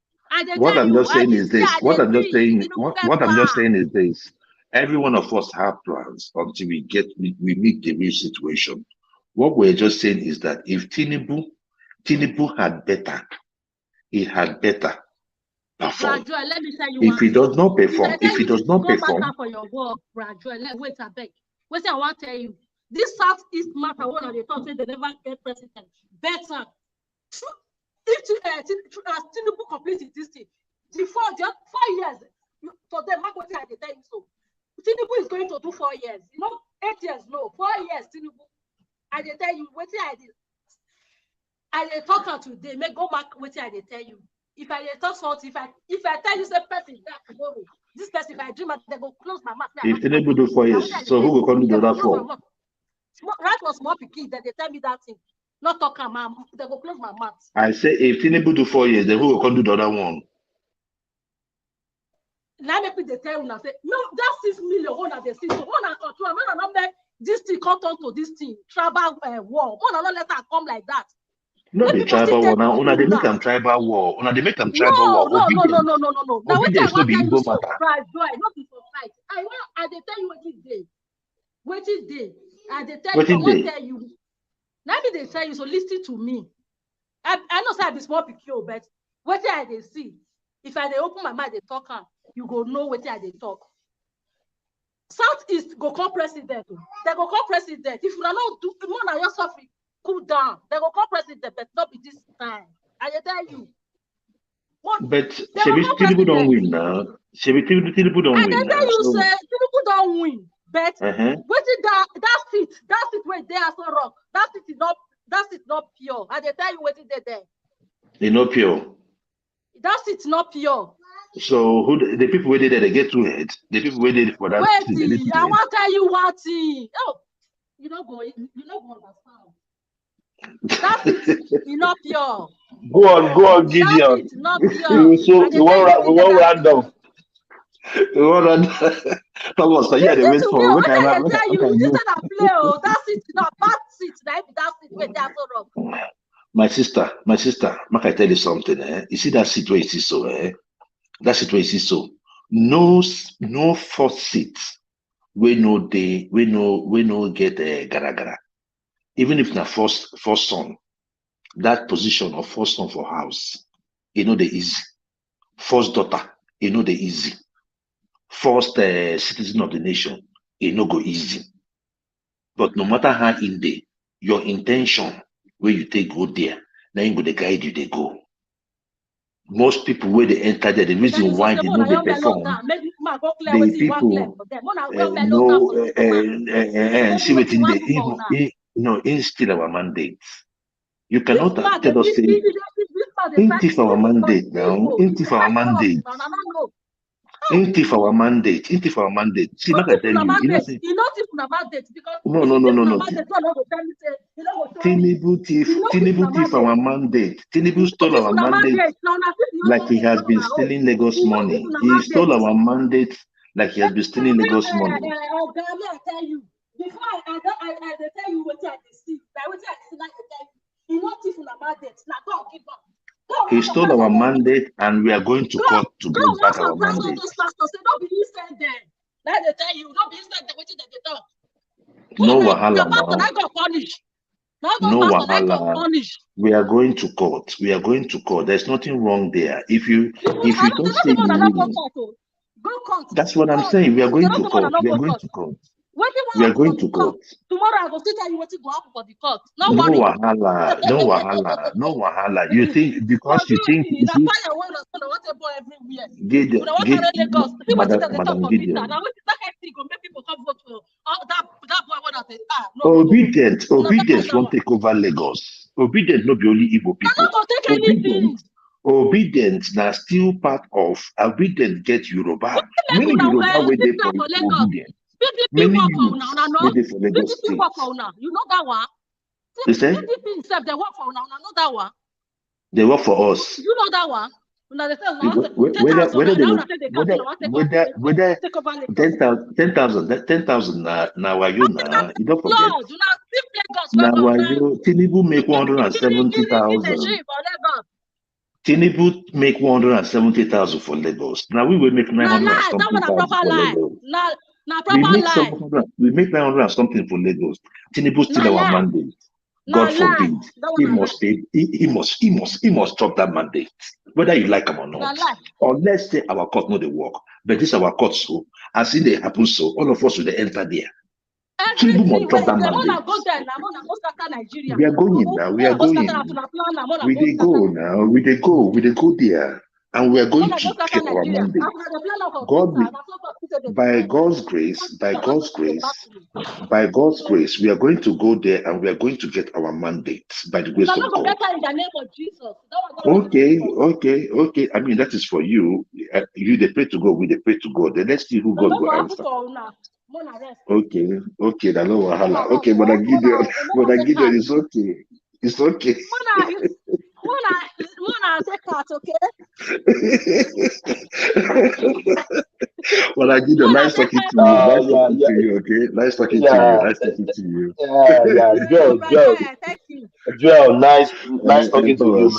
What I'm just saying is this. What I'm just saying is this. Every one of us have plans until we meet the real situation. What we're just saying is that if Tinubu had better, he had better perform. Joy, let me tell you if he does not perform, for your work, Joy, wait a bit. Wait, I want to tell you. This Southeast matter, one of the thoughts they never get president. Better. If Tinubu completes this thing, just 4 years, for them, Mark, what I tell you so. Tinubu is going to do 4 years. 8 years, no, 4 years, Tinubu. I tell you, what I did. I talk today, make go back what I tell you. If I talk something, if I tell you say person that tomorrow, this person, if I dream, they go close my mouth. If Tinubu do 4 years, so who will come to the other 4? Right was small pikin that they tell me that thing. Not talk they go close my mouth. I say if Tinubu do 4 years, then who will come to the other one? Now make me they tell you say no, that 6 million one of the thing. So one control, man, not make this thing come to this thing. Tribal war. One not let her come like that. No, the tribal war now. Una they make them tribal war. Una they make them tribal war. No. Now what I want to tell you so pride, joy, not be for fight. I they tell you what it day. What it day. I they tell you what tell you. Now me they tell you, so listen to me. I know say I be small pikin, but what I they see. If I they open my mouth, they talk, you go know what I they talk. Southeast go call president. They go call president. If you are not do more than your suffering, cool down. They go call president, but not be this time. I tell you. What? But Tinubu don't win now. Tinubu don't win now. I tell you, say Tinubu don't win. But what is that seat where they are so wrong. That seat is not pure. I tell you what is there. It's not pure. That seat not pure. So who the people where they get two heads? The people where they for that. Wait, I want to tell you one thing. Oh, you not go understand. That seat is not pure. Go on, Gideon. That seat not pure. So we won't random. Thomas, so yeah, they wait for what I tell you. You said I play. Oh, that seat is not bad seat. That seat where they are so wrong. My sister, make I tell you something. You see that situation so that situation so no first seat we no get gara. Even if na first son, that position of first son for house, the easy. First daughter, the easy. First citizen of the nation, no go easy. But no matter how in there, your intention where you take go there, now you go the guide you they go. Most people where they enter there, the reason why they know they perform, the people see what in there. It's still our mandate. You cannot tell us say it's our mandate now. It's our mandate. It's our mandate. It's our mandate. See, like I tell you, you know, say, no. Tinubu thief our mandate. Tinubu stole our mandate like he has been stealing Lagos money. He stole our mandate like he has been stealing Lagos money. I tell you, before I tell you what I see, like what I see, like I tell you, He not if una mandate. Now God give up. God He wants stole surprise our all those mandate, and we are going to God, court to God get back wants our surprise all mandate. those pastors. Say, don't be you send them. Like they tell you, don't be you send them. What did they talk? No Who wahala the pastor now. that got punished? Now those No pastors that got wahala. punished. We are going to court. We are going to court. There's nothing wrong there. If you I don't, don't they're not say the one you that not go win, court. Oh. Go court. that's what I'm Court. saying. We are They're going not to the one that court. not We are go going court. to court. When people We are happen for going the to court, court. tomorrow I go still tell you what to go happen for the court. No No worry. wahala. No wahala. No wahala. You think because you think you The see fire one was gonna want to burn everywhere. Gideon, When I want to Lagos, see what they talk Madam for Twitter. Gideon. Now what that kind of thing go make people come vote for that boy what I say. No. Obedient No, that won't one. take over Lagos. Obedient no be only Igbo They're people. not gonna take anything. Obedient na still part of Obedient get Yoruba. Many Yoruba wey dey for Obedient. PDP Many work for youths una, wey no? dey for Lagos PDP State. work for una. You know that one? You say PDP itself, they work for una. Una know that one? they work for us. You know that one? Una they say una want to Whether 10,000. they Now will una say they come, una want take over Lagos. 10,000 na wayo na. You don't forget. Lord, una still Lagos Na well wayo. Tinubu make 170,000. for Lagos. Tinubu make 170,000 for Lagos. Now we will make Na 900 and lie, that something one a thousand proper for lie. Lagos. Na proper lie. We make 900 and something for Lagos. Tinubu still Na our lie. mandate. Na God lie. forbid. That He one na must pay. He must drop that mandate, whether you like him or na not. lie. Or let's say our court no dey work, but this our court so as it dey happen so, all of us will dey enter there. Tinubu must drop that mandate. Mona go there now, Mona go scatter Nigeria. We are going now. We are going. We dey go now. We dey go. We dey go there, and we are going Mona go to scatter keep our Nigeria. mandate. After the plan of God, Peter, that's what Peter did. by God's grace, by God's grace, we are going to go there and we are going to get our mandate by the grace Una of no go God. get her in the name of Jesus. That one Okay. I mean, that is for you. You they pray to God, we they pray to God. Then let's see who God will answer. Okay, that no wahala. Okay, but Gideon is okay. It's okay. Mona take that, okay? Well, Gideon, nice talking to you. Nice talking to you, okay? Nice talking to you. Nice talking to you. Thank you. Joel, nice talking to you,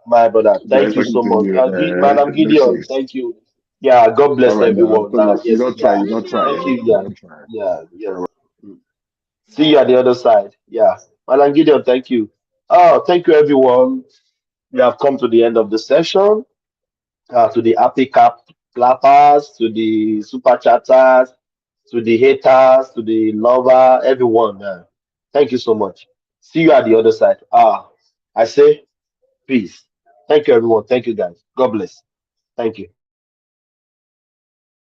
my brother. Thank you so much. Madam Gideon, thank you. Yeah, God bless everyone. You don't try. Thank you. Yeah. See you at the other side. Yeah. Madam Gideon, thank you. Oh, thank you, everyone. We have come to the end of the session. To the happy cap clappers, to the super chatters, to the haters, to the lover, everyone. Thank you so much. See you at the other side. I say peace. Thank you, everyone. Thank you, guys. God bless. Thank you.